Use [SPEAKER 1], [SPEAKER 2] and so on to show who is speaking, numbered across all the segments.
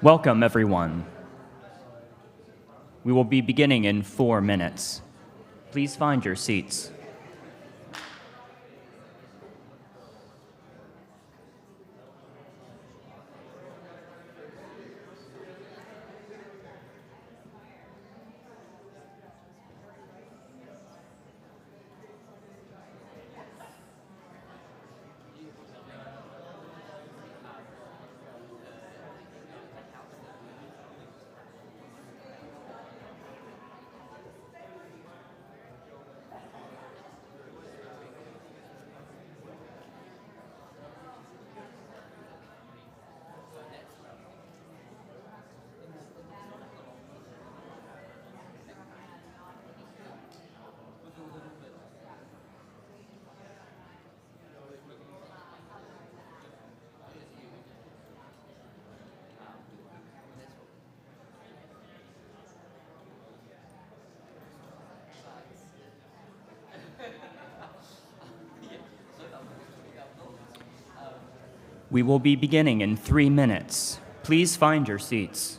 [SPEAKER 1] Welcome, everyone. We will be beginning in 4 minutes. Please find your seats. We will be beginning in 3 minutes. Please find your seats.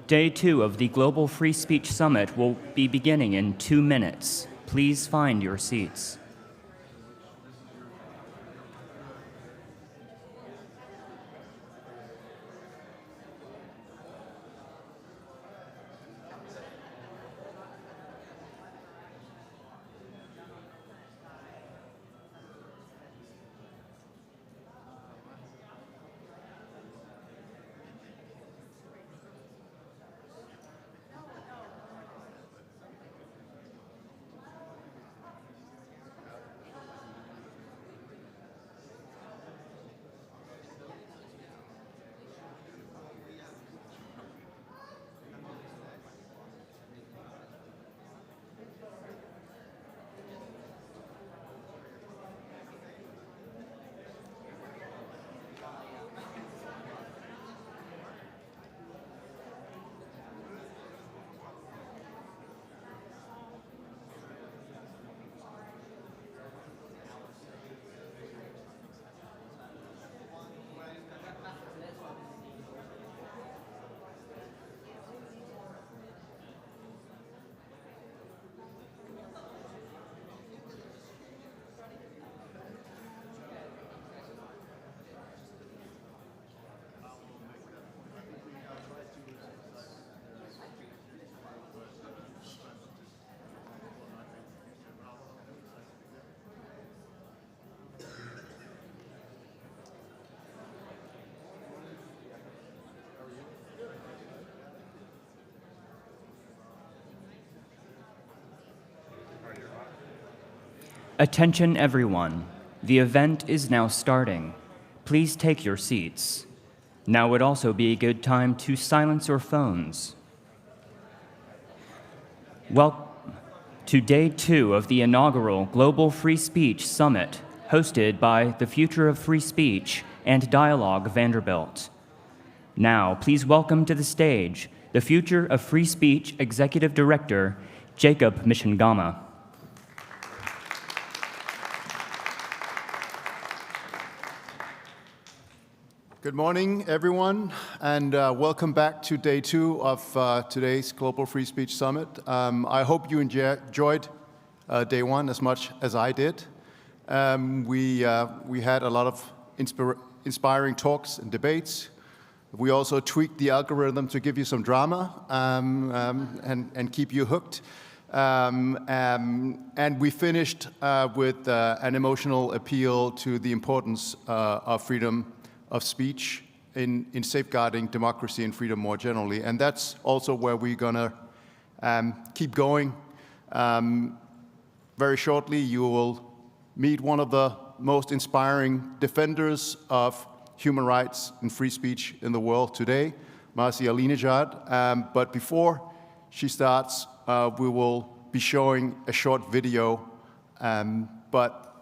[SPEAKER 1] Day 2 of the Global Free Speech Summit will be beginning in 2 minutes. Please find your seats. Attention everyone, the event is now starting. Please take your seats. Now would also be a good time to silence your phones. Welcome to Day 2 of the inaugural Global Free Speech Summit, hosted by the Future of Free Speech and Dialogue Vanderbilt. Now, please welcome to the stage the Future of Free Speech Executive Director, Jacob Mishangama.
[SPEAKER 2] Good morning, everyone, and welcome back to Day 2 of today's Global Free Speech Summit. I hope you enjoyed Day 1 as much as I did. We had a lot of inspiring talks and debates. We also tweaked the algorithm to give you some drama and keep you hooked. And we finished with an emotional appeal to the importance of freedom of speech in safeguarding democracy and freedom more generally. And that's also where we're going to keep going. Very shortly, you will meet one of the most inspiring defenders of human rights and free speech in the world today, Masih Alinejad. But before she starts, we will be showing a short video. But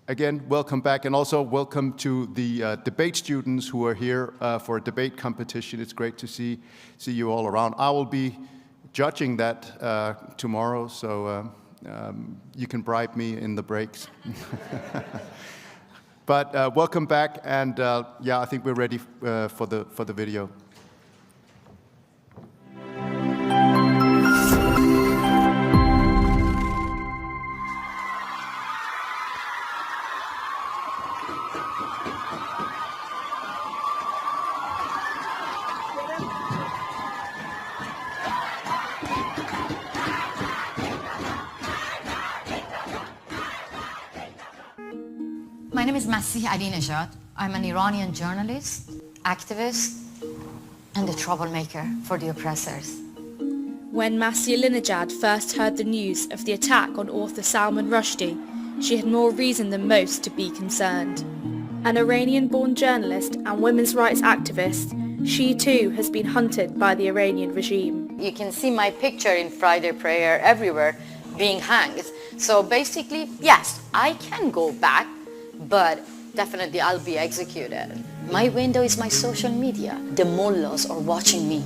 [SPEAKER 2] again, welcome back, and also welcome to the debate students who are here for a debate competition. It's great to see you all around. I will be judging that tomorrow, so you can bribe me in the breaks. But welcome back, and yeah, I think we're ready for the video.
[SPEAKER 3] My name is Masih Alinejad. I'm an Iranian journalist, activist, and a troublemaker for the oppressors.
[SPEAKER 4] When Masih Alinejad first heard the news of the attack on author Salman Rushdie, she had more reason than most to be concerned. An Iranian-born journalist and women's rights activist, she too has been hunted by the Iranian regime.
[SPEAKER 3] You can see my picture in Friday prayer everywhere being hanged. So basically, yes, I can go back, but definitely I'll be executed. My window is my social media. The mullahs are watching me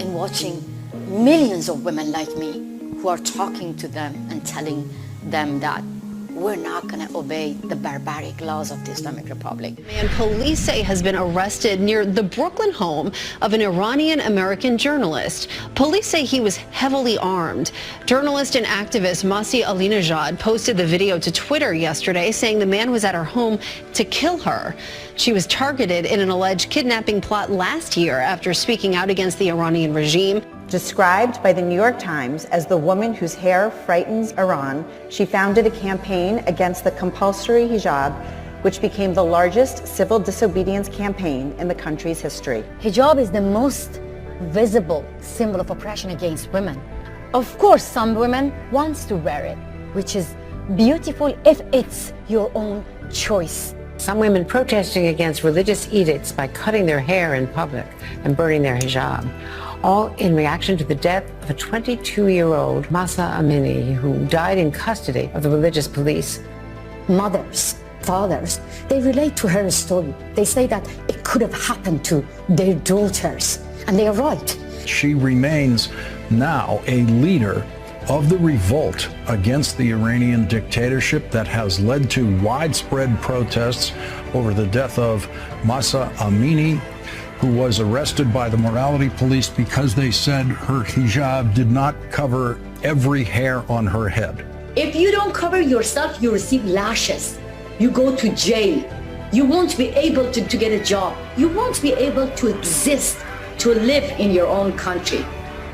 [SPEAKER 3] and watching millions of women like me who are talking to them and telling them that we're not going to obey the barbaric laws of the Islamic Republic.
[SPEAKER 5] And police say has been arrested near the Brooklyn home of an Iranian-American journalist. Police say he was heavily armed. Journalist and activist Masih Alinejad posted the video to Twitter yesterday saying the man was at her home to kill her. She was targeted in an alleged kidnapping plot last year after speaking out against the Iranian regime.
[SPEAKER 6] Described by the New York Times as the woman whose hair frightens Iran, she founded a campaign against the compulsory hijab, which became the largest civil disobedience campaign in the country's history.
[SPEAKER 3] Hijab is the most visible symbol of oppression against women. Of course, some women want to wear it, which is beautiful if it's your own choice.
[SPEAKER 7] Some women protesting against religious edicts by cutting their hair in public and burning their hijab, all in reaction to the death of a 22-year-old Mahsa Amini who died in custody of the religious police.
[SPEAKER 3] Mothers, fathers, they relate to her story. They say that it could have happened to their daughters, and they are right.
[SPEAKER 8] She remains now a leader of the revolt against the Iranian dictatorship that has led to widespread protests over the death of Mahsa Amini, who was arrested by the morality police because they said her hijab did not cover every hair on her head.
[SPEAKER 9] If you don't cover yourself, you receive lashes. You go to jail. You won't be able to get a job. You won't be able to exist, to live in your own country.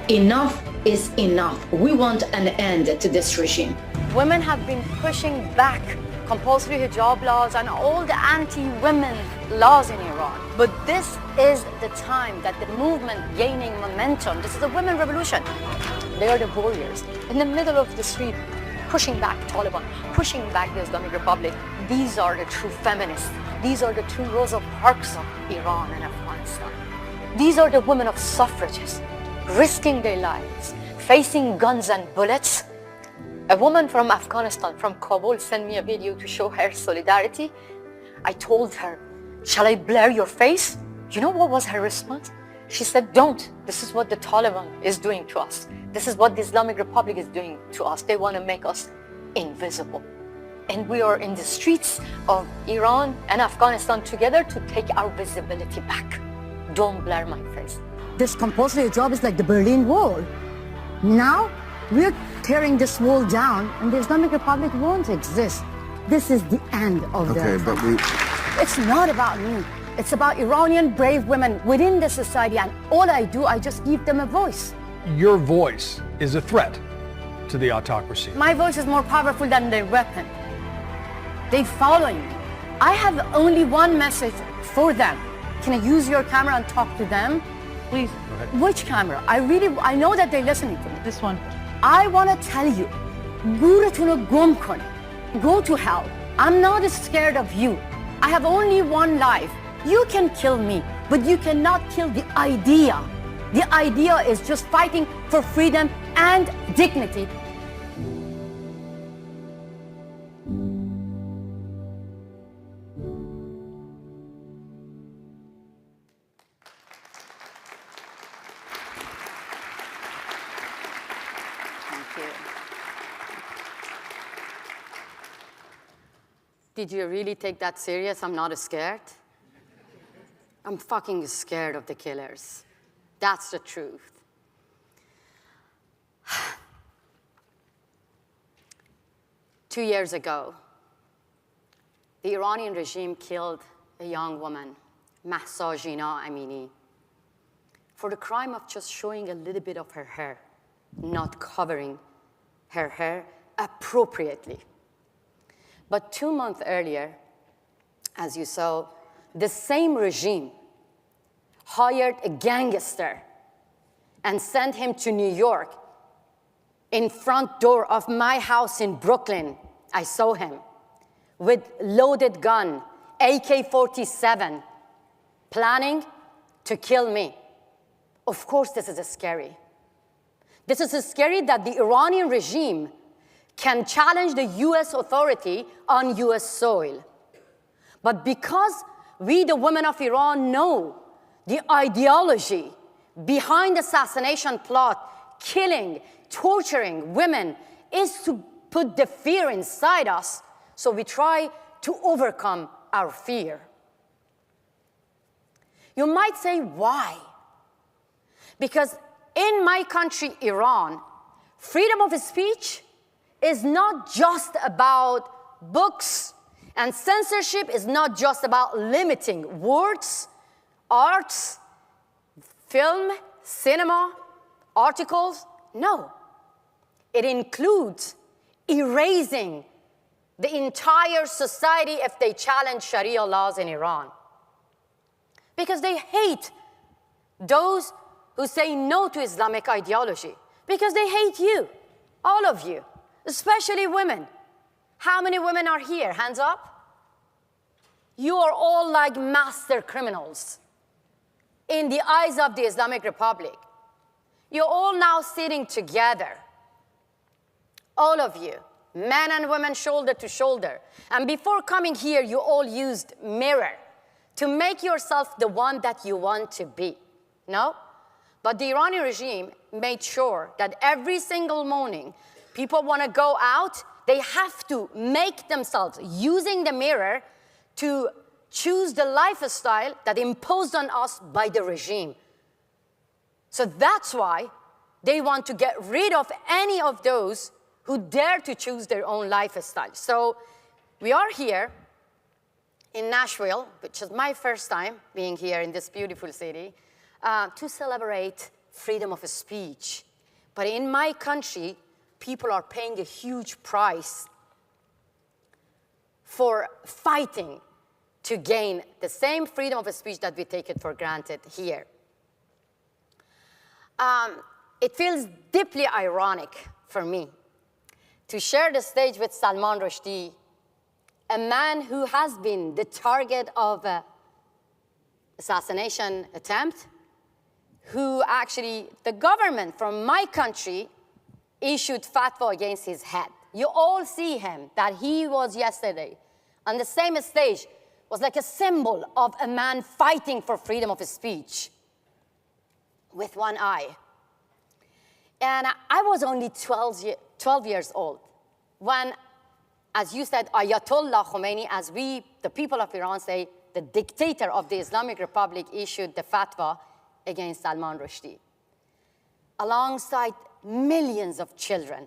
[SPEAKER 9] Enough is enough. We want an end to this regime.
[SPEAKER 3] Women have been pushing back compulsory hijab laws and all the anti-women laws in Iran. But this is the time that the movement gaining momentum. This is a women revolution. They are the warriors in the middle of the street, pushing back Taliban, pushing back the Islamic Republic. These are the true feminists. These are the true Rosa Parks of Iran and Afghanistan. These are the women of suffragists, risking their lives, facing guns and bullets. A woman from Afghanistan, from Kabul, sent me a video to show her solidarity. I told her, shall I blur your face? You know what was her response? She said, don't. This is what the Taliban is doing to us. This is what the Islamic Republic is doing to us. They want to make us invisible. And we are in the streets of Iran and Afghanistan together to take our visibility back. Don't blur my face.
[SPEAKER 10] This compulsory hijab is like the Berlin Wall. Now, we're tearing this wall down and the Islamic Republic won't exist. This is the end of
[SPEAKER 11] Okay, but
[SPEAKER 10] It's not about me. It's about Iranian brave women within the society, and all I do, I just give them a voice.
[SPEAKER 11] Your voice is a threat to the autocracy.
[SPEAKER 10] My voice is more powerful than their weapon. They following me. I have only one message for them. Can I use your camera and talk to them?
[SPEAKER 12] Please.
[SPEAKER 11] Go ahead.
[SPEAKER 10] Which camera? I know that they're listening to me.
[SPEAKER 12] This one.
[SPEAKER 10] I want to tell you, گورتونو گم کنید. Go to hell. I'm not scared of you. I have only one life. You can kill me, but you cannot kill the idea. The idea is just fighting for freedom and dignity. Did you really take that serious? I'm not scared. I'm fucking scared of the killers. That's the truth. 2 years ago, the Iranian regime killed a young woman, Mahsa Amini, for the crime of just showing a little bit of her hair, not covering her hair appropriately. But 2 months earlier, as you saw, the same regime hired a gangster and sent him to New York. In front door of my house in Brooklyn, I saw him with loaded gun, AK-47, planning to kill me. Of course, this is scary. This is scary that the Iranian regime can challenge the US authority on US soil. But because we, the women of Iran, know the ideology behind the assassination plot, killing, torturing women, is to put the fear inside us, so we try to overcome our fear. You might say, why? Because in my country, Iran, freedom of speech is not just about books, and censorship is not just about limiting words, arts, film, cinema, articles. No. It includes erasing the entire society if they challenge Sharia laws in Iran. Because they hate those who say no to Islamic ideology. Because they hate you, all of you, especially women. How many women are here? Hands up. You are all like master criminals in the eyes of the Islamic Republic. You're all now sitting together, all of you, men and women, shoulder to shoulder. And before coming here, you all used mirror to make yourself the one that you want to be. No? But the Iranian regime made sure that every single morning, people want to go out, they have to make themselves, using the mirror, to choose the lifestyle that imposed on us by the regime. So that's why they want to get rid of any of those who dare to choose their own lifestyle. So we are here in Nashville, which is my first time being here in this beautiful city, to celebrate freedom of speech. But in my country, people are paying a huge price for fighting to gain the same freedom of speech that we take it for granted here. It feels deeply ironic for me to share the stage with Salman Rushdie, a man who has been the target of an assassination attempt, who actually, the government from my country issued fatwa against his head. You all see him, that he was yesterday on the same stage, was like a symbol of a man fighting for freedom of speech with one eye. And I was only 12 years old when, as you said, Ayatollah Khomeini, as we, the people of Iran, say, the dictator of the Islamic Republic, issued the fatwa against Salman Rushdie. Alongside millions of children,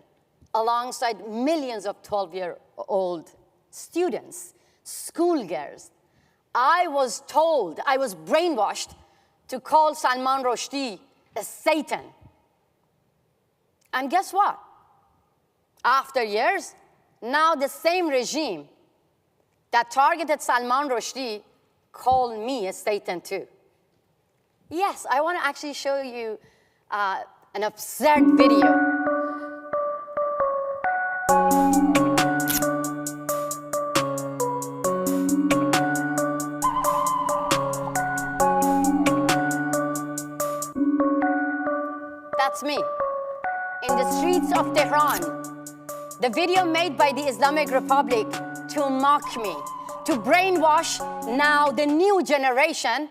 [SPEAKER 10] alongside millions of 12-year-old students, schoolgirls, I was told, I was brainwashed to call Salman Rushdie a Satan. And guess what? After years, now the same regime that targeted Salman Rushdie called me a Satan too. Yes, I want to actually show you an absurd video. That's me, in the streets of Tehran. The video made by the Islamic Republic to mock me, to brainwash now the new generation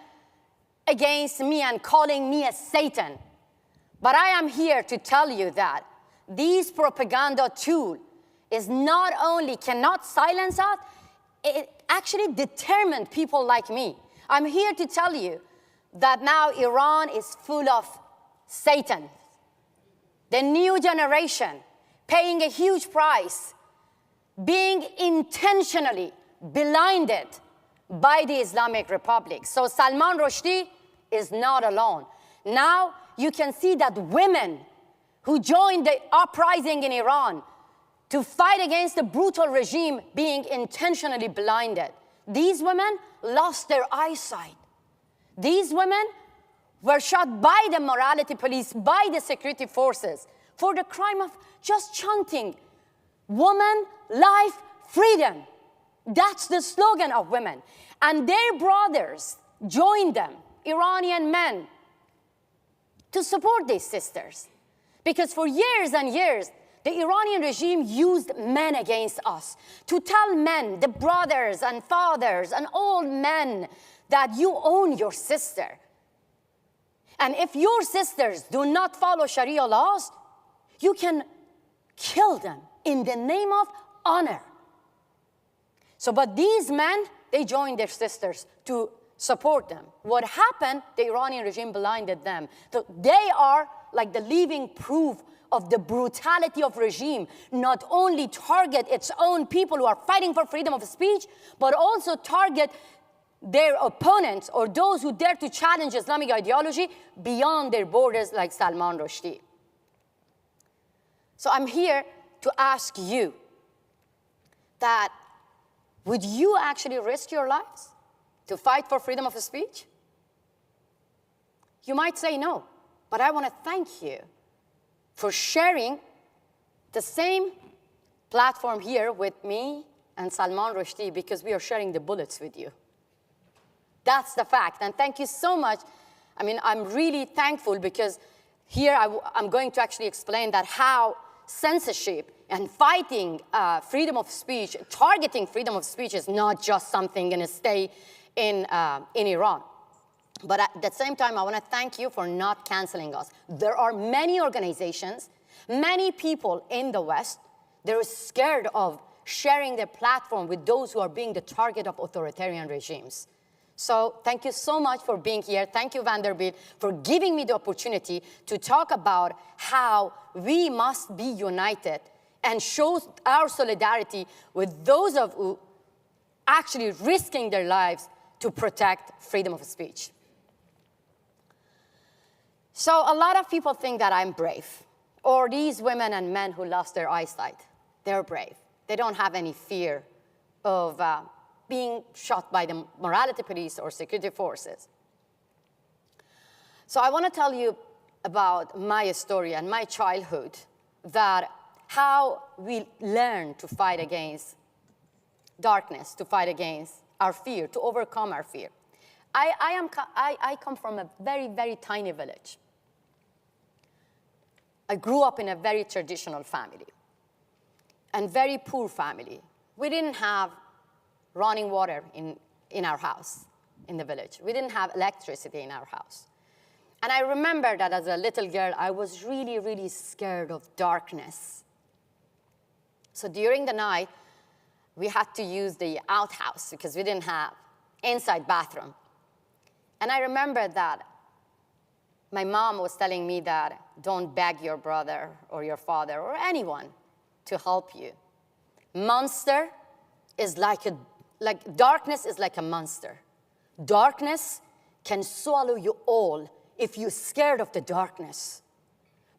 [SPEAKER 10] against me and calling me a Satan. But I am here to tell you that this propaganda tool is not only cannot silence us, it actually determined people like me. I'm here to tell you that now Iran is full of Satan. The new generation paying a huge price, being intentionally blinded by the Islamic Republic. So Salman Rushdie is not alone. Now you can see that women who joined the uprising in Iran to fight against the brutal regime being intentionally blinded. These women lost their eyesight. These women were shot by the morality police, by the security forces, for the crime of just chanting, woman, life, freedom. That's the slogan of women. And their brothers joined them, Iranian men, to support these sisters. Because for years and years, the Iranian regime used men against us to tell men, the brothers and fathers and old men, that you own your sister. And if your sisters do not follow Sharia laws, you can kill them in the name of honor. So, but these men, they joined their sisters to support them. What happened, the Iranian regime blinded them. So they are like the living proof of the brutality of regime, not only target its own people who are fighting for freedom of speech, but also target their opponents or those who dare to challenge Islamic ideology beyond their borders, like Salman Rushdie. So I'm here to ask you that would you actually risk your lives to fight for freedom of speech? You might say no, but I want to thank you for sharing the same platform here with me and Salman Rushdie, because we are sharing the bullets with you. That's the fact, and thank you so much. I mean, I'm really thankful because here I'm going to actually explain that how censorship and fighting freedom of speech, targeting freedom of speech is not just something going to stay in Iran. But at the same time, I want to thank you for not canceling us. There are many organizations, many people in the West, they're scared of sharing their platform with those who are being the target of authoritarian regimes. So thank you so much for being here. Thank you, Vanderbilt, for giving me the opportunity to talk about how we must be united and show our solidarity with those of who actually risking their lives to protect freedom of speech. So a lot of people think that I'm brave, or these women and men who lost their eyesight, they're brave. They don't have any fear of being shot by the morality police or security forces. So I want to tell you about my story and my childhood, that how we learn to fight against darkness, to fight against our fear, to overcome our fear. I come from a very, very tiny village. I grew up in a very traditional family and very poor family. We didn't have running water in our house, in the village. We didn't have electricity in our house. And I remember that as a little girl, I was really, really scared of darkness. So during the night, we had to use the outhouse because we didn't have inside bathroom. And I remember that my mom was telling me that don't beg your brother or your father or anyone to help you. Monster is like darkness is like a monster. Darkness can swallow you all if you're scared of the darkness.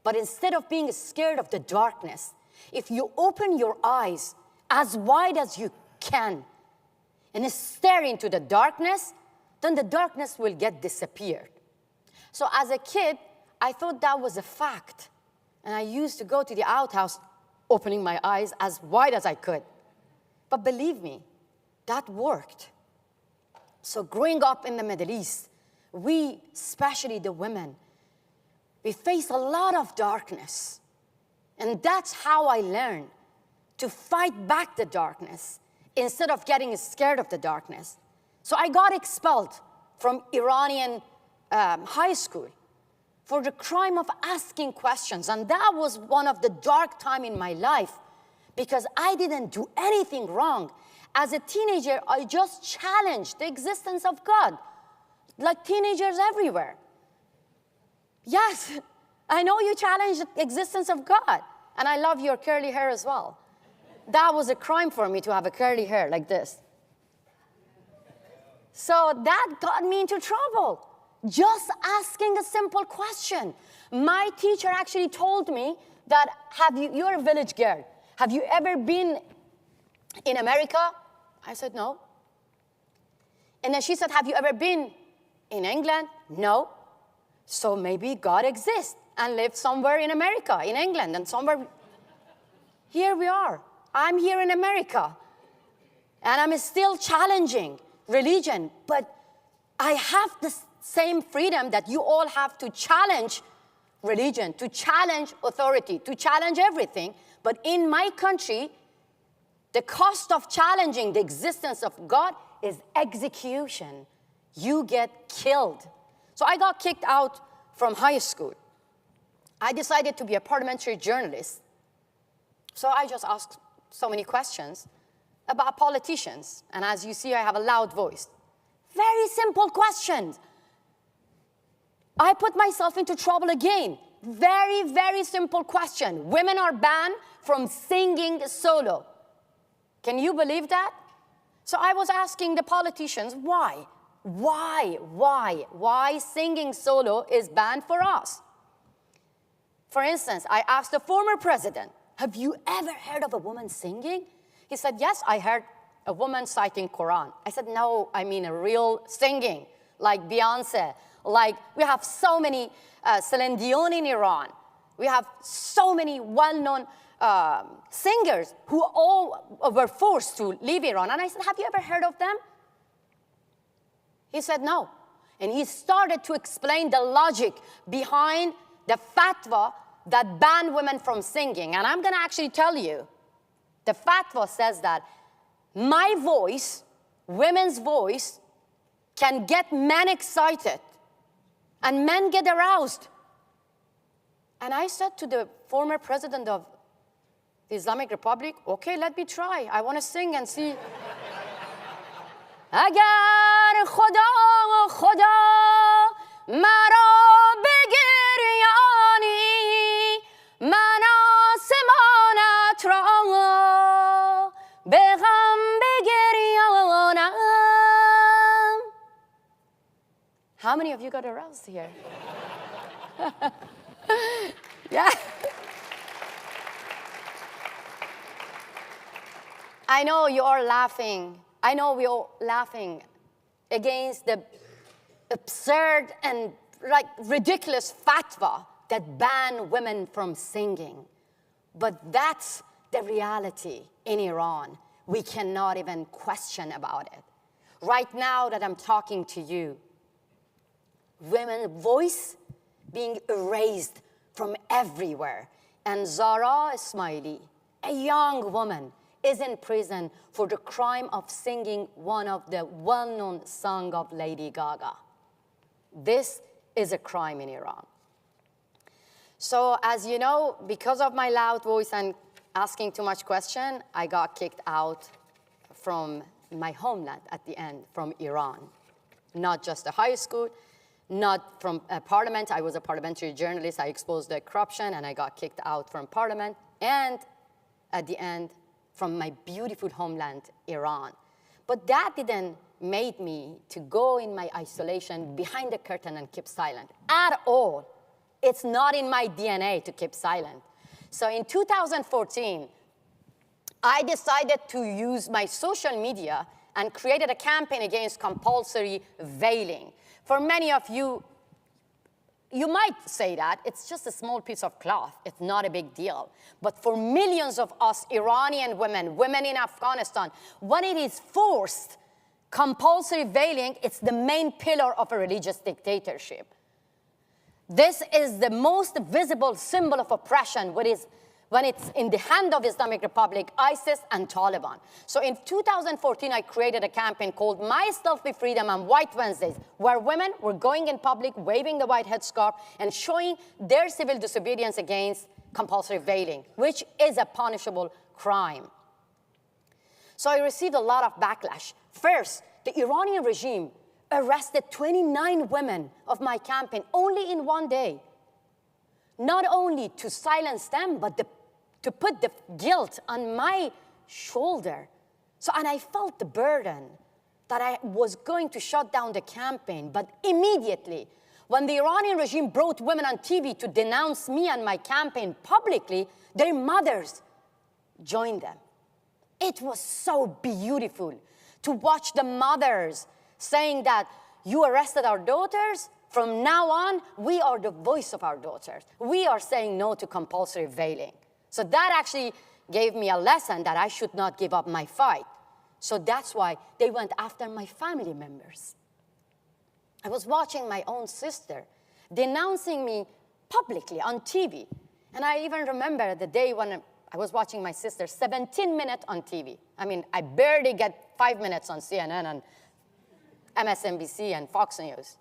[SPEAKER 10] But instead of being scared of the darkness, if you open your eyes as wide as you can and stare into the darkness, then the darkness will get disappeared. So as a kid, I thought that was a fact. And I used to go to the outhouse opening my eyes as wide as I could. But believe me, that worked. So growing up in the Middle East, we, especially the women, we face a lot of darkness. And that's how I learned to fight back the darkness instead of getting scared of the darkness. So I got expelled from Iranian high school for the crime of asking questions. And that was one of the dark times in my life because I didn't do anything wrong. As a teenager, I just challenged the existence of God, like teenagers everywhere. Yes, I know you challenge the existence of God, and I love your curly hair as well. That was a crime for me to have a curly hair like this. So that got me into trouble, just asking a simple question. My teacher actually told me that, you're a village girl, have you ever been in America? I said, no. And then she said, have you ever been in England? No. So maybe God exists and lived somewhere in America, in England, and somewhere. Here we are. I'm here in America. And I'm still challenging religion, but I have the same freedom that you all have to challenge religion, to challenge authority, to challenge everything. But in my country, the cost of challenging the existence of God is execution. You get killed. So I got kicked out from high school. I decided to be a parliamentary journalist. So I just asked so many questions about politicians. And as you see, I have a loud voice. Very simple questions. I put myself into trouble again. Very, very simple question. Women are banned from singing solo. Can you believe that? So I was asking the politicians, why? Why singing solo is banned for us? For instance, I asked the former president, have you ever heard of a woman singing? He said, yes, I heard a woman citing Quran. I said, no, I mean a real singing, like Beyonce. Like we have so many, Celine Dion in Iran. We have so many well-known singers who all were forced to leave Iran. And I said, have you ever heard of them? He said, no. And he started to explain the logic behind the fatwa that banned women from singing. And I'm going to actually tell you, the fatwa says that my voice, women's voice, can get men excited and men get aroused. And I said to the former president of the Islamic Republic, okay, let me try. I want to sing and see. Agar Khoda mara begiryani man asmanat ra begham begiryanam. How many of you got aroused here? Yeah. I know you are laughing. I know we are laughing against the absurd and like ridiculous fatwa that ban women from singing. But that's the reality in Iran. We cannot even question about it. Right now that I'm talking to you, women's voice being erased from everywhere. And Zara Ismaili, a young woman, is in prison for the crime of singing one of the well-known songs of Lady Gaga. This is a crime in Iran. So as you know, because of my loud voice and asking too much question, I got kicked out from my homeland at the end, from Iran. Not just a high school, not from a parliament. I was a parliamentary journalist. I exposed the corruption, and I got kicked out from parliament. And at the end, from my beautiful homeland, Iran. But that didn't made me to go in my isolation behind the curtain and keep silent at all. It's not in my DNA to keep silent. So in 2014, I decided to use my social media and created a campaign against compulsory veiling. For many of you, you might say that it's just a small piece of cloth. It's not a big deal. But for millions of us Iranian women, women in Afghanistan, when it is forced, compulsory veiling, it's the main pillar of a religious dictatorship. This is the most visible symbol of oppression when it's in the hand of Islamic Republic, ISIS, and Taliban. So in 2014, I created a campaign called My Stealthy Freedom and White Wednesdays, where women were going in public, waving the white headscarf, and showing their civil disobedience against compulsory veiling, which is a punishable crime. So I received a lot of backlash. First, the Iranian regime arrested 29 women of my campaign only in one day. Not only to silence them, but to put the guilt on my shoulder. And I felt the burden that I was going to shut down the campaign. But immediately, when the Iranian regime brought women on TV to denounce me and my campaign publicly, their mothers joined them. It was so beautiful to watch the mothers saying that you arrested our daughters. From now on, we are the voice of our daughters. We are saying no to compulsory veiling. So that actually gave me a lesson that I should not give up my fight. So that's why they went after my family members. I was watching my own sister denouncing me publicly on TV. And I even remember the day when I was watching my sister 17 minutes on TV. I mean, I barely get 5 minutes on CNN and MSNBC and Fox News.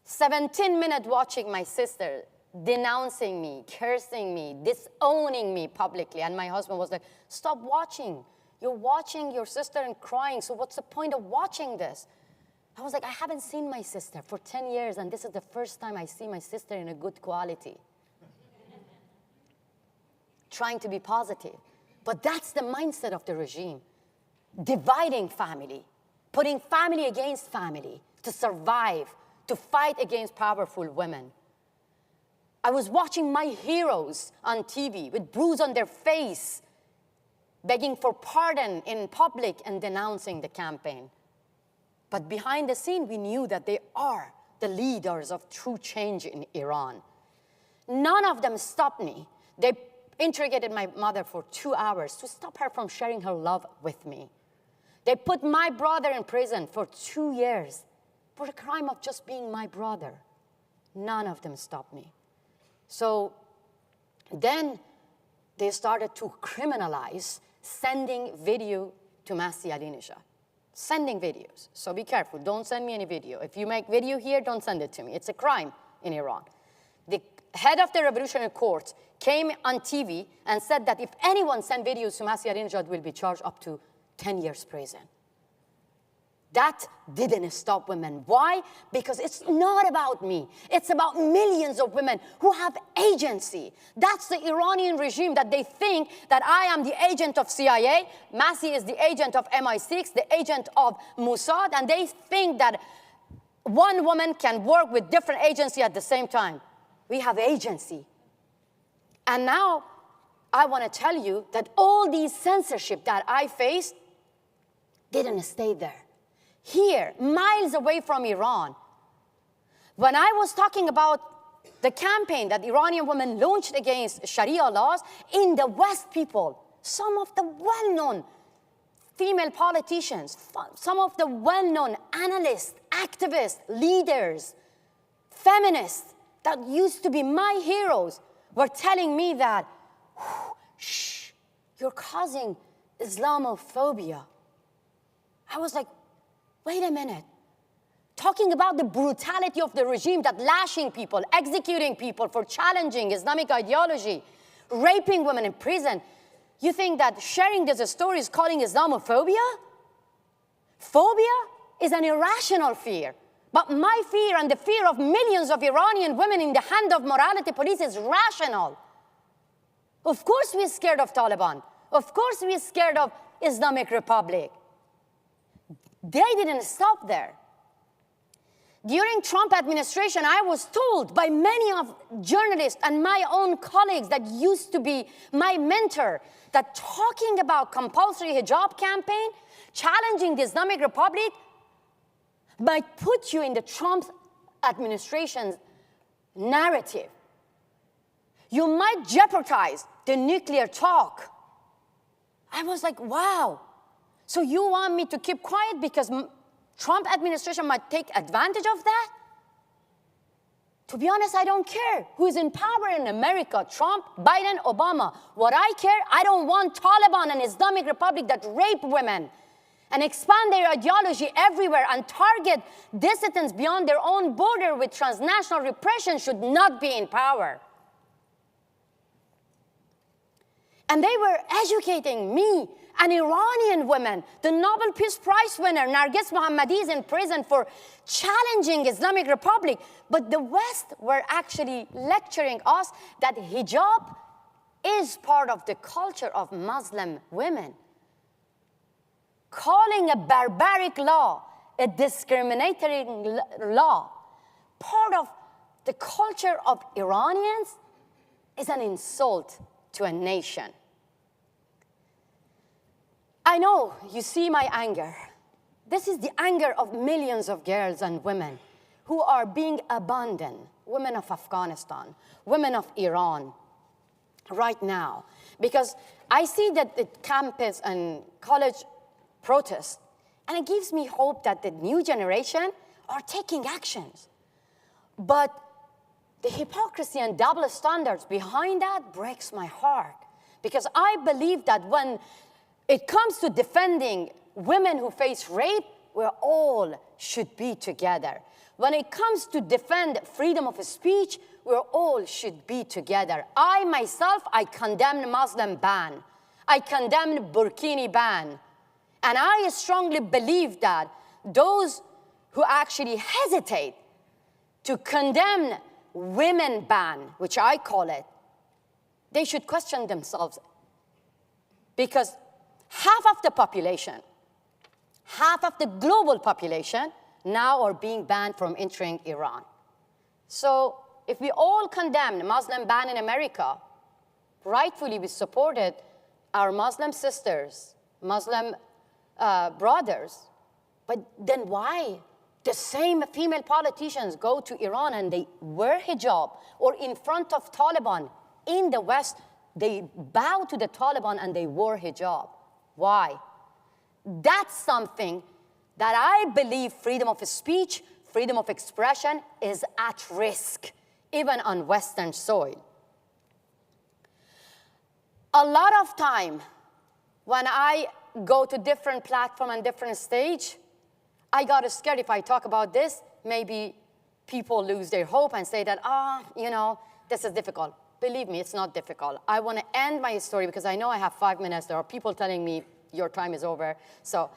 [SPEAKER 10] 17 minutes watching my sister denouncing me, cursing me, disowning me publicly. And my husband was like, stop watching. You're watching your sister and crying, so what's the point of watching this? I was like, I haven't seen my sister for 10 years, and this is the first time I see my sister in a good quality. Trying to be positive. But that's the mindset of the regime. Dividing family, putting family against family to survive, to fight against powerful women. I was watching my heroes on TV with bruise on their face, begging for pardon in public and denouncing the campaign. But behind the scene, we knew that they are the leaders of true change in Iran. None of them stopped me. They interrogated my mother for 2 hours to stop her from sharing her love with me. They put my brother in prison for 2 years for the crime of just being my brother. None of them stopped me. So then they started to criminalize sending video to Masih Alinejad. Sending videos. So be careful, don't send me any video. If you make video here, don't send it to me. It's a crime in Iran. The head of the Revolutionary Court came on TV and said that if anyone sent videos to Masih Alinejad will be charged up to 10 years prison. That didn't stop women. Why? Because it's not about me. It's about millions of women who have agency. That's the Iranian regime that they think that I am the agent of CIA, Masih is the agent of MI6, the agent of Mossad, and they think that one woman can work with different agencies at the same time. We have agency. And now I want to tell you that all these censorship that I faced didn't stay there. Here, miles away from Iran, when I was talking about the campaign that Iranian women launched against Sharia laws, in the West, people, some of the well-known female politicians, some of the well-known analysts, activists, leaders, feminists that used to be my heroes were telling me that, shh, you're causing Islamophobia. I was like, wait a minute. Talking about the brutality of the regime that lashing people, executing people for challenging Islamic ideology, raping women in prison, you think that sharing this story is calling Islamophobia? Phobia is an irrational fear. But my fear and the fear of millions of Iranian women in the hand of morality police is rational. Of course we're scared of Taliban. Of course we're scared of Islamic Republic. They didn't stop there. During Trump administration, I was told by many of journalists and my own colleagues that used to be my mentor that talking about compulsory hijab campaign, challenging the Islamic Republic, might put you in the Trump administration's narrative. You might jeopardize the nuclear talk. I was like, wow. So you want me to keep quiet because Trump administration might take advantage of that? To be honest, I don't care who's in power in America, Trump, Biden, Obama. What I care, I don't want Taliban and Islamic Republic that rape women and expand their ideology everywhere and target dissidents beyond their own border with transnational repression should not be in power. And they were educating me, an Iranian woman, the Nobel Peace Prize winner, Narges Mohammadi, is in prison for challenging Islamic Republic. But the West were actually lecturing us that hijab is part of the culture of Muslim women. Calling a barbaric law, a discriminatory law, part of the culture of Iranians is an insult to a nation. I know you see my anger. This is the anger of millions of girls and women who are being abandoned, women of Afghanistan, women of Iran, right now. Because I see that the campus and college protests, and it gives me hope that the new generation are taking actions. But the hypocrisy and double standards behind that breaks my heart. Because I believe that when it comes to defending women who face rape, we all should be together. When it comes to defend freedom of speech, we all should be together. I myself, I condemn Muslim ban. I condemn Burkini ban. And I strongly believe that those who actually hesitate to condemn women ban, which I call it, they should question themselves. Because half of the population, half of the global population now are being banned from entering Iran. So if we all condemn the Muslim ban in America, rightfully we supported our Muslim sisters, Muslim brothers, but then why the same female politicians go to Iran and they wear hijab, or in front of Taliban in the West, they bow to the Taliban and they wore hijab? Why? That's something that I believe freedom of speech, freedom of expression is at risk, even on Western soil. A lot of time when I go to different platform and different stage, I got scared if I talk about this, maybe people lose their hope and say that, this is difficult. Believe me, it's not difficult. I want to end my story because I know I have 5 minutes. There are people telling me your time is over. So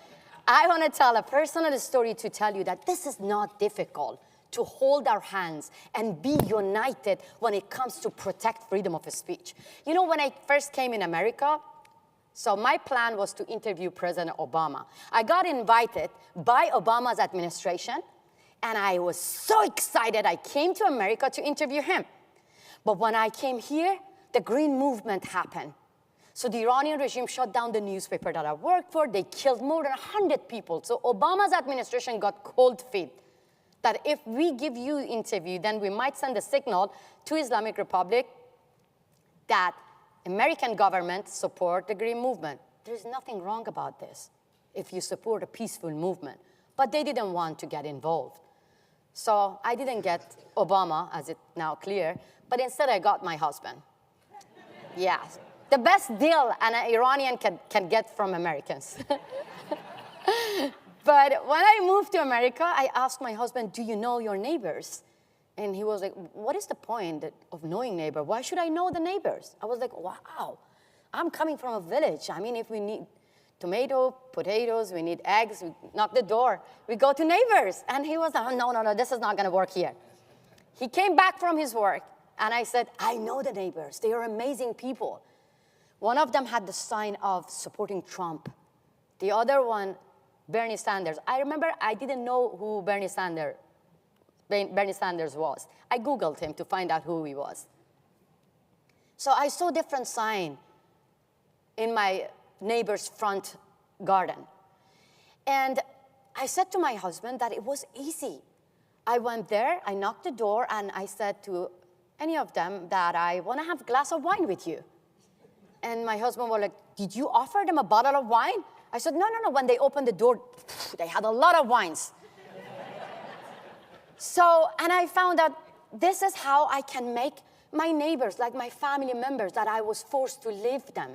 [SPEAKER 10] I want to tell a personal story to tell you that this is not difficult, to hold our hands and be united when it comes to protect freedom of speech. You know, when I first came in America, so my plan was to interview President Obama. I got invited by Obama's administration, and I was so excited I came to America to interview him. But when I came here, the Green Movement happened. So the Iranian regime shut down the newspaper that I worked for. They killed more than 100 people. So Obama's administration got cold feet that if we give you interview, then we might send a signal to Islamic Republic that American government support the Green Movement. There's nothing wrong about this if you support a peaceful movement. But they didn't want to get involved. So I didn't get Obama, as it's now clear, but instead I got my husband. Yes, the best deal an Iranian can get from Americans. But when I moved to America, I asked my husband, do you know your neighbors? And he was like, what is the point of knowing neighbor? Why should I know the neighbors? I was like, wow, I'm coming from a village. I mean, if we need tomato, potatoes, we need eggs, we knock the door, we go to neighbors. And he was like, oh, no, this is not gonna work here. He came back from his work, and I said, I know the neighbors. They are amazing people. One of them had the sign of supporting Trump. The other one Bernie Sanders. I remember I didn't know who Bernie Sanders was. I Googled him to find out who he was. So I saw different signs in my neighbor's front garden. And I said to my husband that it was easy. I went there, I knocked the door, and I said to any of them that I want to have a glass of wine with you. And my husband was like, did you offer them a bottle of wine? I said, no. When they opened the door, they had a lot of wines. So, and I found out this is how I can make my neighbors, like my family members, that I was forced to leave them.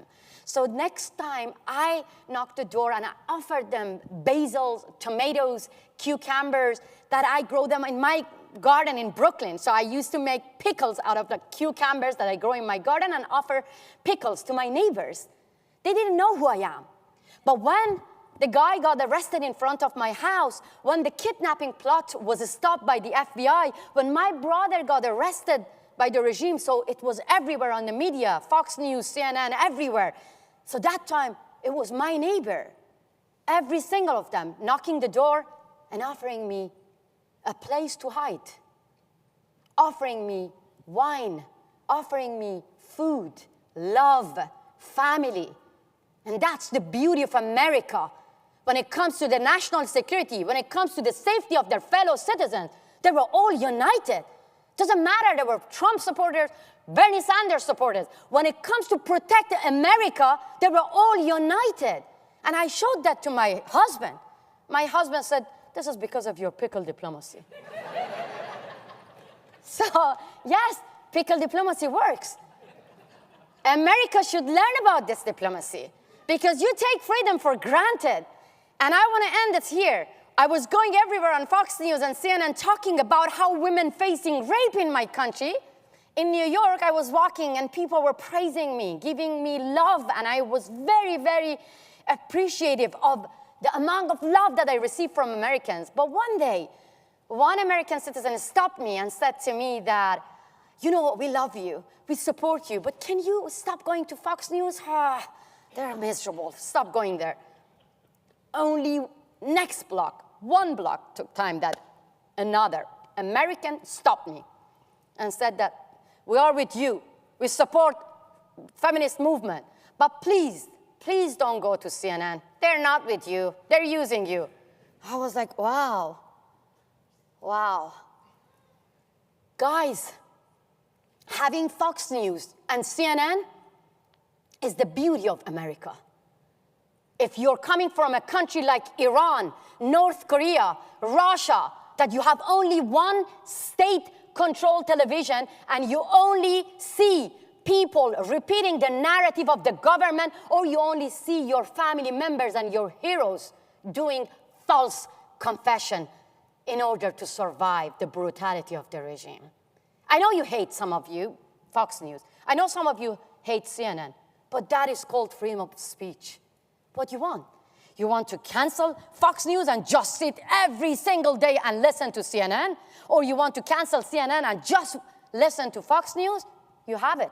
[SPEAKER 10] So next time I knocked the door and I offered them basil, tomatoes, cucumbers, that I grow them in my garden in Brooklyn. So I used to make pickles out of the cucumbers that I grow in my garden and offer pickles to my neighbors. They didn't know who I am. But when the guy got arrested in front of my house, when the kidnapping plot was stopped by the FBI, when my brother got arrested by the regime, so it was everywhere on the media, Fox News, CNN, everywhere. So that time, it was my neighbor, every single of them, knocking the door and offering me a place to hide, offering me wine, offering me food, love, family. And that's the beauty of America. When it comes to the national security, when it comes to the safety of their fellow citizens, they were all united. Doesn't matter, they were Trump supporters, Bernie Sanders supporters. When it comes to protect America, they were all united. And I showed that to my husband. My husband said, this is because of your pickle diplomacy. So, yes, pickle diplomacy works. America should learn about this diplomacy because you take freedom for granted. And I want to end it here. I was going everywhere on Fox News and CNN talking about how women facing rape in my country. In New York, I was walking and people were praising me, giving me love, and I was very, very appreciative of the amount of love that I received from Americans. But one day, one American citizen stopped me and said to me that, you know what, we love you, we support you, but can you stop going to Fox News? They're miserable, stop going there. Only next block, one block took time that another American stopped me and said that we are with you, we support feminist movement, but please don't go to CNN. They're not with you, they're using you. I was like, wow. Guys, having Fox News and CNN is the beauty of America. If you're coming from a country like Iran, North Korea, Russia, that you have only one state-controlled television and you only see people repeating the narrative of the government, or you only see your family members and your heroes doing false confession in order to survive the brutality of the regime. I know you hate, some of you, Fox News. I know some of you hate CNN, but that is called freedom of speech. What you want? You want to cancel Fox News and just sit every single day and listen to CNN? Or you want to cancel CNN and just listen to Fox News? You have it.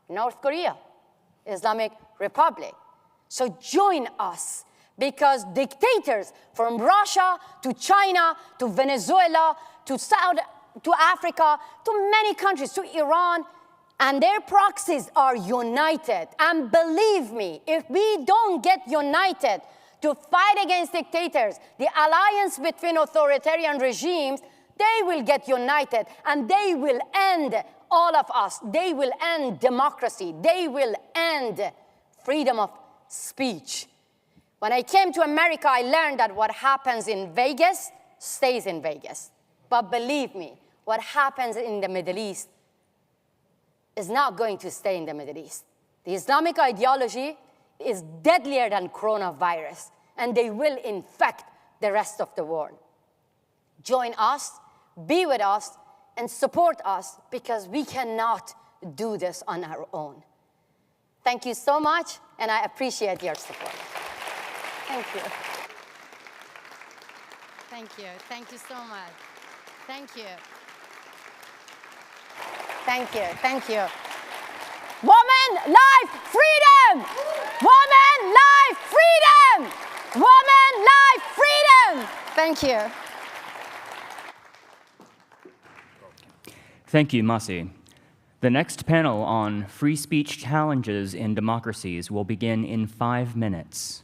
[SPEAKER 10] North Korea, Islamic Republic. So join us, because dictators from Russia to China to Venezuela to Africa to many countries, to Iran, and their proxies are united. And believe me, if we don't get united to fight against dictators, the alliance between authoritarian regimes, they will get united and they will end all of us. They will end democracy. They will end freedom of speech. When I came to America, I learned that what happens in Vegas stays in Vegas. But believe me, what happens in the Middle East is not going to stay in the Middle East. The Islamic ideology is deadlier than coronavirus, and they will infect the rest of the world. Join us, be with us, and support us, because we cannot do this on our own. Thank you so much, and I appreciate your support. Thank you. Thank you. Thank you so much. Thank you. Thank you. Thank you. Woman, life, freedom! Woman, life, freedom! Woman, life, freedom! Thank you.
[SPEAKER 1] Thank you, Masih. The next panel on free speech challenges in democracies will begin in 5 minutes.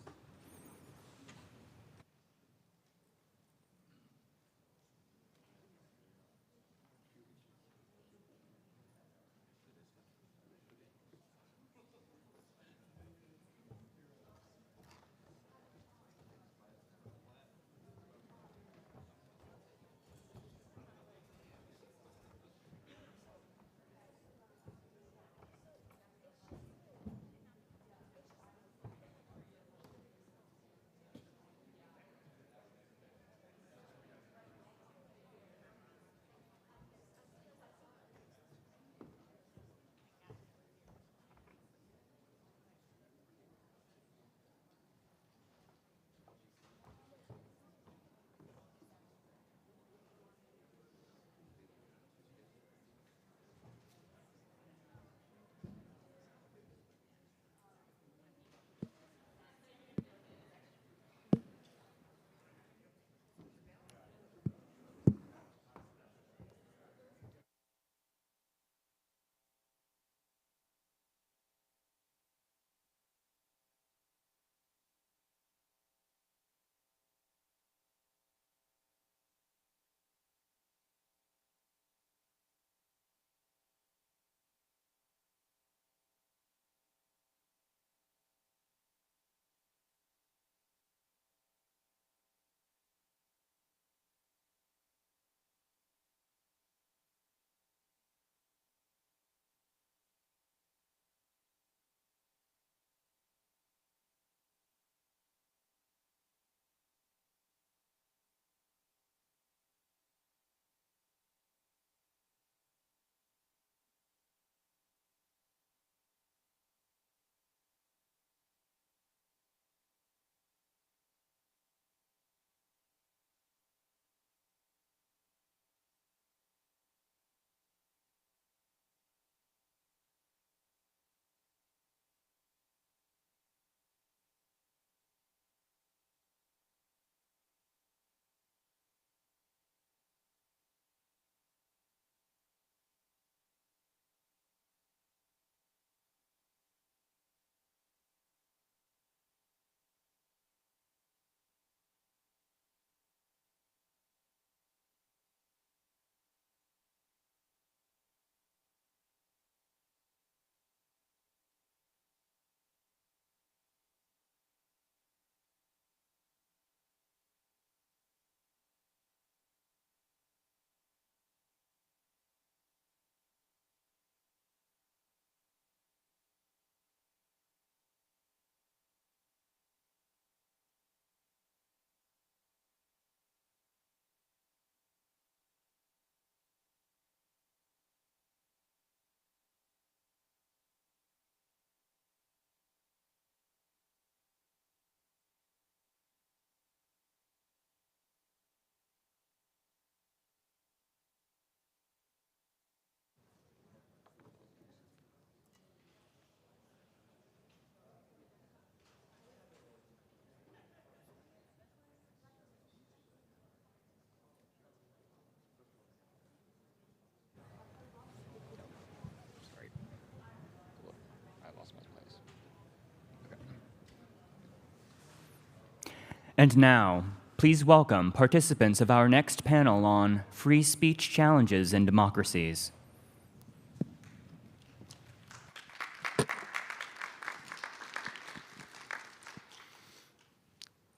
[SPEAKER 1] And now, please welcome participants of our next panel on free speech challenges in democracies.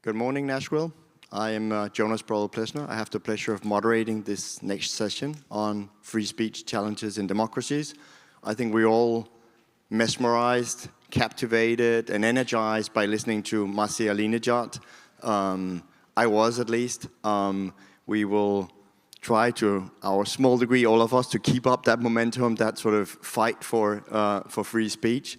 [SPEAKER 12] Good morning, Nashville. I am Jonas Brødre-Plesner. I have the pleasure of moderating this next session on free speech challenges in democracies. I think we're all mesmerized, captivated, and energized by listening to Masih Alinejad. I was, at least. We will try to, our small degree, all of us, to keep up that momentum, that sort of fight for free speech.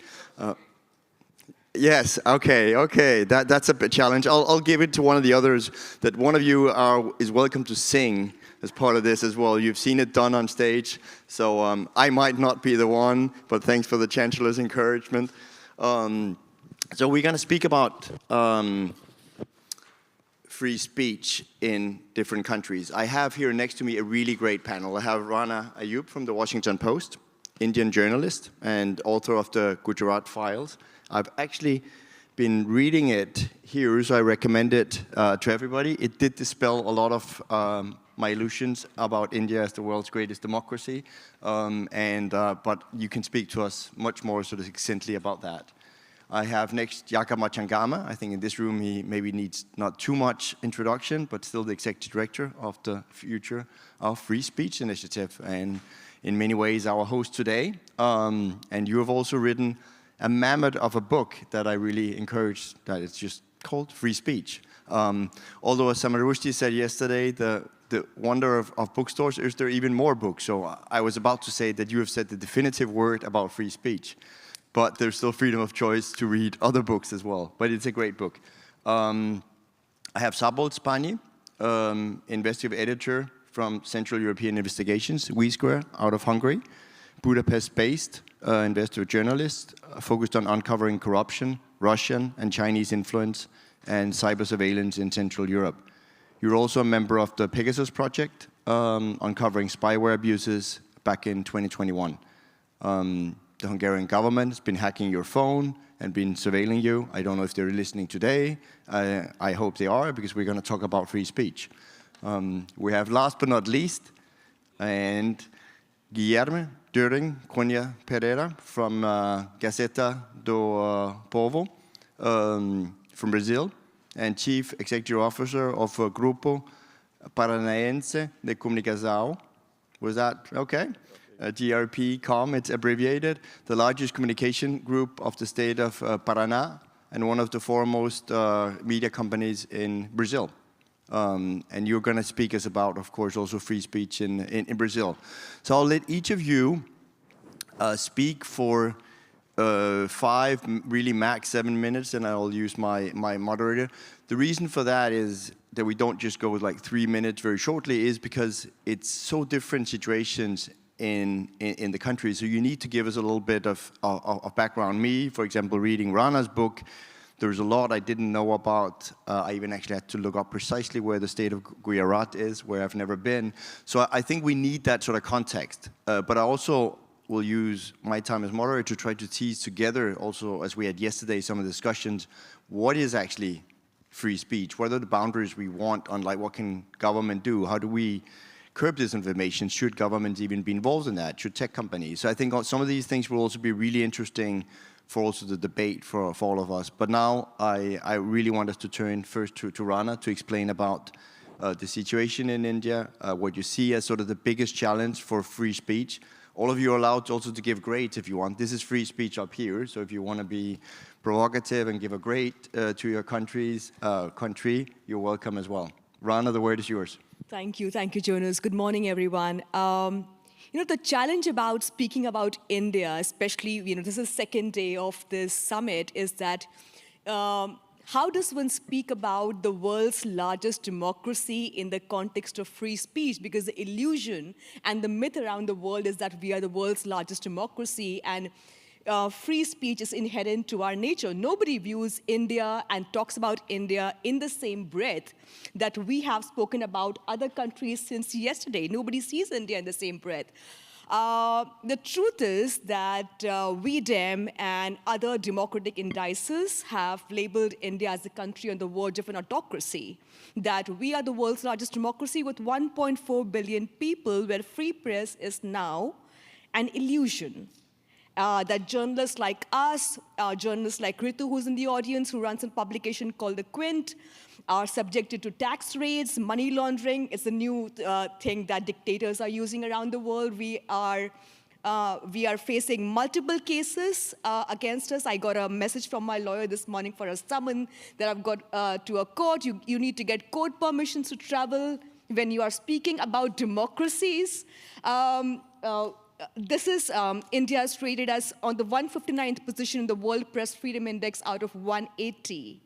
[SPEAKER 12] Yes, okay, that's a bit challenge. I'll give it to one of the others, that one of you is welcome to sing as part of this as well. You've seen it done on stage, so I might not be the one, but thanks for the Chancellor's encouragement. So we're going to speak about free speech in different countries. I have here next to me a really great panel. I have Rana Ayyub from the Washington Post, Indian journalist and author of the Gujarat Files. I've actually been reading it here, so I recommend it to everybody. It did dispel a lot of my illusions about India as the world's greatest democracy, but you can speak to us much more sort of succinctly about that. I have next Jakob Machangama. I think in this room he maybe needs not too much introduction, but still the executive director of the Future of Free Speech Initiative, and in many ways our host today. And you have also written a mammoth of a book that I really encourage, that it's just called Free Speech. Although as Rushdie said yesterday, the wonder of bookstores is there even more books. So I was about to say that you have said the definitive word about free speech, but there's still freedom of choice to read other books as well. But it's a great book. I have Szabolcs Pányi, investigative editor from Central European Investigations, WeSquare, out of Hungary, Budapest-based investigative journalist, focused on uncovering corruption, Russian and Chinese influence, and cyber surveillance in Central Europe. You're also a member of the Pegasus Project, uncovering spyware abuses back in 2021. The Hungarian government has been hacking your phone and been surveilling you. I don't know if they're listening today. I hope they are, because we're going to talk about free speech. We have, last but not least, and Guilherme During Cunha Pereira from Gazeta do Povo from Brazil, and Chief Executive Officer of Grupo Paranaense de Comunicação. Was that okay? GRP.com, it's abbreviated, the largest communication group of the state of Paraná, and one of the foremost media companies in Brazil. And you're going to speak us about, of course, also free speech in Brazil. So I'll let each of you speak for 5, really max 7 minutes, and I'll use my moderator. The reason for that is that we don't just go with like 3 minutes very shortly, is because it's so different situations in the country. So you need to give us a little bit of background. Me, for example, reading Rana's book, there's a lot I didn't know about. I even actually had to look up precisely where the state of Gujarat is, where I've never been. So I think we need that sort of context. But I also will use my time as moderator to try to tease together, also as we had yesterday, some of the discussions, what is actually free speech? What are the boundaries we want on, like, what can government do? How do we curb disinformation? Should governments even be involved in that? Should tech companies? So I think some of these things will also be really interesting for also the debate for all of us. But now I really want us to turn first to Rana to explain about the situation in India, what you see as sort of the biggest challenge for free speech. All of you are allowed also to give grades if you want. This is free speech up here, so if you want to be provocative and give a grade to your country, you're welcome as well. Rana, the word is yours.
[SPEAKER 13] Thank you, Jonas. Good morning, everyone. The challenge about speaking about India, especially, this is the second day of this summit, is that how does one speak about the world's largest democracy in the context of free speech? Because the illusion and the myth around the world is that we are the world's largest democracy, and free speech is inherent to our nature. Nobody views India and talks about India in the same breath that we have spoken about other countries since yesterday. Nobody sees India in the same breath. The truth is that we, Dem, and other democratic indices have labeled India as a country on the verge of an autocracy, that we are the world's largest democracy with 1.4 billion people, where free press is now an illusion. That journalists like us, journalists like Ritu, who's in the audience, who runs a publication called The Quint, are subjected to tax raids, money laundering. It's a new thing that dictators are using around the world. We are facing multiple cases against us. I got a message from my lawyer this morning for a summons that I've got to a court. You need to get court permissions to travel when you are speaking about democracies. This is India is rated as on the 159th position in the World Press Freedom Index out of 180.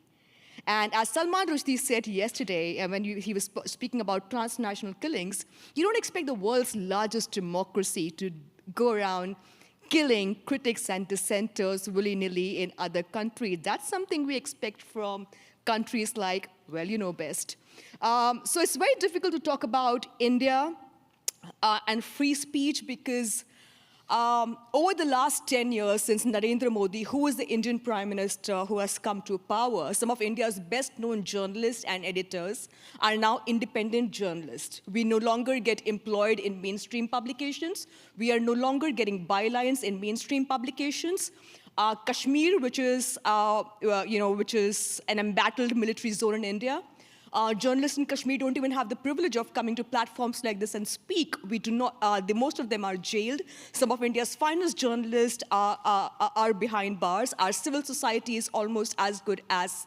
[SPEAKER 13] And as Salman Rushdie said yesterday, when he was speaking about transnational killings, you don't expect the world's largest democracy to go around killing critics and dissenters willy-nilly in other countries. That's something we expect from countries like, well, you know best. So it's very difficult to talk about India and free speech because over the last 10 years since Narendra Modi, who is the Indian Prime Minister who has come to power, some of India's best-known journalists and editors are now independent journalists. We no longer get employed in mainstream publications. We are no longer getting bylines in mainstream publications. Kashmir, which is an embattled military zone in India, journalists in Kashmir don't even have the privilege of coming to platforms like this and speak. We do not. Most of them are jailed. Some of India's finest journalists are behind bars. Our civil society is almost as good as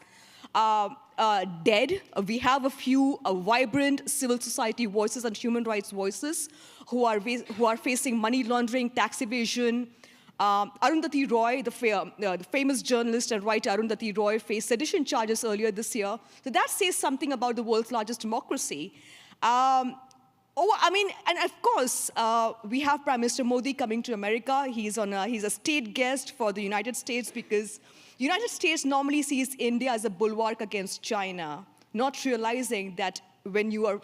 [SPEAKER 13] dead. We have a few vibrant civil society voices and human rights voices who are facing money laundering, tax evasion. Arundhati Roy, the famous journalist and writer Arundhati Roy, faced sedition charges earlier this year. So that says something about the world's largest democracy. And of course, we have Prime Minister Modi coming to America. He's a state guest for the United States because the United States normally sees India as a bulwark against China, not realizing that when you're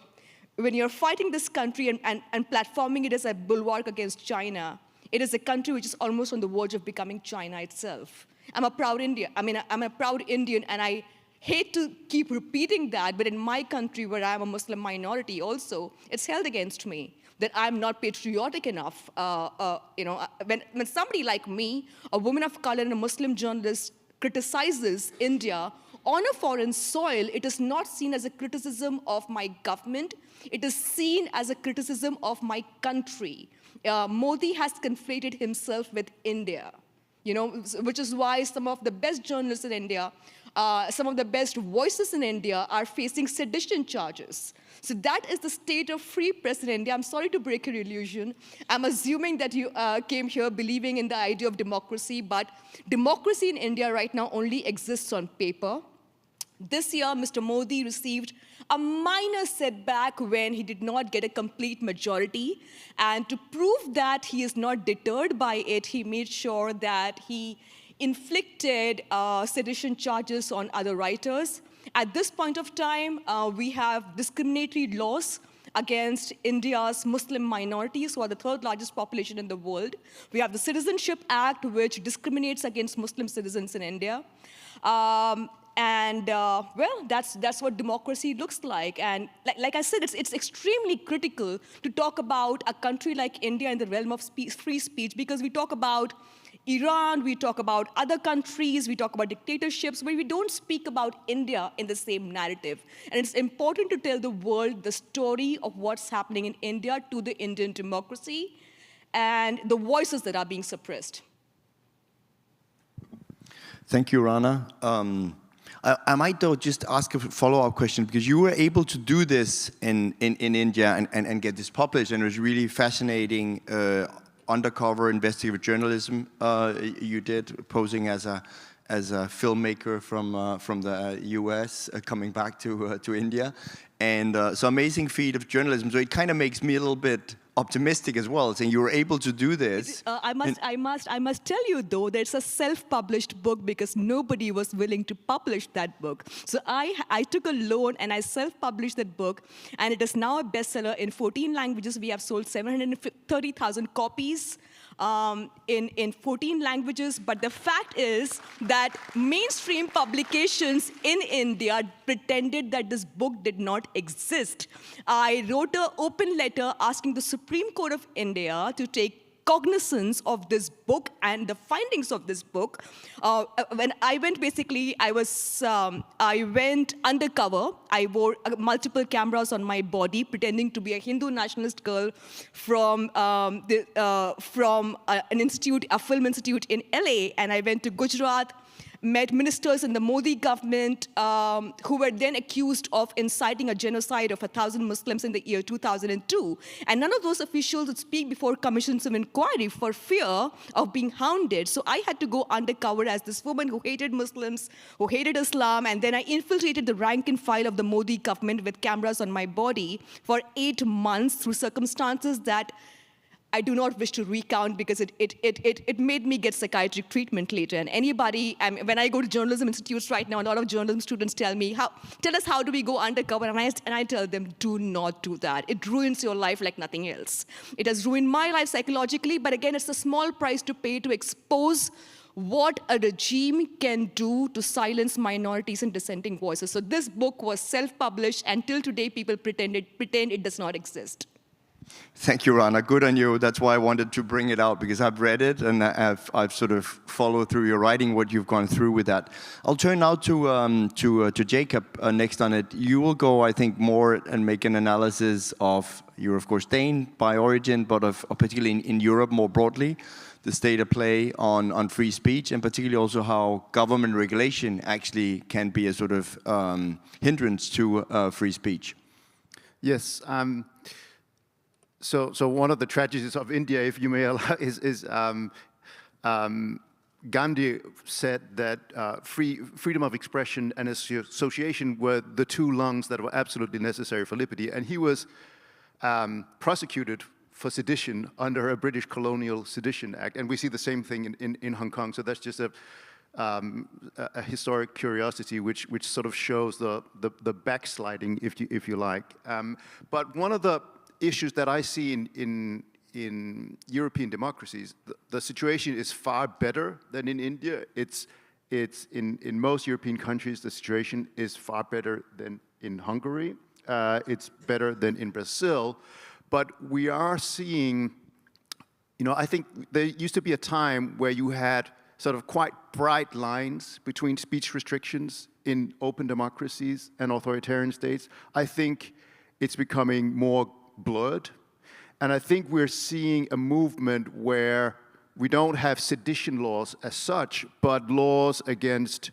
[SPEAKER 13] fighting this country and platforming it as a bulwark against China, it is a country which is almost on the verge of becoming China itself. I'm a proud Indian. I'm a proud Indian, and I hate to keep repeating that, but in my country, where I'm a Muslim minority also, it's held against me that I'm not patriotic enough. When somebody like me, a woman of color and a Muslim journalist, criticizes India on a foreign soil, it is not seen as a criticism of my government. It is seen as a criticism of my country. Modi has conflated himself with India, which is why some of the best journalists in India, some of the best voices in India are facing sedition charges. So that is the state of free press in India. I'm sorry to break your illusion. I'm assuming that you came here believing in the idea of democracy, but democracy in India right now only exists on paper. This year, Mr. Modi received a minor setback when he did not get a complete majority. And to prove that he is not deterred by it, he made sure that he inflicted sedition charges on other writers. At this point of time, we have discriminatory laws against India's Muslim minorities, who are the third largest population in the world. We have the Citizenship Act, which discriminates against Muslim citizens in India. That's what democracy looks like. And like I said, it's extremely critical to talk about a country like India in the realm of free speech, because we talk about Iran, we talk about other countries, we talk about dictatorships, but we don't speak about India in the same narrative. And it's important to tell the world the story of what's happening in India to the Indian democracy and the voices that are being suppressed.
[SPEAKER 12] Thank you, Rana. I might, though, just ask a follow-up question, because you were able to do this in India and get this published, and it was really fascinating undercover investigative journalism you did, posing as a filmmaker from the US, coming back to India. And so amazing feat of journalism. So it kind of makes me a little bit optimistic as well, saying you were able to do this.
[SPEAKER 13] I must tell you, though, that it's a self-published book because nobody was willing to publish that book. So I took a loan and I self-published that book, and it is now a bestseller in 14 languages. We have sold 730,000 copies in 14 languages. But the fact is that mainstream publications in India pretended that this book did not exist. I wrote an open letter asking the Supreme Court of India to take cognizance of this book and the findings of this book. When I went, I went undercover. I wore multiple cameras on my body, pretending to be a Hindu nationalist girl from an institute, a film institute in LA, and I went to Gujarat, met ministers in the Modi government who were then accused of inciting a genocide of 1,000 Muslims in the year 2002. And none of those officials would speak before commissions of inquiry for fear of being hounded. So I had to go undercover as this woman who hated Muslims, who hated Islam, and then I infiltrated the rank and file of the Modi government with cameras on my body for 8 months through circumstances that I do not wish to recount because it made me get psychiatric treatment later. And anybody, when I go to journalism institutes right now, a lot of journalism students tell us how do we go undercover? And I tell them, do not do that. It ruins your life like nothing else. It has ruined my life psychologically, but again, it's a small price to pay to expose what a regime can do to silence minorities and dissenting voices. So this book was self-published, and till today, people pretend it does not exist.
[SPEAKER 12] Thank you, Rana. Good on you. That's why I wanted to bring it out, because I've read it and I've sort of followed through your writing, what you've gone through with that. I'll turn now to Jacob next on it. You will go, I think, more and make an analysis of, you're of course Dane by origin, but of particularly in Europe more broadly, the state of play on free speech, and particularly also how government regulation actually can be a sort of hindrance to free speech.
[SPEAKER 2] Yes. So one of the tragedies of India, if you may allow, is Gandhi said that freedom of expression and association were the two lungs that were absolutely necessary for liberty, and he was prosecuted for sedition under a British Colonial Sedition Act, and we see the same thing in Hong Kong. So that's just a historic curiosity, which sort of shows the backsliding, if you like. But one of the issues that I see in European democracies, the situation is far better than in India. It's in most European countries, the situation is far better than in Hungary. It's better than in Brazil. But we are seeing, I think there used to be a time where you had sort of quite bright lines between speech restrictions in open democracies and authoritarian states. I think it's becoming more blurred. And I think we're seeing a movement where we don't have sedition laws as such, but laws against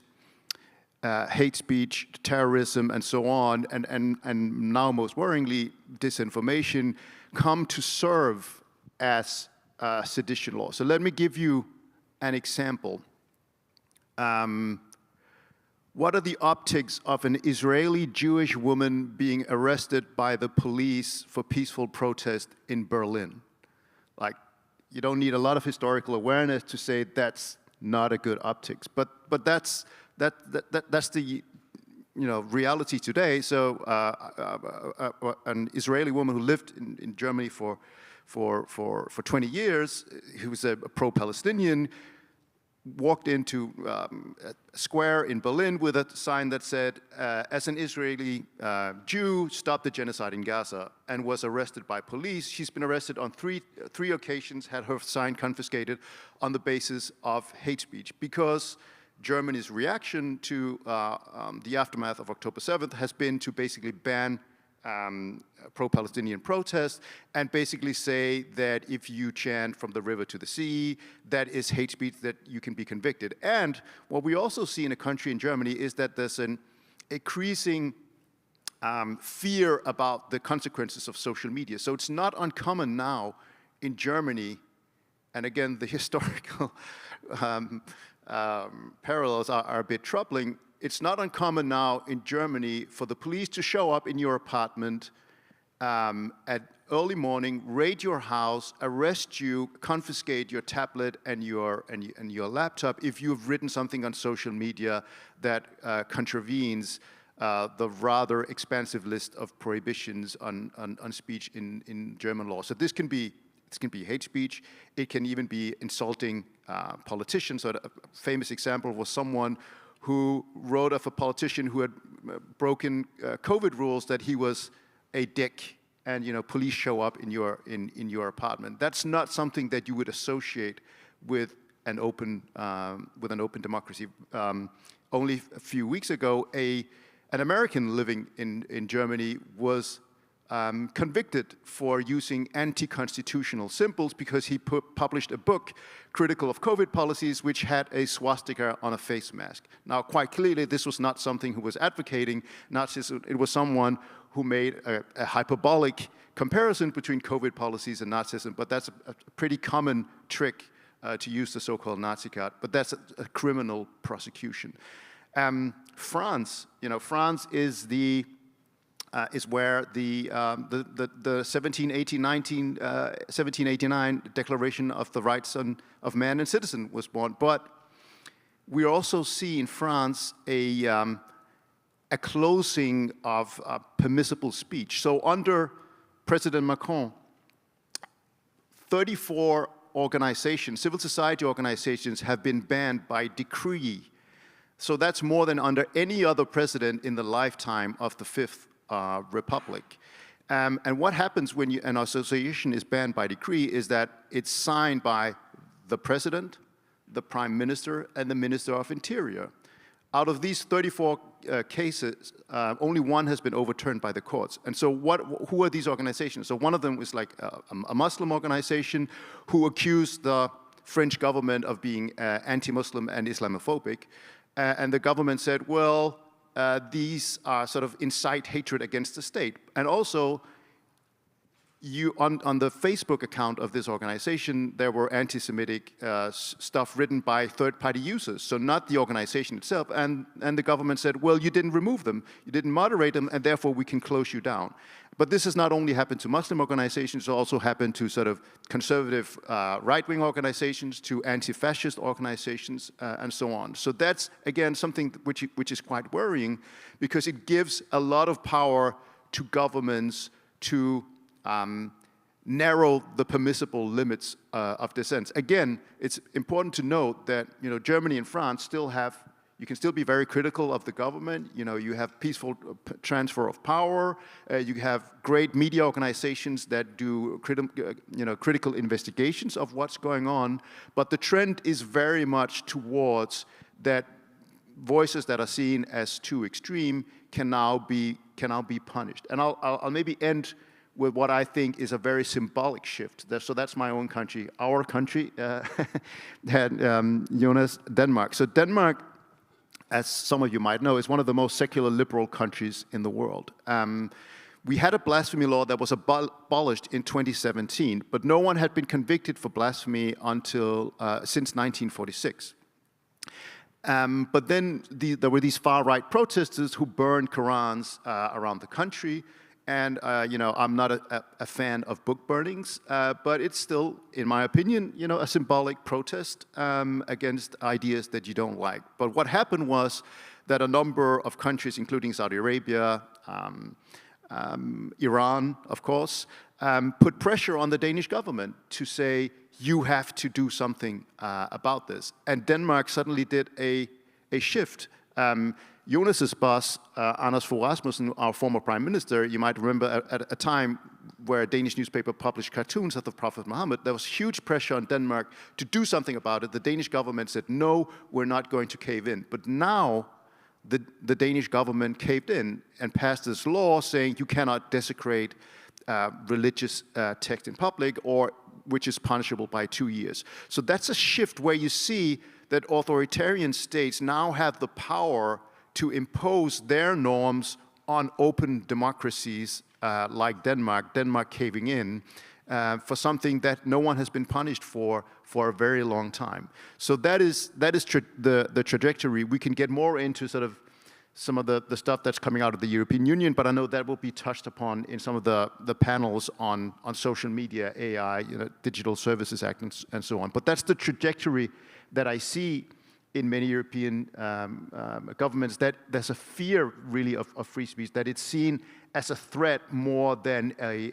[SPEAKER 2] hate speech, terrorism, and so on, and now most worryingly, disinformation, come to serve as sedition laws. So let me give you an example. What are the optics of an Israeli Jewish woman being arrested by the police for peaceful protest in Berlin? Like, you don't need a lot of historical awareness to say that's not a good optics, but that's the reality today. So an Israeli woman who lived in Germany for 20 years, who was a pro-Palestinian, walked into a square in Berlin with a sign that said, as an Israeli Jew, stop the genocide in Gaza, and was arrested by police. She's been arrested on three occasions, had her sign confiscated on the basis of hate speech, because Germany's reaction to the aftermath of October 7th has been to basically ban pro-Palestinian protests and basically say that if you chant from the river to the sea, that is hate speech, that you can be convicted. And what we also see in a country in Germany is that there's an increasing fear about the consequences of social media. So it's not uncommon now in Germany, and again, the historical parallels are a bit troubling. It's not uncommon now in Germany for the police to show up in your apartment at early morning, raid your house, arrest you, confiscate your tablet and your laptop if you've written something on social media that contravenes the rather expansive list of prohibitions on speech in German law. So this can be hate speech. It can even be insulting politicians. So a famous example was someone who wrote of a politician who had broken COVID rules that he was a dick, and police show up in your apartment. That's not something that you would associate with an open democracy. Only a few weeks ago, an American living in Germany was convicted for using anti-constitutional symbols because he published a book critical of COVID policies which had a swastika on a face mask. Now, quite clearly, this was not something who was advocating Nazism. It was someone who made a hyperbolic comparison between COVID policies and Nazism, but that's a pretty common trick to use the so-called Nazi card, but that's a criminal prosecution. France, France is the is where the 1789 Declaration of the Rights of Man and Citizen was born. But we also see in France a closing of permissible speech. So under President Macron, 34 organizations, civil society organizations, have been banned by decree. So that's more than under any other president in the lifetime of the Fifth Republic. And what happens when an association is banned by decree is that it's signed by the president, the prime minister, and the minister of interior. Out of these 34 cases, only one has been overturned by the courts. And so who are these organizations? So one of them was like a Muslim organization who accused the French government of being anti-Muslim and Islamophobic. And the government said, well, these are sort of incite hatred against the state. And also, on the Facebook account of this organization, there were anti-Semitic stuff written by third-party users, so not the organization itself. And the government said, well, you didn't remove them, you didn't moderate them, and therefore we can close you down. But this has not only happened to Muslim organizations, it also happened to sort of conservative right-wing organizations, to anti-fascist organizations, and so on. So that's, again, something which is quite worrying, because it gives a lot of power to governments to narrow the permissible limits of dissent. Again, it's important to note that Germany and France still have, you can still be very critical of the government. You have peaceful transfer of power. You have great media organizations that do critical investigations of what's going on. But the trend is very much towards that voices that are seen as too extreme can now be punished. And I'll maybe end with what I think is a very symbolic shift. So that's my own country, our country, Jonas, Denmark. So Denmark, as some of you might know, is one of the most secular liberal countries in the world. We had a blasphemy law that was abolished in 2017, but no one had been convicted for blasphemy until since 1946. But then there were these far-right protesters who burned Qurans around the country. And, I'm not a fan of book burnings, but it's still, in my opinion, a symbolic protest against ideas that you don't like. But what happened was that a number of countries, including Saudi Arabia, Iran, of course, put pressure on the Danish government to say, you have to do something about this. And Denmark suddenly did a shift. Jonas's boss, Anders Fogh Rasmussen, our former prime minister, you might remember at a time where a Danish newspaper published cartoons of the Prophet Muhammad, there was huge pressure on Denmark to do something about it. The Danish government said, no, we're not going to cave in. But now the Danish government caved in and passed this law saying you cannot desecrate religious text in public, which is punishable by 2 years. So that's a shift where you see that authoritarian states now have the power to impose their norms on open democracies like Denmark caving in for something that no one has been punished for a very long time. So that is the trajectory. We can get more into sort of some of the stuff that's coming out of the European Union, but I know that will be touched upon in some of the panels on social media, AI, Digital Services Act, and so on. But that's the trajectory that I see in many European governments, that there's a fear really of free speech, that it's seen as a threat more than a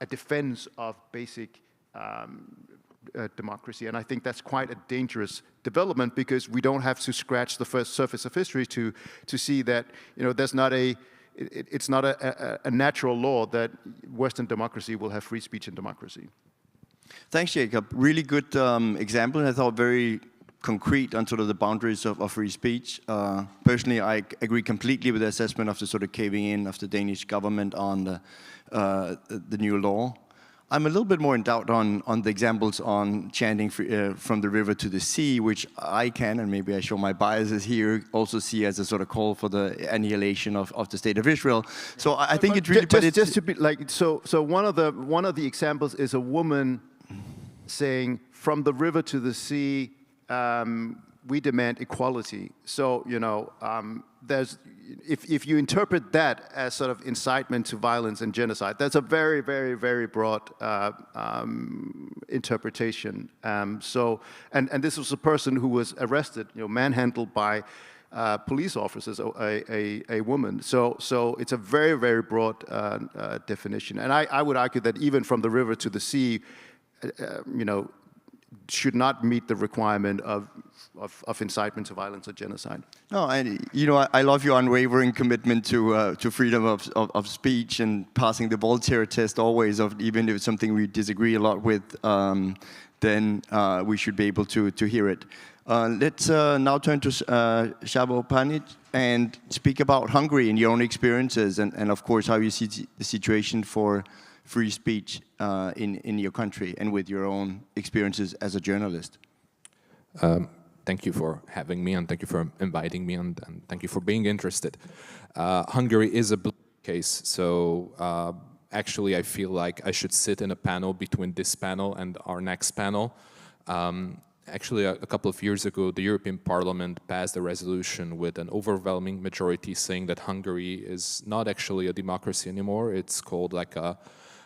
[SPEAKER 2] defense of basic democracy. And I think that's quite a dangerous development, because we don't have to scratch the first surface of history to see that there's not it's not a natural law that Western democracy will have free speech and democracy.
[SPEAKER 12] Thanks, Jacob. Really good example, and I thought very concrete on sort of the boundaries of free speech. Personally, I agree completely with the assessment of the sort of caving in of the Danish government on the new law. I'm a little bit more in doubt on the examples on chanting from the river to the sea, which I can, and maybe I show my biases here, also see as a sort of call for the annihilation of the state of Israel. So I think it really...
[SPEAKER 2] Just to be like, so one of the examples is a woman saying, from the river to the sea, we demand equality. So, there's, if you interpret that as sort of incitement to violence and genocide, that's a very, very, very broad interpretation. And this was a person who was arrested, manhandled by police officers, a woman. So it's a very, very broad definition. And I would argue that even from the river to the sea, should not meet the requirement of incitement to violence or genocide.
[SPEAKER 12] No, and I love your unwavering commitment to freedom of speech and passing the Voltaire test always. Of even if it's something we disagree a lot with, then we should be able to hear it. Let's now turn to Shavo Panic and speak about Hungary and your own experiences, and of course how you see the situation for free speech in your country and with your own experiences as a journalist.
[SPEAKER 14] Thank you for having me, and thank you for inviting me, and thank you for being interested. Hungary is a case, so actually I feel like I should sit in a panel between this panel and our next panel. Actually, a couple of years ago, the European Parliament passed a resolution with an overwhelming majority saying that Hungary is not actually a democracy anymore. It's called like a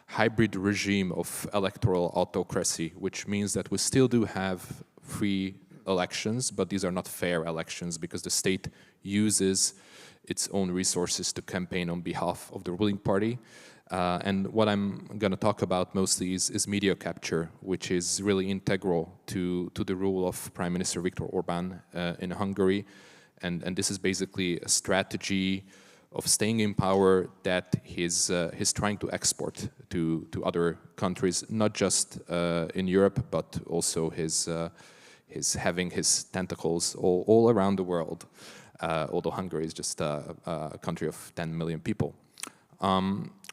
[SPEAKER 14] hybrid regime of electoral autocracy, which means that we still do have free elections, but these are not fair elections because the state uses its own resources to campaign on behalf of the ruling party. And what I'm going to talk about mostly is media capture, which is really integral to the rule of Prime Minister Viktor Orbán in Hungary. And this is basically a strategy of staying in power that he's trying to export to other countries, not just in Europe, but also his having his tentacles all around the world, although Hungary is just a country of 10 million people.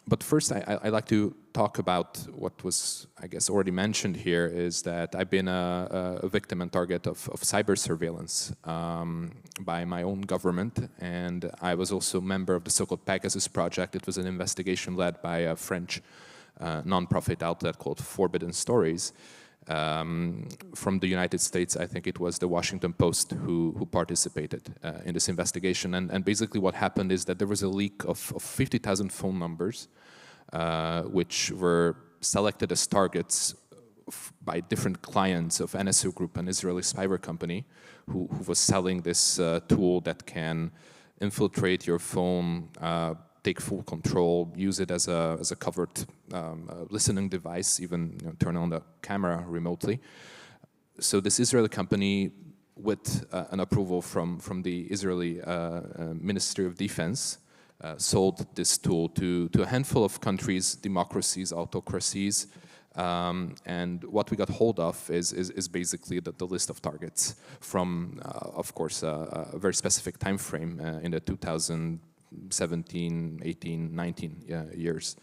[SPEAKER 14] But first, I'd like to talk about what was, I guess, already mentioned here, is that I've been a victim and target of cyber surveillance by my own government, and I was also a member of the so-called Pegasus project. It was an investigation led by a French non-profit outlet called Forbidden Stories. From the United States, I think it was the Washington Post who participated in this investigation. And basically what happened is that there was a leak of 50,000 phone numbers, which were selected as targets by different clients of NSO Group, an Israeli spyware company, who was selling this tool that can infiltrate your phone, take full control, use it as a covered listening device, even turn on the camera remotely. So this Israeli company, with an approval from the Israeli Ministry of Defense, sold this tool to a handful of countries, democracies, autocracies, and what we got hold of is basically the list of targets from, of course, a very specific time frame in the 2017, 18, 19 years.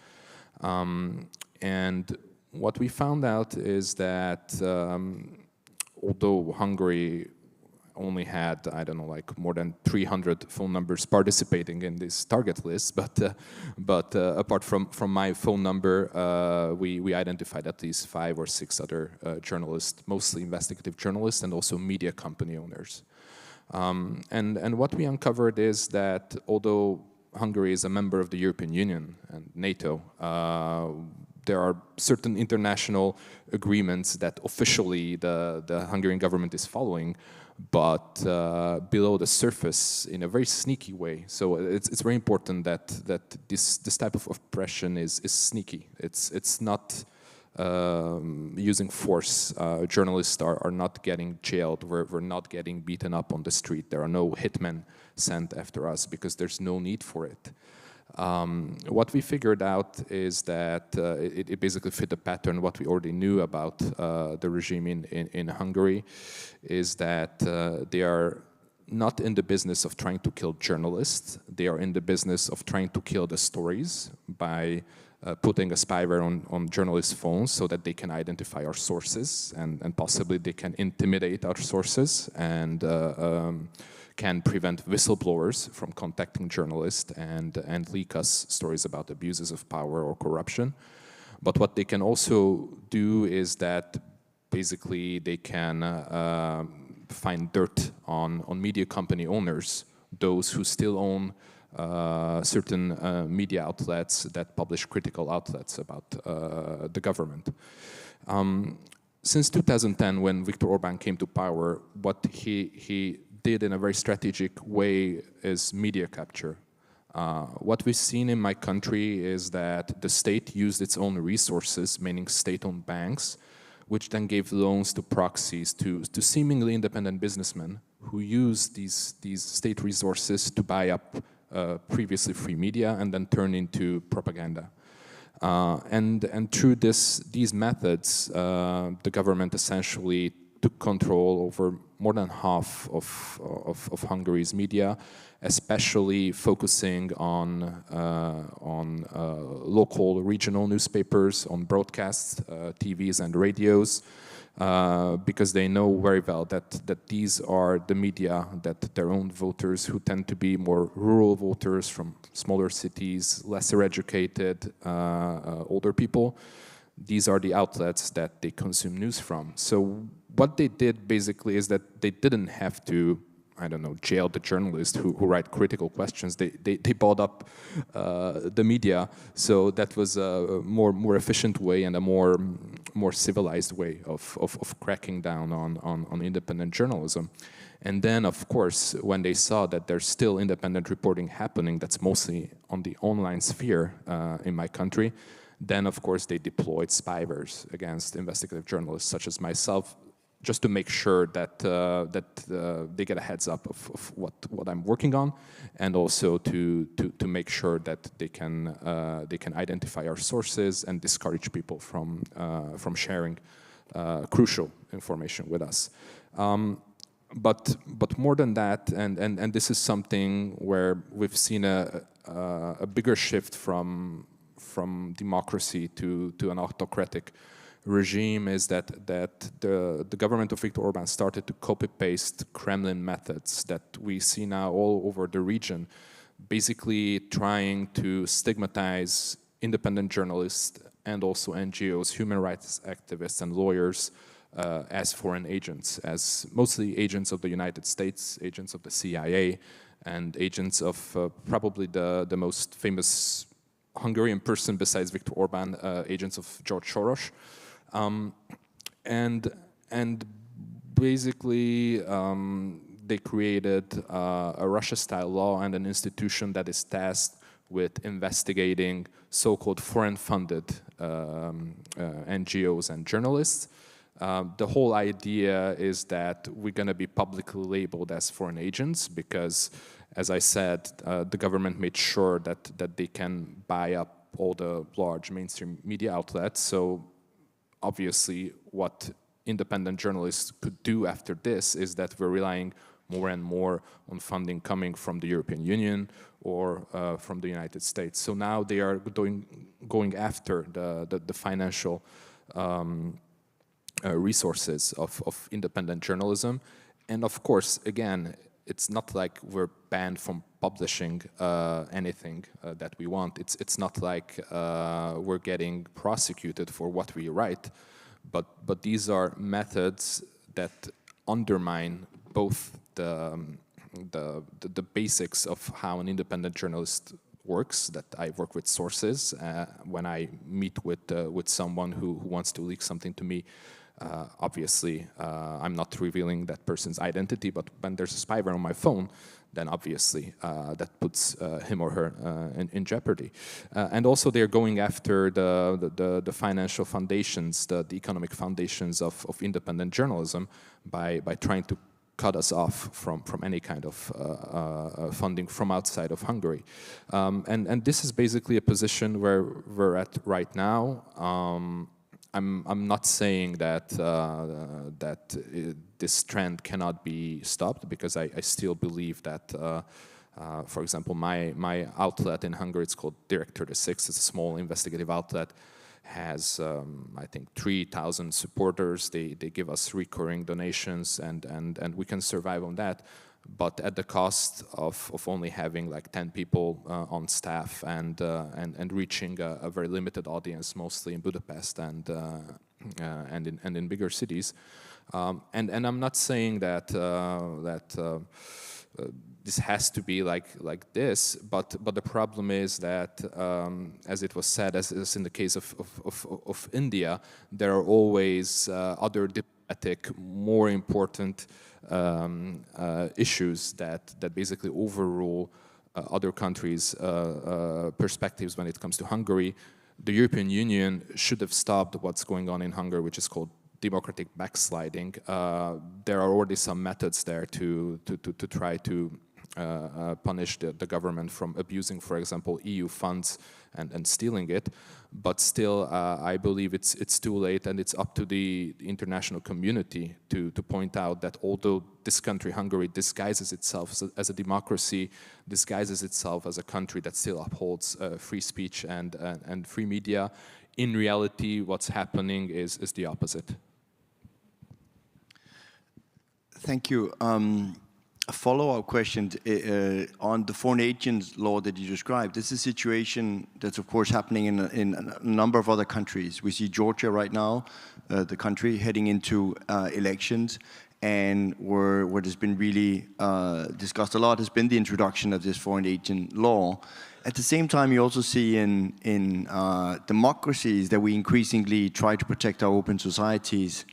[SPEAKER 14] And what we found out is that although Hungary only had, I don't know, like more than 300 phone numbers participating in this target list, but apart from my phone number, we identified at least 5 or 6 other journalists, mostly investigative journalists, and also media company owners. And what we uncovered is that although Hungary is a member of the European Union and NATO, there are certain international agreements that officially the Hungarian government is following, but below the surface in a very sneaky way. So it's very important that this type of oppression is sneaky. It's not using force. Journalists are not getting jailed. We're not getting beaten up on the street. There are no hitmen sent after us because there's no need for it. What we figured out is that it basically fit the pattern. What we already knew about the regime in Hungary is that they are not in the business of trying to kill journalists. They are in the business of trying to kill the stories by putting a spyware on journalists' phones so that they can identify our sources and possibly they can intimidate our sources and can prevent whistleblowers from contacting journalists and leak us stories about abuses of power or corruption. But what they can also do is that basically they can find dirt on media company owners, those who still own certain media outlets that publish critical outlets about the government. Since 2010, when Viktor Orban came to power, what he did in a very strategic way is media capture. What we've seen in my country is that the state used its own resources, meaning state-owned banks, which then gave loans to proxies to seemingly independent businessmen who use these state resources to buy up previously free media and then turn into propaganda. And through these methods, the government essentially took control over more than half of Hungary's media, especially focusing on local, regional newspapers, on broadcasts, TVs and radios, because they know very well that these are the media that their own voters, who tend to be more rural voters from smaller cities, lesser educated, older people, these are the outlets that they consume news from. So what they did basically is that they didn't have to, I don't know, jail the journalists who write critical questions. They bought up the media, so that was a more efficient way and a more civilized way of cracking down on independent journalism. And then, of course, when they saw that there's still independent reporting happening, that's mostly on the online sphere in my country, then, of course, they deployed spywares against investigative journalists such as myself, just to make sure that they get a heads up of what I'm working on, and also to make sure that they can identify our sources and discourage people from sharing crucial information with us. But more than that, and this is something where we've seen a bigger shift from democracy to an autocratic regime, is that the government of Viktor Orban started to copy-paste Kremlin methods that we see now all over the region, basically trying to stigmatize independent journalists and also NGOs, human rights activists and lawyers as foreign agents, as mostly agents of the United States, agents of the CIA, and agents of probably the most famous Hungarian person besides Viktor Orban, agents of George Soros. And basically they created a Russia-style law and an institution that is tasked with investigating so-called foreign-funded NGOs and journalists. The whole idea is that we're going to be publicly labeled as foreign agents because, as I said, the government made sure that they can buy up all the large mainstream media outlets. So obviously, what independent journalists could do after this is that we're relying more and more on funding coming from the European Union or from the United States. So now they are going after the financial resources of independent journalism. And of course, again, it's not like we're banned from publishing anything that we want. It's not like we're getting prosecuted for what we write, but these are methods that undermine both the basics of how an independent journalist works, that I work with sources. When I meet with someone who wants to leak something to me, obviously, I'm not revealing that person's identity, but when there's a spyware on my phone, then obviously that puts him or her in jeopardy. And also they're going after the financial foundations, the economic foundations of independent journalism by trying to cut us off from any kind of funding from outside of Hungary. And this is basically a position where we're at right now. I'm not saying that this trend cannot be stopped, because I still believe that, for example, my outlet in Hungary, it's called Direct 36. It's a small investigative outlet, has I think 3,000 supporters. They give us recurring donations, and we can survive on that, but at the cost of only having like 10 people on staff and reaching a very limited audience, mostly in Budapest and in bigger cities. And I'm not saying that this has to be like this, but the problem is that, as it was said, as in the case of India, there are always other diplomatic, more important issues that basically overrule other countries' perspectives when it comes to Hungary. The European Union should have stopped what's going on in Hungary, which is called democratic backsliding. There are already some methods there to try to punish the government from abusing, for example, EU funds and stealing it. But still, I believe it's too late, and it's up to the international community to point out that although this country, Hungary, disguises itself as a democracy, disguises itself as a country that still upholds free speech and free media, in reality, what's happening is the opposite.
[SPEAKER 12] Thank you. A follow-up question on the foreign agents law that you described. This is a situation that's, of course, happening in a number of other countries. We see Georgia right now, the country heading into elections, and where what has been really discussed a lot has been the introduction of this foreign agent law. At the same time, you also see in democracies that we increasingly try to protect our open societies,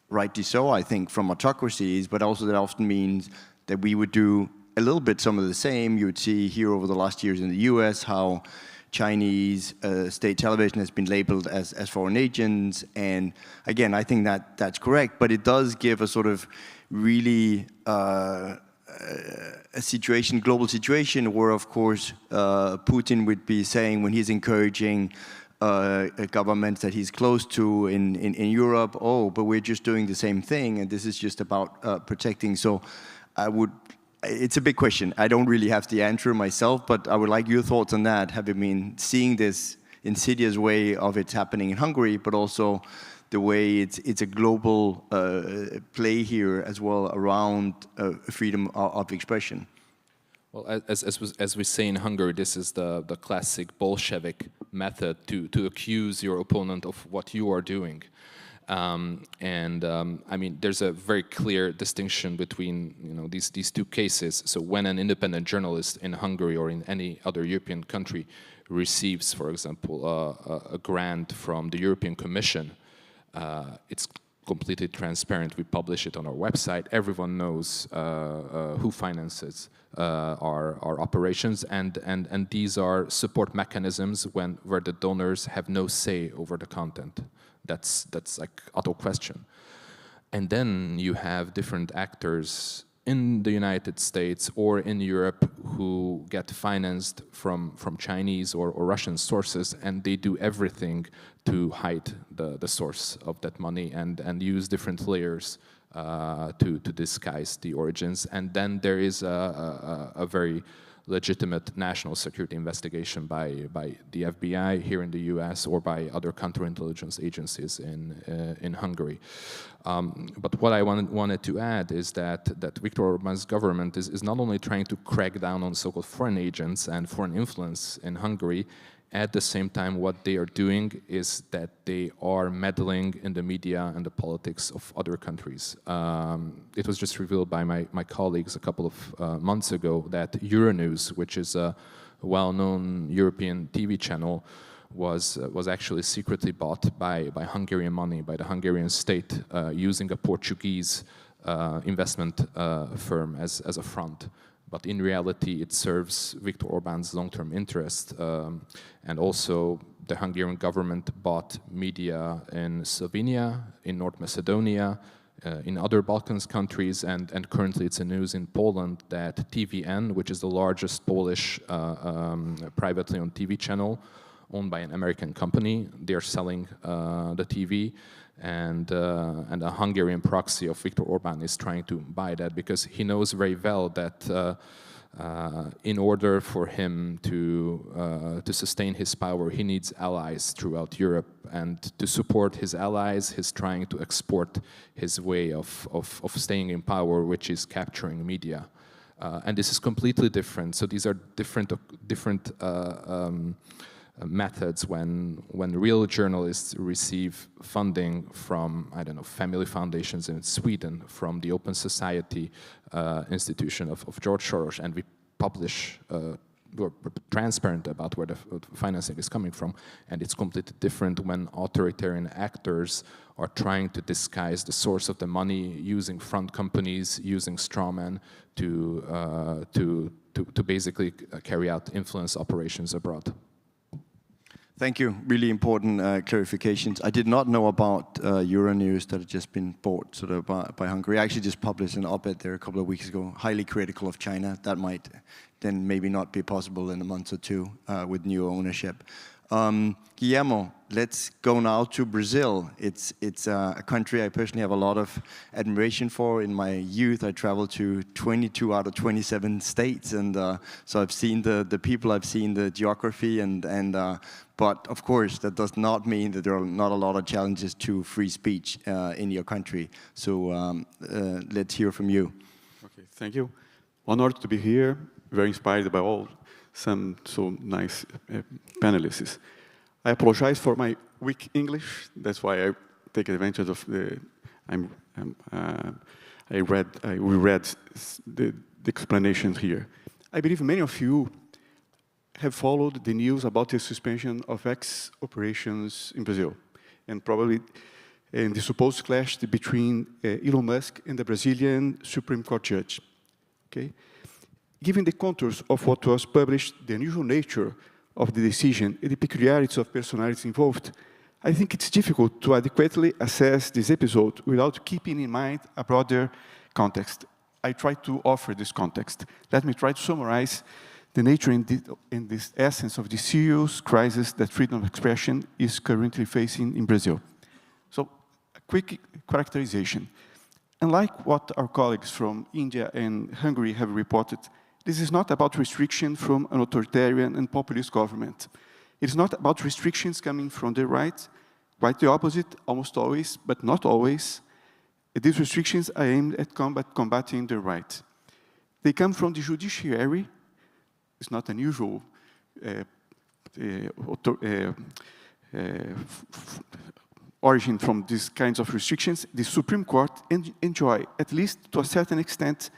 [SPEAKER 12] rightly so, I think, from autocracies, but also that often means that we would do a little bit some of the same. You would see here over the last years in the US how Chinese state television has been labeled as foreign agents. And again, I think that that's correct, but it does give a sort of really a situation, global situation, where of course Putin would be saying when he's encouraging governments that he's close to in Europe, oh, but we're just doing the same thing, and this is just about protecting. So it's a big question. I don't really have the answer myself, but I would like your thoughts on that, having been seeing this insidious way of it happening in Hungary, but also the way it's a global play here as well around freedom of expression.
[SPEAKER 14] Well, as we say in Hungary, this is the classic Bolshevik method to accuse your opponent of what you are doing. I mean, there's a very clear distinction between these two cases. So when an independent journalist in Hungary or in any other European country receives, for example, a grant from the European Commission, it's completely transparent. We publish it on our website. Everyone knows who finances our operations, and these are support mechanisms where the donors have no say over the content. That's like auto question. And then you have different actors in the United States or in Europe who get financed from Chinese or Russian sources, and they do everything to hide the source of that money and use different layers to disguise the origins. And then there is a very legitimate national security investigation by the FBI here in the US or by other counterintelligence agencies in Hungary. But what I wanted to add is that Viktor Orban's government is not only trying to crack down on so-called foreign agents and foreign influence in Hungary. At the same time, what they are doing is that they are meddling in the media and the politics of other countries. It was just revealed by my colleagues a couple of months ago that Euronews, which is a well-known European TV channel, was actually secretly bought by Hungarian money, by the Hungarian state, using a Portuguese investment firm as a front. But in reality, it serves Viktor Orban's long-term interest. And also, the Hungarian government bought media in Slovenia, in North Macedonia, in other Balkans countries, and currently it's in news in Poland that TVN, which is the largest Polish privately owned TV channel, owned by an American company, they're selling the TV. And a Hungarian proxy of Viktor Orban is trying to buy that because he knows very well that in order for him to sustain his power, he needs allies throughout Europe. And to support his allies, he's trying to export his way of staying in power, which is capturing media. And this is completely different. So these are different methods when real journalists receive funding from, I don't know, family foundations in Sweden, from the Open Society institution of George Soros, and we publish, we're transparent about where the financing is coming from, and it's completely different when authoritarian actors are trying to disguise the source of the money using front companies, using strawmen to basically carry out influence operations abroad.
[SPEAKER 12] Thank you. Really important clarifications. I did not know about Euronews that had just been bought sort of by Hungary. I actually just published an op-ed there a couple of weeks ago, highly critical of China. That might then maybe not be possible in a month or two with new ownership. Guillermo, let's go now to Brazil. It's a country I personally have a lot of admiration for. In my youth, I traveled to 22 out of 27 states, and so I've seen the people, I've seen the geography, but of course, that does not mean that there are not a lot of challenges to free speech in your country. So let's hear from you.
[SPEAKER 15] Okay, thank you. Honored to be here. Very inspired by all some so nice panelists. I apologize for my weak English. That's why I take advantage of the. We read the explanation here. I believe many of you have followed the news about the suspension of X operations in Brazil, and probably in the supposed clash between Elon Musk and the Brazilian Supreme Court judge. Okay. Given the contours of what was published, the unusual nature of the decision, and the peculiarities of personalities involved, I think it's difficult to adequately assess this episode without keeping in mind a broader context. I try to offer this context. Let me try to summarize the nature and this essence of the serious crisis that freedom of expression is currently facing in Brazil. So, a quick characterization. Unlike what our colleagues from India and Hungary have reported, this is not about restriction from an authoritarian and populist government. It is not about restrictions coming from the right, quite the opposite, almost always, but not always. These restrictions are aimed at combating the right. They come from the judiciary. It's not unusual origin from these kinds of restrictions. The Supreme Court enjoy, at least to a certain extent,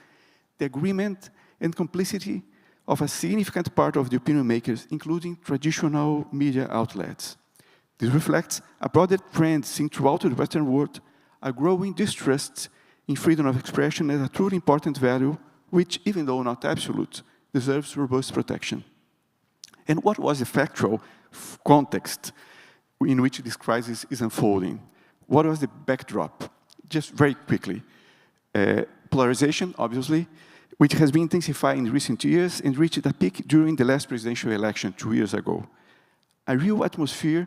[SPEAKER 15] the agreement and complicity of a significant part of the opinion makers, including traditional media outlets. This reflects a broader trend seen throughout the Western world, a growing distrust in freedom of expression as a truly important value, which, even though not absolute, deserves robust protection. And what was the factual context in which this crisis is unfolding? What was the backdrop? Just very quickly. Polarization, obviously, which has been intensified in recent years and reached a peak during the last presidential election 2 years ago. A real atmosphere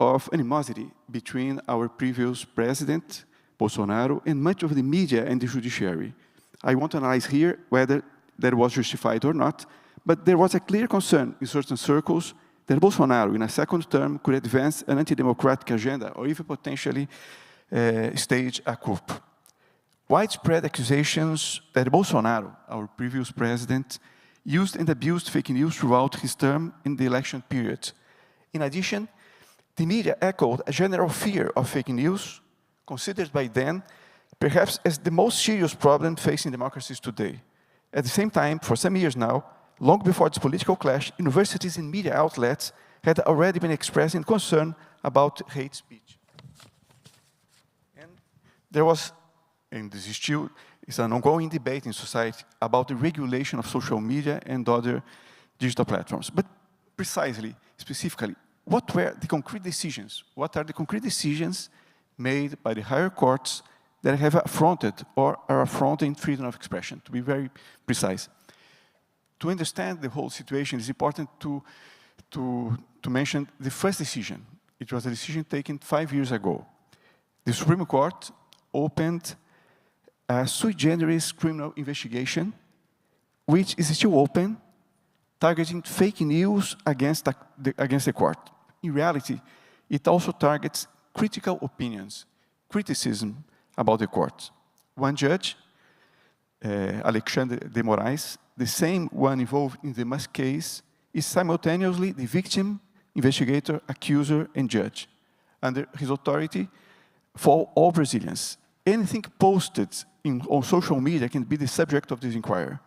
[SPEAKER 15] of animosity between our previous president, Bolsonaro, and much of the media and the judiciary. I won't analyze here whether that was justified or not, but there was a clear concern in certain circles that Bolsonaro, in a second term, could advance an anti-democratic agenda or even potentially stage a coup. Widespread accusations that Bolsonaro, our previous president, used and abused fake news throughout his term in the election period. In addition, the media echoed a general fear of fake news, considered by then perhaps as the most serious problem facing democracies today. At the same time, for some years now, long before this political clash, universities and media outlets had already been expressing concern about hate speech. And there was, and this is still, it's an ongoing debate in society about the regulation of social media and other digital platforms. But precisely, specifically, what were the concrete decisions? What are the concrete decisions made by the higher courts that have affronted or are affronting freedom of expression, to be very precise? To understand the whole situation, it's important to mention the first decision. It was a decision taken 5 years ago. The Supreme Court opened a sui generis criminal investigation, which is still open, targeting fake news against the court. In reality, it also targets critical opinions, criticism about the court. One judge, Alexandre de Moraes, the same one involved in the Masih case, is simultaneously the victim investigator, accuser, and judge. Under his authority, for all Brazilians. Anything posted on social media can be the subject of this inquiry.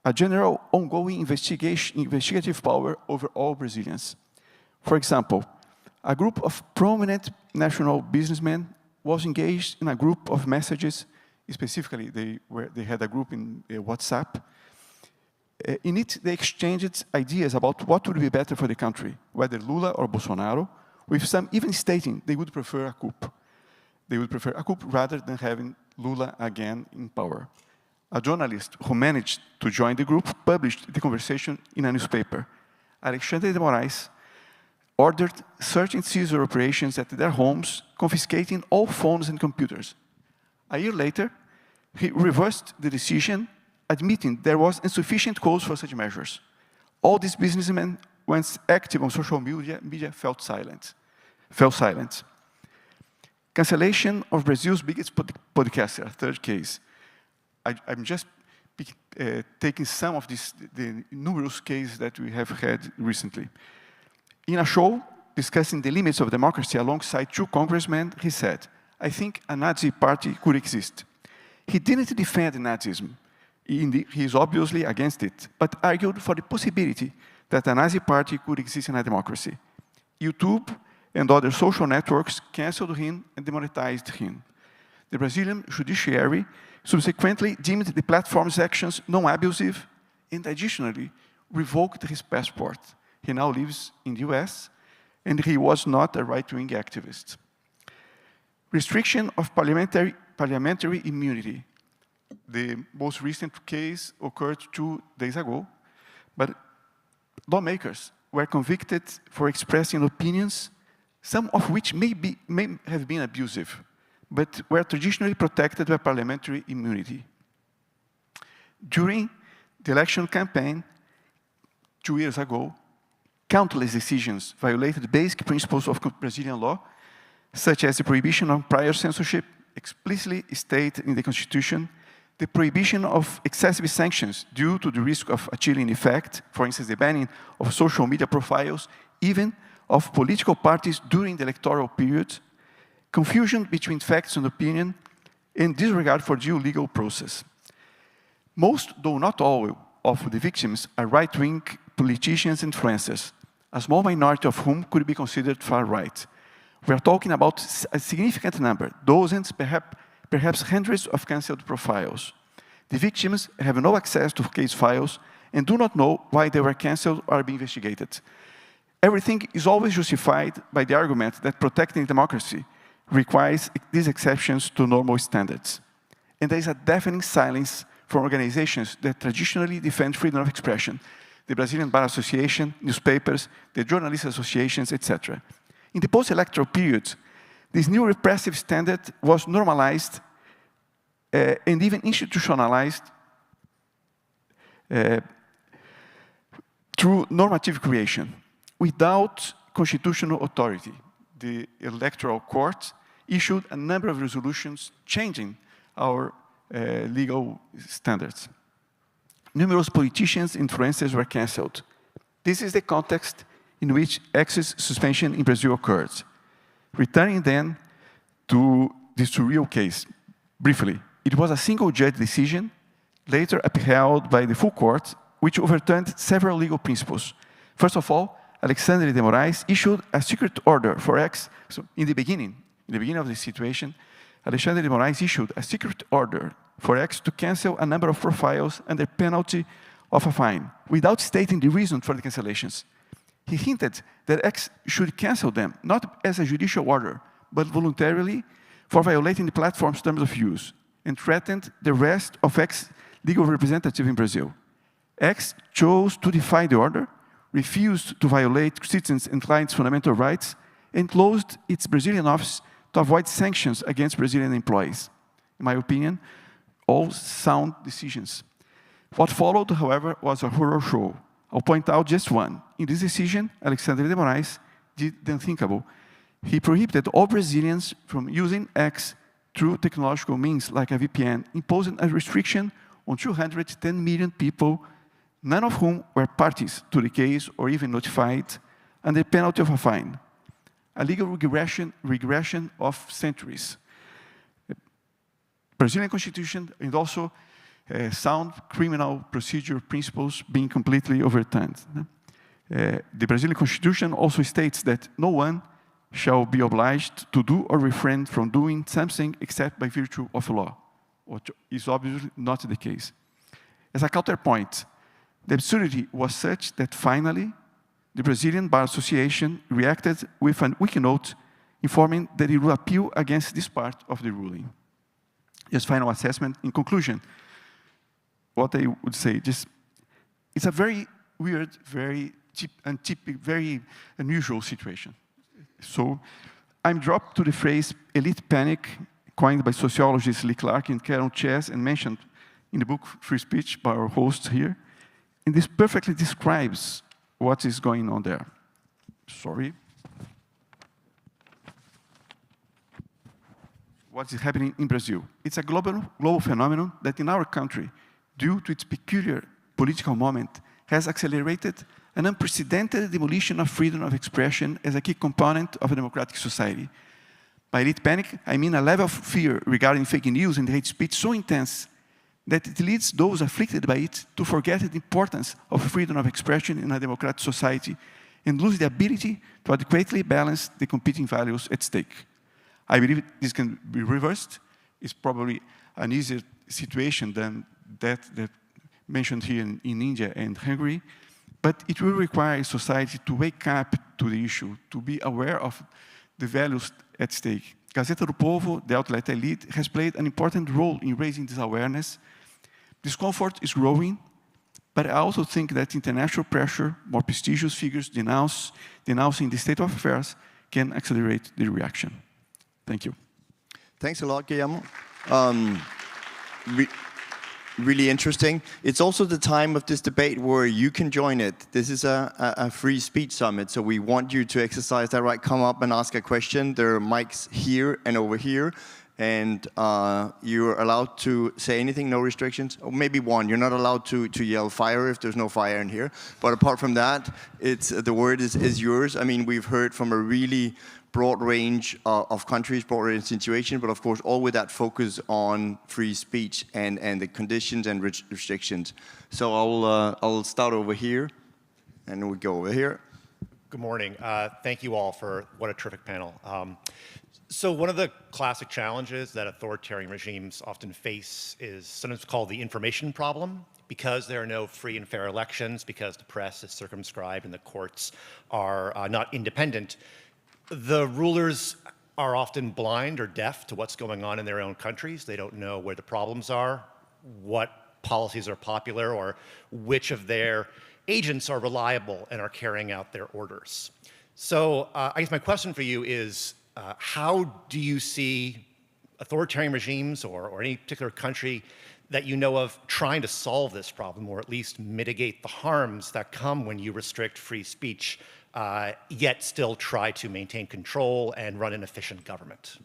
[SPEAKER 15] A general ongoing investigative power over all Brazilians. For example, a group of prominent national businessmen was engaged in a group of messages, specifically they had a group in WhatsApp. In it, they exchanged ideas about what would be better for the country, whether Lula or Bolsonaro, with some even stating they would prefer a coup. They would prefer a coup rather than having Lula again in power. A journalist who managed to join the group published the conversation in a newspaper. Alexandre de Moraes ordered search and seizure operations at their homes, confiscating all phones and computers. A year later, he reversed the decision, admitting there was insufficient cause for such measures. All these businessmen, once active on social media fell silent. Cancellation of Brazil's biggest podcaster, a third case. I'm just taking some of the numerous cases that we have had recently. In a show discussing the limits of democracy alongside two congressmen, he said, "I think a Nazi party could exist." He didn't defend Nazism. He is obviously against it, but argued for the possibility that a Nazi party could exist in a democracy. YouTube and other social networks canceled him and demonetized him. The Brazilian judiciary subsequently deemed the platform's actions non-abusive and additionally revoked his passport. He now lives in the US and he was not a right-wing activist. Restriction of parliamentary immunity. The most recent case occurred 2 days ago, but lawmakers were convicted for expressing opinions, some of which may have been abusive, but were traditionally protected by parliamentary immunity. During the election campaign 2 years ago, countless decisions violated basic principles of Brazilian law, such as the prohibition of prior censorship, explicitly stated in the Constitution, the prohibition of excessive sanctions due to the risk of a chilling effect, for instance, the banning of social media profiles, even of political parties during the electoral period, confusion between facts and opinion, and disregard for due legal process. Most, though not all, of the victims are right-wing politicians and influencers, a small minority of whom could be considered far-right. We are talking about a significant number, dozens, perhaps hundreds of cancelled profiles. The victims have no access to case files and do not know why they were cancelled or are being investigated. Everything is always justified by the argument that protecting democracy requires these exceptions to normal standards. And there is a deafening silence from organizations that traditionally defend freedom of expression, the Brazilian Bar Association, newspapers, the journalist associations, etc. In the post-electoral period, this new repressive standard was normalized and even institutionalized through normative creation. Without constitutional authority, the Electoral Court issued a number of resolutions changing our legal standards. Numerous politicians and influencers were cancelled. This is the context in which access suspension in Brazil occurred. Returning then to this surreal case, briefly, it was a single judge decision, later upheld by the full court, which overturned several legal principles. First of all, Alexandre de Moraes issued a secret order for X. So in the beginning of the situation, Alexandre de Moraes issued a secret order for X to cancel a number of profiles under penalty of a fine, without stating the reason for the cancellations. He hinted that X should cancel them, not as a judicial order, but voluntarily for violating the platform's terms of use, and threatened the rest of X's legal representative in Brazil. X chose to defy the order, refused to violate citizens' and clients' fundamental rights, and closed its Brazilian office to avoid sanctions against Brazilian employees. In my opinion, all sound decisions. What followed, however, was a horror show. I'll point out just one. In this decision, Alexandre de Moraes did the unthinkable. He prohibited all Brazilians from using X through technological means like a VPN, imposing a restriction on 210 million people, none of whom were parties to the case or even notified under penalty of a fine. A legal regression of centuries. Brazilian Constitution and also sound criminal procedure principles being completely overturned. The Brazilian Constitution also states that no one shall be obliged to do or refrain from doing something except by virtue of law, which is obviously not the case. As a counterpoint, the absurdity was such that finally, the Brazilian Bar Association reacted with a keynote informing that it would appeal against this part of the ruling. Just final assessment. In conclusion, what I would say, it's a very weird, very very unusual situation. So I'm dropped to the phrase elite panic, coined by sociologists Lee Clark and Carol Chess and mentioned in the book Free Speech by our host here. And this perfectly describes what is going on there. Sorry. What is happening in Brazil. It's a global phenomenon that in our country, due to its peculiar political moment, has accelerated an unprecedented demolition of freedom of expression as a key component of a democratic society. By elite panic, I mean a level of fear regarding fake news and hate speech so intense that it leads those afflicted by it to forget the importance of freedom of expression in a democratic society and lose the ability to adequately balance the competing values at stake. I believe this can be reversed. It's probably an easier situation than that mentioned here in India and Hungary, but it will require society to wake up to the issue, to be aware of the values at stake. Gazeta do Povo, the outlet I lead, has played an important role in raising this awareness. Discomfort is growing, but I also think that international pressure, more prestigious figures denouncing the state of affairs, can accelerate the reaction. Thank you.
[SPEAKER 12] Thanks a lot, Guillermo. Really interesting. It's also the time of this debate where you can join it. This is a free speech summit, so we want you to exercise that right. Come up and ask a question. There are mics here and over here, and you're allowed to say anything, no restrictions. Or maybe one, you're not allowed to yell fire if there's no fire in here. But apart from that, the word is yours. I mean, we've heard from a really broad range of countries, broad range situation, but of course all with that focus on free speech and the conditions and restrictions. So I'll start over here, and we go over here.
[SPEAKER 16] Good morning. Thank you all for what a terrific panel. So one of the classic challenges that authoritarian regimes often face is sometimes called the information problem. Because there are no free and fair elections, because the press is circumscribed and the courts are not independent, the rulers are often blind or deaf to what's going on in their own countries. They don't know where the problems are, what policies are popular, or which of their agents are reliable and are carrying out their orders. So I guess my question for you is, how do you see authoritarian regimes or any particular country that you know of trying to solve this problem, or at least mitigate the harms that come when you restrict free speech, yet still try to maintain control and run an efficient government?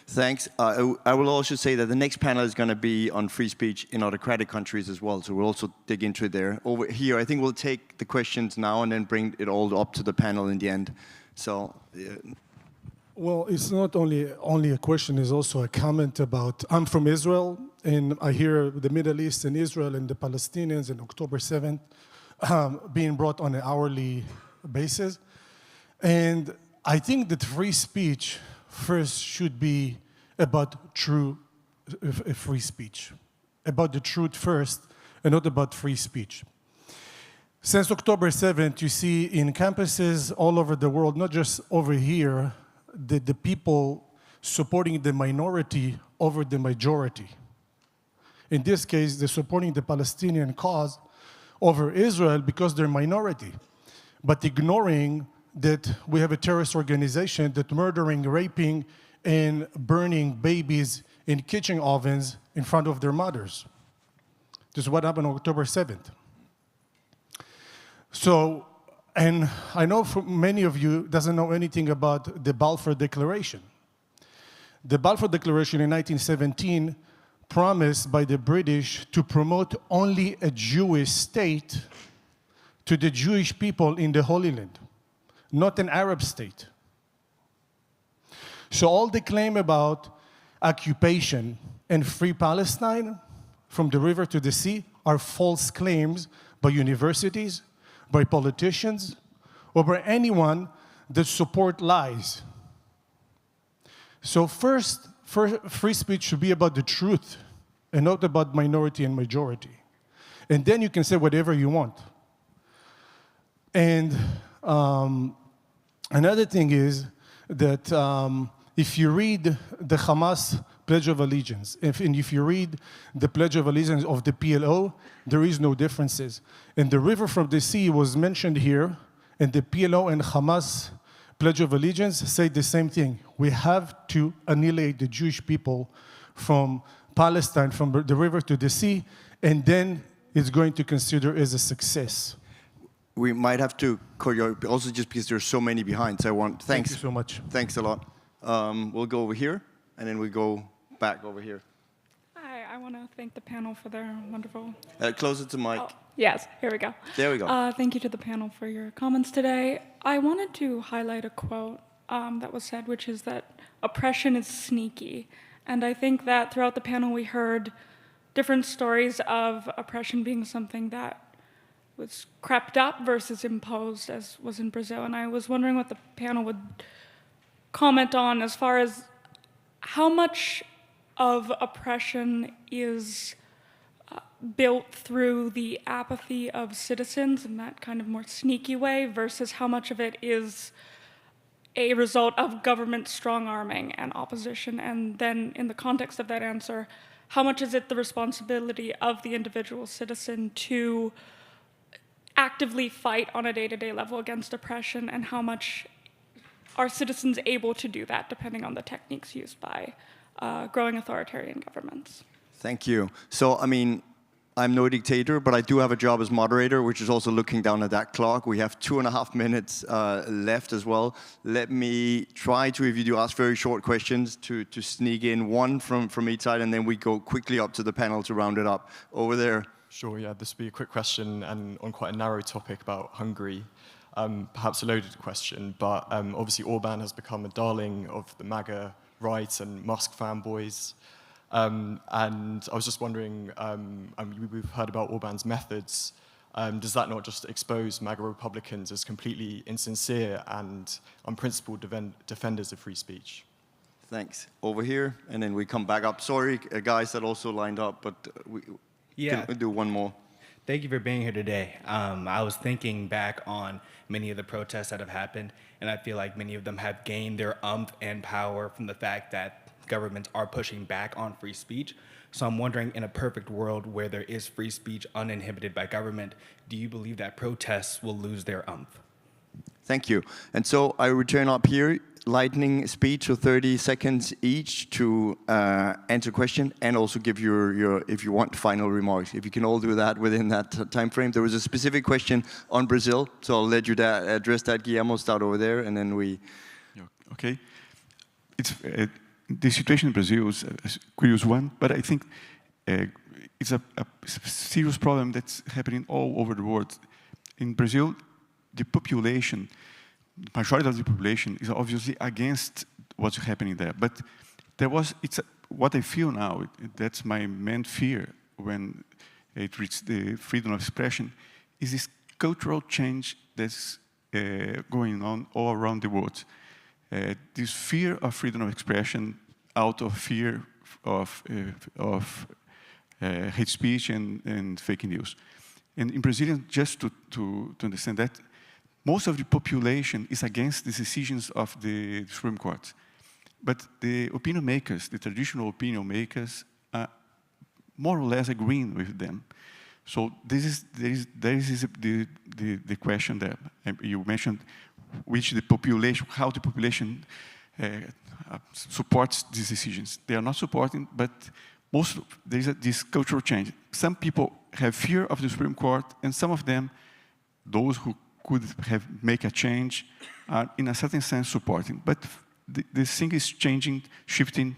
[SPEAKER 12] Thanks. I will also say that the next panel is going to be on free speech in autocratic countries as well, so we'll also dig into it there. Over here, I think we'll take the questions now and then bring it all up to the panel in the end. So.
[SPEAKER 17] Well, it's not only a question, it's also a comment about, I'm from Israel, and I hear the Middle East and Israel and the Palestinians and October 7th being brought on an hourly basis. And I think that free speech first should be about true free speech, about the truth first, and not about free speech. Since October 7th, you see in campuses all over the world, not just over here, the people supporting the minority over the majority. In this case, they're supporting the Palestinian cause over Israel because they're minority, but ignoring that we have a terrorist organization that murdering, raping, and burning babies in kitchen ovens in front of their mothers. This is what happened on October 7th. So, and I know for many of you doesn't know anything about the Balfour Declaration. The Balfour Declaration in 1917 promised by the British to promote only a Jewish state to the Jewish people in the Holy Land. not an Arab state. So all the claim about occupation and free Palestine from the river to the sea are false claims by universities, by politicians, or by anyone that support lies. So first, free speech should be about the truth and not about minority and majority. And then you can say whatever you want. And another thing is that if you read the Hamas Pledge of Allegiance, if you read the Pledge of Allegiance of the PLO, there is no differences. And the river from the sea was mentioned here, and the PLO and Hamas Pledge of Allegiance say the same thing. We have to annihilate the Jewish people from Palestine, from the river to the sea, and then it's going to consider as a success.
[SPEAKER 12] We might have to call you also just because there's so many behind. So I want thanks.
[SPEAKER 17] Thank you so much.
[SPEAKER 12] Thanks a lot. We'll go over here, and then we go back over here.
[SPEAKER 18] Hi, I want to thank the panel for their wonderful...
[SPEAKER 12] Closer to mic.
[SPEAKER 18] Oh, yes, here we go.
[SPEAKER 12] There we go.
[SPEAKER 18] Thank you to the panel for your comments today. I wanted to highlight a quote that was said, which is that oppression is sneaky. And I think that throughout the panel we heard different stories of oppression being something that was crept up versus imposed, as was in Brazil. And I was wondering what the panel would comment on as far as how much of oppression is built through the apathy of citizens in that kind of more sneaky way versus how much of it is a result of government strong-arming and opposition. And then in the context of that answer, how much is it the responsibility of the individual citizen to actively fight on a day-to-day level against oppression, and how much are citizens able to do that depending on the techniques used by growing authoritarian governments?
[SPEAKER 12] Thank you. So, I mean, I'm no dictator, but I do have a job as moderator, which is also looking down at that clock. We have 2.5 minutes left as well. Let me try to, if you do ask very short questions, to sneak in one from each side, and then we go quickly up to the panel to round it up. Over there.
[SPEAKER 19] Sure, yeah, this will be a quick question and on quite a narrow topic about Hungary. Perhaps a loaded question, but obviously Orban has become a darling of the MAGA right and Musk fanboys. And I was just wondering, we've heard about Orban's methods. Does that not just expose MAGA Republicans as completely insincere and unprincipled defenders of free speech?
[SPEAKER 12] Thanks. Over here, and then we come back up. Sorry, guys that also lined up, but we can do one more.
[SPEAKER 20] Thank you for being here today. I was thinking back on many of the protests that have happened, and I feel like many of them have gained their oomph and power from the fact that governments are pushing back on free speech. So I'm wondering, in a perfect world where there is free speech uninhibited by government, do you believe that protests will lose their oomph?
[SPEAKER 12] Thank you. And so I return up here, lightning speech of 30 seconds each to answer question and also give your, if you want, final remarks. If you can all do that within that time frame. There was a specific question on Brazil, so I'll let you address that. Guillermo, start over there, and then we...
[SPEAKER 15] Okay. It's... the situation in Brazil is a curious one, but I think it's a serious problem that's happening all over the world. In Brazil, the population, the majority of the population is obviously against what's happening there. But what I feel now, that's my main fear when it reaches the freedom of expression, is this cultural change that's going on all around the world. This fear of freedom of expression out of fear of hate speech and fake news. And in Brazil, just to understand that, most of the population is against the decisions of the Supreme Court. But the opinion makers, the traditional opinion makers, are more or less agreeing with them. So there is the question there. You mentioned how the population supports these decisions. They are not supporting, but there is this cultural change. Some people have fear of the Supreme Court, and some of them, those who could make a change, are in a certain sense supporting. But the thing is changing, shifting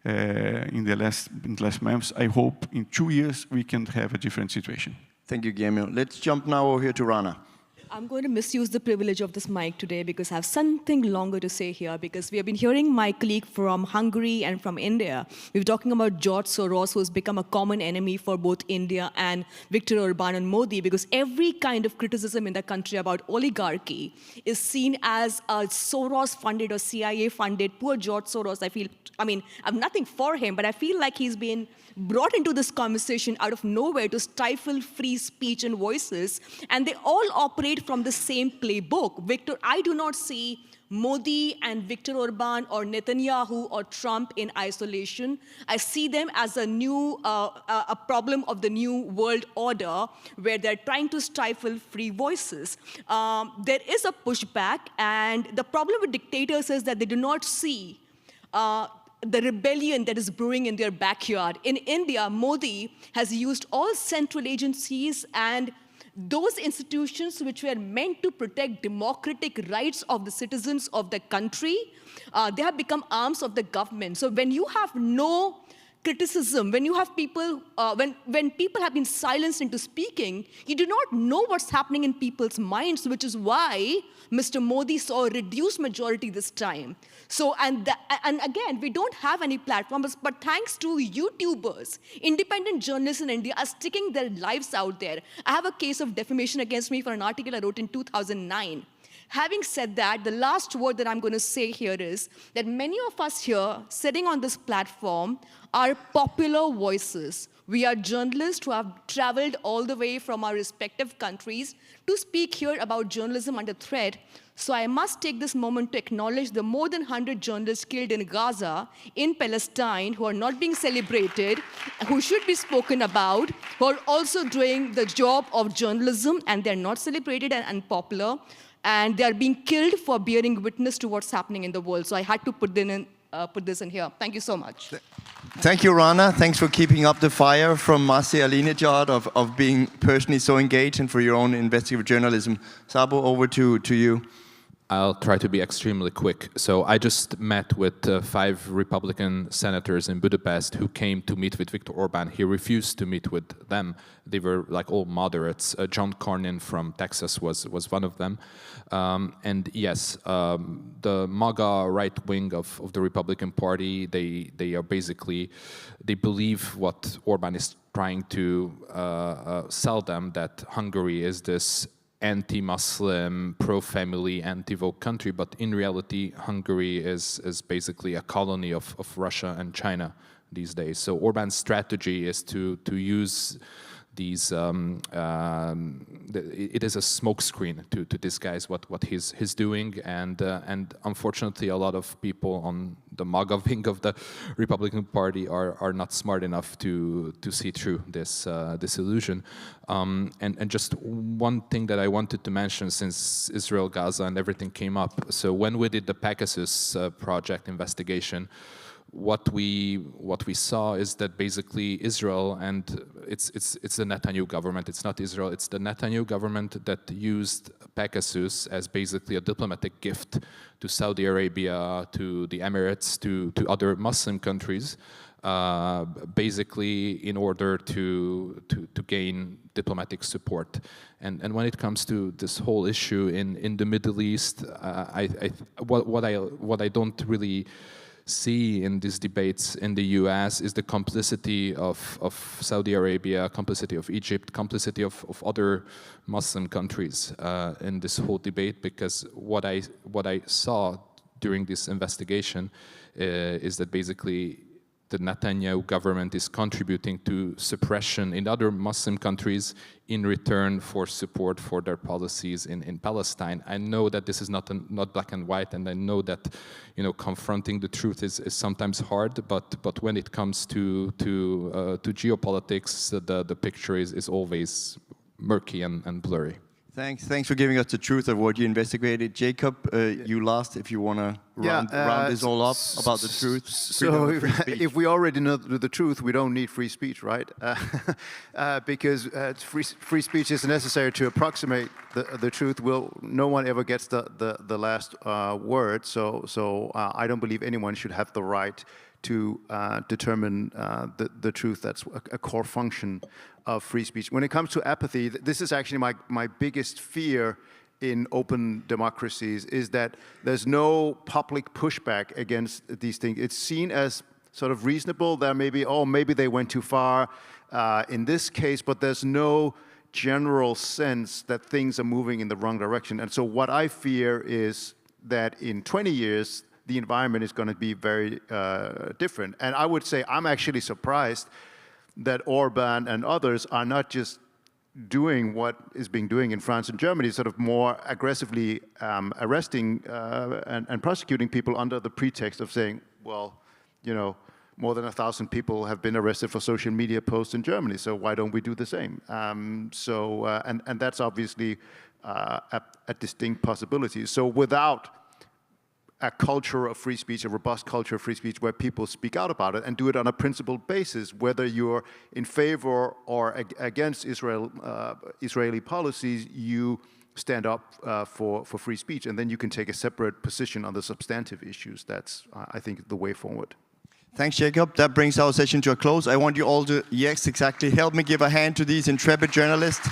[SPEAKER 15] in the last months. I hope in 2 years we can have a different situation.
[SPEAKER 12] Thank you, Guillermo. Let's jump now over here to Rana.
[SPEAKER 13] I'm going to misuse the privilege of this mic today because I have something longer to say here, because we have been hearing my colleague from Hungary and from India. We're talking about George Soros, who has become a common enemy for both India and Viktor Orban and Modi, because every kind of criticism in the country about oligarchy is seen as a Soros-funded or CIA-funded. Poor George Soros, I have nothing for him, but I feel like he's been brought into this conversation out of nowhere to stifle free speech and voices, and they all operate from the same playbook. I do not see Modi and Viktor Orban or Netanyahu or Trump in isolation. I see them as a problem of the new world order where they're trying to stifle free voices. There is a pushback, and the problem with dictators is that they do not see the rebellion that is brewing in their backyard. In India, Modi has used all central agencies and those institutions which were meant to protect democratic rights of the citizens of the country. They have become arms of the government. So when you have no criticism, when you have people, when people have been silenced into speaking, you do not know what's happening in people's minds, which is why Mr. Modi saw a reduced majority this time. So, and again, we don't have any platforms, but thanks to YouTubers, independent journalists in India are sticking their lives out there. I have a case of defamation against me for an article I wrote in 2009. Having said that, the last word that I'm going to say here is that many of us here sitting on this platform are popular voices. We are journalists who have traveled all the way from our respective countries to speak here about journalism under threat. So I must take this moment to acknowledge the more than 100 journalists killed in Gaza, in Palestine, who are not being celebrated, who should be spoken about, who are also doing the job of journalism, and they're not celebrated and unpopular. And they are being killed for bearing witness to what's happening in the world. So I had to put this in here. Thank you so much.
[SPEAKER 12] Thank you, Rana. Thanks for keeping up the fire from Masih, Alinejad, of being personally so engaged and for your own investigative journalism. Sabo, over to you.
[SPEAKER 14] I'll try to be extremely quick. So I just met with 5 Republican senators in Budapest who came to meet with Viktor Orban. He refused to meet with them. They were like all moderates. John Cornyn from Texas was one of them. And yes, the MAGA right wing of the Republican Party, they are basically, they believe what Orban is trying to sell them, that Hungary is this anti-Muslim, pro-family, anti-woke country, but in reality, Hungary is basically a colony of Russia and China these days. So Orban's strategy is to use these, it is a smokescreen to disguise what he's doing, and unfortunately a lot of people on the MAGA wing of the Republican Party are not smart enough to see through this illusion. And just one thing that I wanted to mention, since Israel, Gaza, and everything came up. So when we did the Pegasus project investigation, what we saw is that basically Israel, and it's the Netanyahu government, it's not Israel, it's the Netanyahu government that used Pegasus as basically a diplomatic gift to Saudi Arabia, to the Emirates, to other Muslim countries, basically in order to gain diplomatic support. And when it comes to this whole issue in the Middle East, what I don't really see in these debates in the US is the complicity of Saudi Arabia, complicity of Egypt, complicity of other Muslim countries in this whole debate, because what I saw during this investigation is that basically the Netanyahu government is contributing to suppression in other Muslim countries in return for support for their policies in Palestine. I know that this is not black and white, and I know that confronting the truth is sometimes hard. But when it comes to geopolitics, the picture is always murky and blurry.
[SPEAKER 12] Thanks for giving us the truth of what you investigated. Jacob, you last, if you want to round this all up about the truth.
[SPEAKER 2] So if we already know the truth, we don't need free speech, right? Because free speech is necessary to approximate the truth. No one ever gets the last word. So I don't believe anyone should have the right to determine the truth. That's a core function of free speech. When it comes to apathy, this is actually my biggest fear in open democracies, is that there's no public pushback against these things. It's seen as sort of reasonable. There maybe they went too far in this case, but there's no general sense that things are moving in the wrong direction. And so what I fear is that in 20 years, the environment is going to be very different. And I would say I'm actually surprised that Orban and others are not just doing what is being doing in France and Germany, sort of more aggressively arresting and prosecuting people under the pretext of saying, well, you know, more than 1,000 people have been arrested for social media posts in Germany, so why don't we do the same? And that's obviously a distinct possibility. So without a culture of free speech, a robust culture of free speech where people speak out about it and do it on a principled basis, whether you're in favor or against Israeli policies, you stand up for free speech, and then you can take a separate position on the substantive issues. That's, I think, the way forward.
[SPEAKER 12] Thanks, Jacob. That brings our session to a close. I want you all to, yes, exactly, help me give a hand to these intrepid journalists.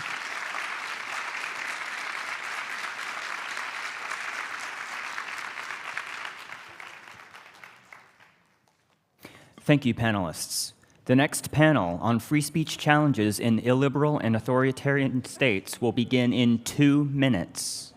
[SPEAKER 1] Thank you, panelists. The next panel on free speech challenges in illiberal and authoritarian states will begin in 2 minutes.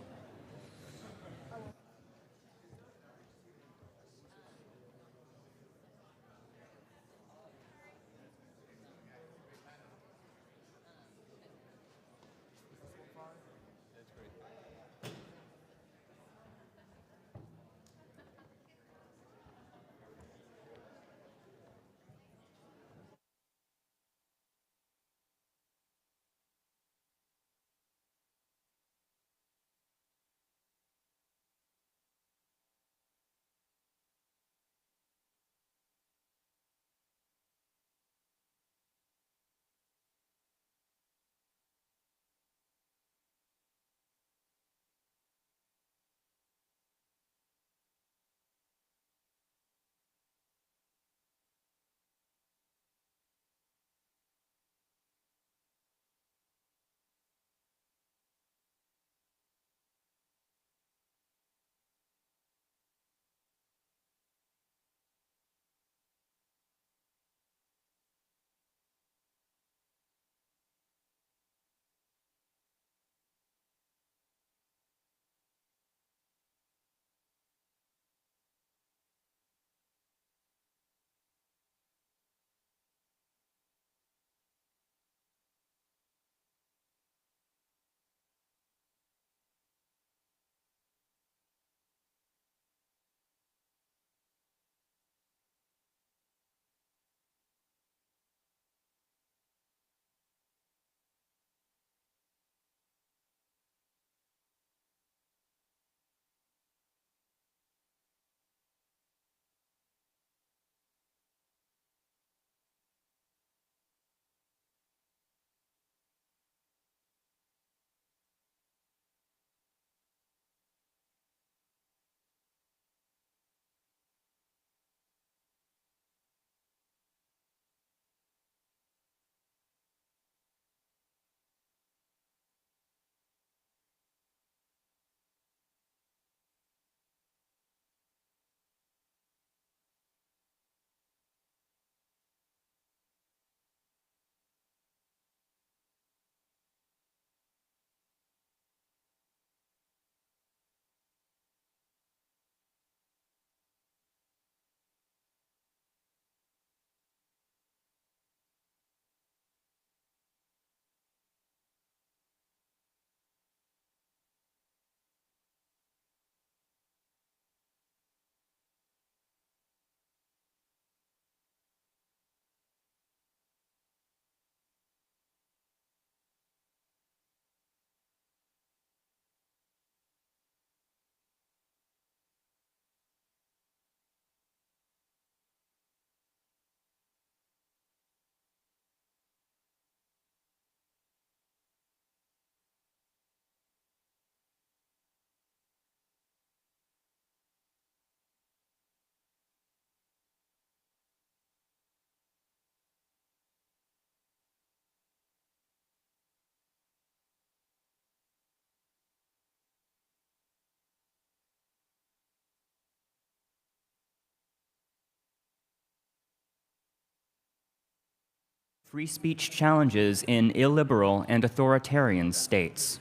[SPEAKER 1] Free speech challenges in illiberal and authoritarian states.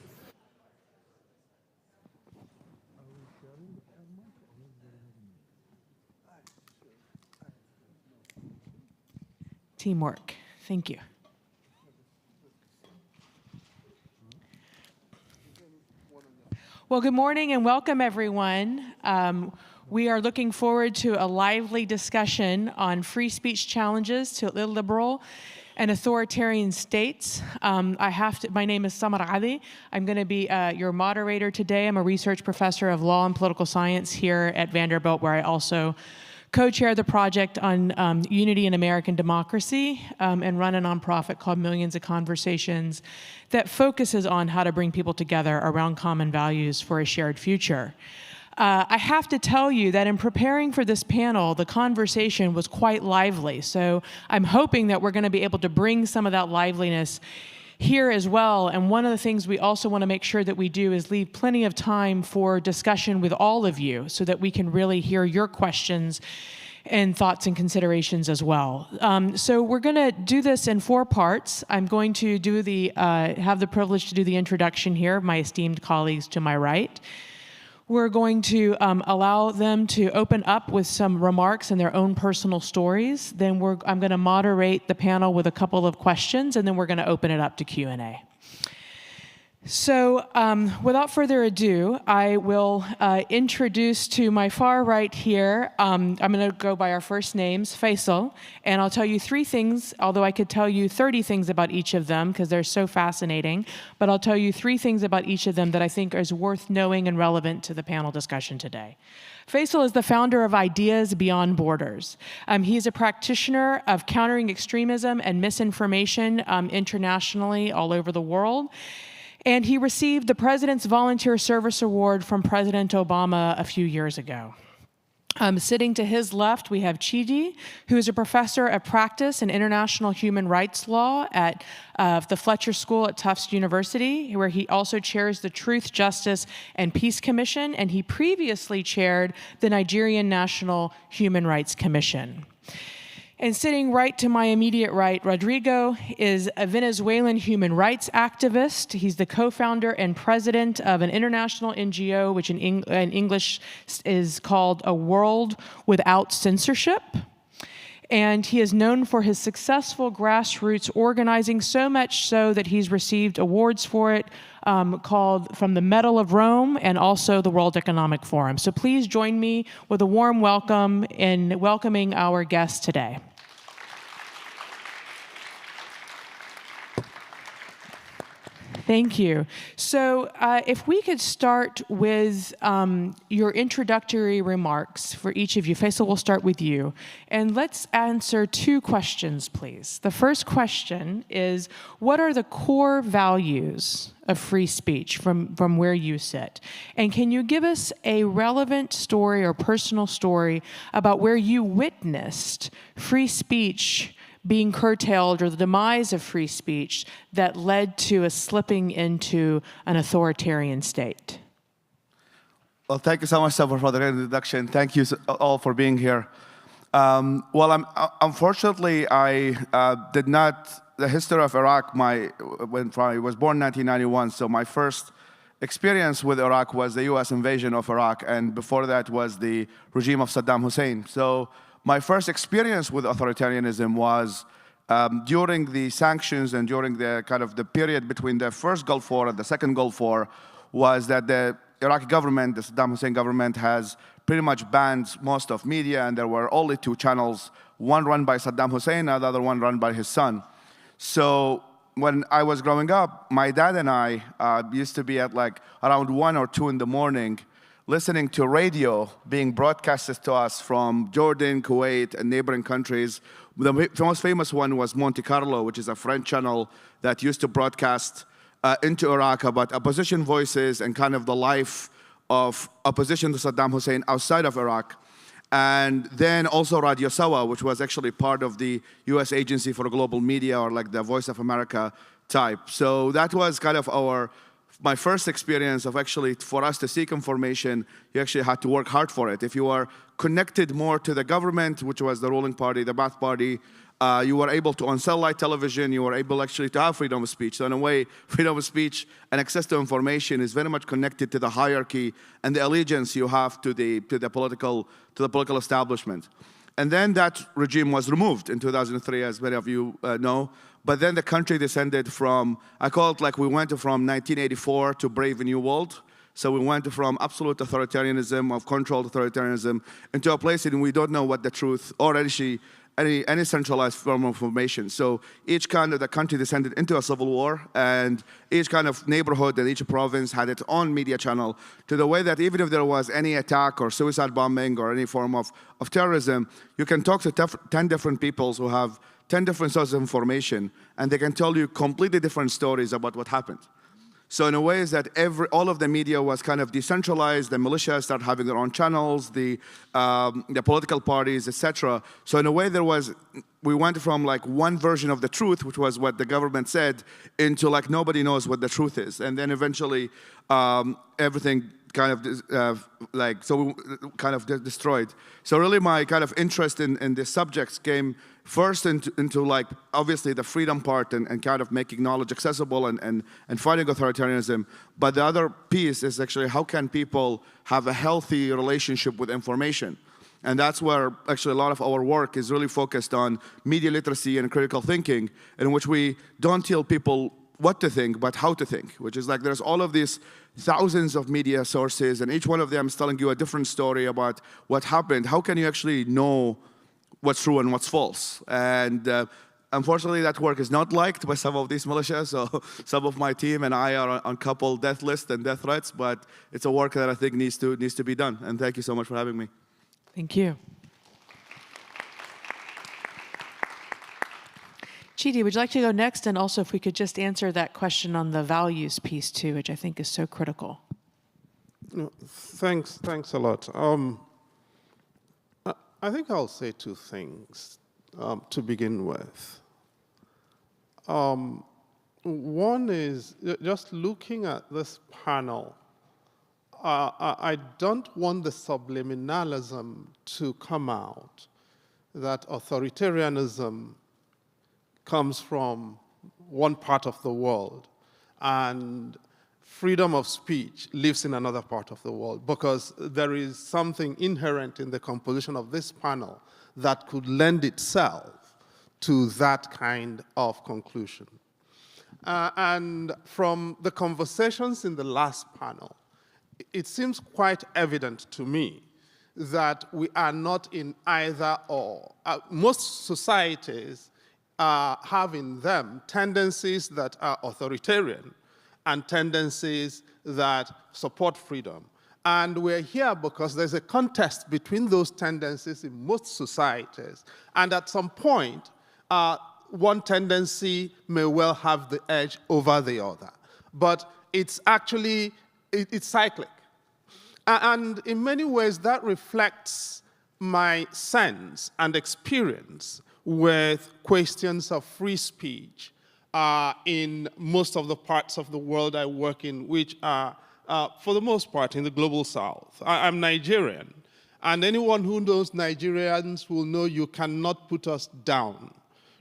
[SPEAKER 21] Teamwork. Thank you. Well, good morning and welcome, everyone. We are looking forward to a lively discussion on free speech challenges to illiberal and authoritarian states. My name is Salman. I'm going to be your moderator today. I'm a research professor of law and political science here at Vanderbilt, where I also co-chair the project on unity in American democracy and run a nonprofit called Millions of Conversations that focuses on how to bring people together around common values for a shared future. I have to tell you that in preparing for this panel, the conversation was quite lively. So I'm hoping that we're going to be able to bring some of that liveliness here as well. And one of the things we also want to make sure that we do is leave plenty of time for discussion with all of you so that we can really hear your questions and thoughts and considerations as well. So we're going to do this in 4 parts. I'm going to have the privilege to do the introduction here of my esteemed colleagues to my right. We're going to allow them to open up with some remarks and their own personal stories. Then I'm going to moderate the panel with a couple of questions, and then we're going to open it up to Q&A. So without further ado, I will introduce to my far right here, I'm going to go by our first names, Faisal, and I'll tell you 3 things, although I could tell you 30 things about each of them because they're so fascinating, but I'll tell you 3 things about each of them that I think is worth knowing and relevant to the panel discussion today. Faisal is the founder of Ideas Beyond Borders. He is a practitioner of countering extremism and misinformation internationally all over the world. And he received the President's Volunteer Service Award from President Obama a few years ago. Sitting to his left, we have Chidi, who is a professor of practice and international human rights law at the Fletcher School at Tufts University, where he also chairs the Truth, Justice, and Peace Commission, and he previously chaired the Nigerian National Human Rights Commission. And sitting right to my immediate right, Rodrigo is a Venezuelan human rights activist. He's the co-founder and president of an international NGO, which in English is called A World Without Censorship. And he is known for his successful grassroots organizing, so much so that he's received awards for it, called from the Medal of Rome and also the World Economic Forum. So please join me with a warm welcome in welcoming our guests today. Thank you. So if we could start with your introductory remarks for each of you. Faisal, we'll start with you. And let's answer 2 questions, please. The first question is, what are the core values of free speech from where you sit? And can you give us a relevant story or personal story about where you witnessed free speech being curtailed or the demise of free speech that led to a slipping into an authoritarian state?
[SPEAKER 22] Well, thank you so much, Salman, for the introduction. Thank you all for being here. Unfortunately, I did not, the history of Iraq, when I was born in 1991, so my first experience with Iraq was the US invasion of Iraq, and before that was the regime of Saddam Hussein. So my first experience with authoritarianism was during the sanctions and during the kind of the period between the first Gulf War and the second Gulf War, was that the Iraqi government, the Saddam Hussein government, has pretty much banned most of media, and there were only 2 channels, one run by Saddam Hussein and the other one run by his son. So when I was growing up, my dad and I used to be at like around 1 or 2 in the morning listening to radio being broadcasted to us from Jordan, Kuwait, and neighboring countries. The most famous one was Monte Carlo, which is a French channel that used to broadcast into Iraq about opposition voices and kind of the life of opposition to Saddam Hussein outside of Iraq. And then also Radio Sawa, which was actually part of the US Agency for Global Media, or like the Voice of America type. So that was kind of my first experience of actually, for us to seek information, you actually had to work hard for it. If you are connected more to the government, which was the ruling party, the Ba'ath Party, You were able to, on satellite television, you were able actually to have freedom of speech. So in a way, freedom of speech and access to information is very much connected to the hierarchy and the allegiance you have to the political establishment. And then that regime was removed in 2003, as many of you know. But then the country descended from, I call it like we went from 1984 to Brave New World. So we went from absolute authoritarianism, of controlled authoritarianism, into a place in we don't know what the truth, or actually any centralized form of information. So each kind of the country descended into a civil war, and each kind of neighborhood and each province had its own media channel, to the way that even if there was any attack or suicide bombing or any form of terrorism, you can talk to 10 different peoples who have 10 different sources of information, and they can tell you completely different stories about what happened. So in a way is that all of the media was kind of decentralized. The militias started having their own channels, the political parties, etc. So in a way we went from like one version of the truth, which was what the government said, into like nobody knows what the truth is. And then eventually everything kind of destroyed. So really my kind of interest in this subjects came first into like obviously the freedom part and kind of making knowledge accessible and fighting authoritarianism. But the other piece is actually how can people have a healthy relationship with information? And that's where actually a lot of our work is really focused on media literacy and critical thinking, in which we don't tell people what to think, but how to think, which is like there's all of these thousands of media sources, and each one of them is telling you a different story about what happened. How can you actually know what's true and what's false? And unfortunately, that work is not liked by some of these militias. So some of my team and I are on couple death lists and death threats, but it's a work that I think needs to be done. And thank you so much for having me.
[SPEAKER 21] Thank you. Chidi, would you like to go next? And also, if we could just answer that question on the values piece too, which I think is so critical.
[SPEAKER 4] Thanks a lot. I think I'll say two things to begin with. One is just looking at this panel. I don't want the subliminalism to come out that authoritarianism comes from one part of the world and freedom of speech lives in another part of the world, because there is something inherent in the composition of this panel that could lend itself to that kind of conclusion. And from the conversations in the last panel, it seems quite evident to me that we are not in either or. Most societies have in them tendencies that are authoritarian and tendencies that support freedom. And we're here because there's a contest between those tendencies in most societies. And at some point, one tendency may well have the edge over the other. But it's actually, it's cyclic. And in many ways, that reflects my sense and experience with questions of free speech in most of the parts of the world I work in, which are, for the most part, in the global south. I'm Nigerian, and anyone who knows Nigerians will know you cannot put us down.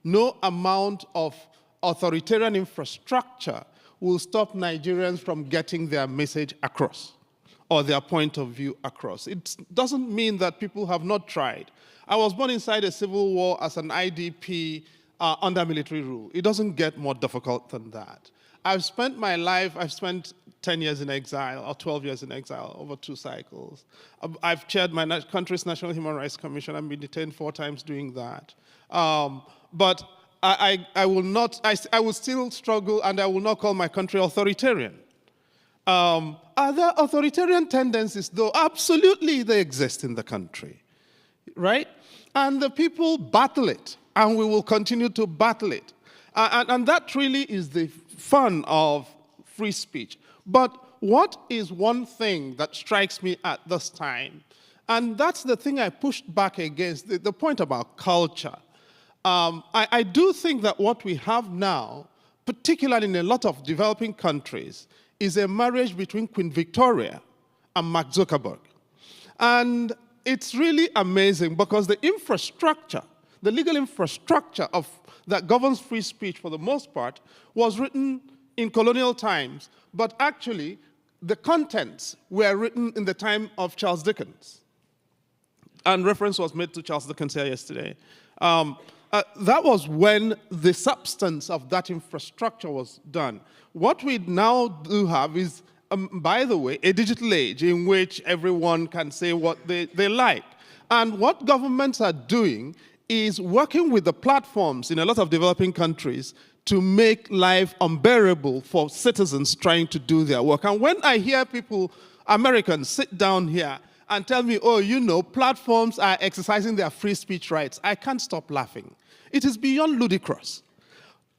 [SPEAKER 4] No amount of authoritarian infrastructure will stop Nigerians from getting their message across or their point of view across. It doesn't mean that people have not tried. I was born inside a civil war as an IDP under military rule. It doesn't get more difficult than that. I've spent my life, I've spent 10 years in exile, or 12 years in exile, over 2 cycles. I've chaired my country's National Human Rights Commission. I've been detained 4 times doing that. But I will still struggle, and I will not call my country authoritarian. Are there authoritarian tendencies, though? Absolutely, they exist in the country, right? And the people battle it, and we will continue to battle it. And that really is the fun of free speech. But what is one thing that strikes me at this time? And that's the thing I pushed back against, the point about culture. I do think that what we have now, particularly in a lot of developing countries, is a marriage between Queen Victoria and Mark Zuckerberg. And it's really amazing because the the legal infrastructure that governs free speech for the most part was written in colonial times, but actually the contents were written in the time of Charles Dickens. And reference was made to Charles Dickens here yesterday. That was when the substance of that infrastructure was done. What we now do have is, by the way, a digital age in which everyone can say what they like. And what governments are doing is working with the platforms in a lot of developing countries to make life unbearable for citizens trying to do their work. And when I hear people, Americans, sit down here and tell me, oh, you know, platforms are exercising their free speech rights, I can't stop laughing. It is beyond ludicrous.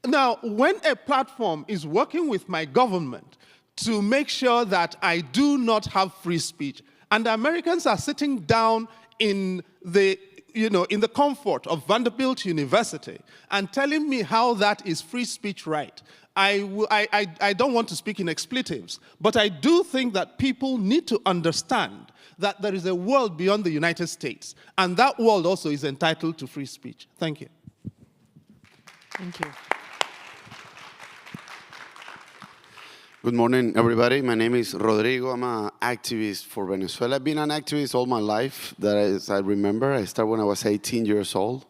[SPEAKER 4] Now, when a platform is working with my government to make sure that I do not have free speech, and the Americans are sitting down in the comfort of Vanderbilt University and telling me how that is free speech right, I don't want to speak in expletives, but I do think that people need to understand that there is a world beyond the United States, and that world also is entitled to free speech. Thank you.
[SPEAKER 21] Thank you.
[SPEAKER 5] Good morning, everybody. My name is Rodrigo. I'm an activist for Venezuela. I've been an activist all my life, as I remember. I started when I was 18 years old.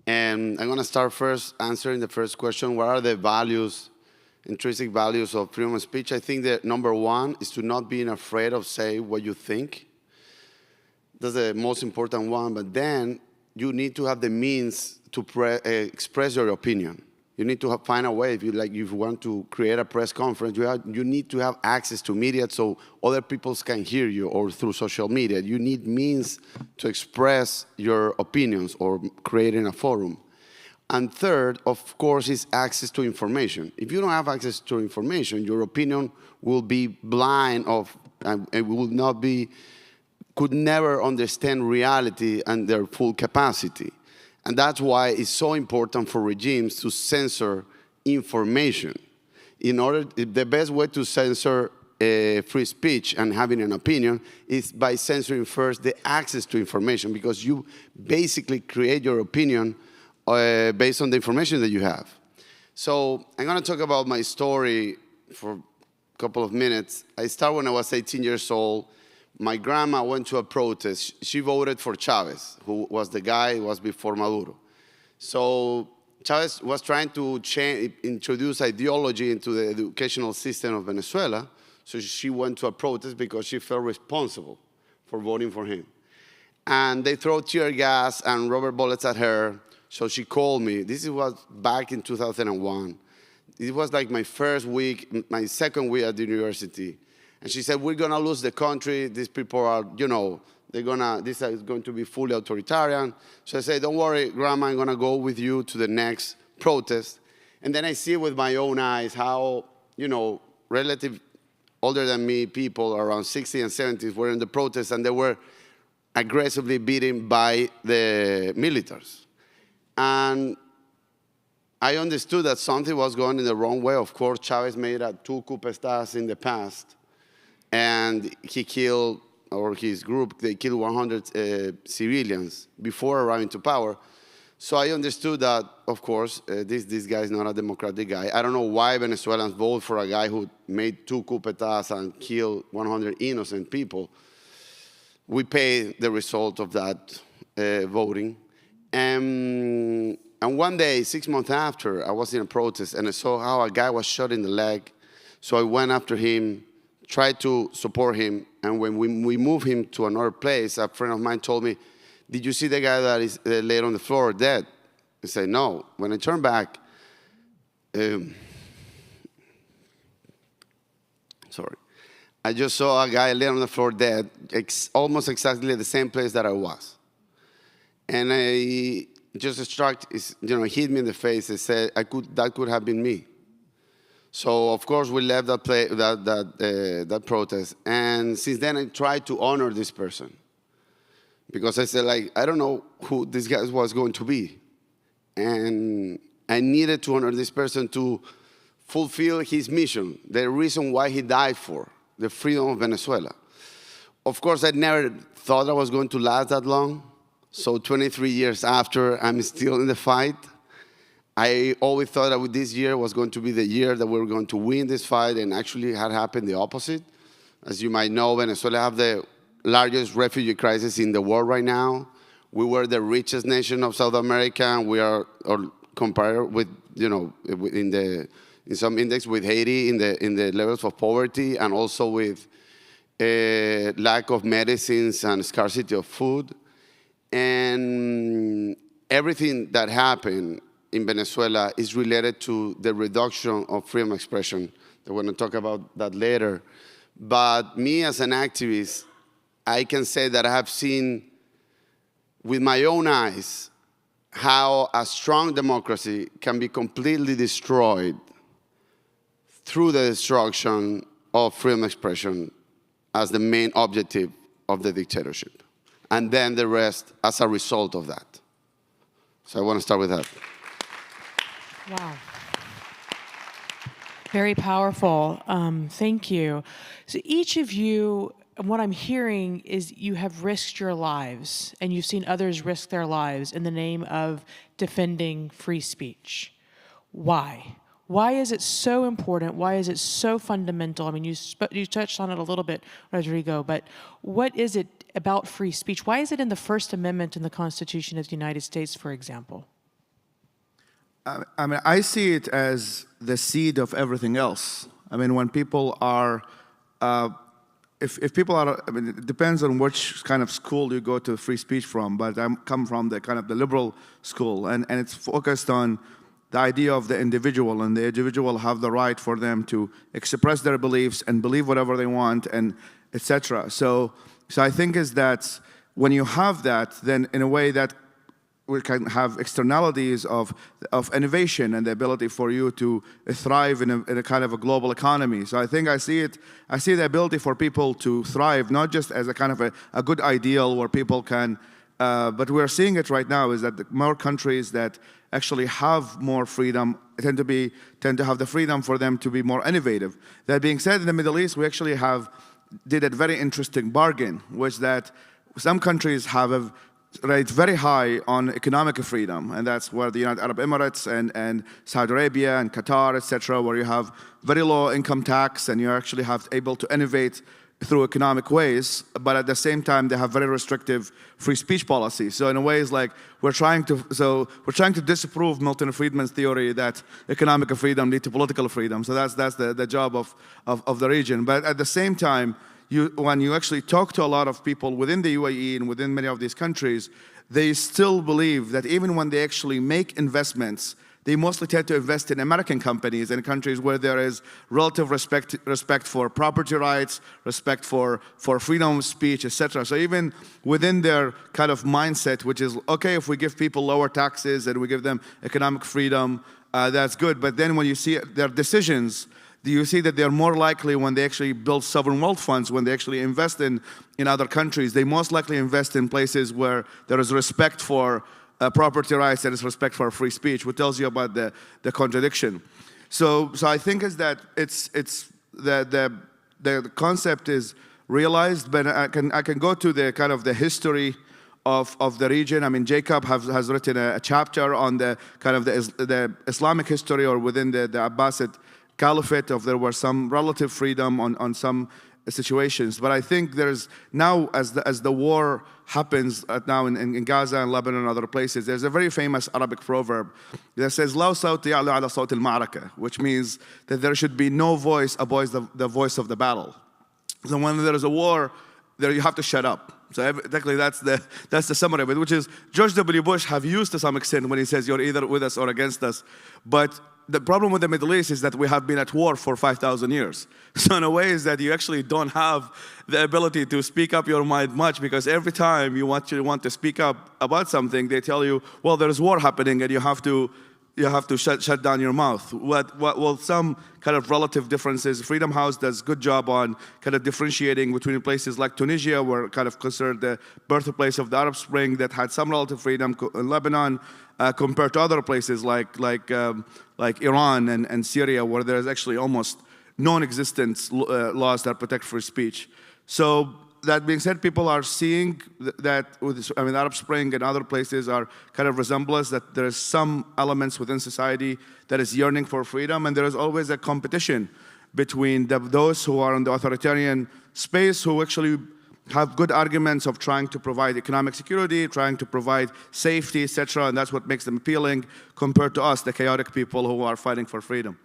[SPEAKER 5] And I'm going to start first answering the first question. What are the values, intrinsic values of freedom of speech? I think that number one is to not being afraid of saying what you think. That's the most important one. But then you need to have the means to express your opinion. You need to find a way. If you want to create a press conference, you need to have access to media so other people can hear you, or through social media. You need means to express your opinions or creating a forum. And third, of course, is access to information. If you don't have access to information, your opinion will be blind and it will not be, could never understand reality and their full capacity. And that's why it's so important for regimes to censor information. The best way to censor free speech and having an opinion is by censoring first the access to information, because you basically create your opinion based on the information that you have. So I'm going to talk about my story for a couple of minutes. I started when I was 18 years old. My grandma went to a protest. She voted for Chavez, who was the guy who was before Maduro. So Chavez was trying to introduce ideology into the educational system of Venezuela. So she went to a protest because she felt responsible for voting for him. And they throw tear gas and rubber bullets at her. So she called me. This was back in 2001. It was like my first week, my second week at the university. And she said, we're going to lose the country. These people are, this is going to be fully authoritarian. So I said, don't worry, Grandma, I'm going to go with you to the next protest. And then I see with my own eyes how, relative older than me people around 60 and 70s were in the protest, and they were aggressively beaten by the militaries. And I understood that something was going in the wrong way. Of course, Chavez made 2 coup d'etats in the past. And he killed, or his group, they killed 100 civilians before arriving to power. So I understood that, of course, this guy is not a democratic guy. I don't know why Venezuelans vote for a guy who made 2 coup d'etats and killed 100 innocent people. We pay the result of that voting. And one day, 6 months after, I was in a protest, and I saw how a guy was shot in the leg. So I went after him, tried to support him, and when we moved him to another place, a friend of mine told me, did you see the guy that is laid on the floor dead? I said, no. When I turned back, I just saw a guy laid on the floor dead, almost exactly the same place that I was. And I just hit me in the face and said, that could have been me. So, of course, we left that protest. And since then, I tried to honor this person. Because I said, I don't know who this guy was going to be. And I needed to honor this person to fulfill his mission, the reason why he died for, the freedom of Venezuela. Of course, I never thought I was going to last that long. So 23 years after, I'm still in the fight. I always thought that this year was going to be the year that we were going to win this fight, and actually had happened the opposite. As you might know, Venezuela have the largest refugee crisis in the world right now. We were the richest nation of South America, and we are, or compared with, in some index with Haiti in the levels of poverty, and also with lack of medicines and scarcity of food. And everything that happened in Venezuela is related to the reduction of freedom of expression. We're going to talk about that later. But me as an activist, I can say that I have seen with my own eyes how a strong democracy can be completely destroyed through the destruction of freedom of expression as the main objective of the dictatorship. And then the rest as a result of that. So I want to start with that.
[SPEAKER 21] Wow. Very powerful. Thank you. So each of you, what I'm hearing is you have risked your lives, and you've seen others risk their lives in the name of defending free speech. Why? Why is it so important? Why is it so fundamental? I mean, you touched on it a little bit, Rodrigo, but what is it about free speech? Why is it in the First Amendment in the Constitution of the United States, for example?
[SPEAKER 22] I mean, I see it as the seed of everything else. I mean, when people are, if people are, I mean, it depends on which kind of school you go to free speech from, but I come from the kind of the liberal school, and it's focused on the idea of the individual, and the individual have the right for them to express their beliefs and believe whatever they want, and etc. So I think is that when you have that, then in a way that we can have externalities of innovation and the ability for you to thrive in a kind of a global economy. So I think I see the ability for people to thrive, not just as a kind of a good ideal where people can, but we're seeing it right now is that the more countries that actually have more freedom tend to have the freedom for them to be more innovative. That being said, in the Middle East, we actually did a very interesting bargain, which that some countries have rate very high on economic freedom, and that's where the United Arab Emirates and Saudi Arabia and Qatar, etc., where you have very low income tax and you actually have able to innovate through economic ways, but at the same time they have very restrictive free speech policies. So in a way, it's like we're trying to disprove Milton Friedman's theory that economic freedom leads to political freedom. So that's the job of the region. But at the same time, when you actually talk to a lot of people within the UAE and within many of these countries, they still believe that even when they actually make investments, they mostly tend to invest in American companies and countries where there is relative respect for property rights, respect for freedom of speech, etc. So even within their kind of mindset, which is, okay, if we give people lower taxes and we give them economic freedom, that's good. But then when you see their decisions, you see that they're more likely when they actually build sovereign wealth funds, when they actually invest in other countries, they most likely invest in places where there is respect for property rights, there is respect for free speech, which tells you about the contradiction. So I think is that it's the concept is realized, but I can go to the kind of the history of the region. I mean, Jacob has written a chapter on the kind of the Islamic history or within the Abbasid Caliphate there was some relative freedom on some situations. But I think there's now, as the war happens now in Gaza and Lebanon and other places, there's a very famous Arabic proverb that says, "La sawt ya'lu ala sawt al-ma'raka," which means that there should be no voice above the voice of the battle. So when there is a war, there you have to shut up. So technically that's the summary of it, which is George W. Bush have used to some extent when he says you're either with us or against us. But the problem with the Middle East is that we have been at war for 5,000 years. So in a way is that you actually don't have the ability to speak up your mind much, because every time you want to speak up about something, they tell you, well, there's war happening and you have to shut down your mouth. Well, some kind of relative differences. Freedom House does a good job on kind of differentiating between places like Tunisia, where kind of considered the birthplace of the Arab Spring, that had some relative freedom, in Lebanon, compared to other places like Iran and Syria, where there's actually almost non-existent laws that protect free speech. So that being said, people are seeing that with, Arab Spring and other places are kind of resemblance that there is some elements within society that is yearning for freedom, and there is always a competition between those who are in the authoritarian space who actually have good arguments of trying to provide economic security, trying to provide safety, etc., and that's what makes them appealing compared to us, the chaotic people who are fighting for freedom.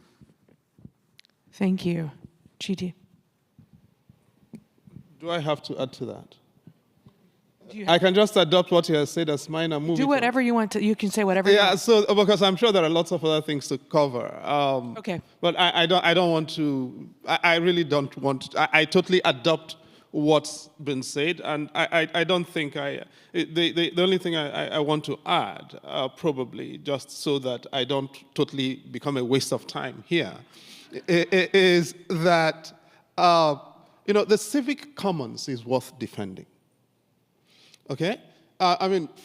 [SPEAKER 21] Thank you. Chidi.
[SPEAKER 4] Do I have to add to that? I can just adopt what he has said as mine and move
[SPEAKER 21] Do whatever you want to. You can say whatever.
[SPEAKER 4] Yeah,
[SPEAKER 21] you want.
[SPEAKER 4] so because I'm sure there are lots of other things to cover.
[SPEAKER 21] Okay.
[SPEAKER 4] But I don't want to. I really don't want to. I totally adopt what's been said, and I don't think the only thing I want to add, probably just so that I don't totally become a waste of time here, is that the civic commons is worth defending. Okay?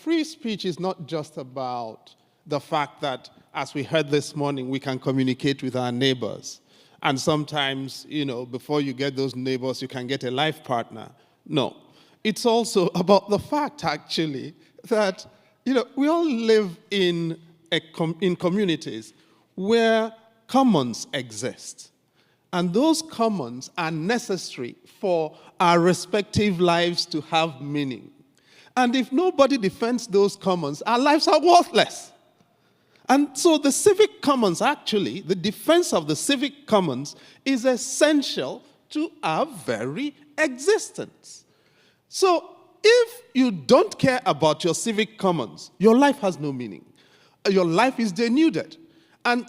[SPEAKER 4] Free speech is not just about the fact that, as we heard this morning, we can communicate with our neighbors. And sometimes, before you get those neighbors, you can get a life partner. No. It's also about the fact, actually, that, we all live in communities where commons exist. And those commons are necessary for our respective lives to have meaning. And if nobody defends those commons, our lives are worthless. And so the civic commons, actually, the defense of the civic commons is essential to our very existence. So if you don't care about your civic commons, your life has no meaning. Your life is denuded. And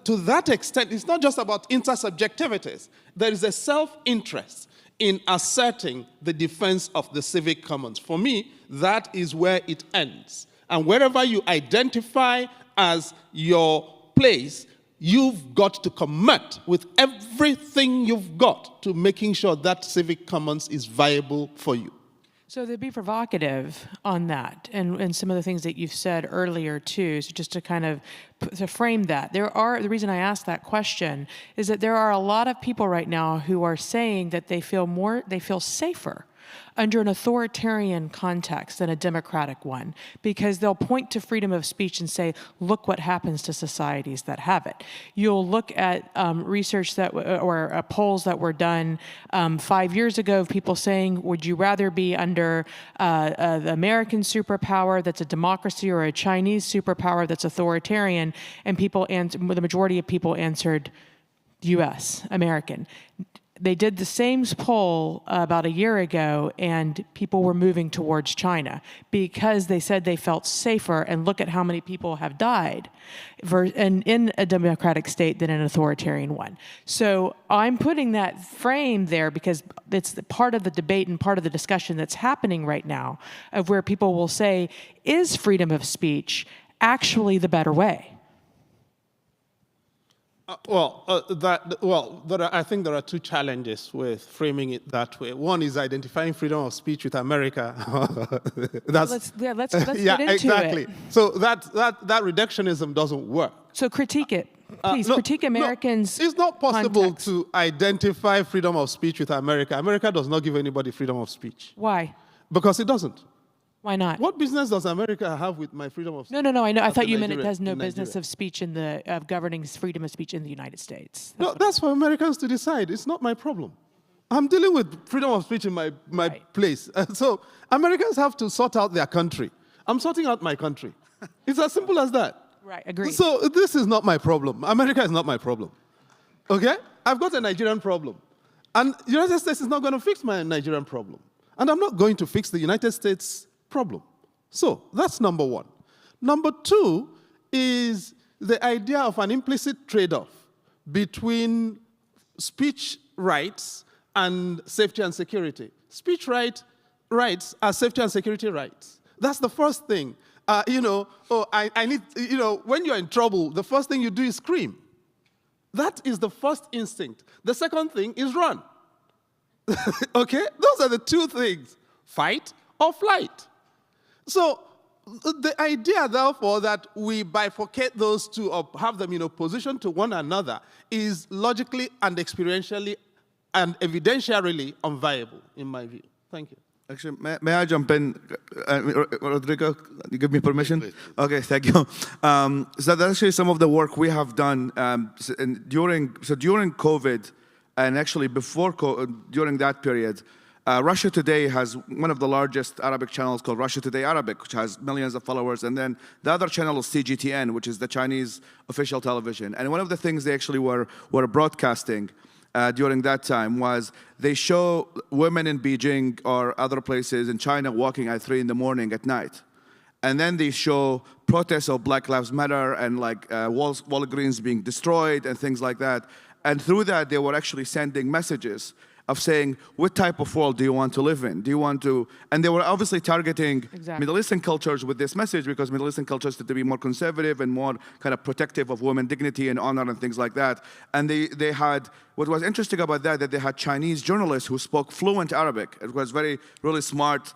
[SPEAKER 4] to that extent, it's not just about intersubjectivities. There is a self-interest in asserting the defense of the civic commons. For me, that is where it ends. And wherever you identify as your place, you've got to commit with everything you've got to making sure that civic commons is viable for you.
[SPEAKER 21] So to be provocative on that, and some of the things that you've said earlier too, so just to kind of to frame that, the reason I asked that question is that there are a lot of people right now who are saying that they feel safer under an authoritarian context than a democratic one, because they'll point to freedom of speech and say, look what happens to societies that have it. You'll look at research or polls that were done 5 years ago of people saying, would you rather be under the American superpower that's a democracy or a Chinese superpower that's authoritarian? And the majority of people answered US, American. They did the same poll about a year ago, and people were moving towards China because they said they felt safer, and look at how many people have died in a democratic state than an authoritarian one. So I'm putting that frame there because it's part of the debate and part of the discussion that's happening right now of where people will say, is freedom of speech actually the better way?
[SPEAKER 4] I think there are two challenges with framing it that way. One is identifying freedom of speech with America.
[SPEAKER 21] Let's get into
[SPEAKER 4] exactly.
[SPEAKER 21] it.
[SPEAKER 4] So that reductionism doesn't work.
[SPEAKER 21] So critique it. Please, critique Americans.
[SPEAKER 4] It's not possible to identify freedom of speech with America. America does not give anybody freedom of speech.
[SPEAKER 21] Why?
[SPEAKER 4] Because it doesn't.
[SPEAKER 21] Why not?
[SPEAKER 4] What business does America have with my freedom of speech?
[SPEAKER 21] No, I know. I thought you meant it has no business of speech of governing freedom of speech in the United States.
[SPEAKER 4] That's for Americans to decide. It's not my problem. I'm dealing with freedom of speech in my place. So Americans have to sort out their country. I'm sorting out my country. It's as simple as that.
[SPEAKER 21] Right, agreed.
[SPEAKER 4] So this is not my problem. America is not my problem. Okay? I've got a Nigerian problem. And the United States is not going to fix my Nigerian problem. And I'm not going to fix the United States problem. So that's number one. Number two is the idea of an implicit trade-off between speech rights and safety and security. Speech rights are safety and security rights. That's the first thing. I need, when you're in trouble, the first thing you do is scream. That is the first instinct. The second thing is run. Okay? Those are the two things, fight or flight. So the idea, therefore, that we bifurcate those two or have them in opposition to one another is logically and experientially and evidentially unviable, in my view. Thank you.
[SPEAKER 22] Actually, may I jump in, Rodrigo? You give me permission? Please. Okay, thank you. So that's actually some of the work we have done during COVID, and actually during that period. Russia Today has one of the largest Arabic channels called Russia Today Arabic, which has millions of followers. And then the other channel is CGTN, which is the Chinese official television. And one of the things they actually were broadcasting during that time was they show women in Beijing or other places in China walking at 3 in the morning at night. And then they show protests of Black Lives Matter and like Walgreens being destroyed and things like that. And through that, they were actually sending messages of saying, what type of world do you want to live in? Do you want to, and they were obviously targeting Middle Eastern cultures with this message because Middle Eastern cultures tend to be more conservative and more kind of protective of women's dignity and honor and things like that. And they had, what was interesting about that they had Chinese journalists who spoke fluent Arabic. It was really smart,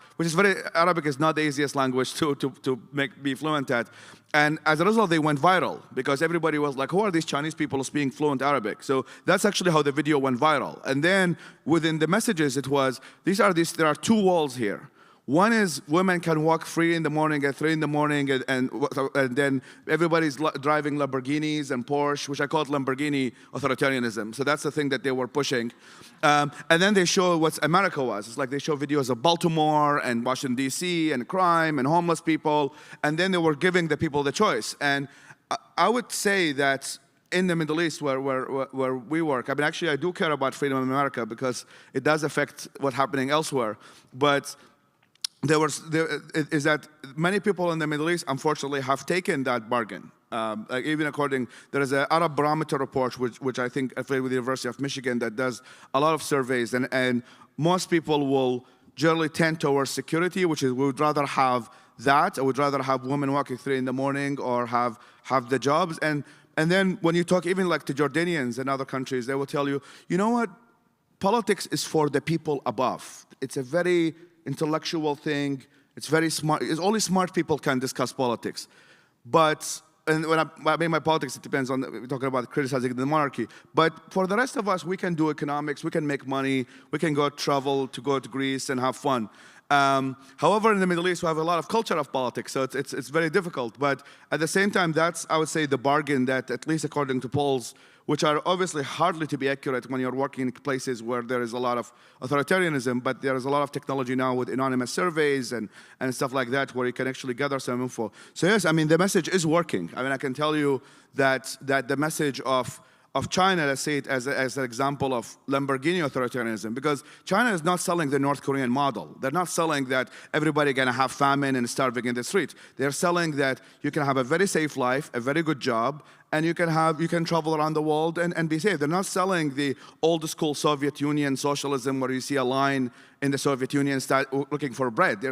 [SPEAKER 22] Arabic is not the easiest language to be fluent at. And as a result, they went viral because everybody was like, who are these Chinese people speaking fluent Arabic? So that's actually how the video went viral. And then within the messages, it was, there are 2 walls here. One is women can walk free in the morning at 3 in the morning, and then everybody's driving Lamborghinis and Porsche, which I call Lamborghini authoritarianism. So that's the thing that they were pushing. And then they show what America was. It's like they show videos of Baltimore and Washington, D.C., and crime and homeless people. And then they were giving the people the choice. And I would say that in the Middle East where we work, I mean, actually, I do care about freedom in America because it does affect what's happening elsewhere. But is that many people in the Middle East, unfortunately, have taken that bargain. Like even there is an Arab Barometer report, which I think affiliated with the University of Michigan, that does a lot of surveys, and most people will generally tend towards security, which is we would rather have that, or would rather have women walking 3 in the morning, or have the jobs. And then when you talk even like to Jordanians and other countries, they will tell you, you know what, politics is for the people above. It's a very intellectual thing. It's very smart. Only smart people can discuss politics. And when I mean by politics, it depends on, we're talking about criticizing the monarchy. But for the rest of us, we can do economics, we can make money, we can go to Greece and have fun. However, in the Middle East, we have a lot of culture of politics, so it's very difficult. But at the same time, that's, I would say, the bargain that, at least according to polls, which are obviously hardly to be accurate when you're working in places where there is a lot of authoritarianism, but there is a lot of technology now with anonymous surveys and stuff like that where you can actually gather some info. So yes, I mean, the message is working. I mean, I can tell you that the message of China, let's say it as an example of Lamborghini authoritarianism, because China is not selling the North Korean model. They're not selling that everybody gonna have famine and starving in the street. They're selling that you can have a very safe life, a very good job, and you can travel around the world and be safe. They're not selling the old school Soviet Union socialism where you see a line in the Soviet Union looking for bread. They're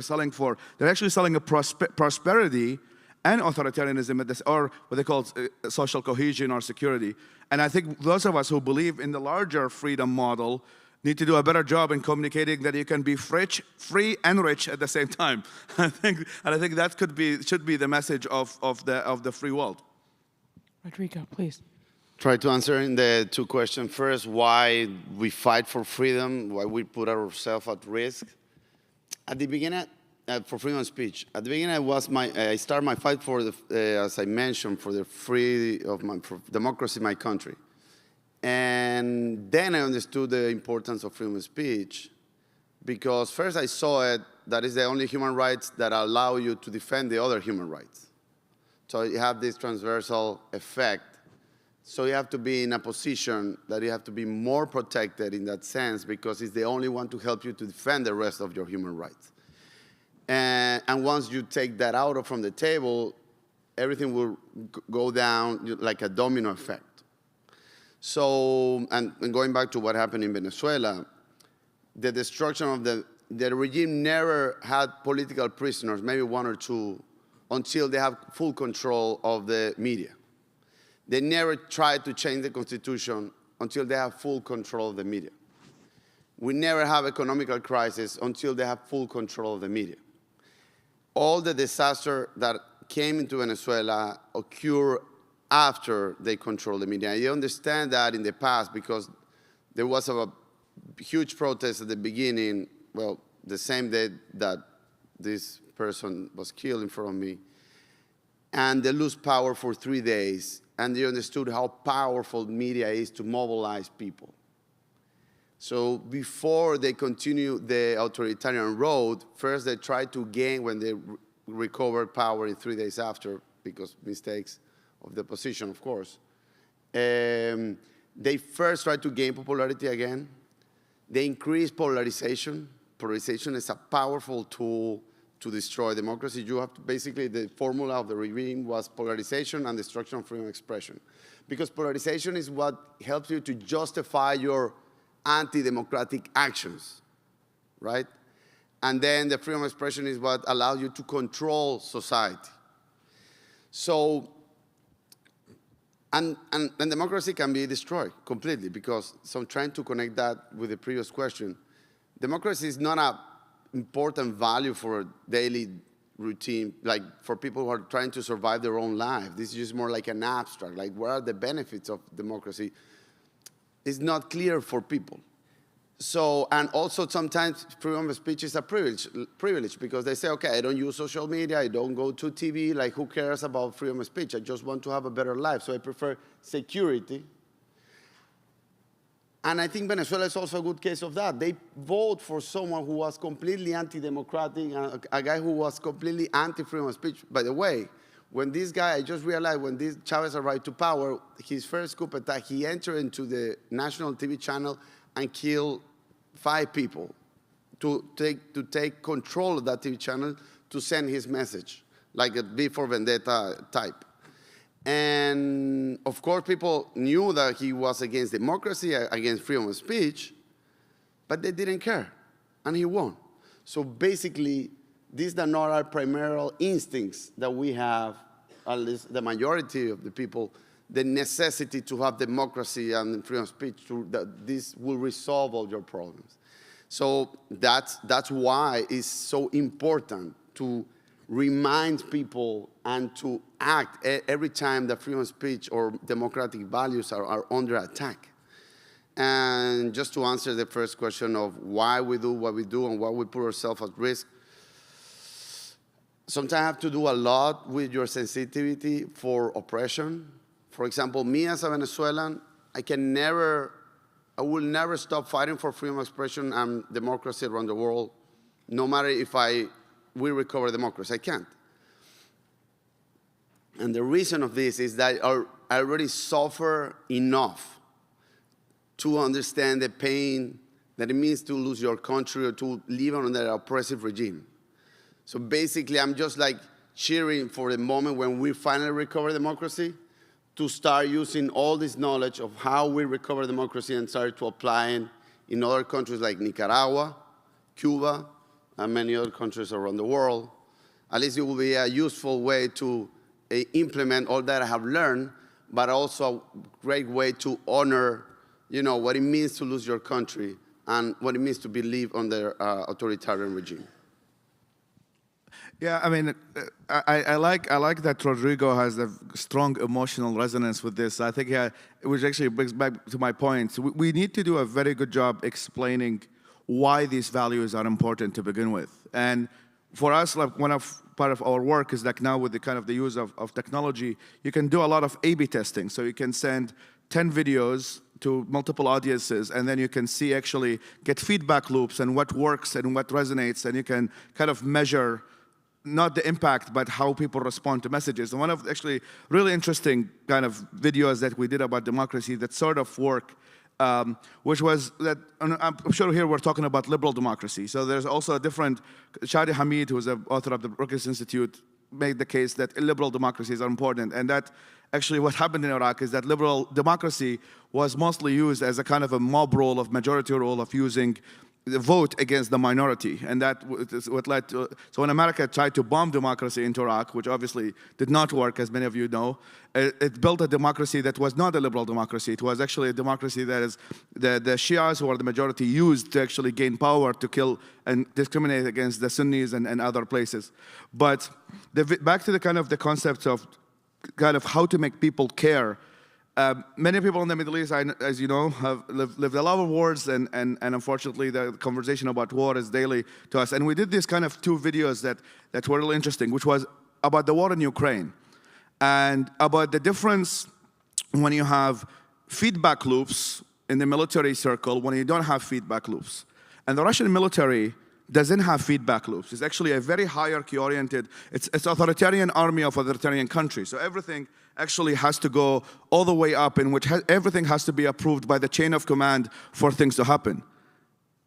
[SPEAKER 22] actually selling a prosperity and authoritarianism, or what they call social cohesion or security. And I think those of us who believe in the larger freedom model need to do a better job in communicating that you can be free and rich at the same time. I think that should be the message of the free world.
[SPEAKER 21] Rodrigo, please.
[SPEAKER 5] Try to answer in the 2 questions. First, why we fight for freedom, why we put ourselves at risk. At the beginning, for freedom of speech. At the beginning, I started my fight for as I mentioned, for the for democracy in my country. And then I understood the importance of freedom of speech, because first I saw it that is the only human rights that allow you to defend the other human rights. So you have this transversal effect. So you have to be in a position that you have to be more protected in that sense, because it's the only one to help you to defend the rest of your human rights. And once you take that out from the table, everything will go down like a domino effect. So, and going back to what happened in Venezuela, the destruction of the regime never had political prisoners, maybe 1 or 2, until they have full control of the media. They never tried to change the constitution until they have full control of the media. We never have economical crisis until they have full control of the media. All the disaster that came into Venezuela occurred after they controlled the media. I understand that in the past because there was a huge protest at the beginning, well, the same day that this person was killed in front of me. And they lose power for 3 days, and they understood how powerful media is to mobilize people. So before they continue the authoritarian road, first they try to gain when they recovered power in 3 days after, because mistakes of the position, of course. They first try to gain popularity again. They increase polarization. Polarization is a powerful tool to destroy democracy. You have to, basically, the formula of the regime was polarization and destruction of freedom of expression. Because polarization is what helps you to justify your anti-democratic actions, right? And then the freedom of expression is what allows you to control society. So, and democracy can be destroyed completely, because, so I'm trying to connect that with the previous question. Democracy is not an important value for a daily routine, like for people who are trying to survive their own life. This is just more like an abstract, like what are the benefits of democracy? It's not clear for people. So, and also sometimes freedom of speech is a privilege because they say, okay, I don't use social media, I don't go to TV, like who cares about freedom of speech? I just want to have a better life, so I prefer security. And I think Venezuela is also a good case of that. They vote for someone who was completely anti-democratic, a guy who was completely anti-freedom of speech. By the way, when this guy, I just realized when this Chavez arrived to power, his first coup attack, he entered into the national TV channel and killed 5 people to take control of that TV channel to send his message, like a V for Vendetta type. And of course, people knew that he was against democracy, against freedom of speech, but they didn't care, and he won. So basically, these are not our primary instincts that we have, at least the majority of the people, the necessity to have democracy and freedom of speech, that this will resolve all your problems. So that's why it's so important to remind people and to act every time that freedom of speech or democratic values are under attack. And just to answer the first question of why we do what we do and why we put ourselves at risk, sometimes I have to do a lot with your sensitivity for oppression. For example, me as a Venezuelan, I will never stop fighting for freedom of expression and democracy around the world, no matter if we recover democracy. I can't. And the reason of this is that I already suffer enough to understand the pain that it means to lose your country or to live under an oppressive regime. So basically, I'm just like cheering for the moment when we finally recover democracy, to start using all this knowledge of how we recover democracy and start to apply it in other countries like Nicaragua, Cuba, and many other countries around the world. At least it will be a useful way to implement all that I have learned, but also a great way to honor, what it means to lose your country and what it means to believe under authoritarian regime.
[SPEAKER 22] Yeah, I mean, I like that Rodrigo has a strong emotional resonance with this. I think, which actually brings back to my point. We need to do a very good job explaining why these values are important to begin with. And for us, like part of our work is like now with the kind of the use of technology, you can do a lot of A/B testing. So you can send 10 videos to multiple audiences, and then you can actually get feedback loops and what works and what resonates, and you can kind of measure not the impact, but how people respond to messages. And one of actually really interesting kind of videos that we did about democracy that sort of work, which was that, I'm sure here we're talking about liberal democracy. So there's also a different, Shadi Hamid, who's the author of the Brookings Institute, made the case that liberal democracies are important. And that actually what happened in Iraq is that liberal democracy was mostly used as a kind of a mob rule, of majority rule, of using the vote against the minority, and that is what led to, so when America tried to bomb democracy into Iraq, which obviously did not work, as many of you know, it built a democracy that was not a liberal democracy. It was actually a democracy that is, the Shias, who are the majority, used to actually gain power to kill and discriminate against the Sunnis and other places. But back to the kind of the concept of kind of how to make people care, Many people in the Middle East, as you know, have lived a lot of wars, and unfortunately the conversation about war is daily to us. And we did these kind of 2 videos that were really interesting, which was about the war in Ukraine and about the difference when you have feedback loops in the military circle when you don't have feedback loops. And the Russian military doesn't have feedback loops. It's actually a very hierarchy-oriented, it's authoritarian army of authoritarian countries. So everything actually has to go all the way up, in which everything has to be approved by the chain of command for things to happen.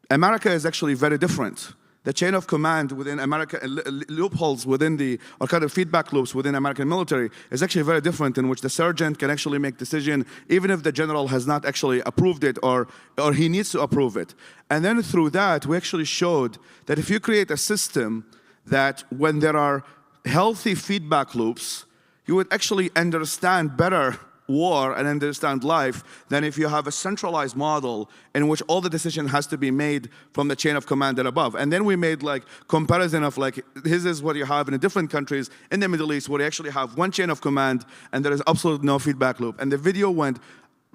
[SPEAKER 22] America is actually very different. The chain of command within America, loopholes within or kind of feedback loops within American military is actually very different, in which the sergeant can actually make decision even if the general has not actually approved it or he needs to approve it. And then through that, we actually showed that if you create a system that when there are healthy feedback loops, you would actually understand better war and understand life than if you have a centralized model in which all the decision has to be made from the chain of command and above. And then we made like comparison of like, this is what you have in different countries in the Middle East where you actually have one chain of command and there is absolutely no feedback loop. And the video went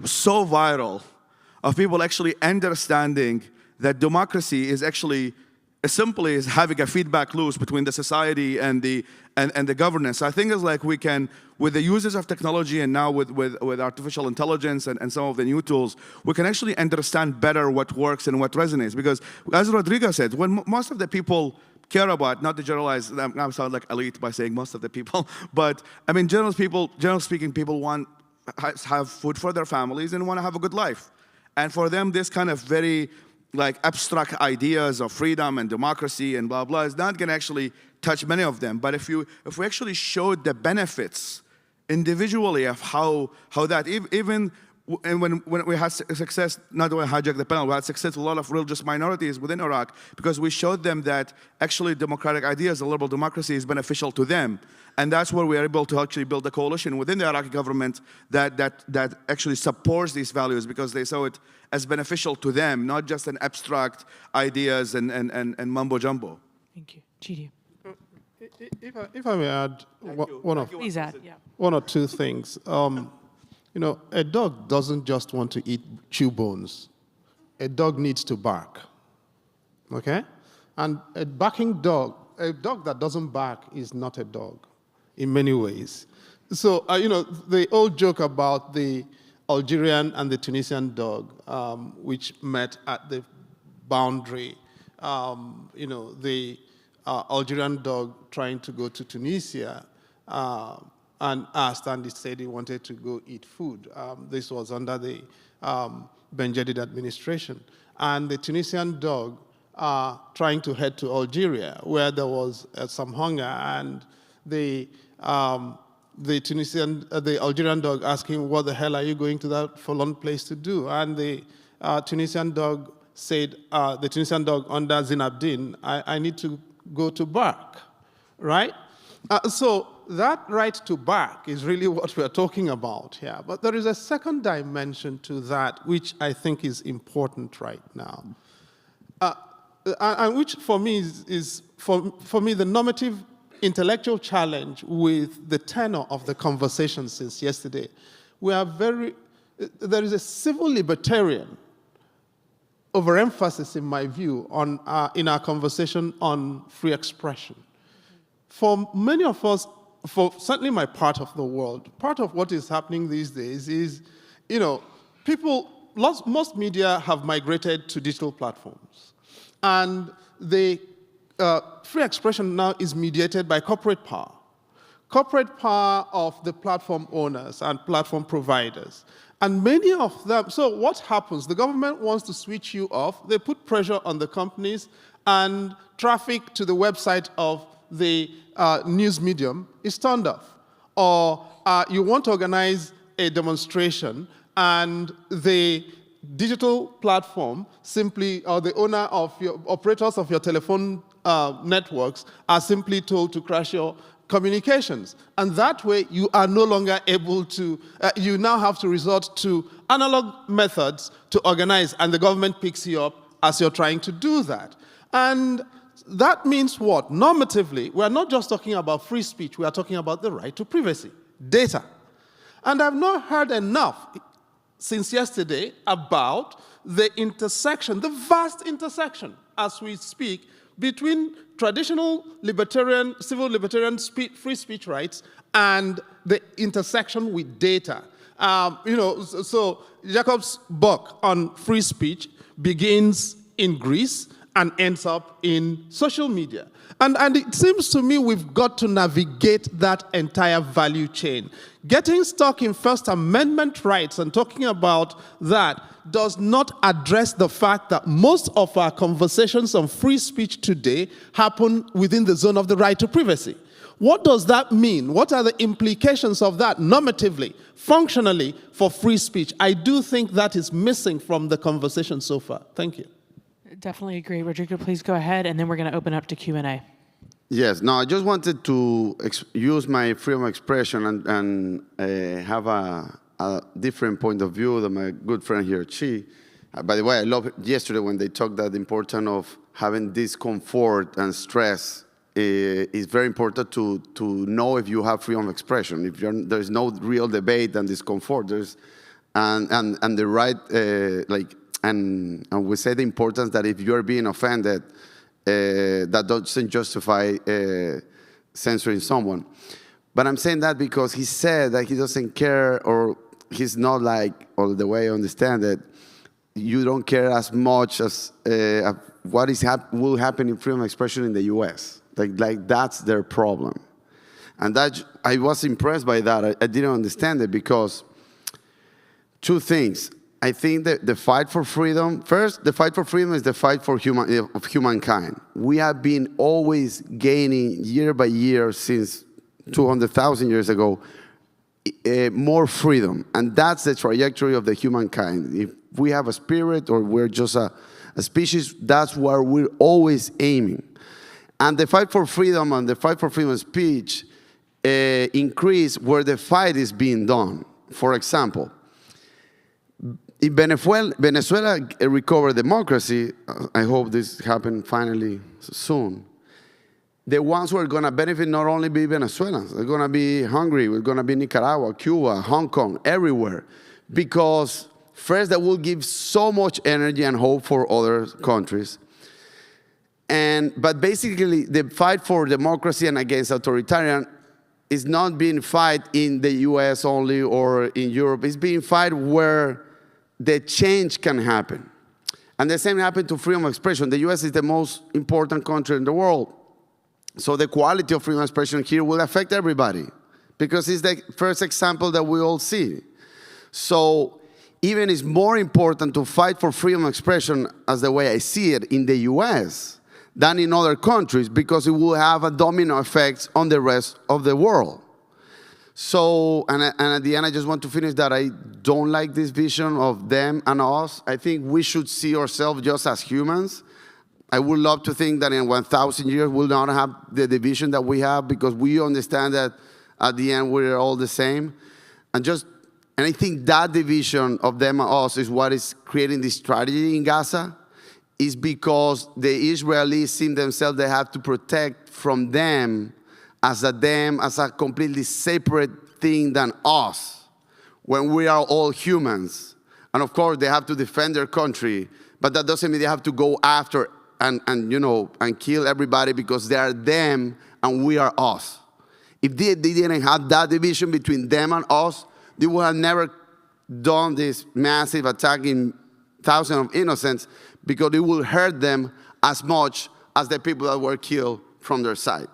[SPEAKER 22] so viral of people actually understanding that democracy is actually as simply as having a feedback loop between the society and the governance. I think it's like we can, with the uses of technology and now with artificial intelligence and some of the new tools, we can actually understand better what works and what resonates. Because as Rodrigo said, when most of the people care about, not to generalize, I sound like elite by saying most of the people, but I mean, generally speaking, people want have food for their families and want to have a good life. And for them, this kind of very like abstract ideas of freedom and democracy and blah, blah, is not going to actually touch many of them. But if we actually showed the benefits individually of how that, even when we had success, not only hijack the panel, we had success with a lot of religious minorities within Iraq because we showed them that actually democratic ideas, a liberal democracy is beneficial to them. And that's where we are able to actually build a coalition within the Iraqi government that actually supports these values because they saw it as beneficial to them, not just an abstract ideas and mumbo jumbo.
[SPEAKER 21] Thank you. Chidi.
[SPEAKER 4] If I may add one or two things. You know, a dog doesn't just want to chew bones. A dog needs to bark, okay? And a barking dog, a dog that doesn't bark is not a dog in many ways. So, you know, the old joke about the Algerian and the Tunisian dog, which met at the boundary, you know, the Algerian dog trying to go to Tunisia, and asked, and he said he wanted to go eat food. This was under the Ben Jedid administration. And the Tunisian dog trying to head to Algeria, where there was some hunger, and the Algerian dog asked him, what the hell are you going to that forlorn place to do? And the Tunisian dog said, the Tunisian dog under Zinabdin, I need to go to bark, right? So that right to bark is really what we're talking about here. But there is a second dimension to that which I think is important right now. And which for me is for me the normative intellectual challenge with the tenor of the conversation since yesterday. There is a civil libertarian overemphasis, in my view, on in our conversation on free expression. For many of us, for certainly my part of the world, part of what is happening these days is, you know, most media have migrated to digital platforms. And the free expression now is mediated by corporate power. Corporate power of the platform owners and platform providers. And many of them, so what happens? The government wants to switch you off. They put pressure on the companies, and traffic to the website of the news medium is turned off. Or you want to organize a demonstration, and the digital platform simply, or the owner of your operators of your telephone networks are simply told to crash your communications. And that way, you are no longer able to, you now have to resort to analog methods to organize, and the government picks you up as you're trying to do that. And that means what? Normatively, we're not just talking about free speech, we are talking about the right to privacy, data. And I've not heard enough since yesterday about the intersection, the vast intersection, as we speak, between traditional libertarian, civil libertarian free speech rights and the intersection with data. So Jacob's book on free speech begins in Greece and ends up in social media. And it seems to me we've got to navigate that entire value chain. Getting stuck in First Amendment rights and talking about that does not address the fact that most of our conversations on free speech today happen within the zone of the right to privacy. What does that mean? What are the implications of that normatively, functionally, for free speech? I do think that is missing from the conversation so far. Thank you.
[SPEAKER 21] Definitely agree. Rodrigo, please go ahead, and then we're going to open up to Q&A.
[SPEAKER 5] Yes, no, I just wanted to use my freedom of expression and have a different point of view than my good friend here, Chi. By the way, I love yesterday when they talked that the importance of having discomfort and stress is very important to know if you have freedom of expression. If there's no real debate and discomfort, and the right, and we say the importance that if you're being offended, that doesn't justify censoring someone. But I'm saying that because he said that he doesn't care, or he's not like, or the way I understand it, you don't care as much as what will happen in freedom of expression in the US. Like that's their problem. And that, I was impressed by that. I didn't understand it because two things. I think that the fight for freedom, first, the fight for freedom is the fight for humankind. We have been always gaining year by year since 200,000 years ago, more freedom. And that's the trajectory of the humankind. If we have a spirit or we're just a species, that's where we're always aiming. And the fight for freedom and the fight for freedom of speech increase where the fight is being done. For example, if Venezuela recovered democracy, I hope this happens finally soon, the ones who are going to benefit not only be Venezuelans, they're going to be Hungary, we're going to be Nicaragua, Cuba, Hong Kong, everywhere. Because first, that will give so much energy and hope for other countries. But basically, the fight for democracy and against authoritarian is not being fight in the US only or in Europe. It's being fight where the change can happen. And the same happened to freedom of expression. The US is the most important country in the world. So the quality of freedom of expression here will affect everybody because it's the first example that we all see. So even it's more important to fight for freedom of expression, as the way I see it, in the US than in other countries, because it will have a domino effect on the rest of the world. So, and at the end, I just want to finish that I don't like this vision of them and us. I think we should see ourselves just as humans. I would love to think that in 1,000 years, we'll not have the division that we have, because we understand that at the end, we're all the same. And I think that division of them and us is what is creating this tragedy in Gaza, is because the Israelis see themselves, they have to protect from them as a completely separate thing than us, when we are all humans. And of course, they have to defend their country, but that doesn't mean they have to go after and kill everybody because they are them and we are us. If they didn't have that division between them and us, they would have never done this massive attack in thousands of innocents, because it will hurt them as much as the people that were killed from their side.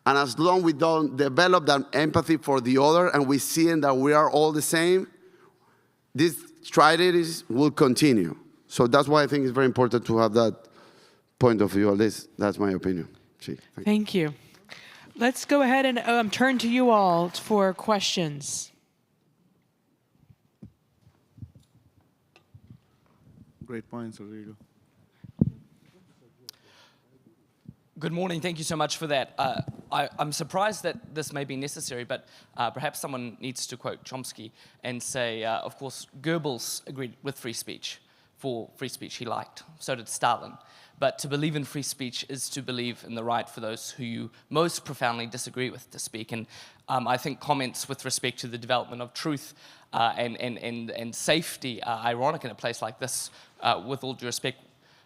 [SPEAKER 5] And as long as we don't develop that empathy for the other and we see that we are all the same, these tragedies will continue. So that's why I think it's very important to have that point of view. At least that's my opinion.
[SPEAKER 21] Thank you. Let's go ahead and turn to you all for questions.
[SPEAKER 22] Great points, Rodrigo.
[SPEAKER 6] Good morning. Thank you so much for that. I'm surprised that this may be necessary, but perhaps someone needs to quote Chomsky and say, of course, Goebbels agreed with free speech. for free speech. He liked. So did Stalin. But to believe in free speech is to believe in the right for those who you most profoundly disagree with to speak. And I think comments with respect to the development of truth and safety are ironic in a place like this. With all due respect,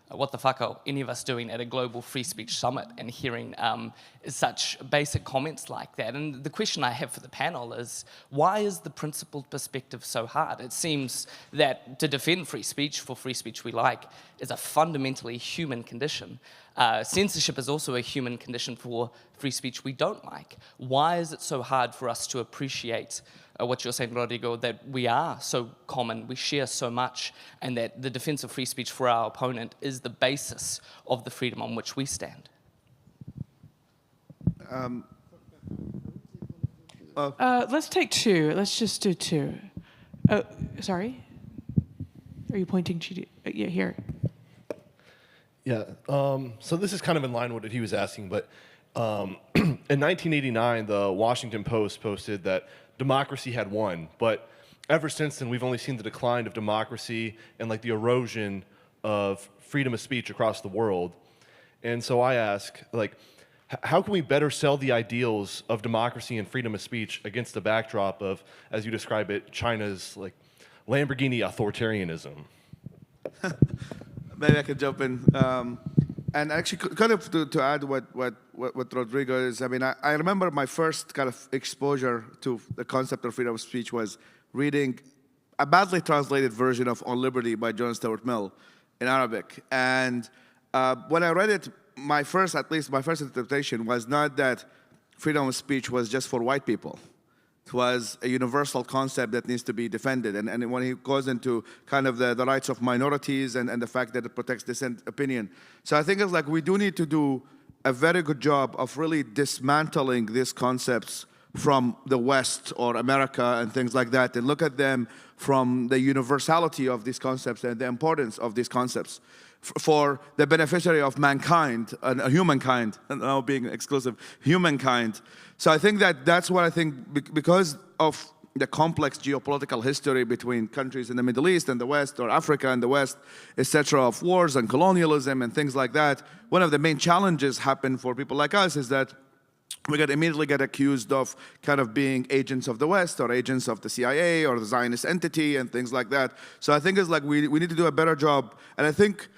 [SPEAKER 6] what the fuck are any of us doing at a global free speech summit and hearing such basic comments like that? And the question I have for the panel is, why is the principled perspective so hard? It seems that to defend free speech for free speech we like is a fundamentally human condition. Censorship is also a human condition for free speech we don't like. Why is it so hard for us to appreciate what you're saying, Rodrigo, that we are so common, we share so much, and that the defense of free speech for our opponent is the basis of the freedom on which we stand?
[SPEAKER 21] Let's take two. Let's just do two. Oh, sorry? Are you pointing to, yeah, here.
[SPEAKER 7] Yeah, so this is kind of in line with what he was asking, but in 1989, the Washington Post posted that democracy had won, but ever since then, we've only seen the decline of democracy and like the erosion of freedom of speech across the world. And so I ask, like, how can we better sell the ideals of democracy and freedom of speech against the backdrop of, as you describe it, China's like Lamborghini authoritarianism?
[SPEAKER 22] Maybe I could jump in. And actually, kind of to add what Rodrigo is, I mean, I remember my first kind of exposure to the concept of freedom of speech was reading a badly translated version of On Liberty by John Stuart Mill in Arabic. And when I read it, my first interpretation was not that freedom of speech was just for white people. It was a universal concept that needs to be defended. And when he goes into kind of the rights of minorities and the fact that it protects dissent opinion. So I think it's like we do need to do a very good job of really dismantling these concepts from the West or America and things like that, and look at them from the universality of these concepts and the importance of these concepts for the beneficiary of mankind, and humankind, and now being exclusive, humankind. So I think that's what I think, because of the complex geopolitical history between countries in the Middle East and the West, or Africa and the West, etc., of wars and colonialism and things like that, one of the main challenges happen for people like us is that we immediately get accused of kind of being agents of the West or agents of the CIA or the Zionist entity and things like that. So I think it's like we need to do a better job. And I think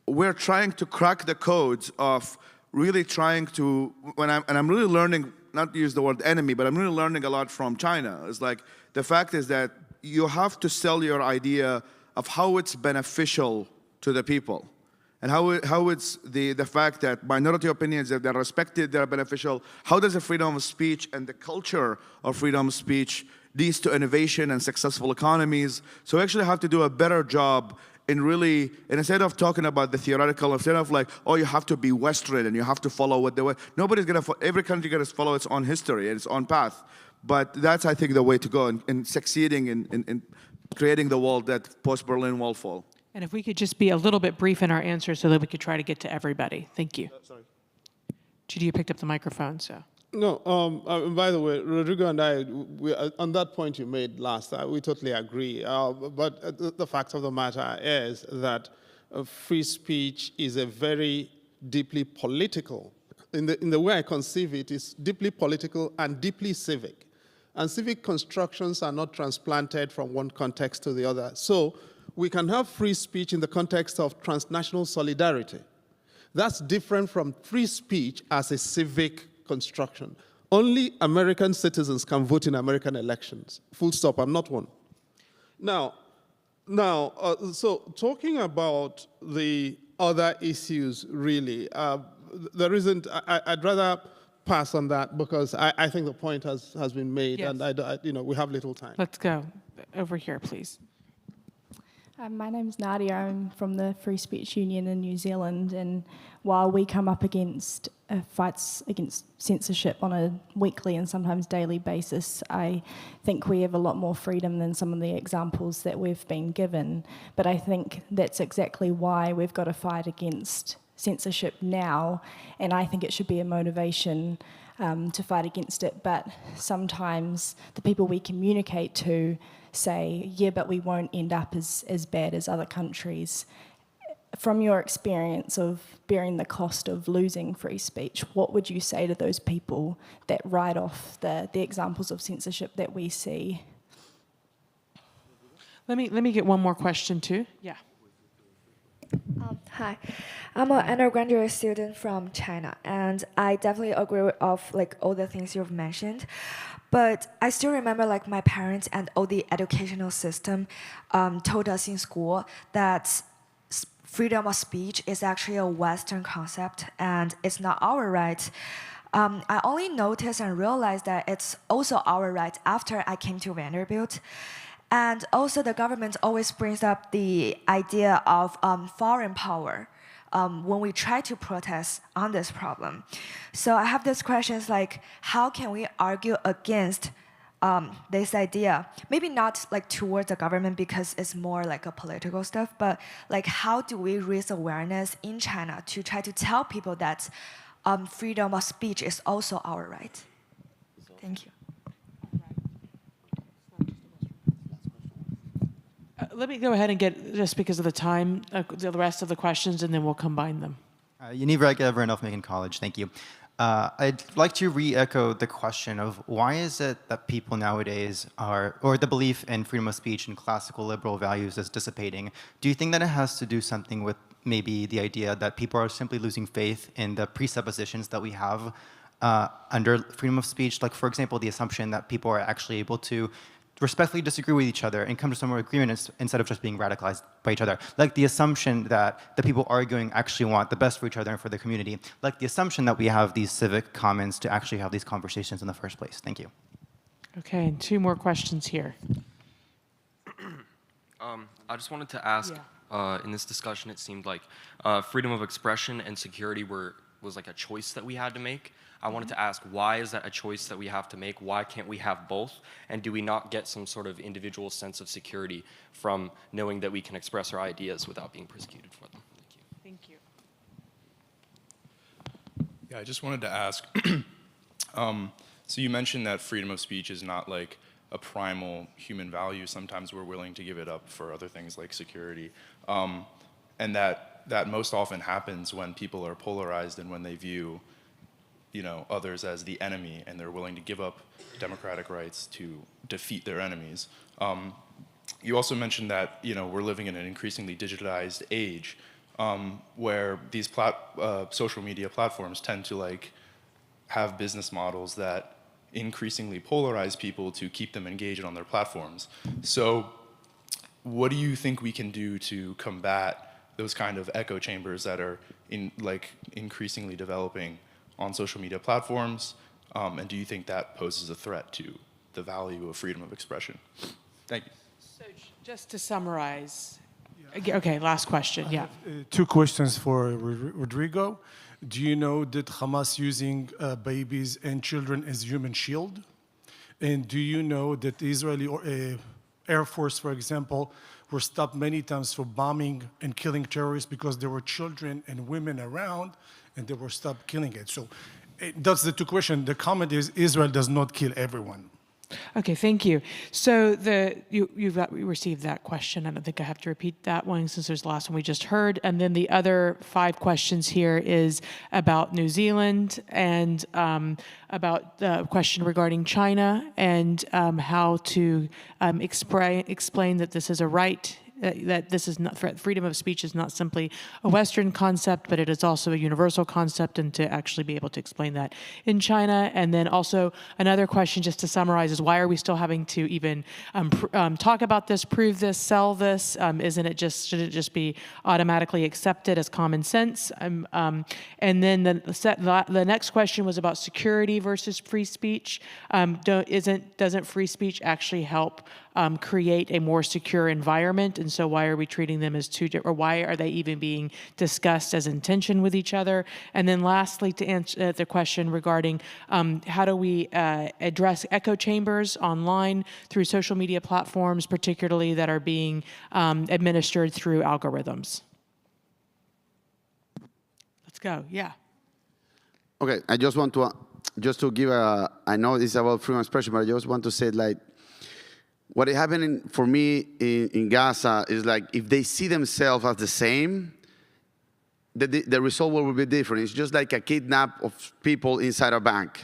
[SPEAKER 22] we're trying to crack the codes of really trying to, I'm really learning, not to use the word enemy, but I'm really learning a lot from China. It's like, the fact is that you have to sell your idea of how it's beneficial to the people. And how it's the fact that minority opinions, if they're respected, they're beneficial. How does the freedom of speech and the culture of freedom of speech leads to innovation and successful economies? So we actually have to do a better job in really, and instead of talking about the theoretical, instead of like, oh, you have to be Western and you have to follow what the West, every country gonna follow its own history and its own path. But that's, I think, the way to go in succeeding in creating the world that post-Berlin Wall fall.
[SPEAKER 21] And if we could just be a little bit brief in our answers so that we could try to get to everybody. Thank you.
[SPEAKER 4] Sorry.
[SPEAKER 21] Judy, you picked up the microphone, so.
[SPEAKER 4] No, by the way, Rodrigo and I, on that point you made last, we totally agree. But the fact of the matter is that free speech is a very deeply political, in the way I conceive it, is deeply political and deeply civic. And civic constructions are not transplanted from one context to the other. So we can have free speech in the context of transnational solidarity. That's different from free speech as a civic construction. Only American citizens can vote in American elections. Full stop, I'm not one. Now, so talking about the other issues, really, there isn't, I'd rather pass on that because I think the point has been made, yes. And we have little time.
[SPEAKER 21] Let's go over here, please.
[SPEAKER 8] My name's Nadia. I'm from the Free Speech Union in New Zealand, and while we come up against fights against censorship on a weekly and sometimes daily basis, I think we have a lot more freedom than some of the examples that we've been given. But I think that's exactly why we've got to fight against censorship now, and I think it should be a motivation to fight against it. But sometimes the people we communicate to say, yeah, but we won't end up as bad as other countries. From your experience of bearing the cost of losing free speech, what would you say to those people that write off the examples of censorship that we see?
[SPEAKER 21] Let me get one more question too. Yeah.
[SPEAKER 3] Hi, I'm an undergraduate student from China, and I definitely agree with all the things you've mentioned. But I still remember my parents and all the educational system told us in school that freedom of speech is actually a Western concept and it's not our right. I only noticed and realized that it's also our right after I came to Vanderbilt. And also the government always brings up the idea of foreign power when we try to protest on this problem. So I have these questions like, how can we argue against this idea? Maybe not towards the government because it's more a political stuff, but how do we raise awareness in China to try to tell people that freedom of speech is also our right? Thank you.
[SPEAKER 21] Let me go ahead and get, just because of the time, the rest of the questions, and then we'll combine them.
[SPEAKER 9] Yaniv Rega, Randolph Macon College. Thank you. I'd like to re-echo the question of why is it that people nowadays or the belief in freedom of speech and classical liberal values is dissipating? Do you think that it has to do something with maybe the idea that people are simply losing faith in the presuppositions that we have under freedom of speech? Like, for example, the assumption that people are actually able to respectfully disagree with each other and come to some agreement instead of just being radicalized by each other. Like the assumption that the people arguing actually want the best for each other and for the community. Like the assumption that we have these civic commons to actually have these conversations in the first place. Thank you.
[SPEAKER 21] Okay, and two more questions here.
[SPEAKER 23] I just wanted to ask, in this discussion, it seemed like freedom of expression and security was like a choice that we had to make. I wanted to ask, why is that a choice that we have to make? Why can't we have both? And do we not get some sort of individual sense of security from knowing that we can express our ideas without being persecuted for them? Thank you.
[SPEAKER 24] Thank you. Yeah, I just wanted to ask, so you mentioned that freedom of speech is not like a primal human value. Sometimes we're willing to give it up for other things like security. And that most often happens when people are polarized and when they view others as the enemy, and they're willing to give up democratic rights to defeat their enemies. You also mentioned that we're living in an increasingly digitized age, where these social media platforms tend to have business models that increasingly polarize people to keep them engaged on their platforms. So, what do you think we can do to combat those kind of echo chambers that are increasingly developing on social media platforms, and do you think that poses a threat to the value of freedom of expression? Thank you.
[SPEAKER 21] So just to summarize, okay, last question, yeah.
[SPEAKER 17] Two questions for Rodrigo. Do you know that Hamas using babies and children as human shield? And do you know that the Israeli Air Force, for example, were stopped many times for bombing and killing terrorists because there were children and women around, and they were stopped killing it. So that's the two questions. The comment is Israel does not kill everyone.
[SPEAKER 21] Okay, thank you. So you received that question. I don't think I have to repeat that one since there's the last one we just heard. And then the other 5 questions here is about New Zealand and about the question regarding China and how to explain that this is a right, that this is not, freedom of speech is not simply a Western concept, but it is also a universal concept, and to actually be able to explain that in China. And then also another question, just to summarize, is why are we still having to even talk about this, prove this, sell this? Should it just be automatically accepted as common sense? And then the next question was about security versus free speech. Doesn't free speech actually help create a more secure environment? And so why are we treating them as two different, or why are they even being discussed as in tension with each other? And then lastly, to answer the question regarding how do we address echo chambers online through social media platforms, particularly that are being administered through algorithms? Let's go, yeah.
[SPEAKER 5] Okay, I just want to, just to give I know this is about freedom of expression, but I just want to say what is happening for me in Gaza is like if they see themselves as the same, the result will be different. It's just like a kidnap of people inside a bank.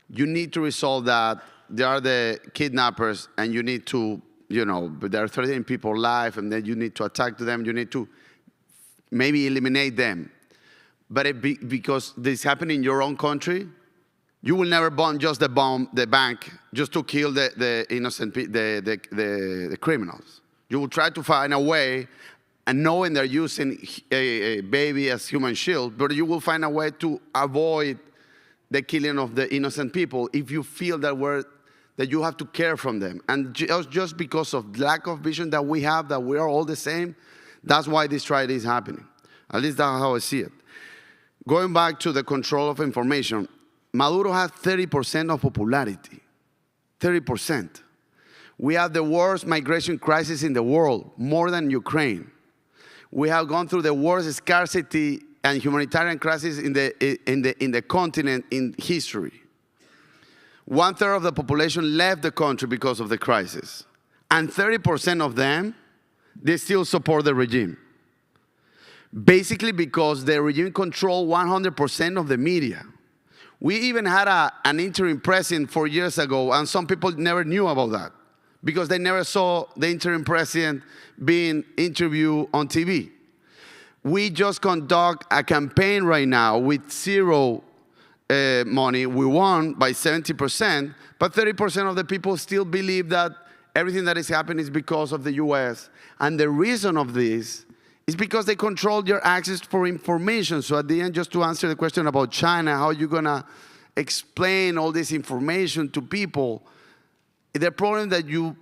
[SPEAKER 5] You need to resolve that. They are the kidnappers, and you need to, they're threatening people's life, and then you need to attack them. You need to maybe eliminate them. But because this happened in your own country, you will never bomb the bank just to kill the innocent, the criminals. You will try to find a way, and knowing they're using a baby as human shield, but you will find a way to avoid the killing of the innocent people if you feel that you have to care from them. And just because of lack of vision that we have, that we are all the same, that's why this tragedy is happening. At least that's how I see it. Going back to the control of information, Maduro has 30% of popularity, 30%. We have the worst migration crisis in the world, more than Ukraine. We have gone through the worst scarcity and humanitarian crisis in the continent in history. 1/3 of the population left the country because of the crisis. And 30% of them, they still support the regime. Basically because the regime controlled 100% of the media. We even had an interim president 4 years ago, and some people never knew about that because they never saw the interim president being interviewed on TV. We just conduct a campaign right now with zero money. We won by 70%, but 30% of the people still believe that everything that is happening is because of the US. And the reason of this is because they control your access for information. So at the end, just to answer the question about China, how are you going to explain all this information to people? The problem that you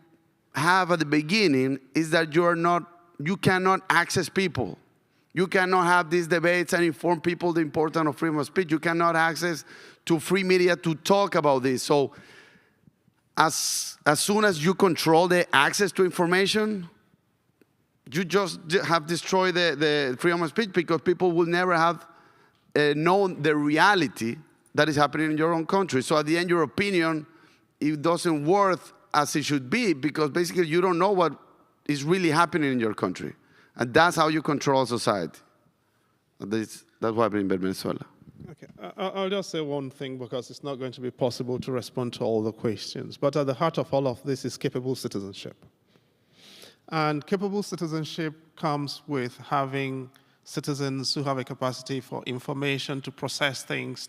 [SPEAKER 5] have at the beginning is that you cannot access people. You cannot have these debates and inform people the importance of freedom of speech. You cannot access to free media to talk about this. So as soon as you control the access to information, you just have destroyed the freedom of speech because people will never have known the reality that is happening in your own country. So at the end, your opinion, it doesn't worth as it should be because basically you don't know what is really happening in your country. And that's how you control society. That's what happened in Venezuela.
[SPEAKER 4] Okay, I'll just say one thing because it's not going to be possible to respond to all the questions. But at the heart of all of this is capable citizenship. And capable citizenship comes with having citizens who have a capacity for information, to process things,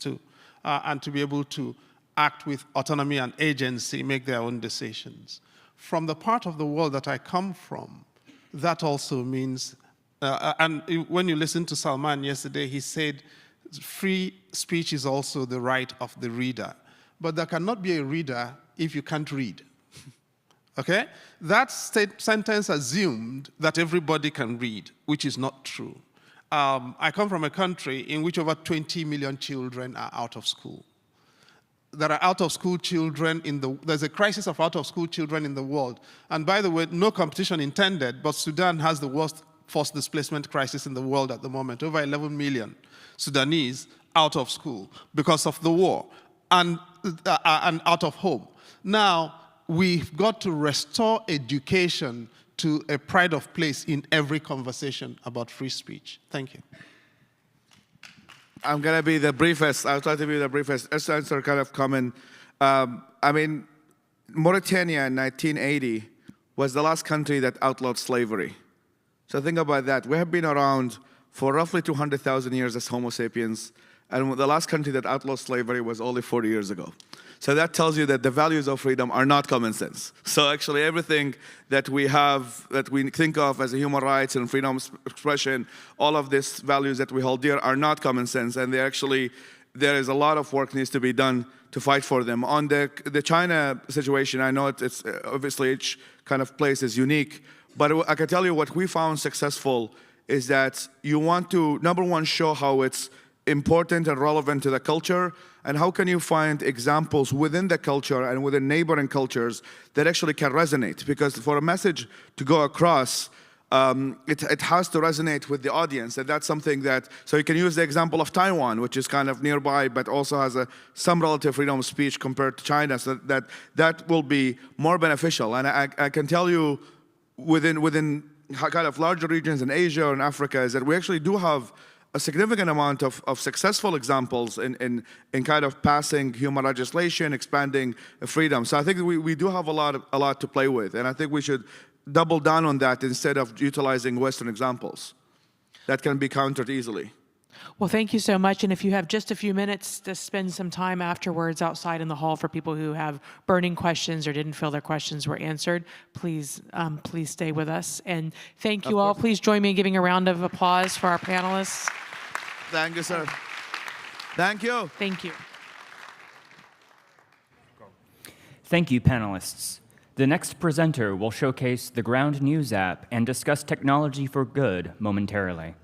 [SPEAKER 4] and to be able to act with autonomy and agency, make their own decisions. From the part of the world that I come from, that also means, and when you listen to Salman yesterday, he said, free speech is also the right of the reader. But there cannot be a reader if you can't read. Okay? That sentence assumed that everybody can read, which is not true. I come from a country in which over 20 million children are out of school. There are out-of-school children there's a crisis of out-of-school children in the world. And by the way, no competition intended, but Sudan has the worst forced displacement crisis in the world at the moment. Over 11 million Sudanese out of school because of the war and out of home. Now, we've got to restore education to a pride of place in every conversation about free speech. Thank you.
[SPEAKER 22] I'm going to be the briefest. I'll try to be the briefest. Just to answer kind of comment. I mean, Mauritania in 1980 was the last country that outlawed slavery. So think about that. We have been around for roughly 200,000 years as Homo sapiens, and the last country that outlawed slavery was only 40 years ago. So that tells you that the values of freedom are not common sense. So actually everything that we have, that we think of as human rights and freedom of expression, all of these values that we hold dear are not common sense. And there is a lot of work needs to be done to fight for them. On the China situation, I know it's obviously each kind of place is unique, but I can tell you what we found successful is that you want to, number one, show how it's important and relevant to the culture, and how can you find examples within the culture and within neighboring cultures that actually can resonate? Because for a message to go across, it has to resonate with the audience. And that's something that, so you can use the example of Taiwan, which is kind of nearby, but also has some relative freedom of speech compared to China, so that will be more beneficial. And I can tell you within kind of larger regions in Asia or in Africa is that we actually do have a significant amount of successful examples in kind of passing human legislation, expanding freedom. So I think we do have a lot to play with, and I think we should double down on that instead of utilizing Western examples that can be countered easily.
[SPEAKER 21] Well, thank you so much. And if you have just a few minutes to spend some time afterwards outside in the hall for people who have burning questions or didn't feel their questions were answered, please stay with us. And thank you all. Please join me in giving a round of applause for our panelists.
[SPEAKER 22] Thank you, sir. Thank you.
[SPEAKER 21] Thank you.
[SPEAKER 1] Thank you, panelists. The next presenter will showcase the Ground News app and discuss technology for good momentarily.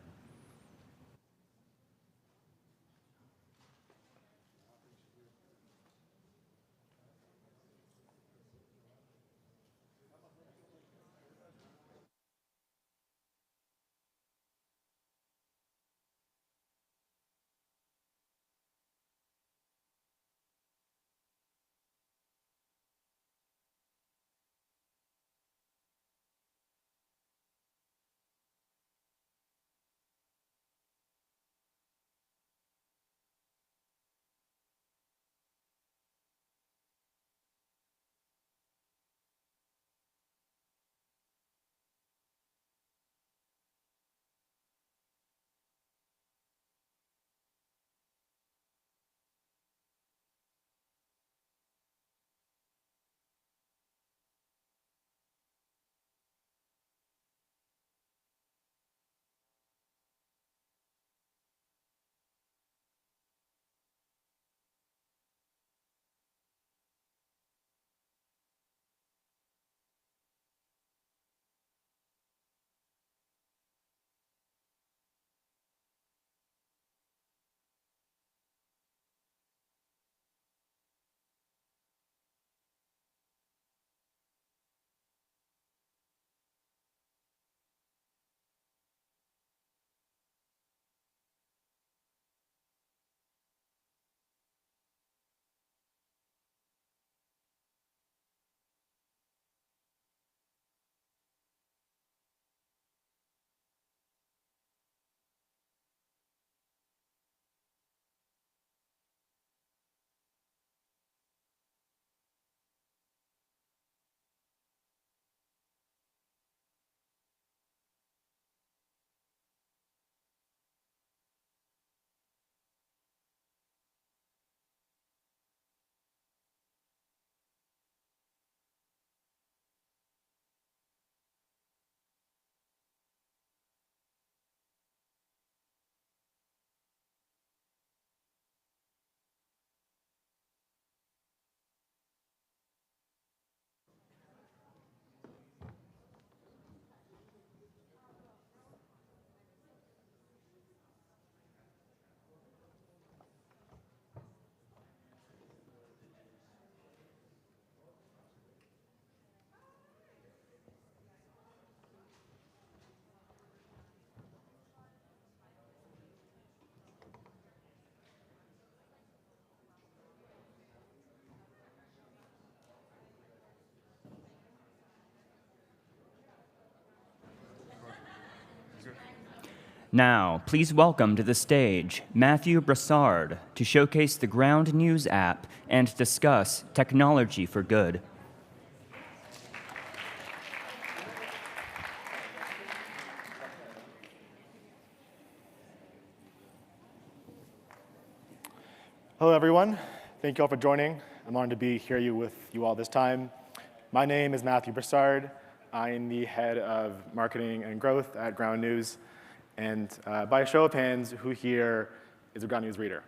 [SPEAKER 1] Now, please welcome to the stage Matthew Brassard to showcase the Ground News app and discuss technology for good.
[SPEAKER 10] Hello, everyone. Thank you all for joining. I'm honored to be here with you all this time. My name is Matthew Brassard. I am the head of marketing and growth at Ground News. And by a show of hands, who here is a Ground News reader?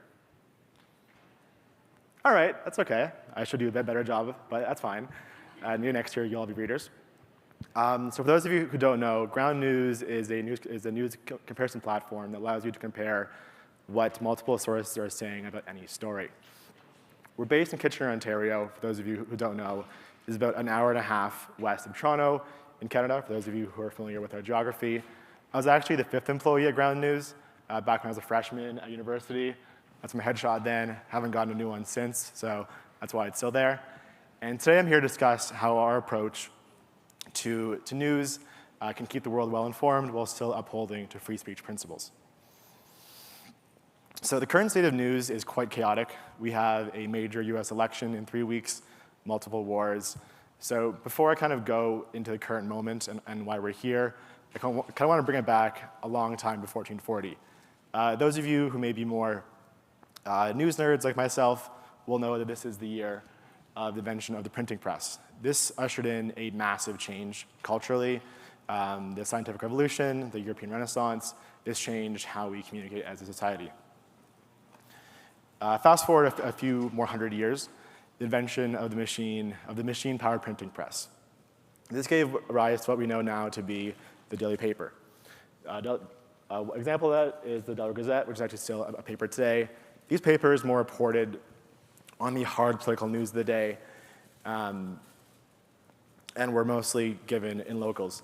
[SPEAKER 10] All right, that's OK. I should do a bit better job, but that's fine. Maybe next year, you'll all be readers. So for those of you who don't know, Ground News is a news comparison platform that allows you to compare what multiple sources are saying about any story. We're based in Kitchener, Ontario. For those of you who don't know, it's about an hour and a half west of Toronto in Canada, for those of you who are familiar with our geography. I was actually the 5th employee at Ground News back when I was a freshman at university. That's my headshot then. Haven't gotten a new one since, so that's why it's still there. And today I'm here to discuss how our approach to news can keep the world well informed while still upholding to free speech principles. So the current state of news is quite chaotic. We have a major US election in 3 weeks, multiple wars. So before I kind of go into the current moment and why we're here, I kind of want to bring it back a long time to 1440. Those of you who may be more news nerds like myself will know that this is the year of the invention of the printing press. This ushered in a massive change culturally. The scientific revolution, the European Renaissance, this changed how we communicate as a society. Fast forward a few more 100 years, the invention of the machine-powered printing press. This gave rise to what we know now to be the daily paper. Example of that is the Delaware Gazette, which is actually still a paper today. These papers more reported on the hard political news of the day and were mostly given in locals.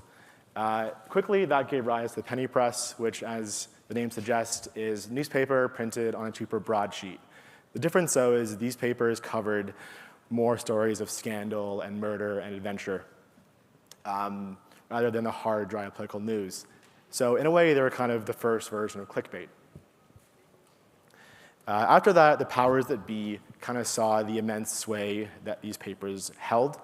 [SPEAKER 10] Quickly, that gave rise to the penny press, which, as the name suggests, is newspaper printed on a cheaper broadsheet. The difference, though, is these papers covered more stories of scandal and murder and adventure rather than the hard, dry political news. So in a way, they were kind of the first version of clickbait. After that, the powers that be kind of saw the immense sway that these papers held.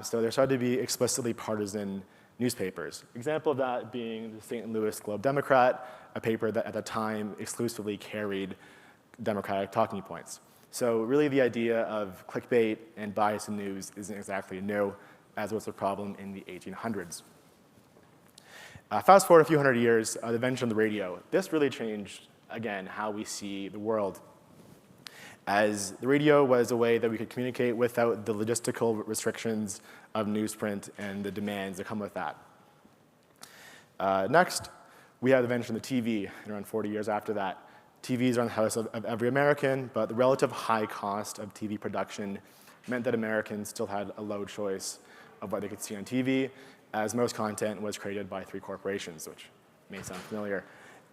[SPEAKER 10] So there started to be explicitly partisan newspapers. Example of that being the St. Louis Globe-Democrat, a paper that at the time exclusively carried Democratic talking points. So really the idea of clickbait and bias in news isn't exactly new, as was the problem in the 1800s. Fast forward a few hundred years, the invention of the radio. This really changed, again, how we see the world, as the radio was a way that we could communicate without the logistical restrictions of newsprint and the demands that come with that. Next, we have the invention of the TV, and around 40 years after that. TVs are in the house of every American, but the relative high cost of TV production meant that Americans still had a low choice of what they could see on TV, as most content was created by 3 corporations, which may sound familiar.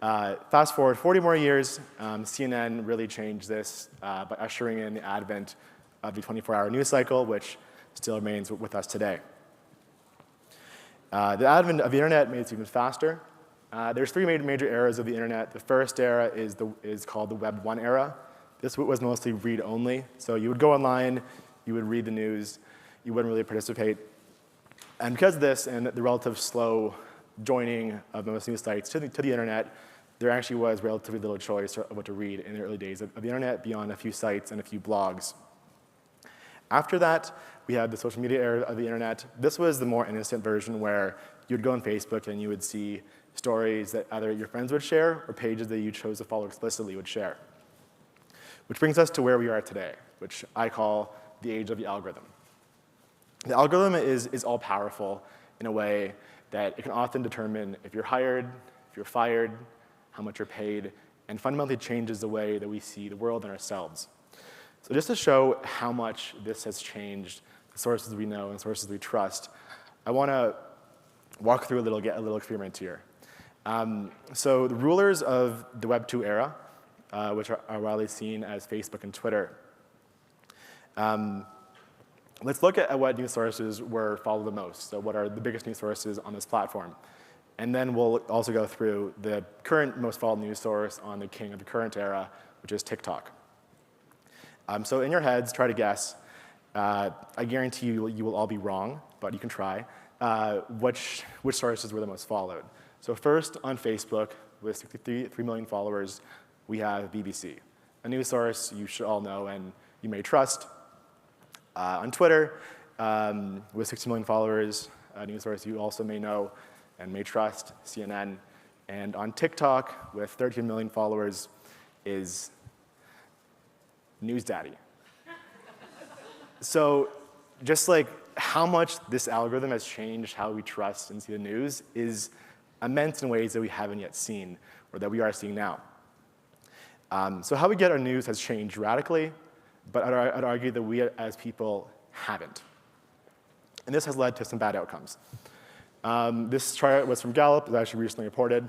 [SPEAKER 10] Fast forward 40 more years, CNN really changed this by ushering in the advent of the 24-hour news cycle, which still remains with us today. The advent of the internet made it even faster. There's 3 major eras of the internet. The first era is called the Web 1 era. This was mostly read-only. So you would go online, you would read the news, you wouldn't really participate. And because of this and the relative slow joining of most news sites to the internet, there actually was relatively little choice of what to read in the early days of the internet beyond a few sites and a few blogs. After that, we had the social media era of the internet. This was the more innocent version where you'd go on Facebook and you would see stories that either your friends would share or pages that you chose to follow explicitly would share. Which brings us to where we are today, which I call the age of the algorithm. The algorithm is all-powerful in a way that it can often determine if you're hired, if you're fired, how much you're paid, and fundamentally changes the way that we see the world and ourselves. So just to show how much this has changed the sources we know and sources we trust, I want to walk through a little experiment here. So the rulers of the Web 2 era, which are widely seen as Facebook and Twitter, let's look at what news sources were followed the most. So what are the biggest news sources on this platform? And then we'll also go through the current most followed news source on the king of the current era, which is TikTok. So in your heads, try to guess. I guarantee you will all be wrong, but you can try. Which sources were the most followed? So first, on Facebook, with 63 million followers, we have BBC, a news source you should all know and you may trust. On Twitter, with 60 million followers, a news source you also may know and may trust, CNN. And on TikTok, with 13 million followers, is News Daddy. So just like how much this algorithm has changed how we trust and see the news is immense in ways that we haven't yet seen, or that we are seeing now. So how we get our news has changed radically, but I'd argue that we as people haven't. And this has led to some bad outcomes. This chart was from Gallup, it was actually recently reported,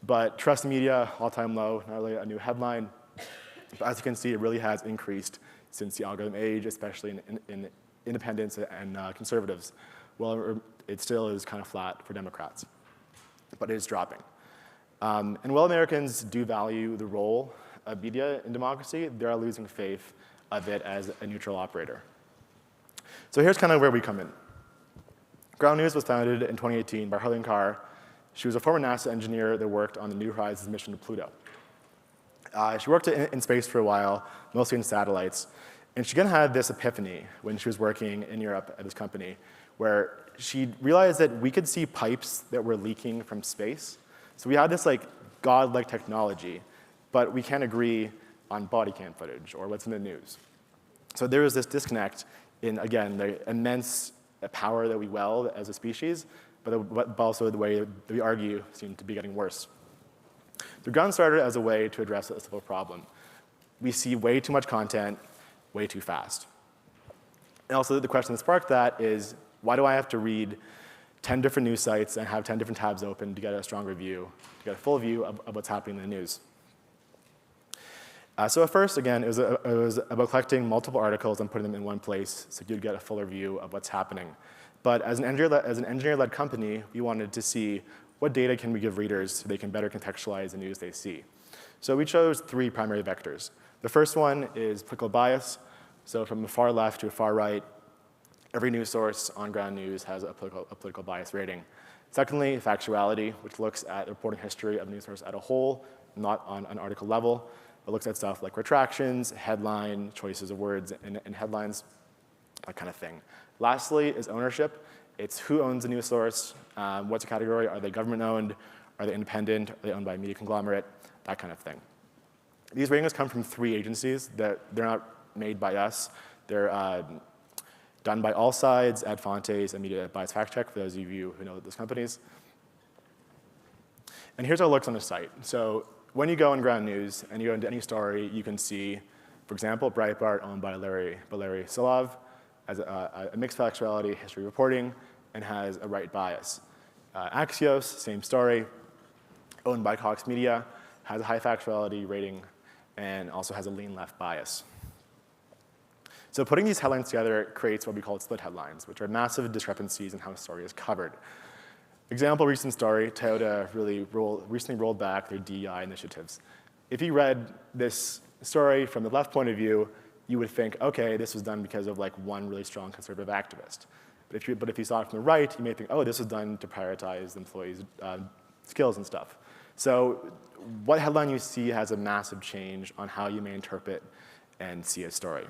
[SPEAKER 10] but trust in media, all-time low, not really a new headline. But as you can see, it really has increased since the algorithm age, especially in independents and conservatives. Well, it still is kind of flat for Democrats, but it is dropping. And while Americans do value the role of media in democracy, they are losing faith of it as a neutral operator. So here's kind of where we come in. Ground News was founded in 2018 by Harlan Carr. She was a former NASA engineer that worked on the New Horizons mission to Pluto. She worked in space for a while, mostly in satellites. And she kind of had this epiphany when she was working in Europe at this company, where she realized that we could see pipes that were leaking from space. So we had this like godlike technology, but we can't agree on body cam footage or what's in the news. So there was this disconnect in, again, the immense power that we wield as a species, but also the way that we argue seemed to be getting worse. The Ground started as a way to address a simple problem. We see way too much content, way too fast. And also the question that sparked that is, why do I have to read 10 different news sites and have 10 different tabs open to get a stronger view, to get a full view of what's happening in the news? So at first, again, it was about collecting multiple articles and putting them in one place so you'd get a fuller view of what's happening. But as an engineer-led company, we wanted to see what data can we give readers so they can better contextualize the news they see. So we chose 3 primary vectors. The first one is political bias. So from a far left to a far right, every news source on Ground News has a political bias rating. Secondly, factuality, which looks at the reporting history of a news source as a whole, not on an article level. It looks at stuff like retractions, headline, choices of words in headlines, that kind of thing. Lastly is ownership. It's who owns the news source, what's the category, are they government owned, are they independent, are they owned by a media conglomerate, that kind of thing. These ratings come from 3 agencies. They're not made by us. They're done by All Sides, Ad Fontes, and Media Bias Fact Check, for those of you who know those companies. And here's how it looks on the site. So when you go on Ground News and you go into any story, you can see, for example, Breitbart, owned by Larry Solov, has a mixed factuality history reporting and has a right bias. Axios, same story, owned by Cox Media, has a high factuality rating and also has a lean left bias. So putting these headlines together creates what we call split headlines, which are massive discrepancies in how a story is covered. Example, recent story, Toyota recently rolled back their DEI initiatives. If you read this story from the left point of view, you would think, okay, this was done because of like one really strong conservative activist. But if you saw it from the right, you may think, oh, this was done to prioritize the employees' skills and stuff. So what headline you see has a massive change on how you may interpret and see a story.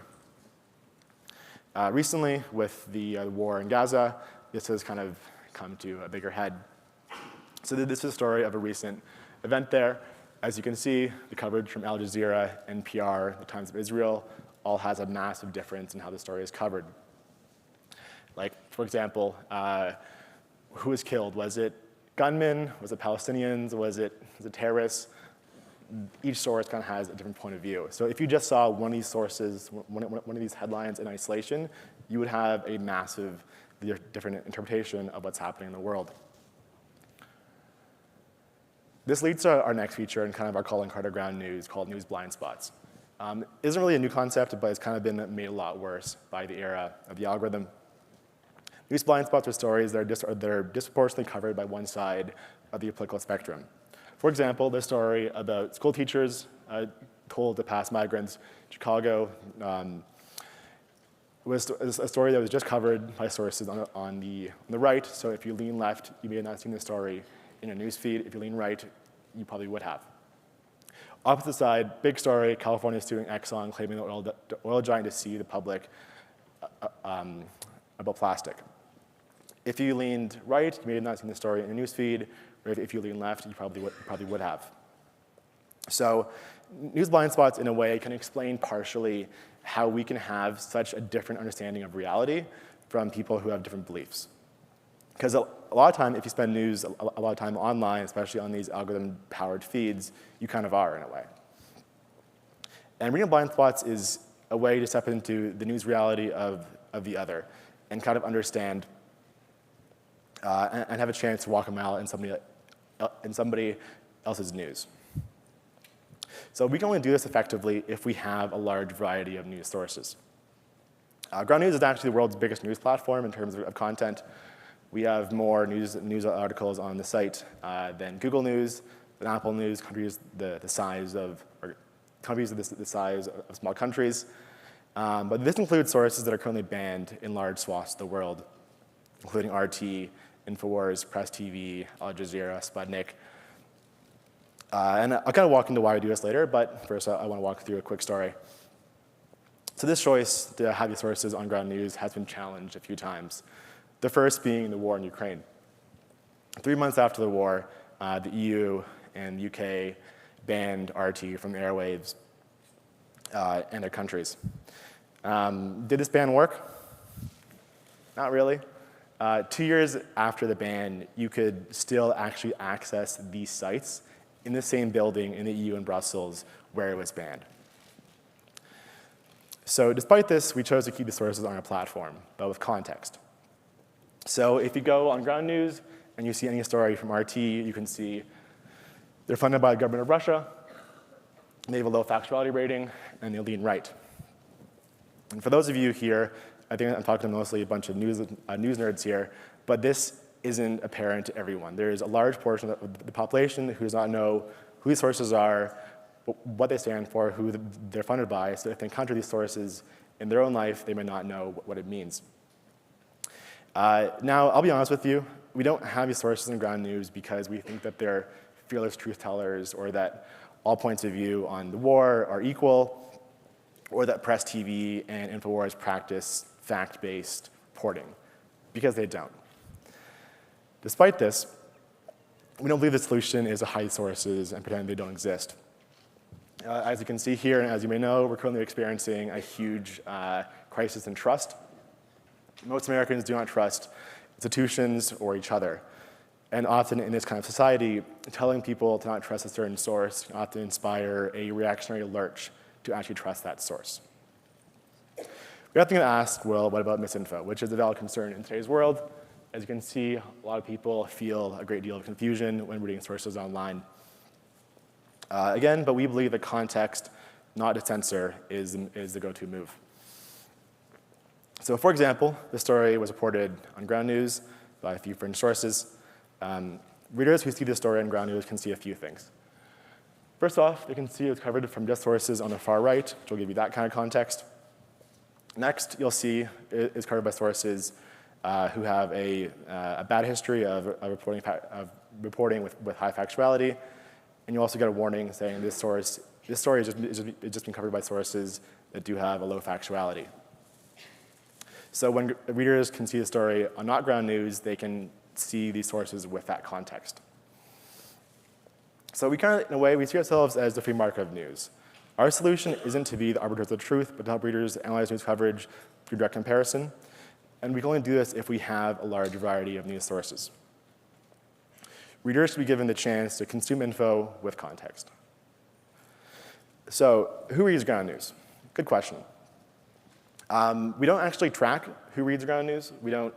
[SPEAKER 10] Recently, with the war in Gaza, this has kind of come to a bigger head. So this is a story of a recent event there. As you can see, the coverage from Al Jazeera, NPR, the Times of Israel, all has a massive difference in how the story is covered. Like, for example, who was killed? Was it gunmen? Was it Palestinians? Was it terrorists? Each source kind of has a different point of view. So if you just saw one of these sources, one of these headlines in isolation, you would have a massive different interpretation of what's happening in the world. This leads to our next feature and kind of our calling card of Ground News called News Blind Spots. It isn't really a new concept, but it's kind of been made a lot worse by the era of the algorithm. News blind spots are stories that are disproportionately covered by one side of the political spectrum. For example, the story about school teachers told to past migrants in Chicago was a story that was just covered by sources on the right. So if you lean left, you may have not seen the story in your news feed. If you lean right, you probably would have. Opposite side, big story, California suing Exxon, claiming the oil giant to sue the public about plastic. If you leaned right, you may have not seen the story in your news feed, or if you lean left, you probably would have. So news blind spots, in a way, can explain partially how we can have such a different understanding of reality from people who have different beliefs. Because a lot of time, if you spend news a lot of time online, especially on these algorithm-powered feeds, you kind of are in a way. And reading blind spots is a way to step into the news reality of the other and kind of understand and have a chance to walk a mile in somebody else's news. So we can only do this effectively if we have a large variety of news sources. Ground News is actually the world's biggest news platform in terms of content. We have more news articles on the site than Google News, than Apple News, countries the size of small countries. But this includes sources that are currently banned in large swaths of the world, including RT, InfoWars, Press TV, Al Jazeera, Sputnik. And I'll kind of walk into why I do this later, but first I want to walk through a quick story. So this choice to have these sources on Ground News has been challenged a few times. The first being the war in Ukraine. 3 months after the war, the EU and the UK banned RT from the airwaves in their countries. Did this ban work? Not really. 2 years after the ban, you could still actually access these sites in the same building in the EU in Brussels where it was banned. So despite this, we chose to keep the sources on our platform, but with context. So if you go on Ground News and you see any story from RT, you can see they're funded by the government of Russia, they have a low factuality rating, and they lean right. And for those of you here, I think I'm talking to mostly a bunch of news nerds here, but this isn't apparent to everyone. There is a large portion of the population who does not know who these sources are, what they stand for, who they're funded by, so if they encounter these sources in their own life, they may not know what it means. Now, I'll be honest with you, we don't have these sources in Ground News because we think that they're fearless truth tellers or that all points of view on the war are equal, or that Press TV and InfoWars practice fact-based reporting, because they don't. Despite this, we don't believe the solution is to hide sources and pretend they don't exist. As you can see here, and as you may know, we're currently experiencing a huge crisis in trust. Most Americans do not trust institutions or each other. And often in this kind of society, telling people to not trust a certain source can often inspire a reactionary lurch to actually trust that source. We often get asked, well, what about misinfo, which is a valid concern in today's world. As you can see, a lot of people feel a great deal of confusion when reading sources online. Again, but we believe that context, not to censor, is the go-to move. So for example, this story was reported on Ground News by a few fringe sources. Readers who see this story on Ground News can see a few things. First off, they can see it's covered from just sources on the far right, which will give you that kind of context. Next, you'll see it's covered by sources who have a bad history of reporting with high factuality. And you also get a warning saying this story is just being covered by sources that do have a low factuality. So when readers can see the story on not Ground News, they can see these sources with that context. So we kind of, in a way, we see ourselves as the free market of news. Our solution isn't to be the arbiters of truth, but to help readers analyze news coverage through direct comparison. And we can only do this if we have a large variety of news sources. Readers should be given the chance to consume info with context. So who reads Ground News? Good question. We don't actually track who reads Ground News. We don't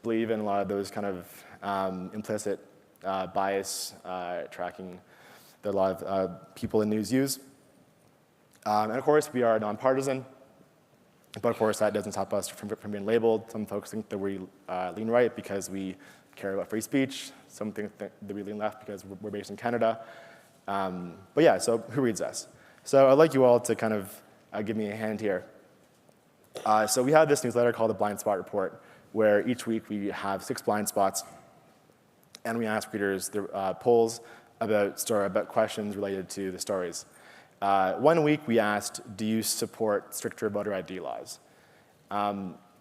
[SPEAKER 10] believe in a lot of those kind of implicit bias tracking that a lot of people in news use. And of course, we are nonpartisan. But of course, that doesn't stop us from being labeled. Some folks think that we lean right because we care about free speech. Some think that we lean left because we're based in Canada. But yeah, so who reads us? So I'd like you all to kind of give me a hand here. So we have this newsletter called the Blind Spot Report, where each week we have 6 blind spots, and we ask readers polls about questions related to the stories. 1 week we asked, do you support stricter voter ID laws?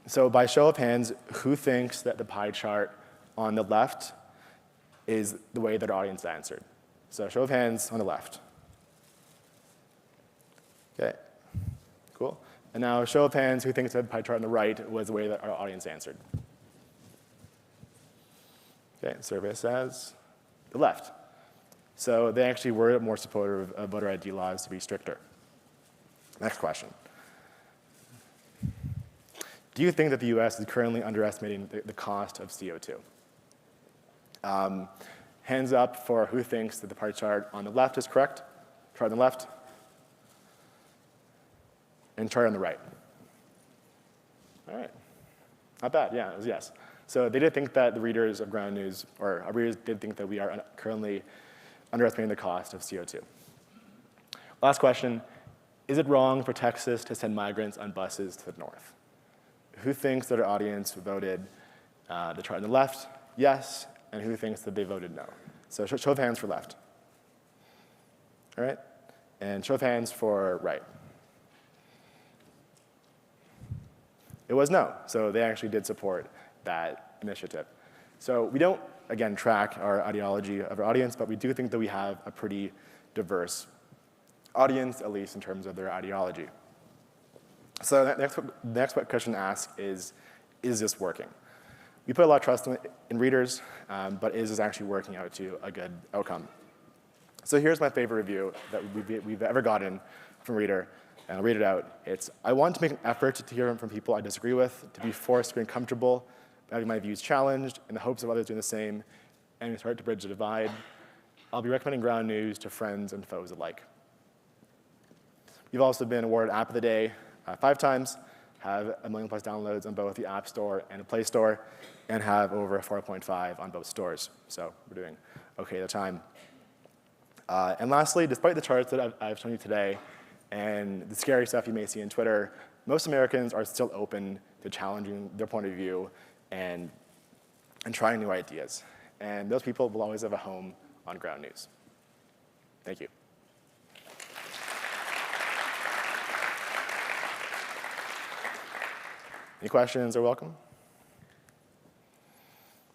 [SPEAKER 10] So by show of hands, who thinks that the pie chart on the left is the way that our audience answered? So show of hands on the left. Okay, cool. And now show of hands who thinks that the pie chart on the right was the way that our audience answered. Okay, survey says the left. So they actually were more supportive of voter ID laws to be stricter. Next question. Do you think that the US is currently underestimating the cost of CO2? Hands up for who thinks that the pie chart on the left is correct. Chart on the left. And chart on the right. All right. Not bad, yeah, it was yes. So they did think that the readers of Ground News, or our readers did think that we are currently underestimating the cost of CO2. Last question, is it wrong for Texas to send migrants on buses to the north? Who thinks that our audience voted the chart on the left, yes, and who thinks that they voted no? So show of hands for left. All right, and show of hands for right. It was no, so they actually did support that initiative. So we don't, again, track our ideology of our audience, but we do think that we have a pretty diverse audience, at least in terms of their ideology. So the next question to ask is this working? We put a lot of trust in readers, but is this actually working out to a good outcome? So here's my favorite review that we've ever gotten from a reader, and I'll read it out. It's, I want to make an effort to hear from people I disagree with, to be forced to be uncomfortable, having my views challenged in the hopes of others doing the same, and start to bridge the divide. I'll be recommending Ground News to friends and foes alike. We've also been awarded App of the Day 5 times, have 1 million+ downloads on both the App Store and the Play Store, and have over 4.5 on both stores. So we're doing okay at the time. And lastly, despite the charts that I've shown you today, and the scary stuff you may see on Twitter, most Americans are still open to challenging their point of view and trying new ideas. And those people will always have a home on Ground News. Thank you. Any questions are welcome?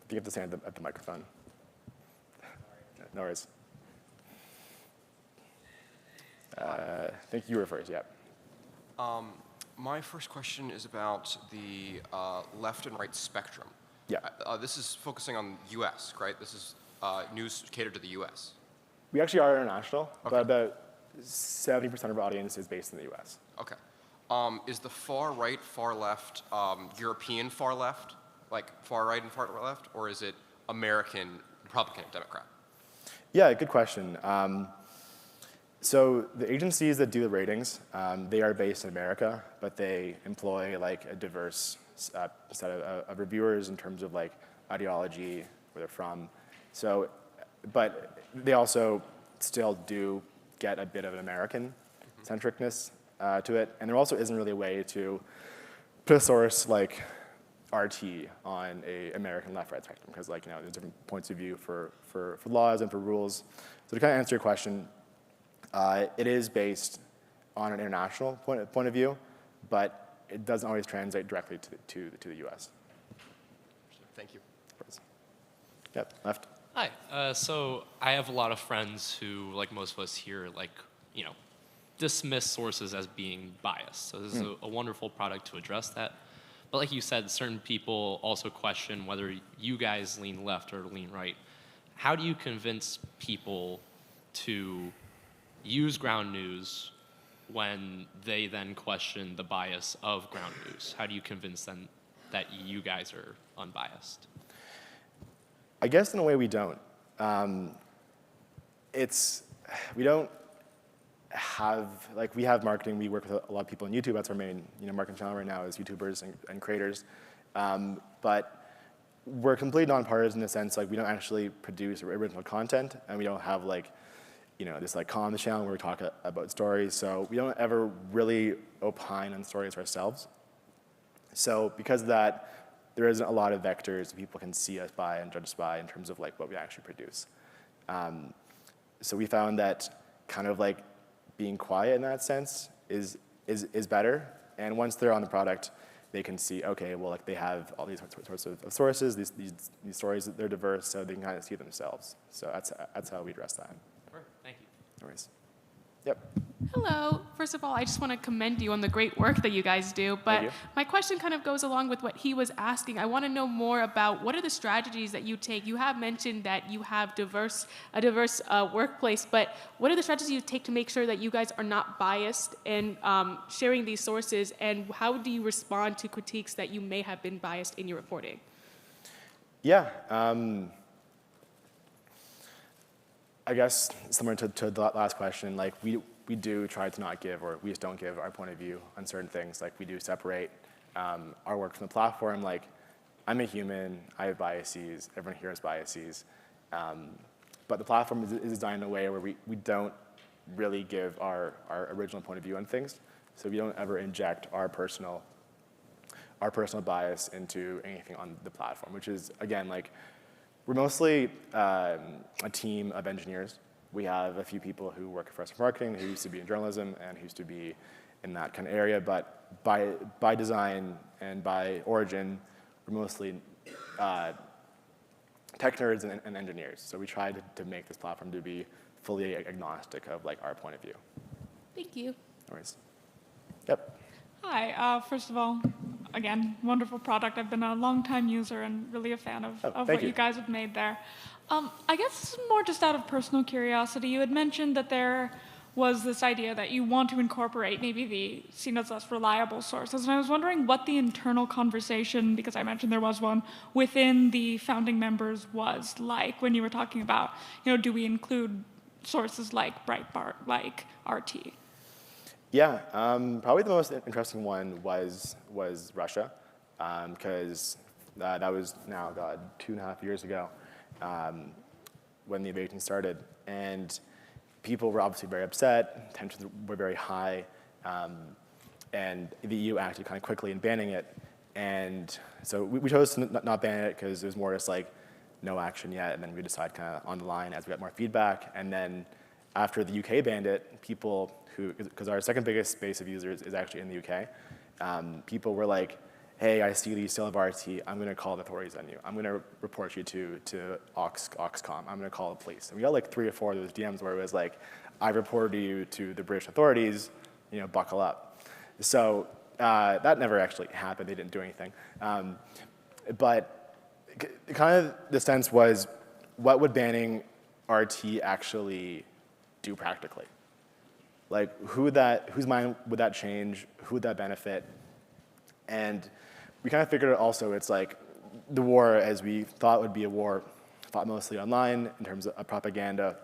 [SPEAKER 10] If you have to stand at the microphone. No worries. I think you were first, yeah.
[SPEAKER 11] My first question is about the left and right spectrum.
[SPEAKER 10] Yeah.
[SPEAKER 11] This is focusing on US, right? This is news catered to the US.
[SPEAKER 10] We actually are international, but about 70% of our audience is based in the US.
[SPEAKER 11] Okay. Is the far right, far left European far left, like far right and far left, or is it American Republican Democrat?
[SPEAKER 10] Yeah, good question. So the agencies that do the ratings, they are based in America, but they employ like a diverse set of reviewers in terms of like ideology, where they're from. So, but they also still do get a bit of an American centricness to it, and there also isn't really a way to put a source like RT on a American left-right spectrum, because like, you know, there's different points of view for laws and for rules. So to kind of answer your question, it is based on an international point of view, but it doesn't always translate directly to the US.
[SPEAKER 11] Thank you.
[SPEAKER 10] Yep, left.
[SPEAKER 16] Hi. So I have a lot of friends who, like most of us here, like, you know, dismiss sources as being biased. So this is a wonderful product to address that. But like you said, certain people also question whether you guys lean left or lean right. How do you convince people to use Ground News when they then question the bias of Ground News? How do you convince them that you guys are unbiased?
[SPEAKER 10] I guess in a way we don't. We don't have, like, we have marketing. We work with a lot of people on YouTube. That's our main, you know, marketing channel right now is YouTubers and creators. But we're completely nonpartisan in the sense, like, we don't actually produce original content, and we don't have, like, you know, this like columnist channel where we talk about stories. So we don't ever really opine on stories ourselves. So because of that, there isn't a lot of vectors that people can see us by and judge us by in terms of like what we actually produce. So we found that kind of like being quiet in that sense is better. And once they're on the product, they can see, okay, well, like they have all these sorts of sources, these stories, they're diverse, so they can kind of see themselves. So that's how we address that.
[SPEAKER 16] Thank you.
[SPEAKER 10] No worries. Yep.
[SPEAKER 18] Hello. First of all, I just want to commend you on the great work that you guys do. But my question kind of goes along with what he was asking. I want to know more about what are the strategies that you take. You have mentioned that you have a diverse workplace, but what are the strategies you take to make sure that you guys are not biased in sharing these sources, and how do you respond to critiques that you may have been biased in your reporting?
[SPEAKER 10] Yeah. I guess similar to the last question, like we do try to not give, or we just don't give our point of view on certain things. Like we do separate our work from the platform. Like I'm a human, I have biases, everyone here has biases. But the platform is designed in a way where we don't really give our original point of view on things. So we don't ever inject our personal bias into anything on the platform, which is, again, like, we're mostly a team of engineers. We have a few people who work for us in marketing, who used to be in journalism, and who used to be in that kind of area. But by design and by origin, we're mostly tech nerds and engineers. So we tried to make this platform to be fully agnostic of like our point of view.
[SPEAKER 13] Thank you.
[SPEAKER 10] No worries. Yep.
[SPEAKER 13] Hi, first of all, again, wonderful product. I've been a long-time user and really a fan of what you guys have made there. I guess more just out of personal curiosity, you had mentioned that there was this idea that you want to incorporate maybe the seen as less reliable sources. And I was wondering what the internal conversation, because I mentioned there was one, within the founding members was like when you were talking about, do we include sources like Breitbart, like RT?
[SPEAKER 10] Yeah, probably the most interesting one was Russia, because that was now, 2.5 years ago when the invasion started. And people were obviously very upset, tensions were very high, and the EU acted kind of quickly in banning it. And so we chose to not ban it because it was more just like no action yet, and then we decide kind of on the line as we got more feedback. And then after the UK banned it, people who, because our second biggest base of users is actually in the UK, people were like, hey, I see that you still have RT, I'm gonna call the authorities on you. I'm gonna report you to Oxcom, I'm gonna call the police. And we got like 3 or 4 of those DMs where it was like, I reported you to the British authorities, buckle up. So that never actually happened, they didn't do anything. But kind of the sense was, what would banning RT actually do practically? Like, whose mind would that change? Who would that benefit? And we kind of figured out also it's like the war, as we thought would be a war, fought mostly online in terms of propaganda,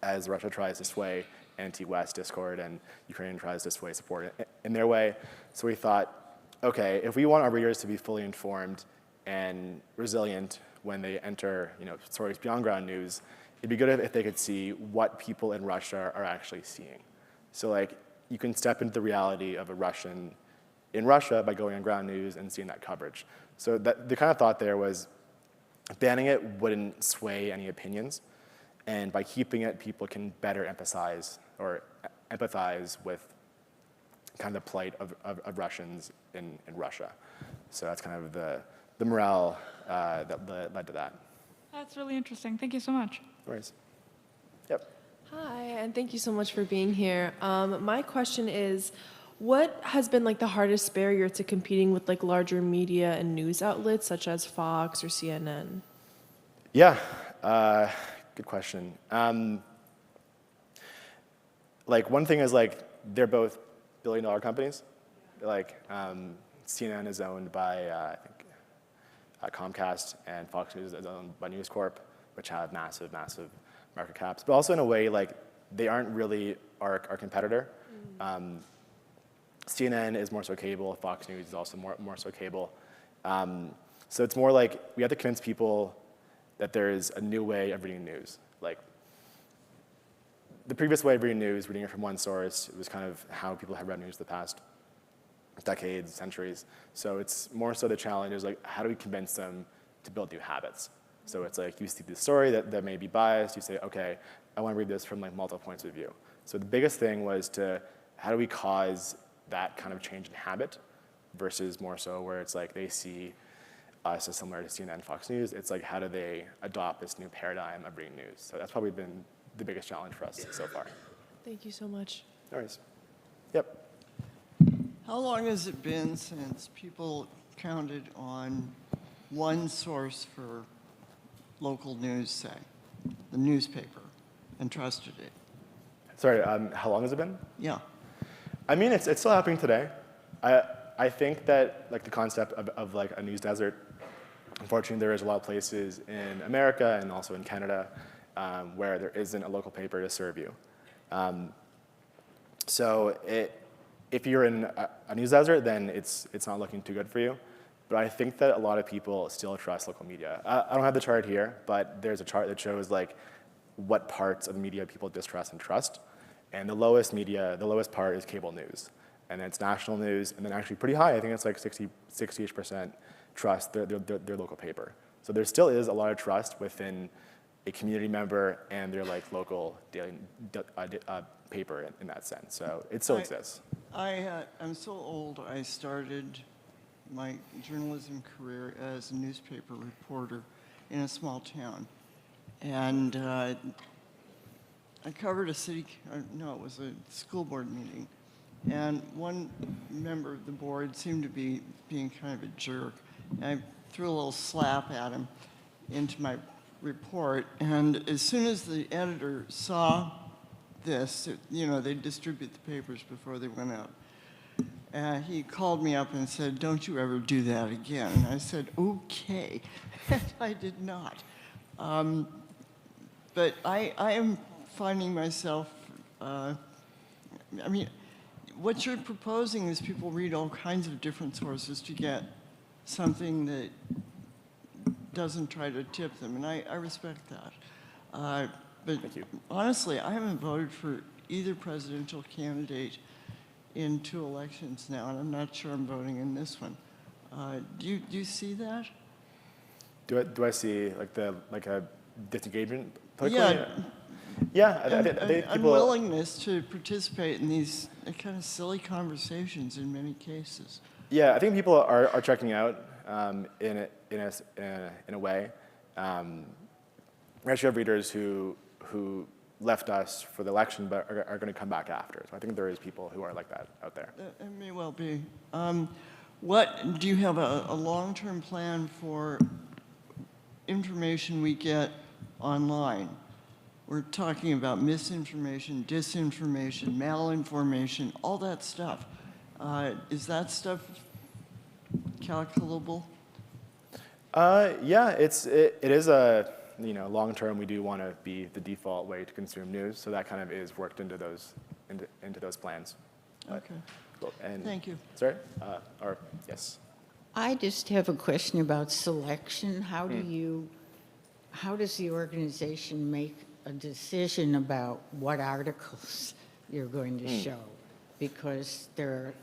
[SPEAKER 10] as Russia tries to sway anti-West discord and Ukraine tries to sway support in their way. So we thought, okay, if we want our readers to be fully informed and resilient when they enter stories beyond ground news, it'd be good if they could see what people in Russia are actually seeing. So like, you can step into the reality of a Russian in Russia by going on ground news and seeing that coverage. So the kind of thought there was banning it wouldn't sway any opinions, and by keeping it, people can better empathize with kind of the plight of Russians in Russia. So that's kind of the morale that led to that.
[SPEAKER 13] That's really interesting. Thank you so much.
[SPEAKER 10] No worries. Yep.
[SPEAKER 15] Hi, and thank you so much for being here. My question is, what has been like the hardest barrier to competing with like larger media and news outlets such as Fox or CNN?
[SPEAKER 10] Yeah, good question. Like one thing is like they're both billion-dollar companies. Like CNN is owned by I think Comcast, and Fox News is owned by News Corp, which have massive market caps. But also in a way like they aren't really our competitor. CNN is more so cable, Fox News is also more so cable. So it's more like we have to convince people that there is a new way of reading news. Like the previous way of reading news, reading it from one source, it was kind of how people have read news the past decades, centuries. So it's more so the challenge is like, how do we convince them to build new habits? So it's like you see the story that may be biased, you say, okay, I want to read this from like multiple points of view. So the biggest thing was how do we cause that kind of change in habit versus more so where it's like they see us as similar to CNN and Fox News. It's like, how do they adopt this new paradigm of reading news? So that's probably been the biggest challenge for us so far.
[SPEAKER 15] Thank you so much.
[SPEAKER 10] No worries. Yep.
[SPEAKER 19] How long has it been since people counted on one source for local news, say, the newspaper, and trusted it?
[SPEAKER 10] Sorry, how long has it been?
[SPEAKER 19] Yeah.
[SPEAKER 10] I mean, it's still happening today. I think that like the concept of like a news desert, unfortunately there is a lot of places in America and also in Canada where there isn't a local paper to serve you. So if you're in a news desert, then it's not looking too good for you. But I think that a lot of people still trust local media. I don't have the chart here, but there's a chart that shows like what parts of the media people distrust and trust. And the lowest part is cable news. And then it's national news, and then actually pretty high, I think it's like 60-ish% trust their local paper. So there still is a lot of trust within a community member and their like local daily paper in that sense. So it still exists.
[SPEAKER 19] I'm so old, I started my journalism career as a newspaper reporter in a small town. And I covered a it was a school board meeting. And one member of the board seemed to be being kind of a jerk. And I threw a little slap at him into my report. And as soon as the editor saw this, they distribute the papers before they went out. He called me up and said, "Don't you ever do that again." And I said, "Okay." And I did not. But I am finding myself, what you're proposing is people read all kinds of different sources to get something that doesn't try to tip them, and I respect that. But honestly, I haven't voted for either presidential candidate in 2 elections now, and I'm not sure I'm voting in this one. Do you see that?
[SPEAKER 10] Do I see like a disengagement?
[SPEAKER 19] Yeah.
[SPEAKER 10] Yeah, I think people...
[SPEAKER 19] Unwillingness to participate in these kind of silly conversations in many cases.
[SPEAKER 10] Yeah, I think people are checking out in a way. We actually have readers who left us for the election but are going to come back after. So I think there is people who are like that out there.
[SPEAKER 19] It may well be. What do you have a long-term plan for information we get online? We're talking about misinformation, disinformation, malinformation, all that stuff. Is that stuff calculable?
[SPEAKER 10] Yeah, it is a long term. We do want to be the default way to consume news, so that kind of is worked into those plans.
[SPEAKER 19] Okay.
[SPEAKER 10] Cool. And,
[SPEAKER 19] thank you.
[SPEAKER 10] Sorry, or yes.
[SPEAKER 2] I just have a question about selection. How does the organization make a decision about what articles you're going to show? Because you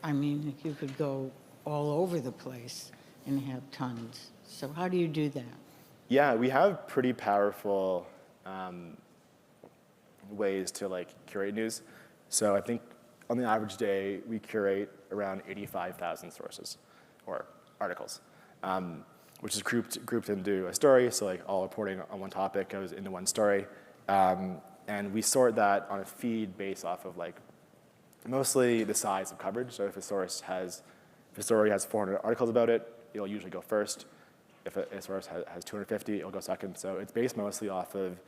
[SPEAKER 2] could go all over the place and have tons. So how do you do that?
[SPEAKER 10] Yeah, we have pretty powerful ways to curate news. So I think on the average day, we curate around 85,000 sources or articles, which is grouped into a story. So all reporting on one topic goes into one story. And we sort that on a feed based off of mostly the size of coverage. So if a story has 400 articles about it, it'll usually go first. If a source has 250, it'll go second. So it's based mostly off of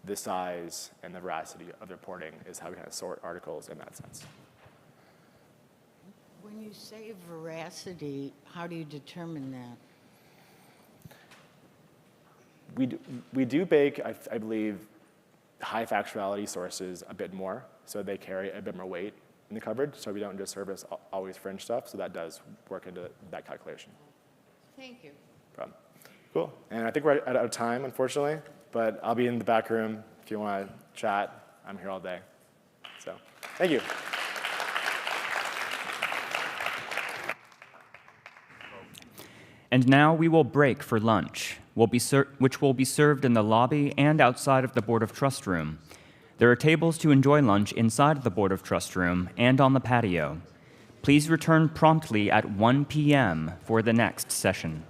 [SPEAKER 10] the size and the veracity of the reporting is how we kind of sort articles in that sense.
[SPEAKER 2] When you say veracity, how do you determine that?
[SPEAKER 10] We do bake, I believe, high factuality sources a bit more, so they carry a bit more weight in the coverage, so we don't just service always fringe stuff, so that does work into that calculation.
[SPEAKER 2] Thank you.
[SPEAKER 10] Problem. Cool, and I think we're out of time, unfortunately, but I'll be in the back room if you want to chat. I'm here all day, so thank you.
[SPEAKER 1] And now we will break for lunch, which will be served in the lobby and outside of the Board of Trust room. There are tables to enjoy lunch inside the Board of Trust room and on the patio. Please return promptly at 1 p.m. for the next session.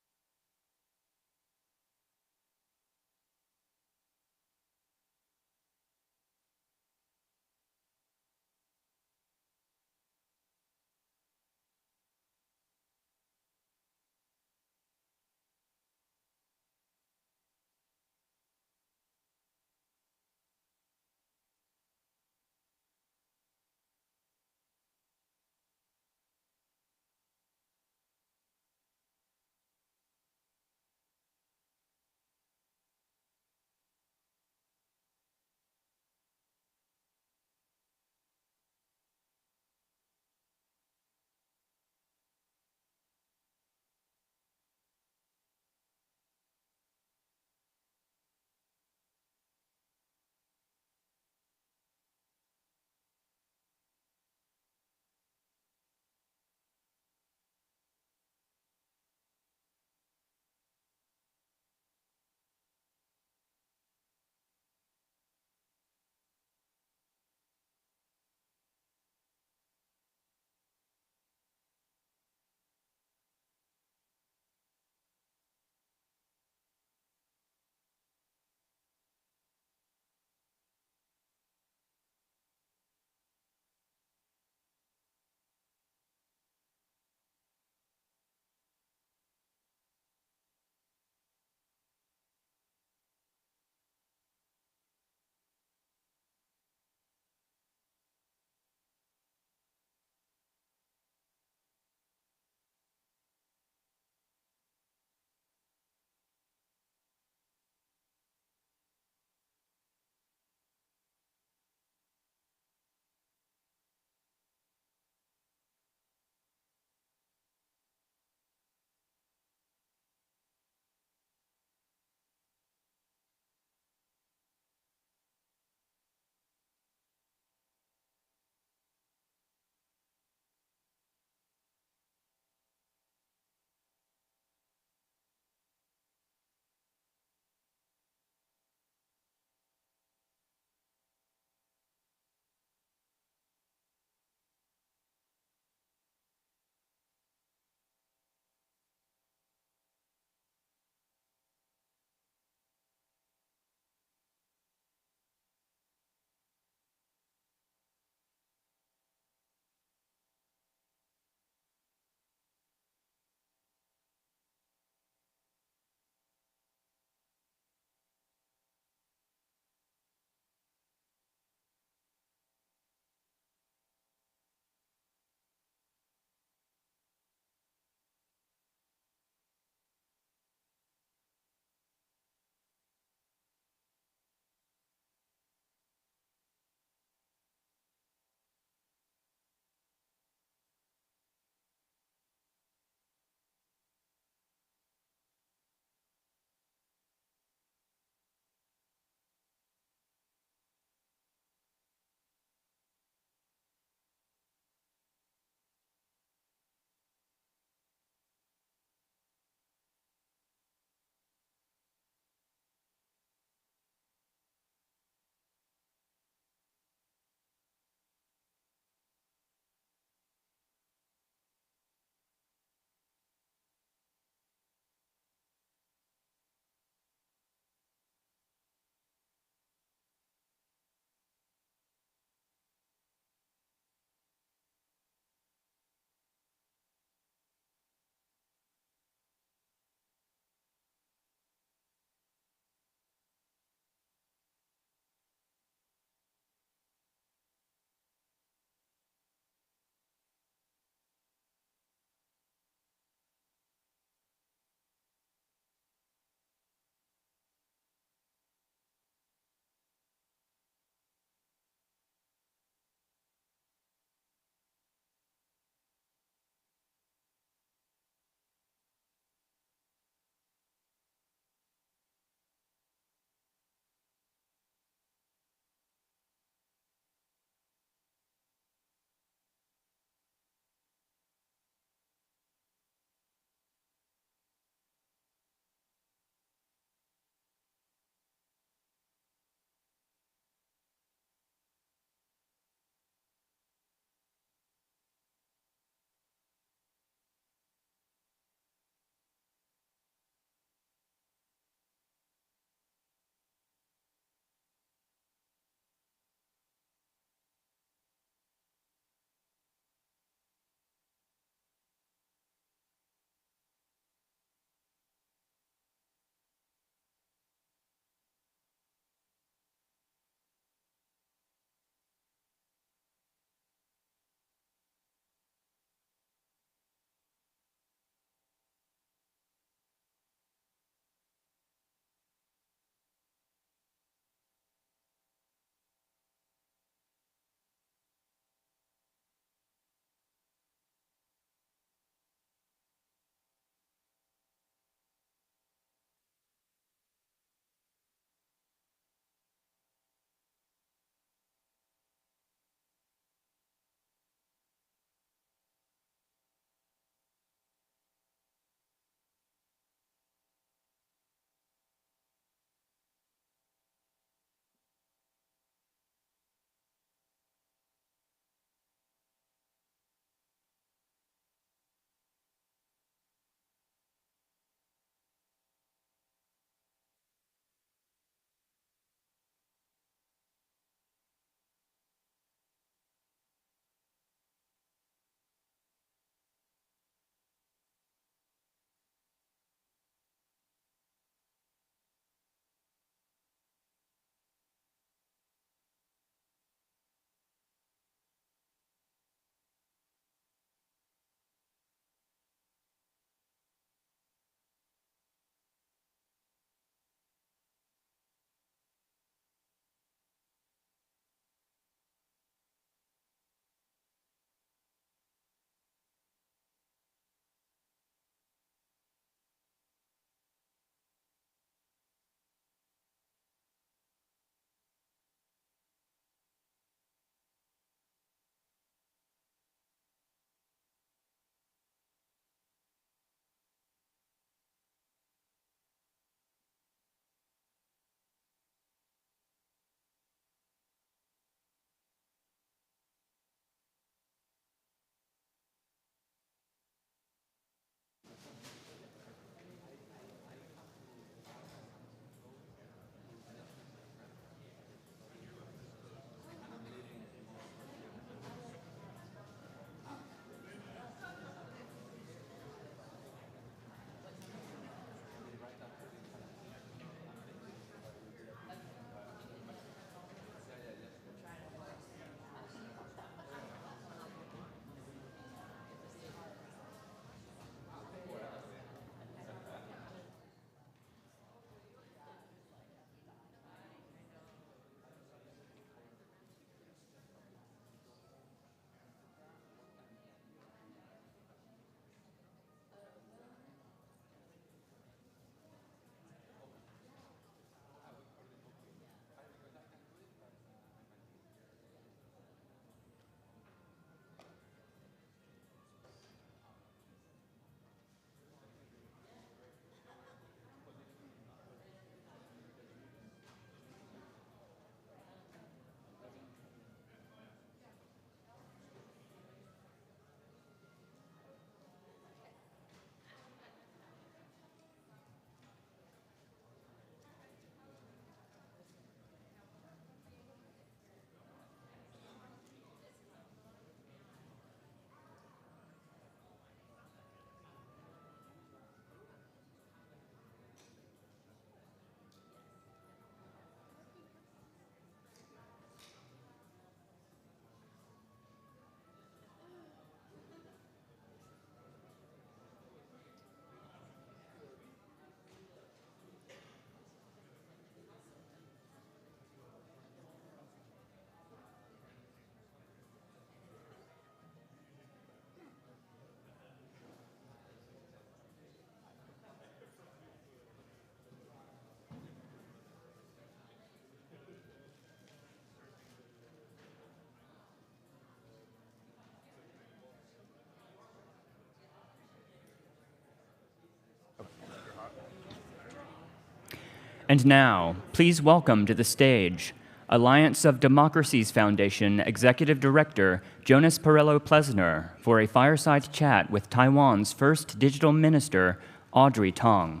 [SPEAKER 1] And now, please welcome to the stage Alliance of Democracies Foundation Executive Director Jonas Perello-Plesner for a fireside chat with Taiwan's first digital minister, Audrey Tang.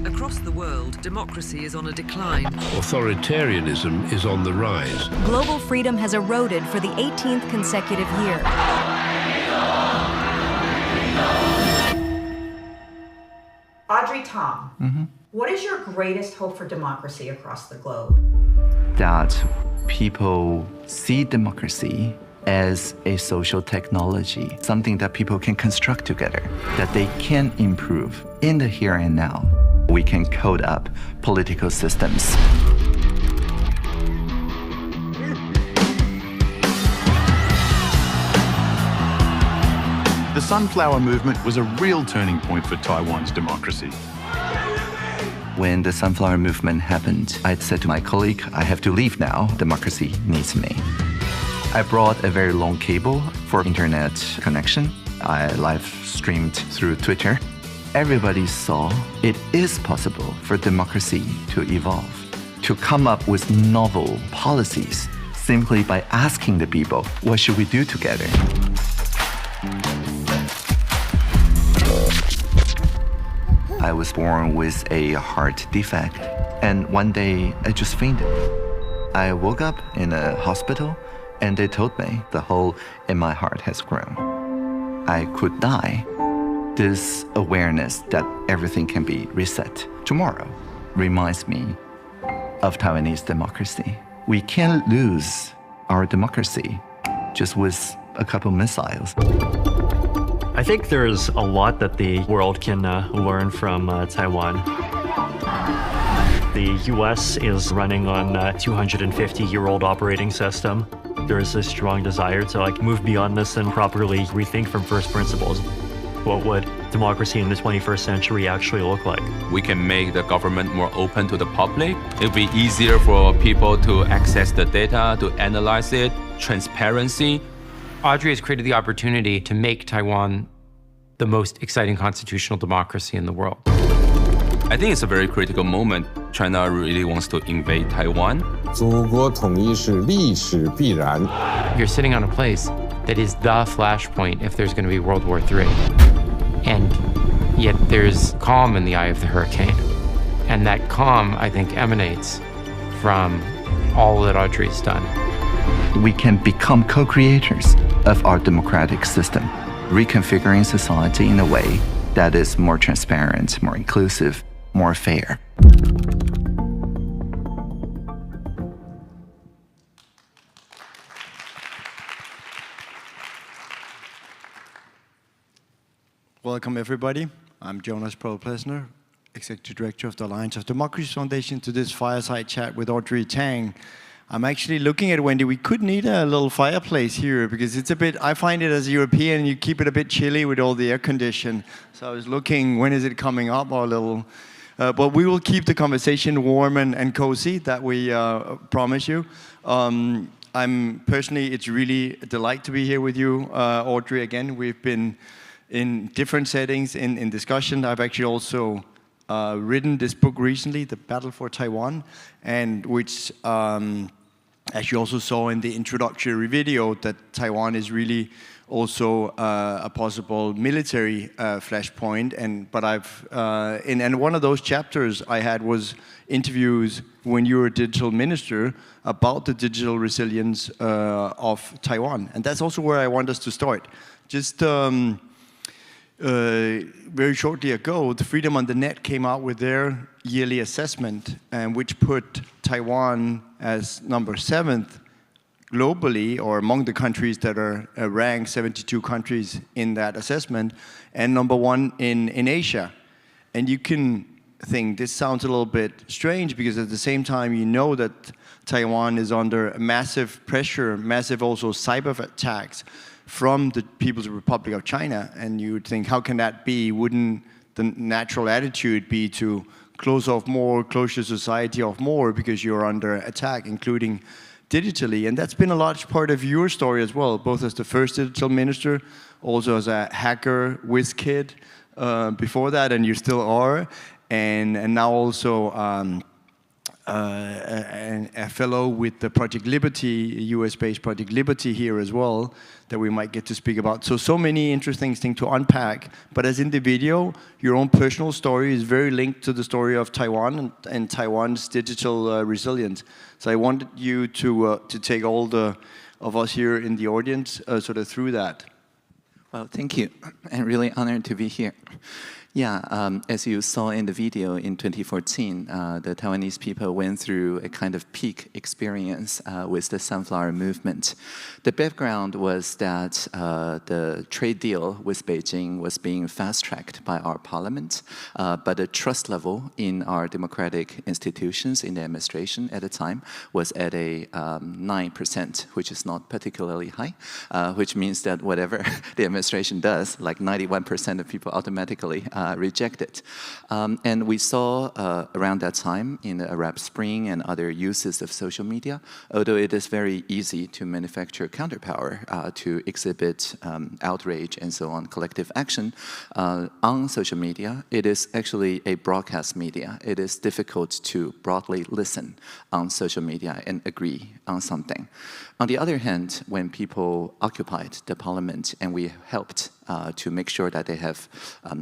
[SPEAKER 6] Across the world, democracy is on a decline.
[SPEAKER 12] Authoritarianism is on the rise.
[SPEAKER 14] Global freedom has eroded for the 18th consecutive year.
[SPEAKER 20] Audrey Tang, what is your greatest hope for democracy across the globe?
[SPEAKER 25] That people see democracy as a social technology, something that people can construct together, that they can improve in the here and now. We can code up political systems.
[SPEAKER 26] The Sunflower Movement was a real turning point for Taiwan's democracy.
[SPEAKER 25] When the Sunflower Movement happened, I said to my colleague, I have to leave now. Democracy needs me. I brought a very long cable for internet connection. I live streamed through Twitter. Everybody saw it is possible for democracy to evolve, to come up with novel policies simply by asking the people, what should we do together? I was born with a heart defect, and one day I just fainted. I woke up in a hospital, and they told me the hole in my heart has grown. I could die. This awareness that everything can be reset tomorrow reminds me of Taiwanese democracy. We can't lose our democracy just with a couple missiles.
[SPEAKER 27] I think there's a lot that the world can learn from Taiwan. The US is running on a 250-year-old operating system. There is a strong desire to move beyond this and properly rethink from first principles. What would democracy in the 21st century actually look like?
[SPEAKER 28] We can make the government more open to the public. It'll be easier for people to access the data, to analyze it, transparency.
[SPEAKER 29] Audrey has created the opportunity to make Taiwan the most exciting constitutional democracy in the world.
[SPEAKER 28] I think it's a very critical moment. China really wants to invade Taiwan.
[SPEAKER 29] You're sitting on a place that is the flashpoint if there's going to be World War III. And yet there's calm in the eye of the hurricane. And that calm, I think, emanates from all that Audrey's done.
[SPEAKER 25] We can become co-creators of our democratic system, reconfiguring society in a way that is more transparent, more inclusive, more fair.
[SPEAKER 30] Welcome, everybody. I'm Jonas Perello-Plesner, Executive Director of the Alliance of Democracies Foundation, to this fireside chat with Audrey Tang. I'm actually looking at Wendy. We could need a little fireplace here because it's a bit, I find it as a European, you keep it a bit chilly with all the air condition. So I was looking, when is it coming up, our little, but we will keep the conversation warm and cozy, that we promise you. I'm personally, it's really a delight to be here with you, Audrey, again. We've been in different settings in discussion. I've actually also written this book recently, The Battle for Taiwan, and which, as you also saw in the introductory video, that Taiwan is really also a possible military flashpoint. But and one of those chapters I had was interviews when you were a digital minister about the digital resilience of Taiwan. And that's also where I want us to start. Just very shortly ago, the Freedom on the Net came out with their yearly assessment, which put Taiwan as number 7th globally, or among the countries that are ranked, 72 countries in that assessment, and number 1 in Asia. And you can think this sounds a little bit strange, because at the same time you know that Taiwan is under massive pressure, massive also cyber attacks from the People's Republic of China, and you would think, how can that be? Wouldn't the natural attitude be to close off more, close your society off more, because you're under attack, including digitally? And that's been a large part of your story as well, both as the first digital minister, also as a hacker whiz kid before that, and you still are. and now also a fellow with the Project Liberty, US-based Project Liberty here as well, that we might get to speak about. So many interesting things to unpack. But as in the video, your own personal story is very linked to the story of Taiwan and Taiwan's digital resilience. So I wanted you to take all of us here in the audience sort of through that.
[SPEAKER 3] Well, thank you, and really honored to be here. Yeah, as you saw in the video in 2014, the Taiwanese people went through a kind of peak experience with the sunflower movement. The background was that the trade deal with Beijing was being fast-tracked by our parliament, but the trust level in our democratic institutions in the administration at the time was at a 9%, which is not particularly high, which means that whatever the administration does, like 91% of people automatically reject it. And we saw around that time in the Arab Spring and other uses of social media, although it is very easy to manufacture counterpower to exhibit outrage and so on, collective action on social media, it is actually a broadcast media. It is difficult to broadly listen on social media and agree on something. On the other hand, when people occupied the parliament and we helped to make sure that they have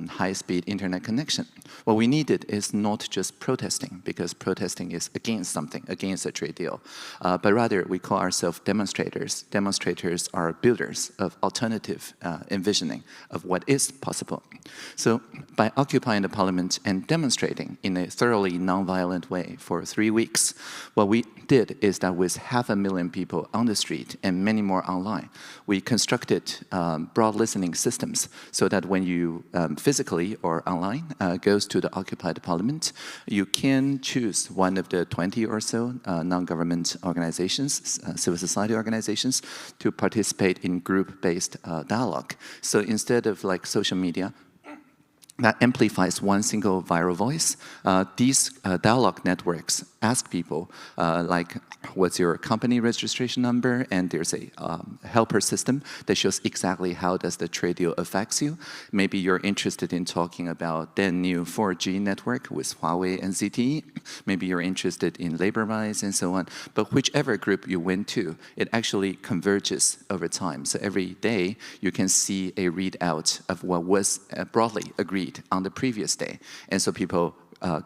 [SPEAKER 3] high-speed internet connection, what we needed is not just protesting, because protesting is against something, against a trade deal, but rather we call ourselves demonstrators. Demonstrators are builders of alternative envisioning of what is possible. So by occupying the parliament and demonstrating in a thoroughly non-violent way for 3 weeks, what we did is that with 500,000 people on the street and many more online, we constructed broad listening systems so that when you physically or online goes to the occupied parliament, you can choose one of the 20 or so non-government organizations, civil society organizations, to participate in group-based dialogue. So instead of like social media, that amplifies one single viral voice. These dialogue networks ask people, like, what's your company registration number? And there's a helper system that shows exactly how does the trade deal affects you. Maybe you're interested in talking about the new 4G network with Huawei and ZTE. Maybe you're interested in labor rights and so on. But whichever group you went to, it actually converges over time. So every day, you can see a readout of what was broadly agreed on the previous day. And so people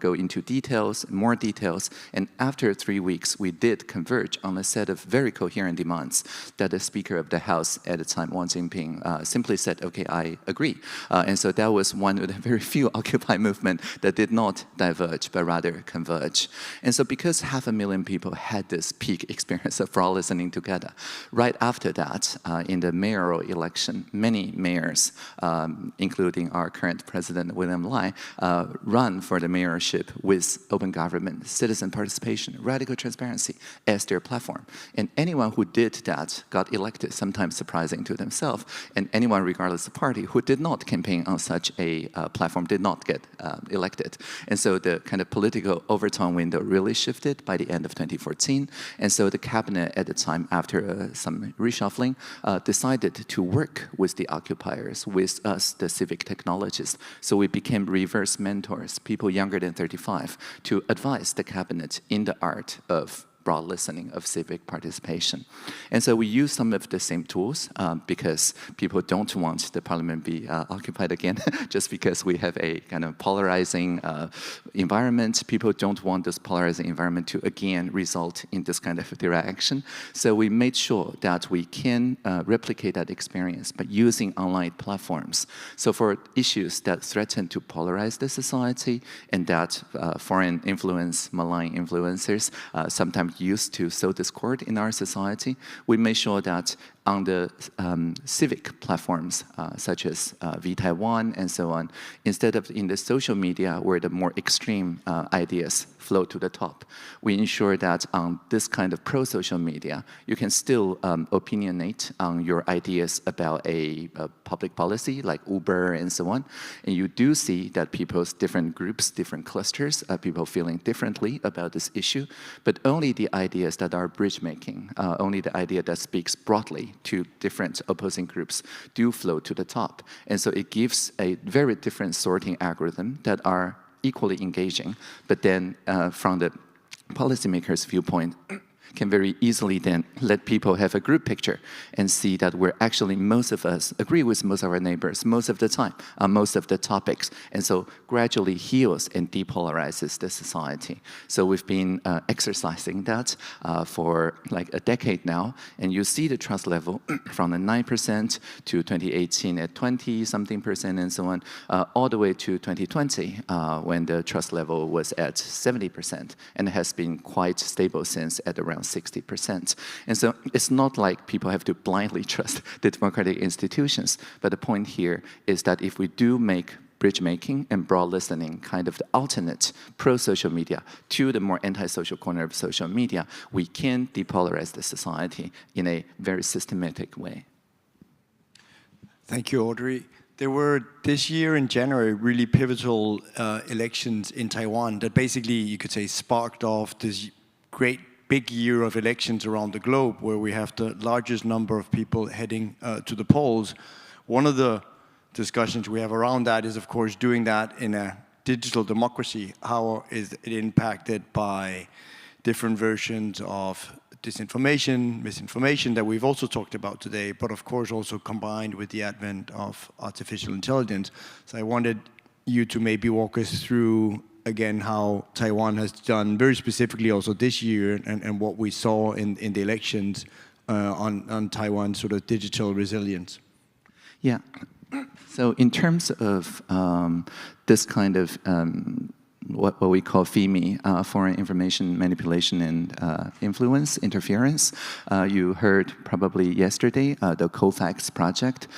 [SPEAKER 3] go into details, more details, and after 3 weeks, we did converge on a set of very coherent demands that the Speaker of the House at the time, Wang Jinping, simply said, okay, I agree. And so that was one of the very few Occupy movement that did not diverge, but rather converge. And so because 500,000 people had this peak experience of broad listening together, right after that, in the mayoral election, many mayors, including our current president, William Lai, run for the mayorship with open government, citizen participation, radical transparency as their platform. And anyone who did that got elected, sometimes surprising to themselves, and anyone, regardless of party, who did not campaign on such a platform did not get elected. And so the kind of political overtone window really shifted by the end of 2014. And so the cabinet at the time, after some reshuffling, decided to work with the occupiers, with us, the civic technologists. So we became reverse mentors, people younger than 35, to advise the cabinet in the art of broad listening, of civic participation. And so we use some of the same tools because people don't want the parliament be occupied again, just because we have a kind of polarizing environment. People don't want this polarizing environment to again result in this kind of direct action. So we made sure that we can replicate that experience by using online platforms. So for issues that threaten to polarize the society and that foreign influence, malign influencers sometimes used to sow discord in our society, we made sure that on the civic platforms, such as Taiwan and so on, instead of in the social media where the more extreme ideas float to the top, we ensure that on this kind of pro-social media, you can still opinionate on your ideas about a public policy like Uber and so on. And you do see that people's different groups, different clusters, people feeling differently about this issue, but only the ideas that are bridge-making, only the idea that speaks broadly to different opposing groups do float to the top. And so it gives a very different sorting algorithm that are equally engaging, but then from the policymakers' viewpoint, can very easily then let people have a group picture and see that we're actually, most of us agree with most of our neighbors most of the time on most of the topics, and so gradually heals and depolarizes the society. So we've been exercising that for like a decade now, and you see the trust level from the 9% to 2018 at 20-something% and so on, all the way to 2020 when the trust level was at 70%, and it has been quite stable since at around 60%. And so it's not like people have to blindly trust the democratic institutions, but the point here is that if we do make bridge making and broad listening kind of the alternate pro-social media to the more anti-social corner of social media, we can depolarize the society in a very systematic way.
[SPEAKER 30] Thank you, Audrey. There were, this year in January, really pivotal elections in Taiwan that basically, you could say, sparked off this great big year of elections around the globe where we have the largest number of people heading to the polls. One of the discussions we have around that is, of course, doing that in a digital democracy. How is it impacted by different versions of disinformation, misinformation that we've also talked about today, but of course also combined with the advent of artificial intelligence. So I wanted you to maybe walk us through again how Taiwan has done very specifically also this year and what we saw in the elections on Taiwan's sort of digital resilience.
[SPEAKER 3] Yeah, so in terms of this kind of what we call FIMI, foreign information manipulation and influence, interference. You heard probably yesterday the COFAX project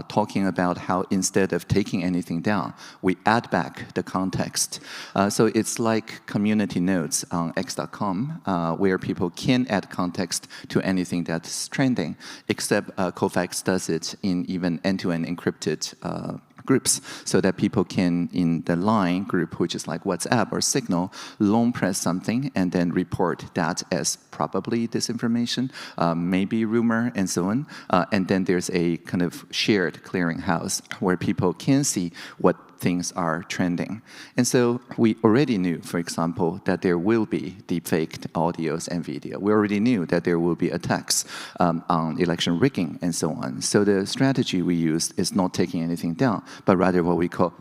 [SPEAKER 3] talking about how instead of taking anything down, we add back the context. So it's like community notes on x.com where people can add context to anything that's trending, except COFAX does it in even end-to-end encrypted groups, so that people can, in the line group, which is like WhatsApp or Signal, long press something and then report that as probably disinformation, maybe rumor, and so on. And then there's a kind of shared clearinghouse where people can see what things are trending. And so we already knew, for example, that there will be deepfaked audios and video. We already knew that there will be attacks on election rigging and so on. So the strategy we used is not taking anything down, but rather what we call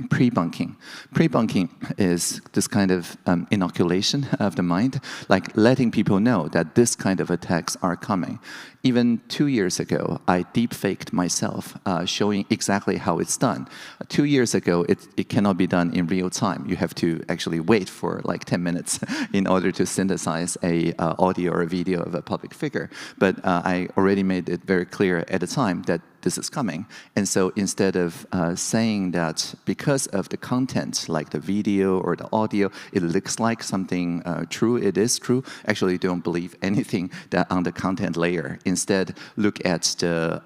[SPEAKER 3] pre-bunking. Pre-bunking is this kind of inoculation of the mind, like letting people know that this kind of attacks are coming. Even 2 years ago, I deep-faked myself, showing exactly how it's done. 2 years ago, it cannot be done in real time. You have to actually wait for like 10 minutes in order to synthesize a audio or a video of a public figure. But I already made it very clear at the time that this is coming. And so instead of saying that because of the content, like the video or the audio, it looks like something true, it is true, actually don't believe anything that on the content layer. Instead, look at the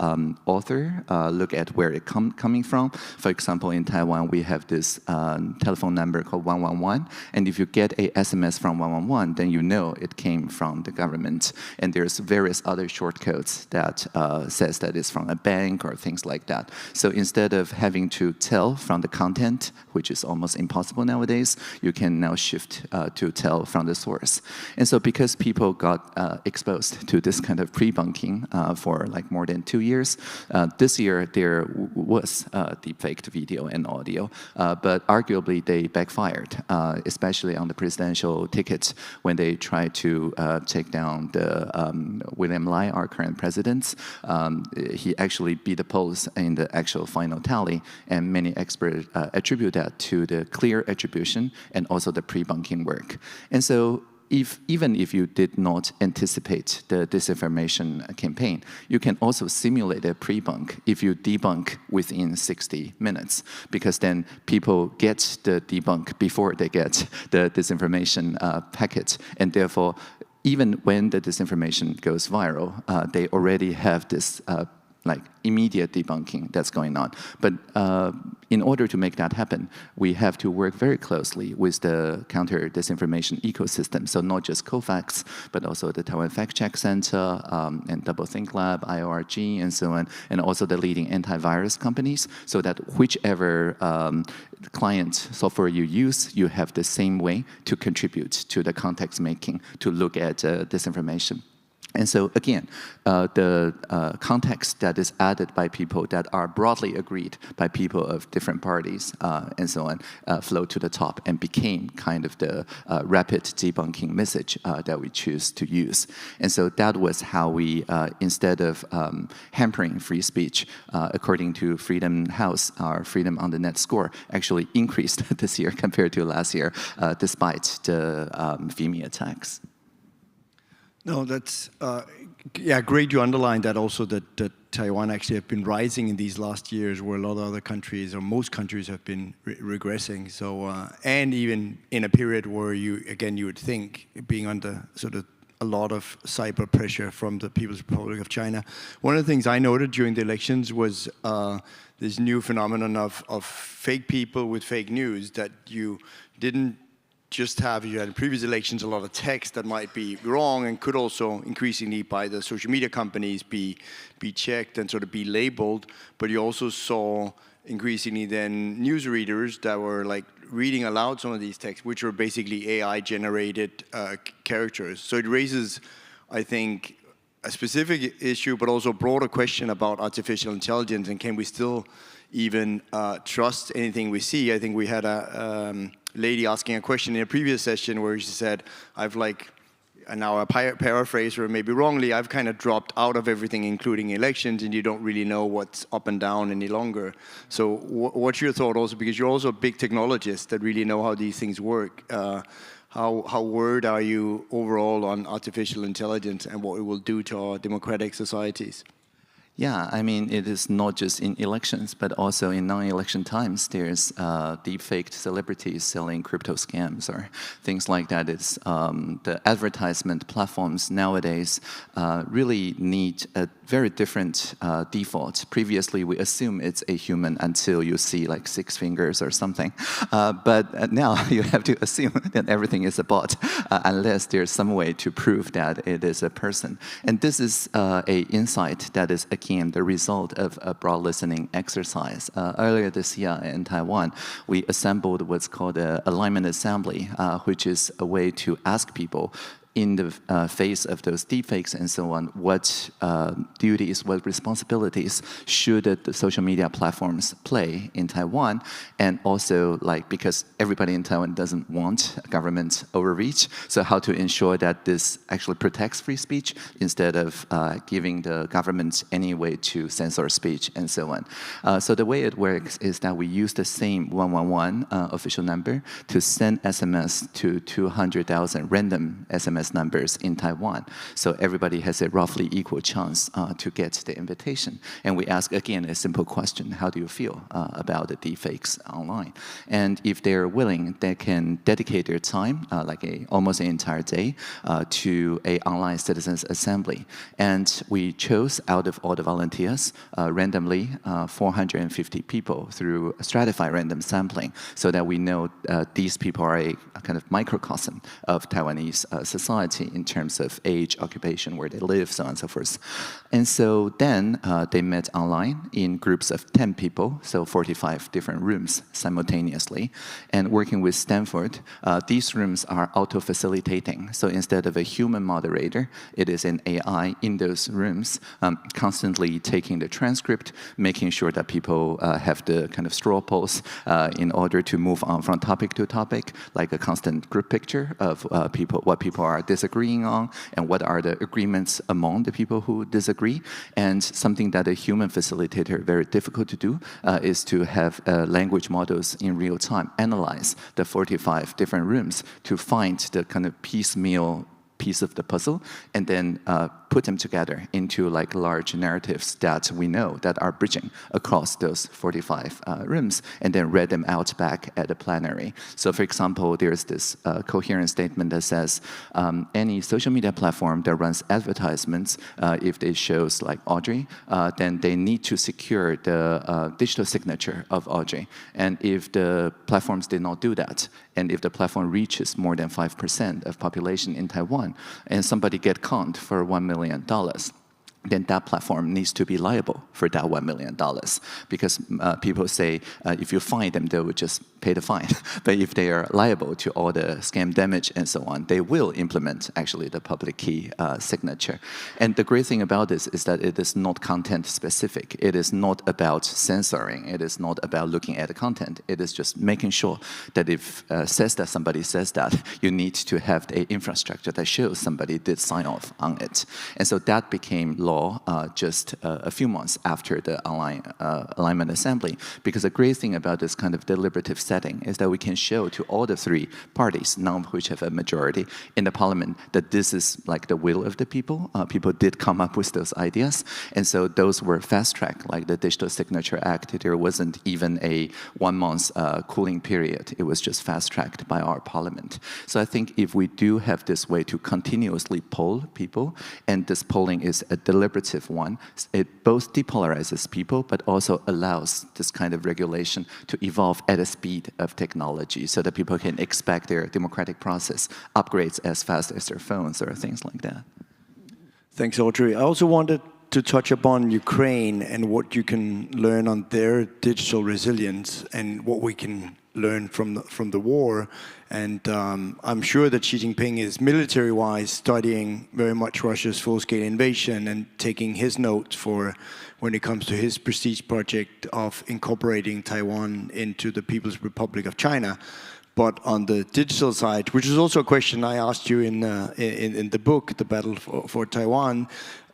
[SPEAKER 3] author, look at where it's coming from. For example, in Taiwan, we have this telephone number called 111. And if you get a SMS from 111, then you know it came from the government. And there's various other shortcodes that says that it's from a bank or things like that. So instead of having to tell from the content, which is almost impossible nowadays, you can now shift to tell from the source. And so because people got exposed to this kind of pre-bunking for like more than 2 years, this year there was deepfaked video and audio, but arguably they backfired, especially on the presidential ticket when they tried to take down the William Lai, our current president. He actually beat the polls in the actual final tally, and many experts attribute that to the clear attribution and also the pre-bunking work. And so even if you did not anticipate the disinformation campaign, you can also simulate a pre-bunk if you debunk within 60 minutes, because then people get the debunk before they get the disinformation packet, and therefore, even when the disinformation goes viral, they already have this like immediate debunking that's going on. But in order to make that happen, we have to work very closely with the counter-disinformation ecosystem. So not just COFAX, but also the Taiwan Fact Check Center and Doublethink Lab, IORG, and so on, and also the leading antivirus companies, so that whichever client software you use, you have the same way to contribute to the context making, to look at disinformation. And so again, the context that is added by people that are broadly agreed by people of different parties and so on flow to the top and became kind of the rapid debunking message that we choose to use. And so that was how we, instead of hampering free speech, according to Freedom House, our Freedom on the Net score actually increased this year compared to last year, despite the Vimy attacks.
[SPEAKER 30] No, that's, yeah, great you underlined that also, that Taiwan actually have been rising in these last years where a lot of other countries, or most countries, have been regressing. So, and even in a period where you would think, being under sort of a lot of cyber pressure from the People's Republic of China. One of the things I noted during the elections was this new phenomenon of fake people with fake news, that you didn't just have, you had in previous elections a lot of text that might be wrong and could also increasingly by the social media companies be checked and sort of be labeled, but you also saw increasingly then newsreaders that were like reading aloud some of these texts, which were basically AI-generated characters. So it raises, I think, a specific issue, but also a broader question about artificial intelligence, and can we still even trust anything we see? I think we had a lady asking a question in a previous session where she said, I've like, and now I paraphrase or maybe wrongly, I've kind of dropped out of everything, including elections, and you don't really know what's up and down any longer. So what's your thought also, because you're also a big technologist that really know how these things work. How worried are you overall on artificial intelligence and what it will do to our democratic societies?
[SPEAKER 3] Yeah, I mean, it is not just in elections, but also in non-election times. There's deep-faked celebrities selling crypto scams or things like that. It's the advertisement platforms nowadays really need a very different default. Previously, we assume it's a human until you see like 6 fingers or something. But now you have to assume that everything is a bot unless there's some way to prove that it is a person. And this is an insight that is akin, the result of a broad listening exercise. Earlier this year in Taiwan, we assembled what's called an alignment assembly, which is a way to ask people in the face of those deepfakes and so on, what duties, what responsibilities should the social media platforms play in Taiwan? And also, like, because everybody in Taiwan doesn't want government overreach, so how to ensure that this actually protects free speech instead of giving the government any way to censor speech and so on. So the way it works is that we use the same 111 official number to send SMS to 200,000 random SMS numbers in Taiwan. So everybody has a roughly equal chance to get the invitation. And we ask, again, a simple question: how do you feel about the deepfakes online? And if they're willing, they can dedicate their time, almost an entire day, to an online citizens assembly. And we chose, out of all the volunteers, randomly 450 people through stratified random sampling, so that we know these people are a kind of microcosm of Taiwanese society in terms of age, occupation, where they live, so on and so forth. And so then they met online in groups of 10 people, so 45 different rooms simultaneously. And working with Stanford, these rooms are auto-facilitating. So instead of a human moderator, it is an AI in those rooms, constantly taking the transcript, making sure that people have the kind of straw polls in order to move on from topic to topic, like a constant group picture of what people are disagreeing on and what are the agreements among the people who disagree. And something that a human facilitator, very difficult to do, is to have language models in real time analyze the 45 different rooms to find the kind of piecemeal piece of the puzzle, and then put them together into like large narratives that we know that are bridging across those 45 rooms, and then read them out back at the plenary. So for example, there's this coherent statement that says any social media platform that runs advertisements, if it shows like Audrey, then they need to secure the digital signature of Audrey. And if the platforms did not do that, and if the platform reaches more than 5% of population in Taiwan, and somebody get conned for $1 million, then that platform needs to be liable for that $1 million. Because people say if you fine them, they will just pay the fine. But if they are liable to all the scam damage and so on, they will implement actually the public key signature. And the great thing about this is that it is not content specific. It is not about censoring. It is not about looking at the content. It is just making sure that if says that somebody says that, you need to have the infrastructure that shows somebody did sign off on it. And so that became law just a few months after the online alignment assembly, because the great thing about this kind of deliberative setting is that we can show to all the three parties, none of which have a majority in the parliament, that this is like the will of the people. People did come up with those ideas, and so those were fast-tracked, like the Digital Signature Act. There wasn't even a 1 month cooling period. It was just fast-tracked by our parliament. So I think if we do have this way to continuously poll people, and this polling is a deliberative one, it both depolarizes people, but also allows this kind of regulation to evolve at a speed of technology so that people can expect their democratic process upgrades as fast as their phones or things like that.
[SPEAKER 30] Thanks, Audrey. I also wanted to touch upon Ukraine and what you can learn on their digital resilience and what we can learn from the war. And I'm sure that Xi Jinping is military-wise studying very much Russia's full-scale invasion and taking his notes for when it comes to his prestige project of incorporating Taiwan into the People's Republic of China. But on the digital side, which is also a question I asked you in the book, The Battle for Taiwan,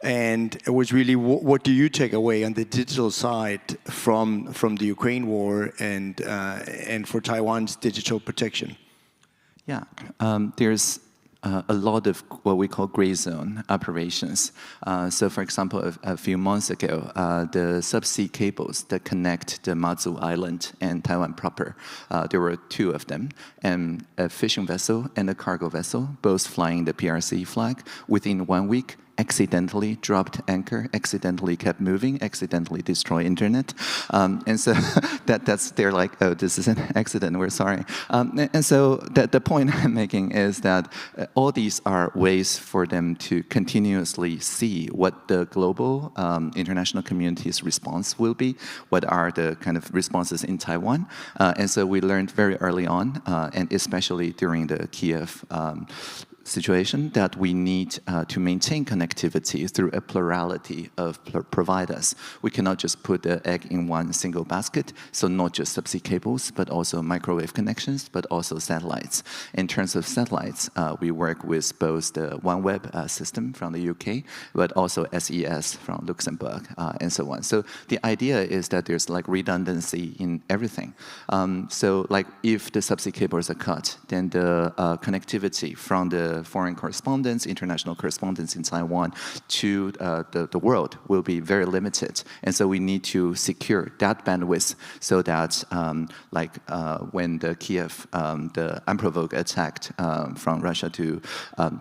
[SPEAKER 30] and it was really, what do you take away on the digital side from the Ukraine war and for Taiwan's digital protection?
[SPEAKER 3] Yeah, there's a lot of what we call gray zone operations. So for example, a few months ago, the subsea cables that connect the Matsu Island and Taiwan proper, there were two of them, and a fishing vessel and a cargo vessel, both flying the PRC flag. Within 1 week, accidentally dropped anchor, accidentally kept moving, accidentally destroy internet. And so they're like, oh, this is an accident, we're sorry. And so the point I'm making is that all these are ways for them to continuously see what the global international community's response will be, what are the kind of responses in Taiwan. And so we learned very early on, and especially during the Kiev situation, that we need to maintain connectivity through a plurality of providers. We cannot just put the egg in one single basket, so not just subsea cables, but also microwave connections, but also satellites. In terms of satellites, we work with both the OneWeb system from the UK, but also SES from Luxembourg, and so on. So the idea is that there's like redundancy in everything. So like if the subsea cables are cut, then the connectivity from the foreign correspondents, international correspondents in Taiwan to the world will be very limited. And so we need to secure that bandwidth so that when the Kiev, the unprovoked attack from Russia to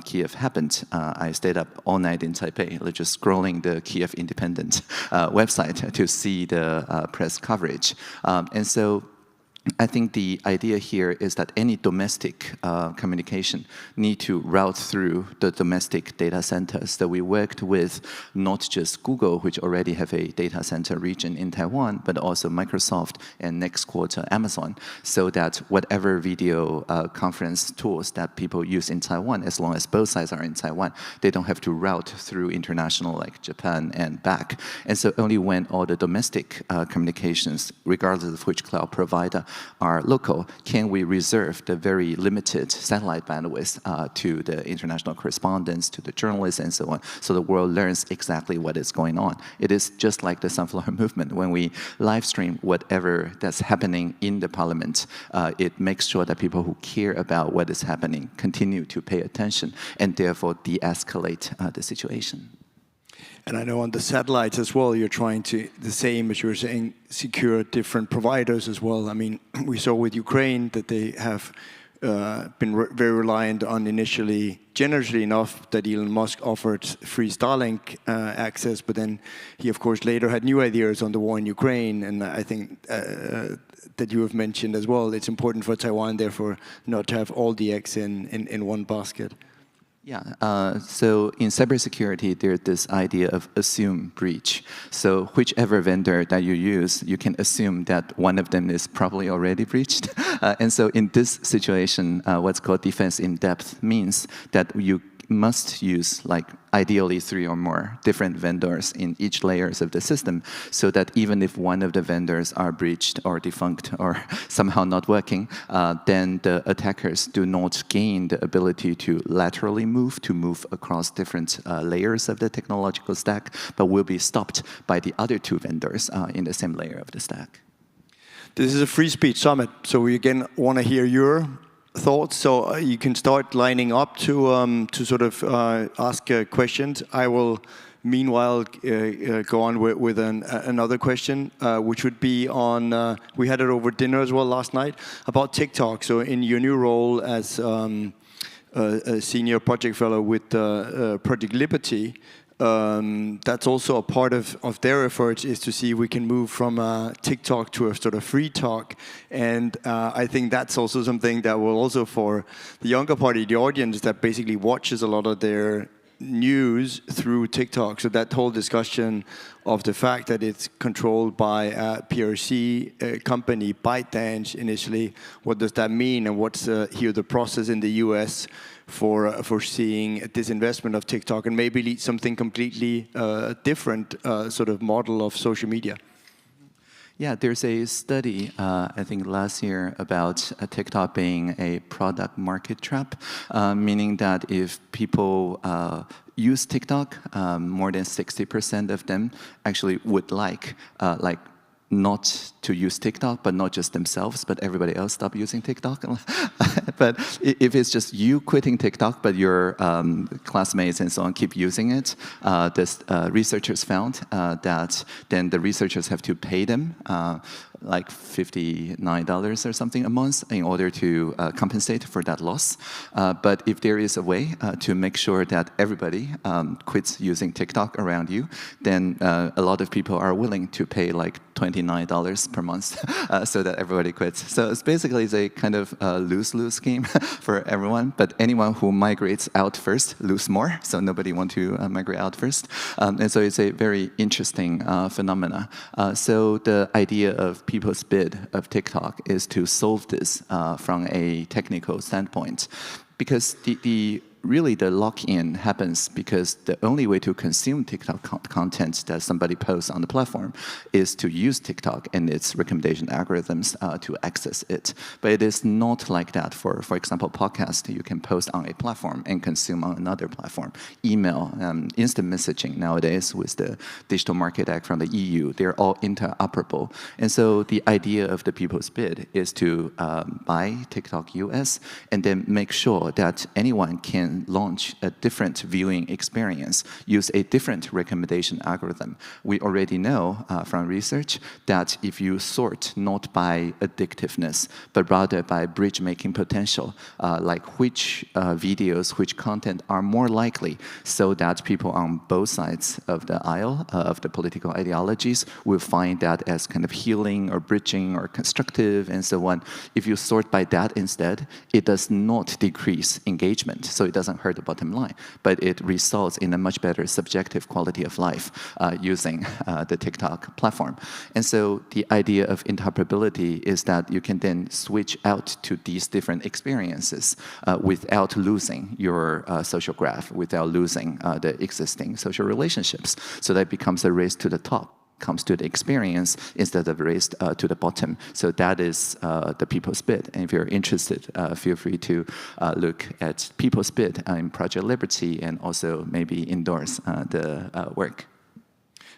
[SPEAKER 3] Kiev happened, I stayed up all night in Taipei, just scrolling the Kiev Independent website to see the press coverage. And so I think the idea here is that any domestic communication need to route through the domestic data centers that we worked with, not just Google, which already have a data center region in Taiwan, but also Microsoft and next quarter Amazon, so that whatever video conference tools that people use in Taiwan, as long as both sides are in Taiwan, they don't have to route through international like Japan and back. And so only when all the domestic communications, regardless of which cloud provider, are local, can we reserve the very limited satellite bandwidth to the international correspondents, to the journalists, and so on, so the world learns exactly what is going on. It is just like the Sunflower Movement. When we live stream whatever that's happening in the parliament, it makes sure that people who care about what is happening continue to pay attention and therefore de-escalate the situation.
[SPEAKER 30] And I know on the satellites as well, you're trying to, the same as you were saying, secure different providers as well. I mean, we saw with Ukraine that they have been very reliant on initially, generously enough, that Elon Musk offered free Starlink access, but then he, of course, later had new ideas on the war in Ukraine, and I think that you have mentioned as well, it's important for Taiwan, therefore, not to have all the eggs in one basket.
[SPEAKER 3] Yeah, so in cybersecurity, there's this idea of assume breach. So whichever vendor that you use, you can assume that one of them is probably already breached. And so in this situation, what's called defense in depth means that you must use, like, ideally 3 or more different vendors in each layers of the system, so that even if one of the vendors are breached or defunct or somehow not working, then the attackers do not gain the ability to laterally move across different layers of the technological stack, but will be stopped by the other 2 vendors in the same layer of the stack.
[SPEAKER 30] This is a free speech summit, so we again want to hear your thoughts, so you can start lining up to sort of ask questions. I will, meanwhile, go on with another question, which would be on, we had it over dinner as well last night, about TikTok. So in your new role as a senior project fellow with Project Liberty, that's also a part of their efforts, is to see if we can move from TikTok to a sort of free talk. And I think that's also something that will also, for the younger party, the audience that basically watches a lot of their news through TikTok. So that whole discussion of the fact that it's controlled by a PRC company, ByteDance initially, what does that mean? And what's here the process in the US for seeing a disinvestment of TikTok and maybe lead something completely different sort of model of social media?
[SPEAKER 3] Yeah, there's a study, I think last year, about TikTok being a product market trap, meaning that if people use TikTok, more than 60% of them actually would like not to use TikTok, but not just themselves, but everybody else stop using TikTok. But if it's just you quitting TikTok, but your classmates and so on keep using it, researchers found that then the researchers have to pay them like $59 or something a month in order to compensate for that loss. But if there is a way to make sure that everybody quits using TikTok around you, then a lot of people are willing to pay like $29 per month so that everybody quits. So it's basically a kind of lose-lose scheme for everyone, but anyone who migrates out first lose more, so nobody wants to migrate out first. And so it's a very interesting phenomena. So the idea of people's bid of TikTok is to solve this from a technical standpoint, because really the lock-in happens because the only way to consume TikTok content that somebody posts on the platform is to use TikTok and its recommendation algorithms to access it. But it is not like that for example, podcast. You can post on a platform and consume on another platform. Email, instant messaging nowadays with the Digital Market Act from the EU, they're all interoperable. And so the idea of the people's bid is to buy TikTok US and then make sure that anyone can launch a different viewing experience, use a different recommendation algorithm. We already know from research that if you sort not by addictiveness, but rather by bridge-making potential, like which videos, which content are more likely, so that people on both sides of the aisle of the political ideologies will find that as kind of healing or bridging or constructive and so on. If you sort by that instead, it does not decrease engagement. So it doesn't hurt the bottom line, but it results in a much better subjective quality of life using the TikTok platform. And so the idea of interoperability is that you can then switch out to these different experiences without losing your social graph, without losing the existing social relationships. So that becomes a race to the top. comes to the experience instead of race to the bottom. So that is the people's bid. And if you're interested, feel free to look at people's bid in Project Liberty and also maybe endorse the work.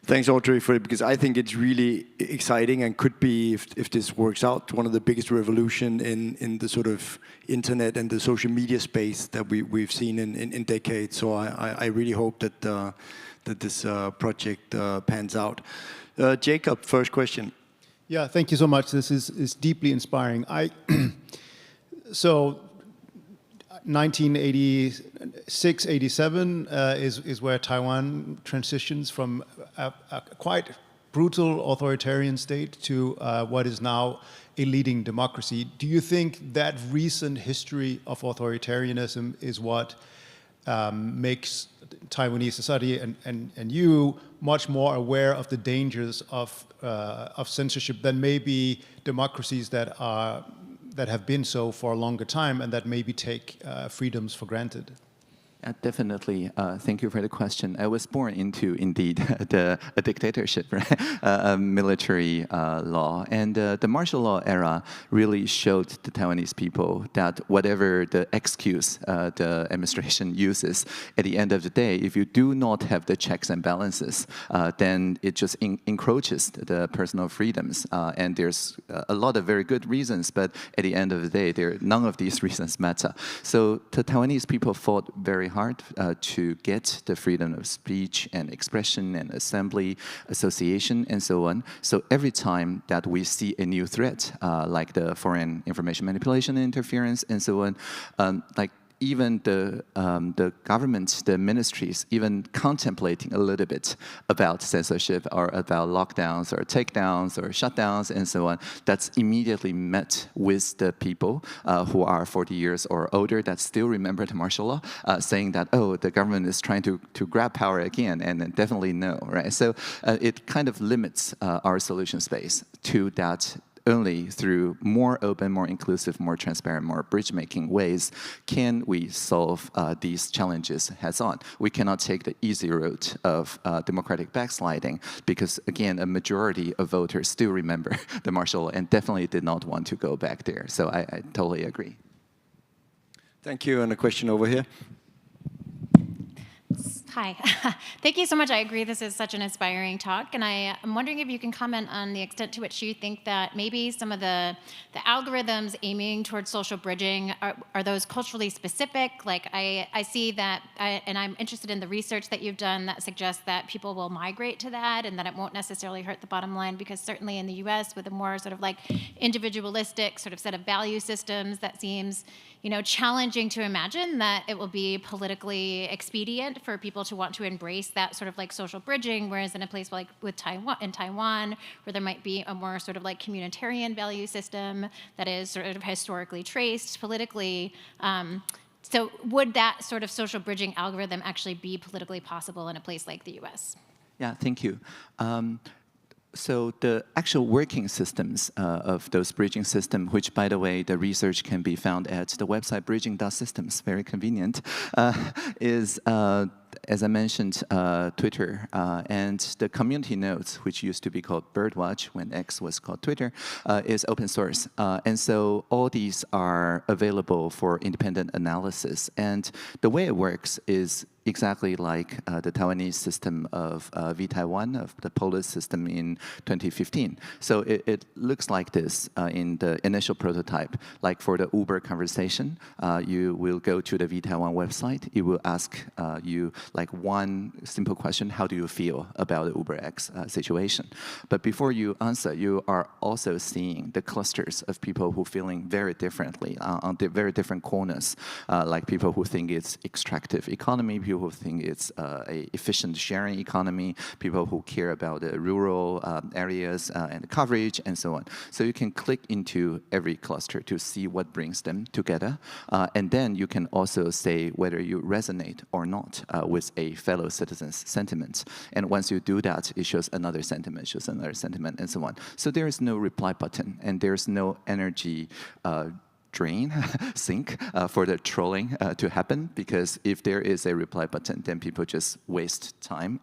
[SPEAKER 30] Thanks, Audrey, for it, because I think it's really exciting and could be, if this works out, one of the biggest revolution in the sort of internet and the social media space that we've seen in decades. So I really hope that that this project pans out. Jacob, first question.
[SPEAKER 4] Yeah, thank you so much. This is deeply inspiring. So 1986, 87 is where Taiwan transitions from a quite brutal authoritarian state to what is now a leading democracy. Do you think that recent history of authoritarianism is what makes Taiwanese society and you much more aware of the dangers of censorship than maybe democracies that have been so for a longer time and that maybe take freedoms for granted?
[SPEAKER 3] Definitely. Thank you for the question. I was born into, indeed, a dictatorship, right? Military law. And the martial law era really showed the Taiwanese people that whatever the excuse the administration uses, at the end of the day, if you do not have the checks and balances, then it just encroaches the personal freedoms. And there's a lot of very good reasons, but at the end of the day, none of these reasons matter. So the Taiwanese people fought very hard to get the freedom of speech and expression and assembly, association, and so on. So every time that we see a new threat, like the foreign information manipulation and interference and so on, like even the government, the ministries, even contemplating a little bit about censorship or about lockdowns or takedowns or shutdowns and so on, that's immediately met with the people who are 40 years or older that still remember the martial law, saying that, oh, the government is trying to grab power again, and definitely no, right? So it kind of limits our solution space to that. Only through more open, more inclusive, more transparent, more bridge-making ways can we solve these challenges heads-on. We cannot take the easy route of democratic backsliding because, again, a majority of voters still remember the martial law and definitely did not want to go back there. So I totally agree.
[SPEAKER 30] Thank you. And a question over here.
[SPEAKER 5] Hi. Thank you so much. I agree this is such an inspiring talk, and I'm wondering if you can comment on the extent to which you think that maybe some of the algorithms aiming towards social bridging, are those culturally specific? Like I see that, and I'm interested in the research that you've done that suggests that people will migrate to that and that it won't necessarily hurt the bottom line, because certainly in the US with a more sort of like individualistic sort of set of value systems, that seems, you know, challenging to imagine that it will be politically expedient for people to want to embrace that sort of like social bridging, whereas in a place like with Taiwan, where there might be a more sort of like communitarian value system that is sort of historically traced politically. So would that sort of social bridging algorithm actually be politically possible in a place like the US?
[SPEAKER 3] Yeah, thank you. So the actual working systems of those bridging systems, which, by the way, the research can be found at the website bridging.systems, very convenient, is, as I mentioned, Twitter. And the community notes, which used to be called Birdwatch when X was called Twitter, is open source. And so all these are available for independent analysis. And the way it works is exactly like the Taiwanese system of V-Taiwan, of the Polish system in 2015. So it looks like this in the initial prototype. Like for the Uber conversation, you will go to the V-Taiwan website. It will ask you like one simple question: how do you feel about the UberX situation? But before you answer, you are also seeing the clusters of people who are feeling very differently on the very different corners, like people who think it's extractive economy, people who think it's a efficient sharing economy, people who care about the rural areas and the coverage, and so on. So you can click into every cluster to see what brings them together. And then you can also say whether you resonate or not with a fellow citizen's sentiments. And once you do that, it shows another sentiment, shows another sentiment, and so on. So there is no reply button, and there's no energy drain, sink for the trolling to happen, because if there is a reply button, then people just waste time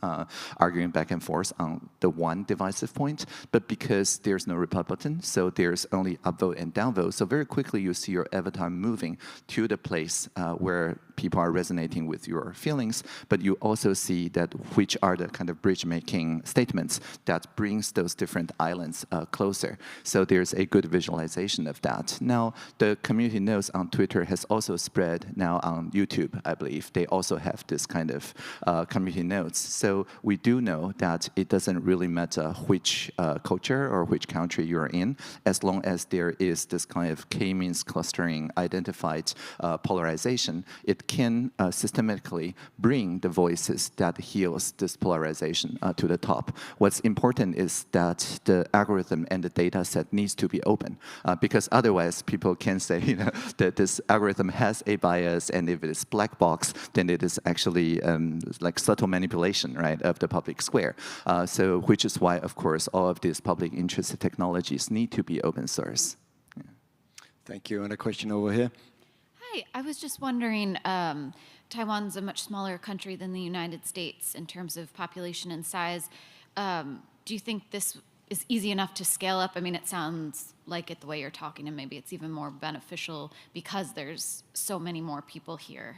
[SPEAKER 3] arguing back and forth on the one divisive point. But because there's no reply button, so there's only upvote and downvote, so very quickly you see your avatar moving to the place where people are resonating with your feelings, but you also see that which are the kind of bridge-making statements that brings those different islands closer. So there's a good visualization of that. Now, the community notes on Twitter has also spread now on YouTube, I believe. They also have this kind of community notes. So we do know that it doesn't really matter which culture or which country you're in, as long as there is this kind of k-means clustering identified polarization, it can systematically bring the voices that heals this polarization to the top. What's important is that the algorithm and the data set needs to be open, because otherwise people can say, that this algorithm has a bias, and if it is black box, then it is actually like subtle manipulation, right, of the public square. So which is why, of course, all of these public interest technologies need to be open source. Yeah.
[SPEAKER 30] Thank you. And a question over here.
[SPEAKER 7] Hi, I was just wondering, Taiwan's a much smaller country than the United States in terms of population and size. Do you think this is easy enough to scale up? I mean, it sounds like it the way you're talking, and maybe it's even more beneficial because there's so many more people here.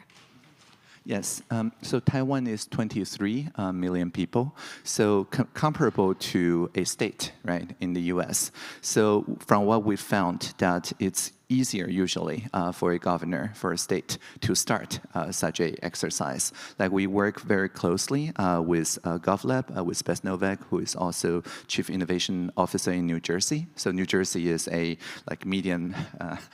[SPEAKER 3] Yes, so Taiwan is 23 million people, so comparable to a state, right, in the US. So from what we found, that it's easier usually for a governor, for a state to start such a exercise. Like we work very closely with GovLab, with Beth Novak, who is also Chief Innovation Officer in New Jersey. So New Jersey is a like medium,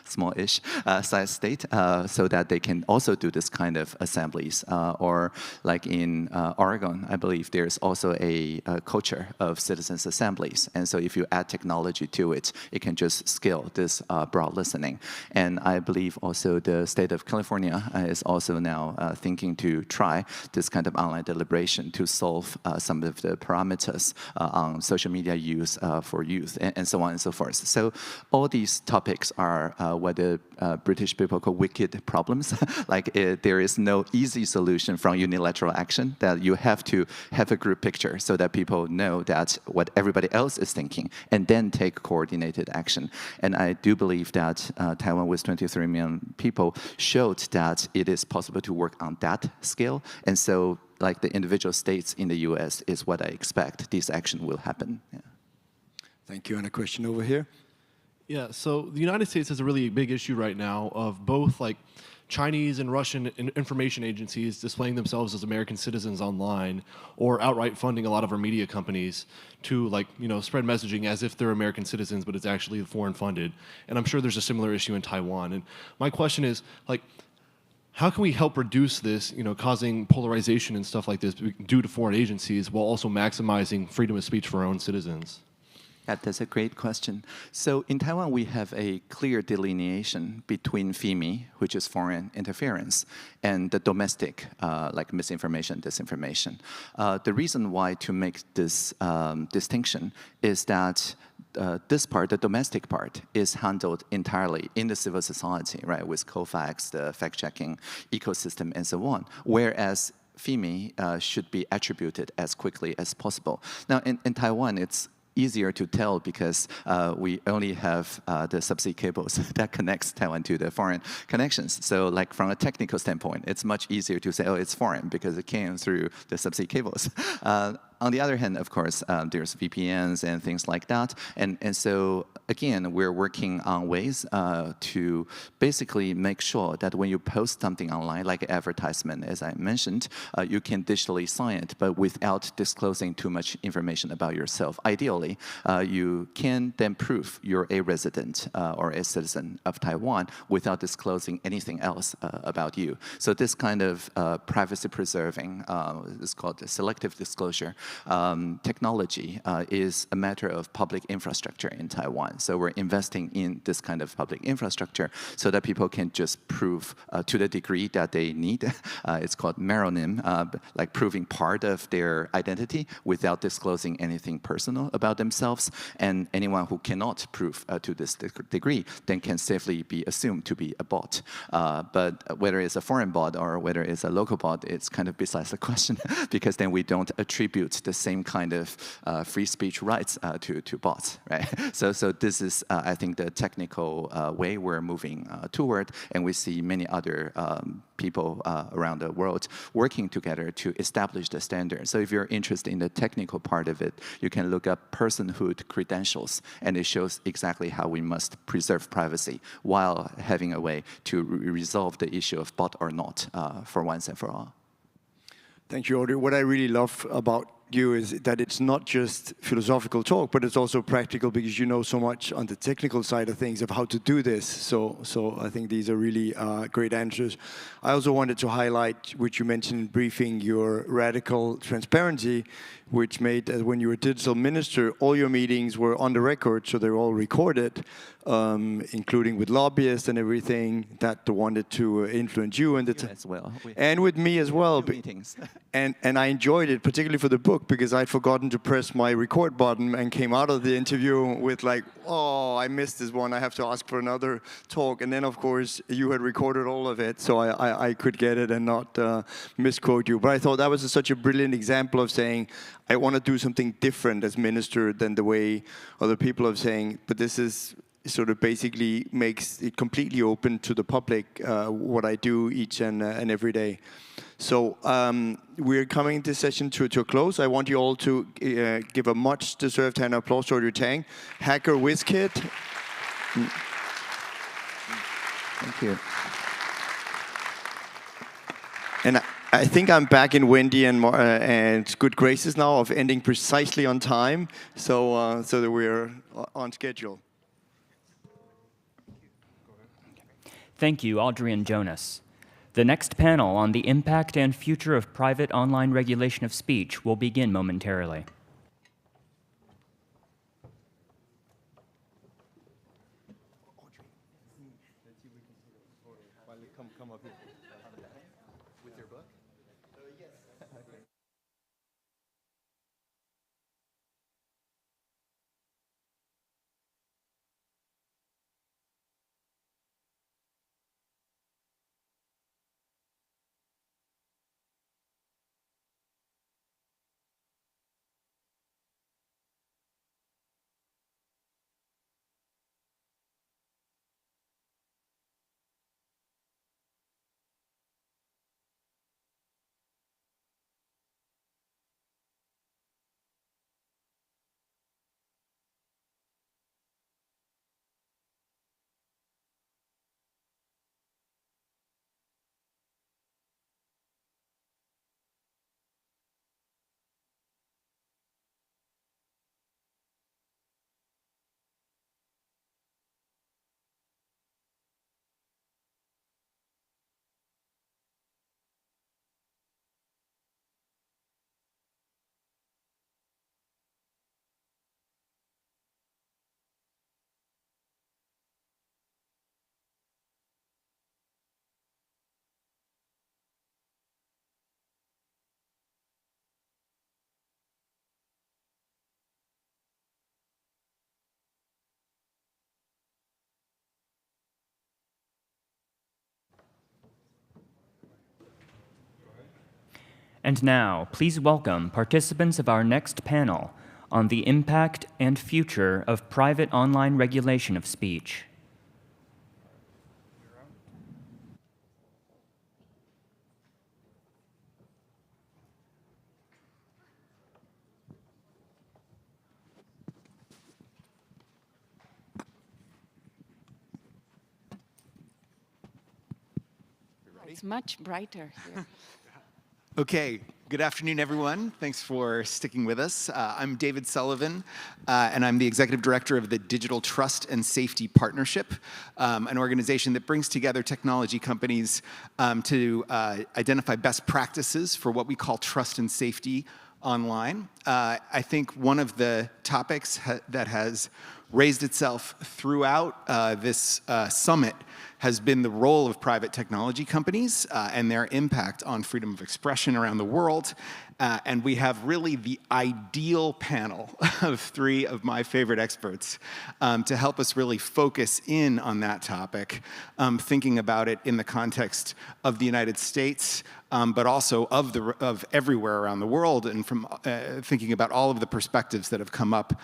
[SPEAKER 3] small-ish size state, so that they can also do this kind of assemblies. Or like in Oregon, I believe there's also a culture of citizens' assemblies. And so if you add technology to it, it can just scale this broad listening. And I believe also the state of California is also now thinking to try this kind of online deliberation to solve some of the parameters on social media use for youth, and so on and so forth. So all these topics are what the British people call wicked problems. Like there is no easy solution from unilateral action, that you have to have a group picture so that people know that what everybody else is thinking, and then take coordinated action. And I do believe that Taiwan with 23 million people showed that it is possible to work on that scale. And so like the individual states in the US is what I expect this action will happen. Yeah.
[SPEAKER 30] Thank you. And a question over here.
[SPEAKER 8] Yeah, so the United States has a really big issue right now of both like Chinese and Russian information agencies displaying themselves as American citizens online, or outright funding a lot of our media companies to spread messaging as if they're American citizens, but it's actually foreign funded. And I'm sure there's a similar issue in Taiwan. And my question is, how can we help reduce this, causing polarization and stuff like this due to foreign agencies, while also maximizing freedom of speech for our own citizens?
[SPEAKER 3] Yeah, that's a great question. So in Taiwan, we have a clear delineation between FIMI, which is foreign interference, and the domestic, like misinformation, disinformation. The reason why to make this distinction is that this part, the domestic part, is handled entirely in the civil society, right, with COFAX, the fact-checking ecosystem, and so on, whereas FIMI should be attributed as quickly as possible. Now, in Taiwan, it's easier to tell because we only have the subsea cables that connects Taiwan to the foreign connections. So like from a technical standpoint, it's much easier to say, oh, it's foreign because it came through the subsea cables. On the other hand, of course, there's VPNs and things like that. And so, again, we're working on ways to basically make sure that when you post something online, like an advertisement, as I mentioned, you can digitally sign it, but without disclosing too much information about yourself. Ideally, you can then prove you're a resident or a citizen of Taiwan without disclosing anything else about you. So this kind of privacy preserving is called selective disclosure. technology is a matter of public infrastructure in Taiwan. So we're investing in this kind of public infrastructure so that people can just prove to the degree that they need. It's called meronym, like proving part of their identity without disclosing anything personal about themselves. And anyone who cannot prove to this degree then can safely be assumed to be a bot. But whether it's a foreign bot or whether it's a local bot, it's kind of besides the question, because then we don't attribute the same kind of free speech rights to bots, right? So this is, I think, the technical way we're moving toward, and we see many other people around the world working together to establish the standard. So if you're interested in the technical part of it, you can look up personhood credentials, and it shows exactly how we must preserve privacy while having a way to resolve the issue of bot or not for once and for all.
[SPEAKER 30] Thank you, Audrey. What I really love about you is that it's not just philosophical talk, but it's also practical, because you know so much on the technical side of things of how to do this. So I think these are really great answers. I also wanted to highlight, which you mentioned in briefing, your radical transparency, which made that when you were digital minister, all your meetings were on the record, so they're all recorded, including with lobbyists and everything that wanted to influence you and
[SPEAKER 3] as well.
[SPEAKER 30] And with me as well.
[SPEAKER 3] Meetings.
[SPEAKER 30] And I enjoyed it, particularly for the book, because I'd forgotten to press my record button and came out of the interview with like, oh, I missed this one, I have to ask for another talk. And then, of course, you had recorded all of it, so I could get it and not misquote you. But I thought that was such a brilliant example of saying, I want to do something different as minister than the way other people are saying, but this is sort of basically makes it completely open to the public, what I do each and every day. So we're coming this session to a close. I want you all to give a much deserved hand of applause to Audrey Tang, hacker whiz kid.
[SPEAKER 3] Thank you.
[SPEAKER 30] And I think I'm back in Wendy and good graces now of ending precisely on time, so that we're on schedule.
[SPEAKER 1] Thank you, Audrey and Jonas. The next panel on the impact and future of private online regulation of speech will begin momentarily. And now, please welcome participants of our next panel on the impact and future of private online regulation of speech.
[SPEAKER 9] It's much brighter here.
[SPEAKER 11] Okay, good afternoon, everyone. Thanks for sticking with us. I'm David Sullivan, and I'm the Executive Director of the Digital Trust and Safety Partnership, an organization that brings together technology companies to identify best practices for what we call trust and safety online. I think one of the topics that has raised itself throughout this summit has been the role of private technology companies and their impact on freedom of expression around the world. And we have really the ideal panel of three of my favorite experts to help us really focus in on that topic, thinking about it in the context of the United States, but also of everywhere around the world, and from thinking about all of the perspectives that have come up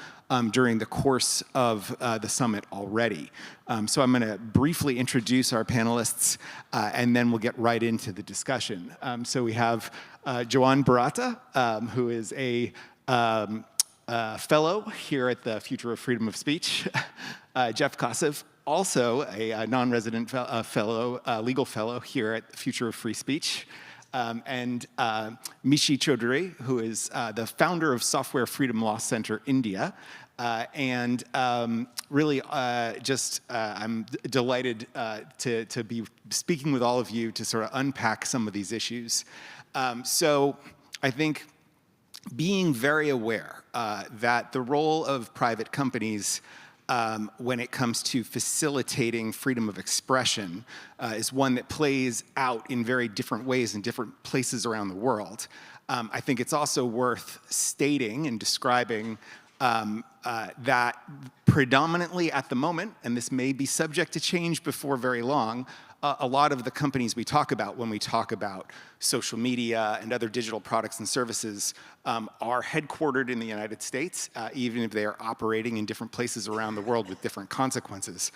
[SPEAKER 11] during the course of the summit already. So I'm going to briefly introduce our panelists, and then we'll get right into the discussion. So we have Joan Barata, who is a fellow here at the Future of Freedom of Speech. Jeff Kossev, also a non-resident fellow, legal fellow here at the Future of Free Speech. And Masih Chaudhry, who is the founder of Software Freedom Law Center India. And really I'm delighted to be speaking with all of you to sort of unpack some of these issues. So I think being very aware that the role of private companies when it comes to facilitating freedom of expression is one that plays out in very different ways in different places around the world. I think it's also worth stating and describing that predominantly at the moment, and this may be subject to change before very long, a lot of the companies we talk about when we talk about social media and other digital products and services are headquartered in the United States, even if they are operating in different places around the world with different consequences.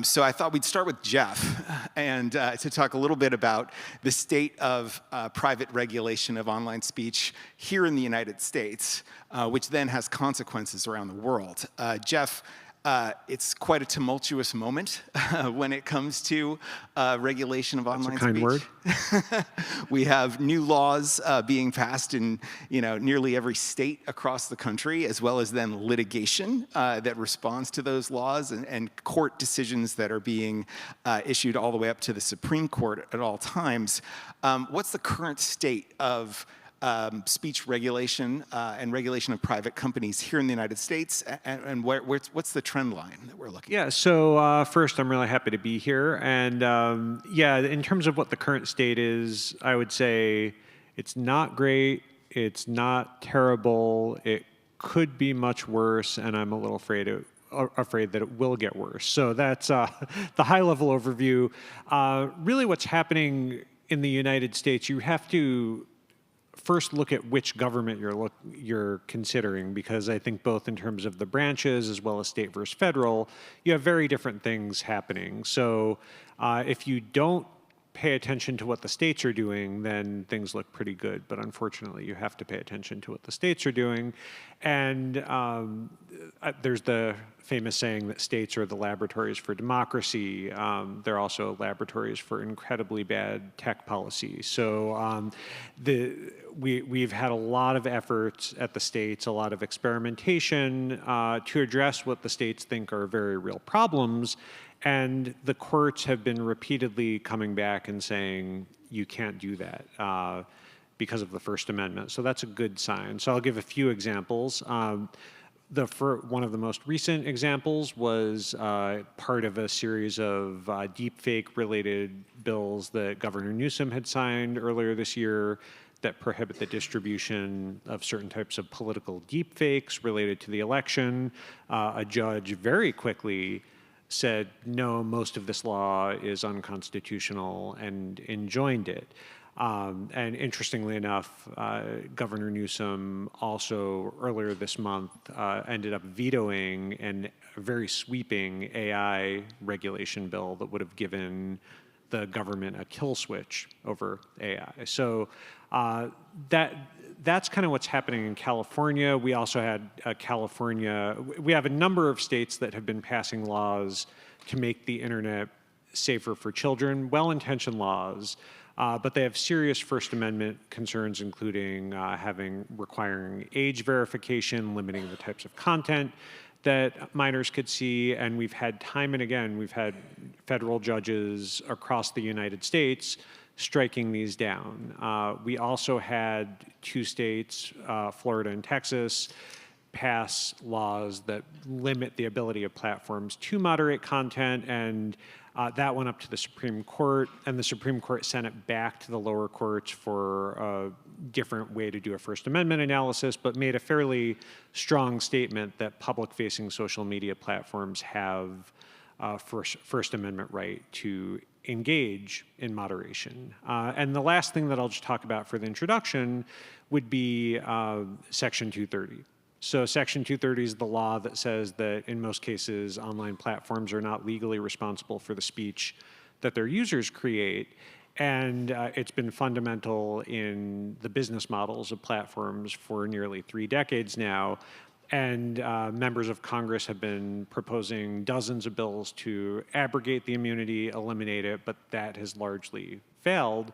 [SPEAKER 11] So I thought we'd start with Jeff and to talk a little bit about the state of private regulation of online speech here in the United States, which then has consequences around the world. Jeff, it's quite a tumultuous moment when it comes to regulation of online speech.
[SPEAKER 13] That's a kind word.
[SPEAKER 11] We have new laws being passed in nearly every state across the country, as well as then litigation that responds to those laws and court decisions that are being issued all the way up to the Supreme Court at all times. What's the current state of speech regulation and regulation of private companies here in the United States, and what's the trend line that we're looking at?
[SPEAKER 13] Yeah, so first, I'm really happy to be here. And yeah, in terms of what the current state is, I would say it's not great, it's not terrible, it could be much worse, and I'm a little afraid that it will get worse. So that's the high-level overview. Really what's happening in the United States, you have to first look at which government you're considering, because I think both in terms of the branches as well as state versus federal, you have very different things happening. So if you don't pay attention to what the states are doing, then things look pretty good. But unfortunately, you have to pay attention to what the states are doing. And there's the famous saying that states are the laboratories for democracy. They're also laboratories for incredibly bad tech policy. So we've had a lot of efforts at the states, a lot of experimentation to address what the states think are very real problems. And the courts have been repeatedly coming back and saying, you can't do that because of the First Amendment. So that's a good sign. So I'll give a few examples. One of the most recent examples was part of a series of deepfake-related bills that Governor Newsom had signed earlier this year that prohibit the distribution of certain types of political deepfakes related to the election. A judge very quickly said, no, most of this law is unconstitutional, and enjoined it. And interestingly enough, Governor Newsom also earlier this month ended up vetoing a very sweeping AI regulation bill that would have given the government a kill switch over AI. So that's kind of what's happening in California. We also had we have a number of states that have been passing laws to make the internet safer for children, well-intentioned laws, but they have serious First Amendment concerns, including requiring age verification, limiting the types of content that minors could see. And we've had time and again, we've had federal judges across the United States striking these down. We also had 2 states, Florida and Texas, pass laws that limit the ability of platforms to moderate content, and that went up to the Supreme Court, and the Supreme Court sent it back to the lower courts for a different way to do a First Amendment analysis, but made a fairly strong statement that public-facing social media platforms have First Amendment right to engage in moderation. And the last thing that I'll just talk about for the introduction would be Section 230. So Section 230 is the law that says that in most cases, online platforms are not legally responsible for the speech that their users create. And it's been fundamental in the business models of platforms for nearly 3 decades now. And members of Congress have been proposing dozens of bills to abrogate the immunity, eliminate it, but that has largely failed.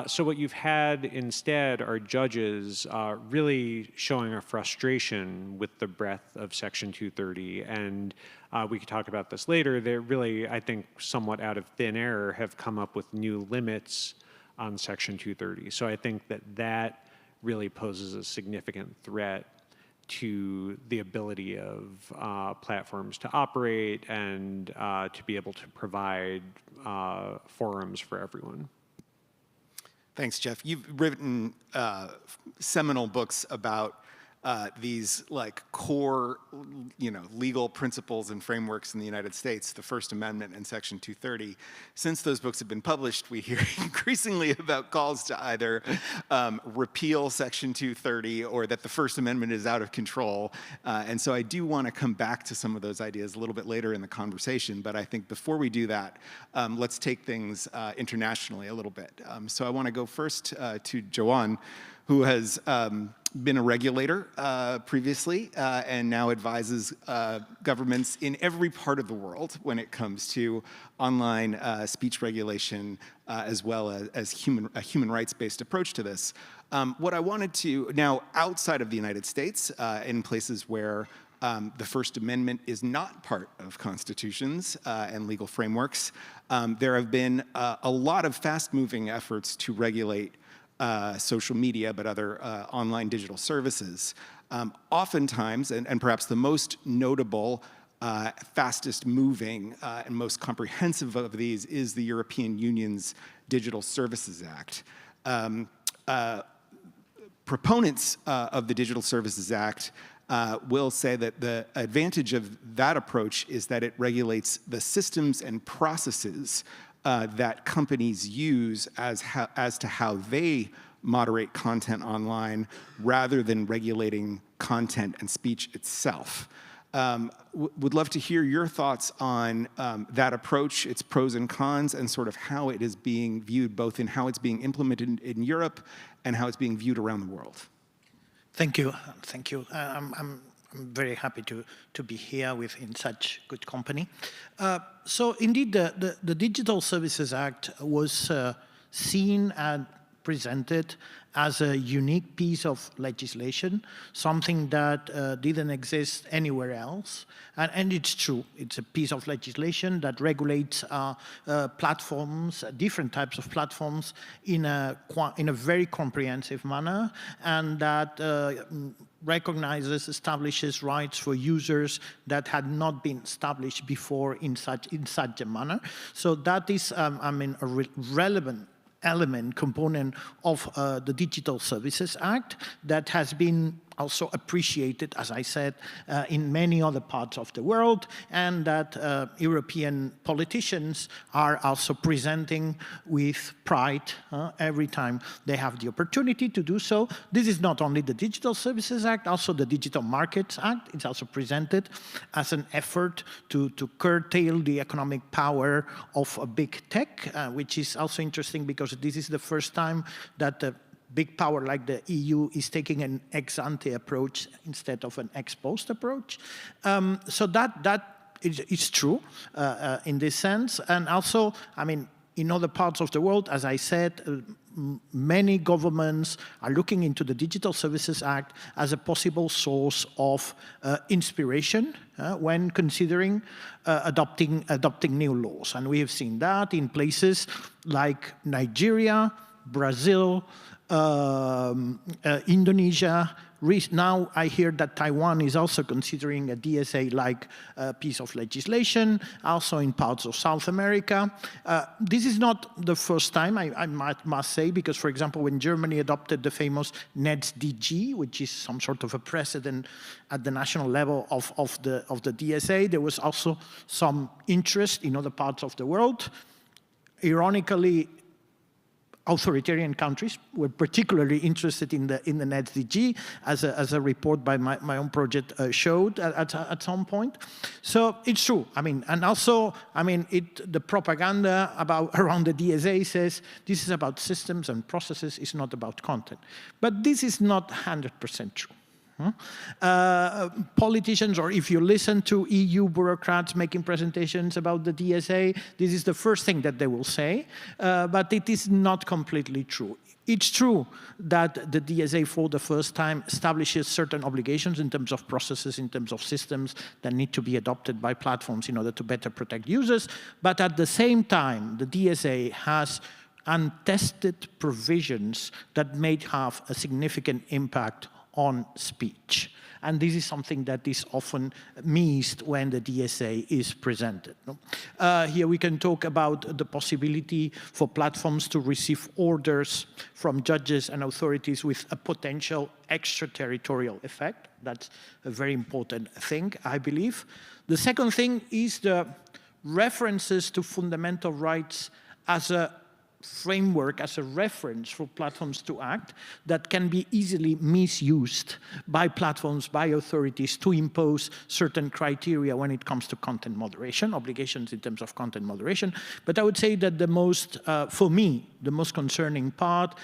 [SPEAKER 13] So what you've had instead are judges really showing a frustration with the breadth of Section 230. And we could talk about this later. They really, I think, somewhat out of thin air, have come up with new limits on Section 230. So I think that that really poses a significant threat to the ability of platforms to operate and to be able to provide forums for everyone.
[SPEAKER 11] Thanks, Jeff. You've written seminal books about these like core, legal principles and frameworks in the United States, the First Amendment and Section 230. Since those books have been published, we hear increasingly about calls to either repeal Section 230 or that the First Amendment is out of control. And so I do want to come back to some of those ideas a little bit later in the conversation. But I think before we do that, let's take things internationally a little bit. So I want to go first to Joanne, who has been a regulator previously and now advises governments in every part of the world when it comes to online speech regulation as well as a human rights-based approach to this. What I wanted to, now outside of the United States, in places where the First Amendment is not part of constitutions and legal frameworks, there have been a lot of fast-moving efforts to regulate social media, but other online digital services. Oftentimes, and perhaps the most notable, fastest moving, and most comprehensive of these is the European Union's Digital Services Act. Proponents of the Digital Services Act will say that the advantage of that approach is that it regulates the systems and processes that companies use as to how they moderate content online rather than regulating content and speech itself. Would love to hear your thoughts on that approach, its pros and cons, and sort of how it is being viewed, both in how it's being implemented in Europe and how it's being viewed around the world.
[SPEAKER 2] Thank you. Thank you. I'm very happy to be here in such good company. So indeed, the Digital Services Act was seen and presented as a unique piece of legislation, something that didn't exist anywhere else. And it's true, it's a piece of legislation that regulates platforms, different types of platforms in a very comprehensive manner, and that recognizes, establishes rights for users that had not been established before in such a manner. So that is, a relevant component of the Digital Services Act that has been also appreciated, as I said, in many other parts of the world, and that European politicians are also presenting with pride every time they have the opportunity to do so. This is not only the Digital Services Act, also the Digital Markets Act. It's also presented as an effort to curtail the economic power of big tech, which is also interesting because this is the first time that the big power like the EU is taking an ex-ante approach instead of an ex-post approach. So that is true in this sense. And also, in other parts of the world, as I said, many governments are looking into the Digital Services Act as a possible source of inspiration when considering adopting new laws. And we have seen that in places like Nigeria, Brazil, Indonesia. Now I hear that Taiwan is also considering a DSA-like piece of legislation, also in parts of South America. This is not the first time, I must say, because, for example, when Germany adopted the famous NetzDG, which is some sort of a precedent at the national level of the DSA, there was also some interest in other parts of the world. Ironically, authoritarian countries were particularly interested in the NetzDG, as a report by my own project showed at some point. So it's true. I mean, and also, I mean, the propaganda around the DSA says this is about systems and processes, it's not about content. But this is not 100% true. Politicians, or if you listen to EU bureaucrats making presentations about the DSA, this is the first thing that they will say, but it is not completely true. It's true that the DSA for the first time establishes certain obligations in terms of processes, in terms of systems that need to be adopted by platforms in order to better protect users, but at the same time, the DSA has untested provisions that may have a significant impact on speech. And this is something that is often missed when the DSA is presented. Here we can talk about the possibility for platforms to receive orders from judges and authorities with a potential extraterritorial effect. That's a very important thing, I believe. The second thing is the references to fundamental rights as a framework, as a reference for platforms to act that can be easily misused by platforms, by authorities to impose certain criteria when it comes to content moderation, obligations in terms of content moderation. But I would say that the most, for me, the most concerning part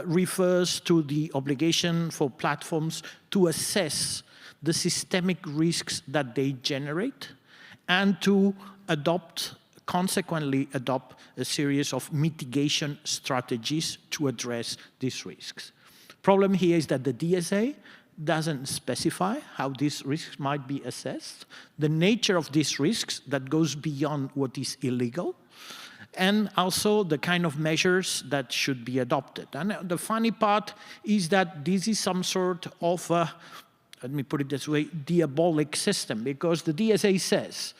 [SPEAKER 2] refers to the obligation for platforms to assess the systemic risks that they generate and to consequently adopt a series of mitigation strategies to address these risks. Problem here is that the DSA doesn't specify how these risks might be assessed, the nature of these risks that goes beyond what is illegal, and also the kind of measures that should be adopted. And the funny part is that this is some sort of, let me put it this way, diabolic system, because the DSA says,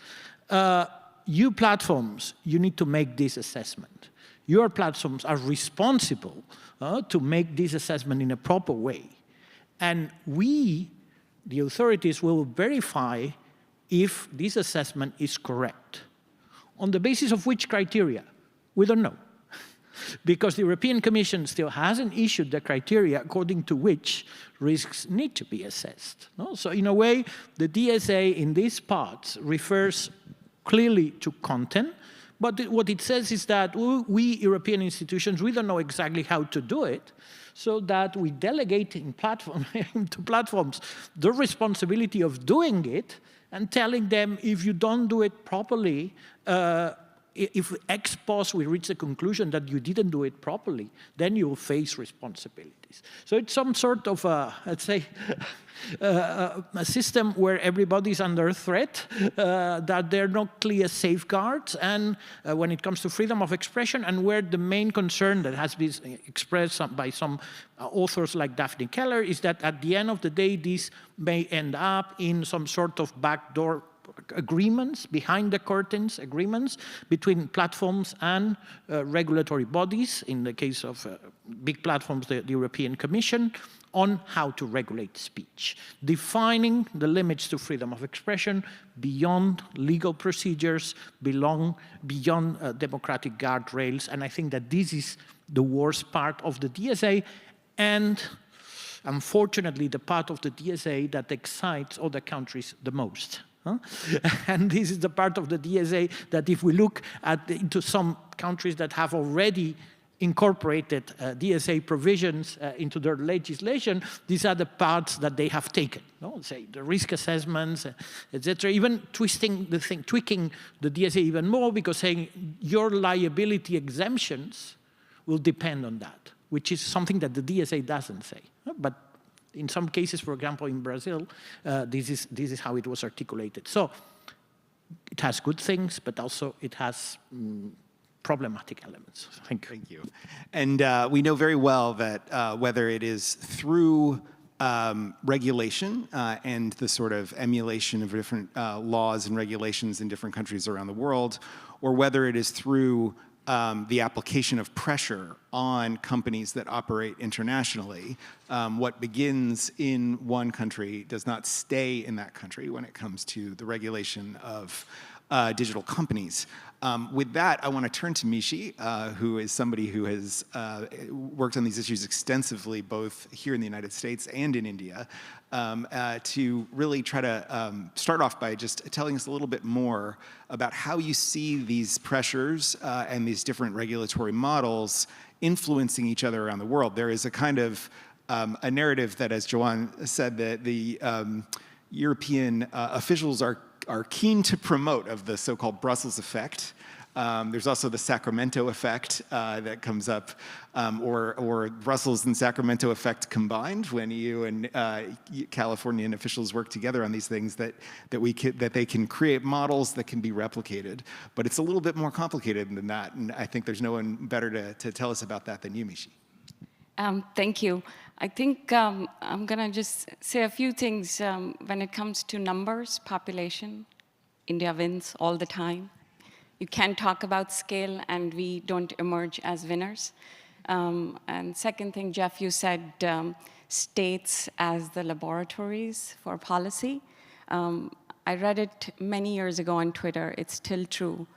[SPEAKER 2] you platforms, you need to make this assessment. Your platforms are responsible to make this assessment in a proper way. And we, the authorities, will verify if this assessment is correct. On the basis of which criteria? We don't know. Because the European Commission still hasn't issued the criteria according to which risks need to be assessed. No? So in a way, the DSA in these parts refers clearly to content, but what it says is that we European institutions, we don't know exactly how to do it, so that we delegate to platforms the responsibility of doing it and telling them if you don't do it properly, if ex post we reach the conclusion that you didn't do it properly, then you will face responsibilities. So it's some sort of, let's say, a system where everybody's under threat, that there are no clear safeguards, and when it comes to freedom of expression, and where the main concern that has been expressed by some authors like Daphne Keller is that at the end of the day, this may end up in some sort of backdoor agreements, behind the curtains agreements between platforms and regulatory bodies, in the case of big platforms, the European Commission, on how to regulate speech, defining the limits to freedom of expression beyond legal procedures, beyond democratic guardrails. And I think that this is the worst part of the DSA, and unfortunately the part of the DSA that excites other countries the most. And this is the part of the DSA that if we look into some countries that have already incorporated DSA provisions into their legislation, these are the parts that they have taken. No? Say the risk assessments, etc. Even tweaking the DSA even more, because saying your liability exemptions will depend on that. which is something that the DSA doesn't say. But in some cases, for example, in Brazil, this is how it was articulated. So it has good things, but also it has problematic elements. Thank you.
[SPEAKER 11] And we know very well that whether it is through regulation and the sort of emulation of different laws and regulations in different countries around the world, or whether it is through the application of pressure on companies that operate internationally, what begins in one country does not stay in that country when it comes to the regulation of digital companies. With that, I want to turn to Masih, who is somebody who has worked on these issues extensively, both here in the United States and in India, to really try to start off by just telling us a little bit more about how you see these pressures and these different regulatory models influencing each other around the world. There is a kind of a narrative that, as Joanne said, that the European officials are keen to promote of the so-called Brussels effect. There's also the Sacramento effect that comes up, or Brussels and Sacramento effect combined, when EU and Californian officials work together on these things, that they can create models that can be replicated. But it's a little bit more complicated than that, and I think there's no one better to tell us about that than you, Masih.
[SPEAKER 9] Thank you. I think I'm going to just say a few things when it comes to numbers, population. India wins all the time. You can't talk about scale, and we don't emerge as winners. And second thing, Jeff, you said states as the laboratories for policy. I read it many years ago on Twitter. It's still true.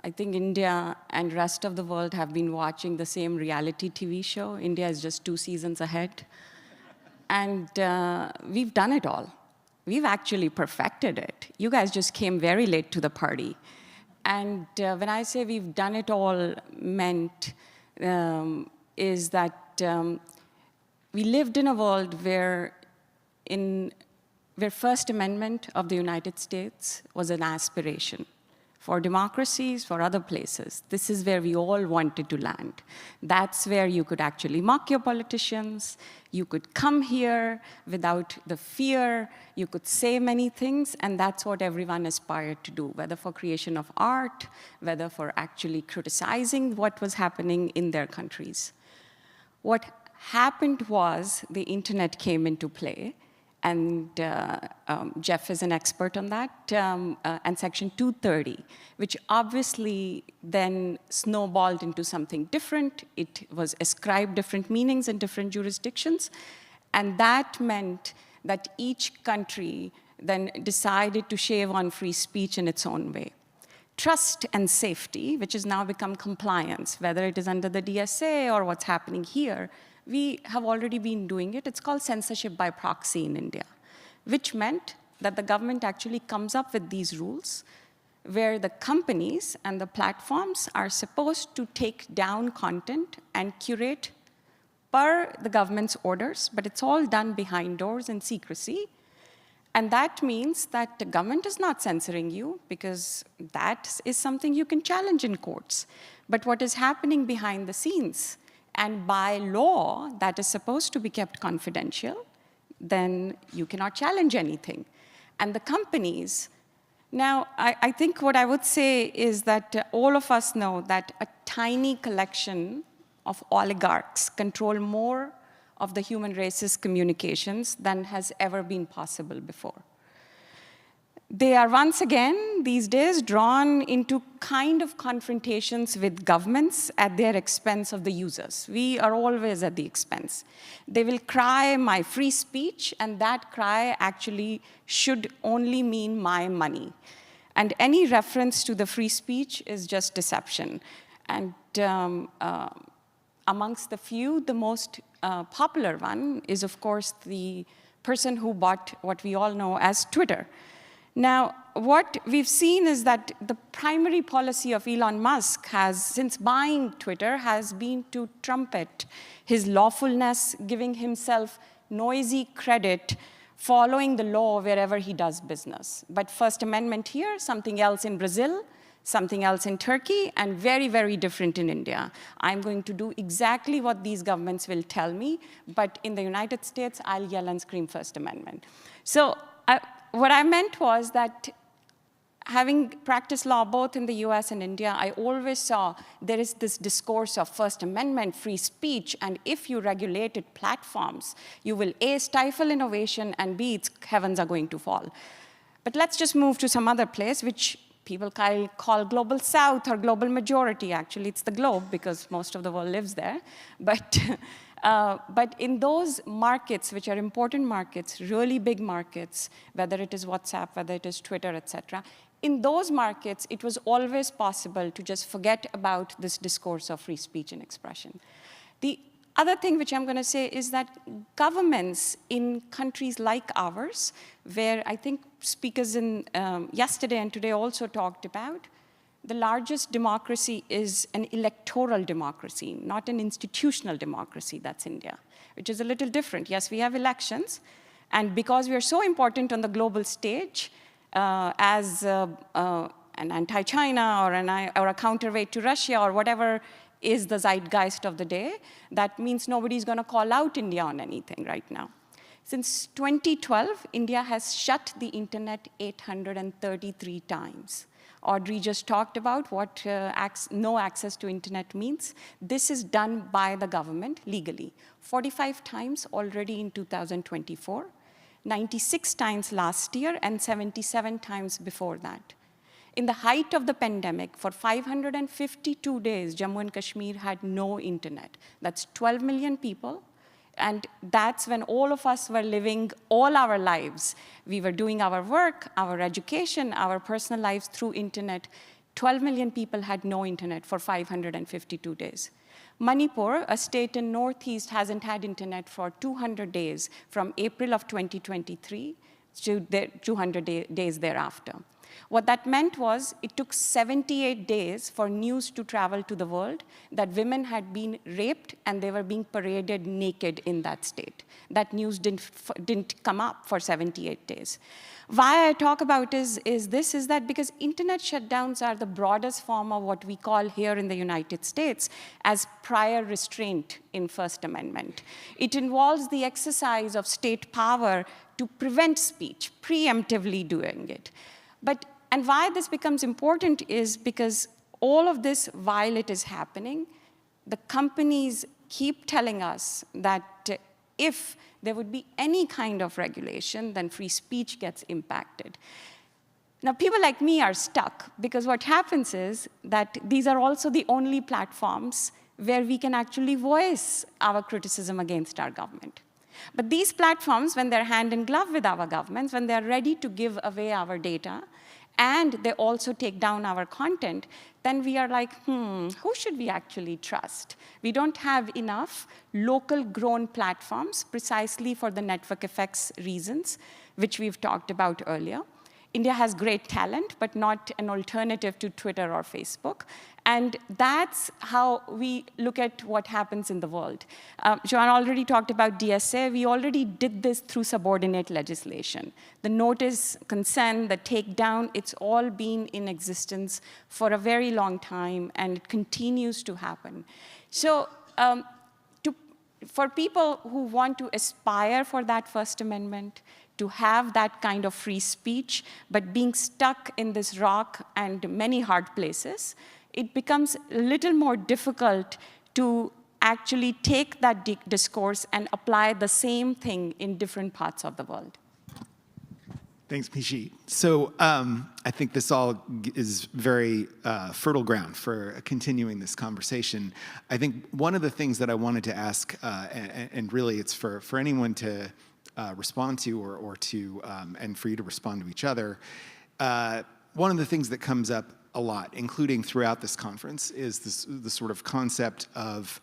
[SPEAKER 9] I think India and rest of the world have been watching the same reality TV show. India is just 2 seasons ahead. And we've done it all. We've actually perfected it. You guys just came very late to the party. And when I say we've done it all, meant is that we lived in a world where First Amendment of the United States was an aspiration. For democracies, for other places, this is where we all wanted to land. That's where you could actually mock your politicians. You could come here without the fear. You could say many things, and that's what everyone aspired to do, whether for creation of art, whether for actually criticizing what was happening in their countries. What happened was the internet came into play, and Jeff is an expert on that, and Section 230, which obviously then snowballed into something different. It was ascribed different meanings in different jurisdictions, and that meant that each country then decided to shave on free speech in its own way. Trust and safety, which has now become compliance, whether it is under the DSA or what's happening here, we have already been doing it. It's called censorship by proxy in India, which meant that the government actually comes up with these rules where the companies and the platforms are supposed to take down content and curate per the government's orders, but it's all done behind doors in secrecy. And that means that the government is not censoring you, because that is something you can challenge in courts. But what is happening behind the scenes, and by law, that is supposed to be kept confidential, then you cannot challenge anything. And the companies, now, I think what I would say is that all of us know that a tiny collection of oligarchs control more of the human race's communications than has ever been possible before. They are once again, these days, drawn into kind of confrontations with governments at their expense of the users. We are always at the expense. They will cry my free speech, and that cry actually should only mean my money. And any reference to the free speech is just deception. And amongst the few, the most popular one is, of course, the person who bought what we all know as Twitter. Now, what we've seen is that the primary policy of Elon Musk has, since buying Twitter, has been to trumpet his lawfulness, giving himself noisy credit, following the law wherever he does business. But First Amendment here, something else in Brazil, something else in Turkey, and very, very different in India. I'm going to do exactly what these governments will tell me, but in the United States, I'll yell and scream First Amendment. So what I meant was that having practiced law both in the US and India, I always saw there is this discourse of First Amendment, free speech, and if you regulated platforms, you will A, stifle innovation, and B, its heavens are going to fall. But let's just move to some other place, which people call global south or global majority. Actually, it's the globe because most of the world lives there. But in those markets, which are important markets, really big markets, whether it is WhatsApp, whether it is Twitter, et cetera, in those markets, it was always possible to just forget about this discourse of free speech and expression. The other thing which I'm going to say is that governments in countries like ours, where I think speakers in yesterday and today also talked about, the largest democracy is an electoral democracy, not an institutional democracy. That's India, which is a little different. Yes, we have elections, and because we are so important on the global stage, as an anti-China or a counterweight to Russia or whatever is the zeitgeist of the day, that means nobody's going to call out India on anything right now. Since 2012, India has shut the internet 833 times. Audrey just talked about what no access to internet means. This is done by the government legally. 45 times already in 2024. 96 times last year, and 77 times before that. In the height of the pandemic, for 552 days, Jammu and Kashmir had no internet. That's 12 million people, and that's when all of us were living all our lives. We were doing our work, our education, our personal lives through internet. 12 million people had no internet for 552 days. Manipur, a state in Northeast, hasn't had internet for 200 days from April of 2023 to 200 days thereafter. What that meant was it took 78 days for news to travel to the world that women had been raped and they were being paraded naked in that state. That news didn't come up for 78 days. Why I talk about is that because internet shutdowns are the broadest form of what we call here in the United States as prior restraint in First Amendment. It involves the exercise of state power to prevent speech, preemptively doing it. And why this becomes important is because all of this, while it is happening, the companies keep telling us that if there would be any kind of regulation, then free speech gets impacted. Now, people like me are stuck because what happens is that these are also the only platforms where we can actually voice our criticism against our government. But these platforms, when they're hand in glove with our governments, when they're ready to give away our data, and they also take down our content, then we are like, who should we actually trust? We don't have enough local grown platforms precisely for the network effects reasons, which we've talked about earlier. India has great talent, but not an alternative to Twitter or Facebook. And that's how we look at what happens in the world. Joanne already talked about DSA. We already did this through subordinate legislation. The notice, consent, the takedown, it's all been in existence for a very long time, and it continues to happen. So for people who want to aspire for that First Amendment, to have that kind of free speech, but being stuck in this rock and many hard places, it becomes a little more difficult to actually take that discourse and apply the same thing in different parts of the world.
[SPEAKER 11] Thanks, Mishi. So I think this all is very fertile ground for continuing this conversation. I think one of the things that I wanted to ask, and really it's for anyone to respond to or to, and for you to respond to each other, one of the things that comes up a lot, including throughout this conference, is the sort of concept of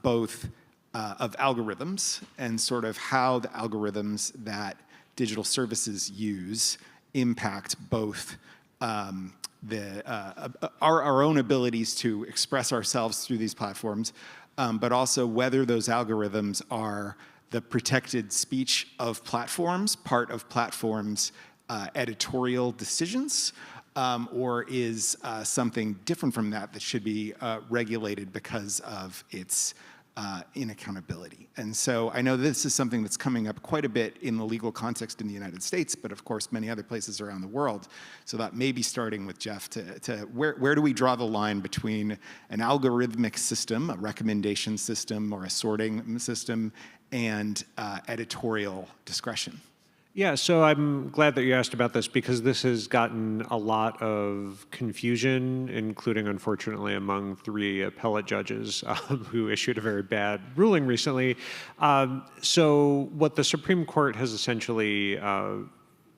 [SPEAKER 11] both of algorithms and sort of how the algorithms that digital services use impact both our own abilities to express ourselves through these platforms, but also whether those algorithms are the protected speech of platforms, part of platforms' editorial decisions, or is something different from that that should be regulated because of its inaccountability. And so I know this is something that's coming up quite a bit in the legal context in the United States, but of course many other places around the world. So that may be starting with Jeff to where do we draw the line between an algorithmic system, a recommendation system or a sorting system, and editorial discretion?
[SPEAKER 13] Yeah, so I'm glad that you asked about this because this has gotten a lot of confusion, including, unfortunately, among 3 appellate judges who issued a very bad ruling recently. So what the Supreme Court has essentially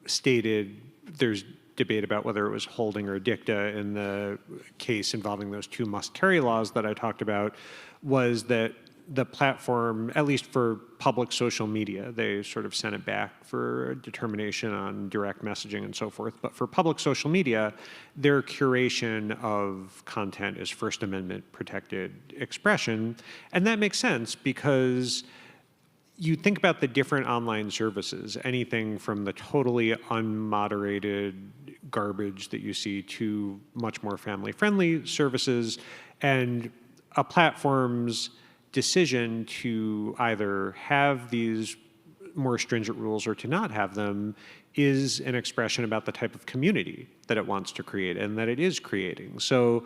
[SPEAKER 13] stated, there's debate about whether it was holding or dicta in the case involving those 2 must-carry laws that I talked about, was that the platform, at least for public social media, they sort of sent it back for a determination on direct messaging and so forth. But for public social media, their curation of content is First Amendment protected expression. And that makes sense because you think about the different online services, anything from the totally unmoderated garbage that you see to much more family-friendly services, and a platform's decision to either have these more stringent rules or to not have them is an expression about the type of community that it wants to create and that it is creating. So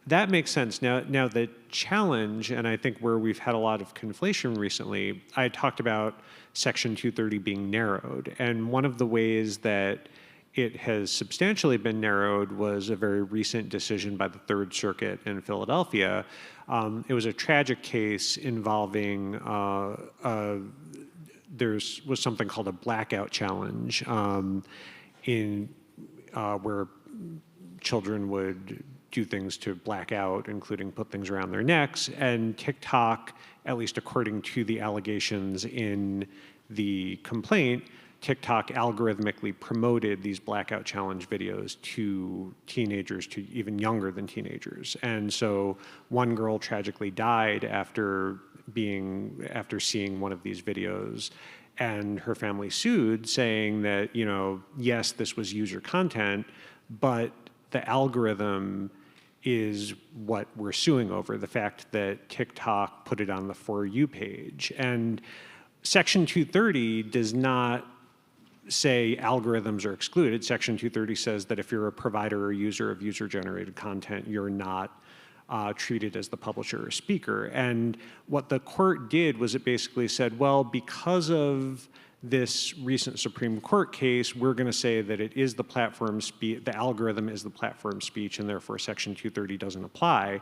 [SPEAKER 13] that makes sense. Now the challenge, and I think where we've had a lot of conflation recently, I talked about Section 230 being narrowed, and one of the ways that it has substantially been narrowed was a very recent decision by the Third Circuit in Philadelphia. It was a tragic case involving, was something called a blackout challenge where children would do things to black out, including put things around their necks, and TikTok, at least according to the allegations in the complaint, TikTok algorithmically promoted these blackout challenge videos to teenagers, to even younger than teenagers. And so one girl tragically died after seeing one of these videos, and her family sued, saying that, yes, this was user content, but the algorithm is what we're suing over, the fact that TikTok put it on the For You page. And Section 230 does not say algorithms are excluded. Section 230 says that if you're a provider or user of user-generated content, you're not treated as the publisher or speaker. And what the court did was it basically said, well, because of this recent Supreme Court case, we're going to say that it is the platform speech, the algorithm is the platform speech, and therefore Section 230 doesn't apply.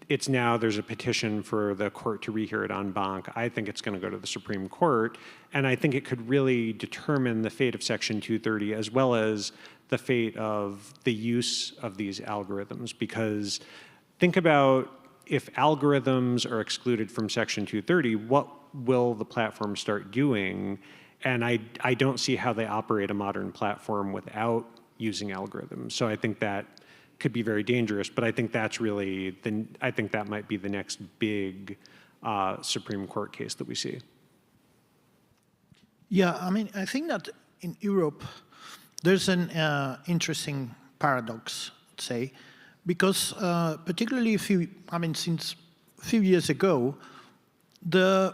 [SPEAKER 13] There's a petition for the court to rehear it en banc. I think it's going to go to the Supreme Court, and I think it could really determine the fate of Section 230 as well as the fate of the use of these algorithms. Because think about if algorithms are excluded from Section 230, what will the platform start doing? And I don't see how they operate a modern platform without using algorithms. So I think that could be very dangerous, but I think that's really, I think that might be the next big Supreme Court case that we see.
[SPEAKER 2] Yeah, I mean, I think that in Europe, there's an interesting paradox, let's say, because particularly since a few years ago, the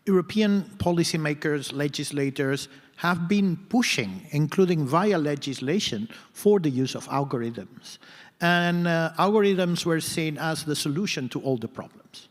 [SPEAKER 2] European policymakers, legislators have been pushing, including via legislation, for the use of algorithms. And algorithms were seen as the solution to all the problems.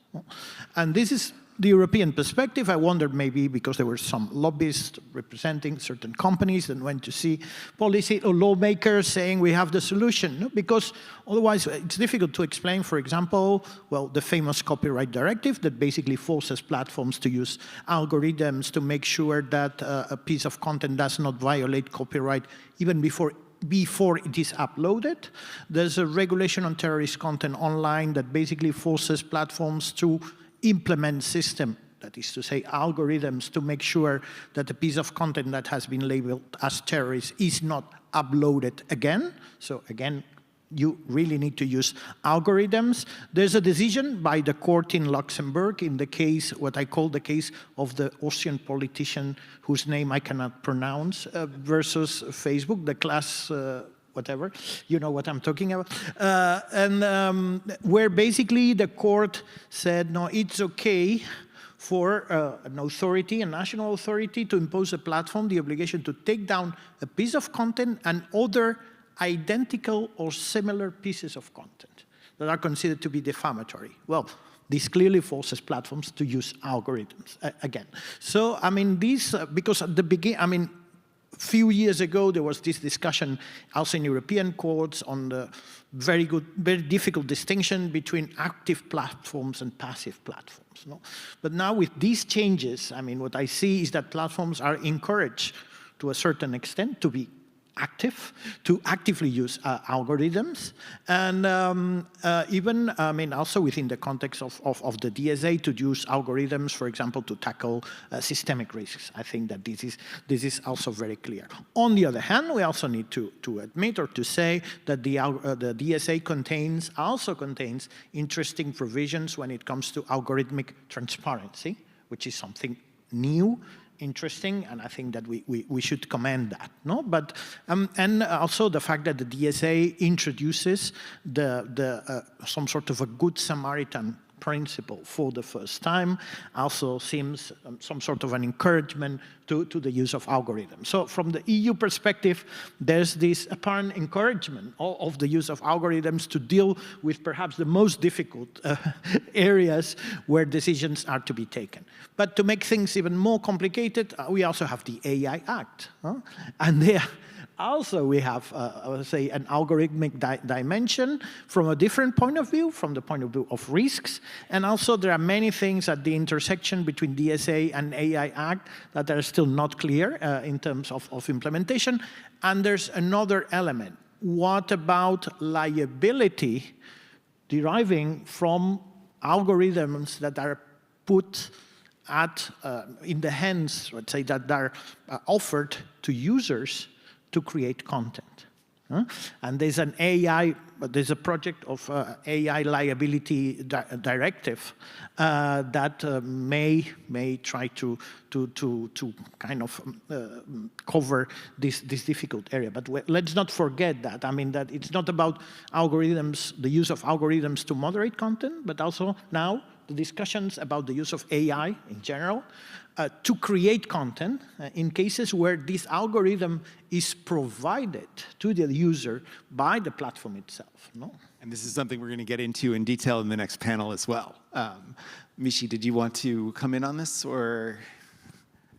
[SPEAKER 2] And this is the European perspective. I wondered maybe because there were some lobbyists representing certain companies that went to see policy or lawmakers saying we have the solution. No? Because otherwise it's difficult to explain, for example, well, the famous copyright directive that basically forces platforms to use algorithms to make sure that a piece of content does not violate copyright even before it is uploaded. There's a regulation on terrorist content online that basically forces platforms to implement system, that is to say algorithms, to make sure that a piece of content that has been labeled as terrorist is not uploaded again. So again, you really need to use algorithms. There's a decision by the court in Luxembourg in the case, what I call the case of the Austrian politician whose name I cannot pronounce, versus Facebook, the class, whatever, you know what I'm talking about. Where basically the court said, no, it's okay for an authority, a national authority, to impose a platform the obligation to take down a piece of content and other identical or similar pieces of content that are considered to be defamatory. Well, this clearly forces platforms to use algorithms again. So, I mean, these, because at the beginning, I mean, a few years ago, there was this discussion also in European courts on the very difficult distinction between active platforms and passive platforms. No? But now with these changes, I mean, what I see is that platforms are encouraged to a certain extent to be active, to actively use algorithms, and even, I mean, also within the context of the DSA, to use algorithms, for example, to tackle systemic risks. I think that this is also very clear. On the other hand, we also need to admit or to say that the DSA also contains interesting provisions when it comes to algorithmic transparency, which is something new, interesting, and I think that we should commend that, no? But and also the fact that the DSA introduces some sort of a good Samaritan principle for the first time also seems some sort of an encouragement to the use of algorithms. So from the EU perspective, there's this apparent encouragement of the use of algorithms to deal with perhaps the most difficult areas where decisions are to be taken. But to make things even more complicated, we also have the AI Act. And there also we have, I would say, an algorithmic dimension from a different point of view, from the point of view of risks. And also there are many things at the intersection between DSA and AI Act that are still not clear in terms of implementation. And there's another element. What about liability deriving from algorithms that are put in the hands, let's say, that are offered to users to create content? And there's there's a project of AI liability directive that may try to kind of cover this difficult area. But let's not forget that. I mean, that it's not about algorithms, the use of algorithms to moderate content, but also now the discussions about the use of AI in general to create content in cases where this algorithm is provided to the user by the platform itself. No?
[SPEAKER 11] And this is something we're going to get into in detail in the next panel as well. Masih, did you want to come in on this, or?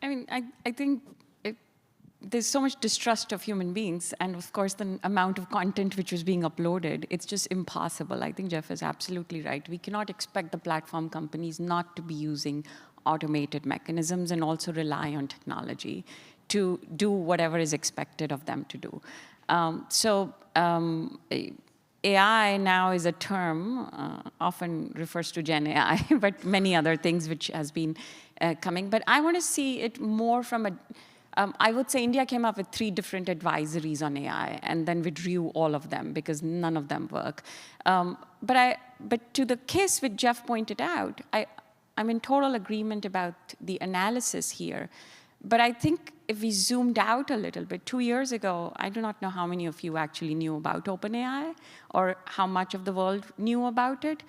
[SPEAKER 9] I mean, I think there's so much distrust of human beings, and of course the amount of content which was being uploaded, it's just impossible. I think Jeff is absolutely right. We cannot expect the platform companies not to be using automated mechanisms and also rely on technology to do whatever is expected of them to do. AI now is a term, often refers to Gen AI, but many other things which has been coming. But I want to see it more from I would say India came up with 3 different advisories on AI and then withdrew all of them because none of them work. But to the case which Jeff pointed out, I'm in total agreement about the analysis here. But I think if we zoomed out a little bit, 2 years ago, I do not know how many of you actually knew about OpenAI or how much of the world knew about it.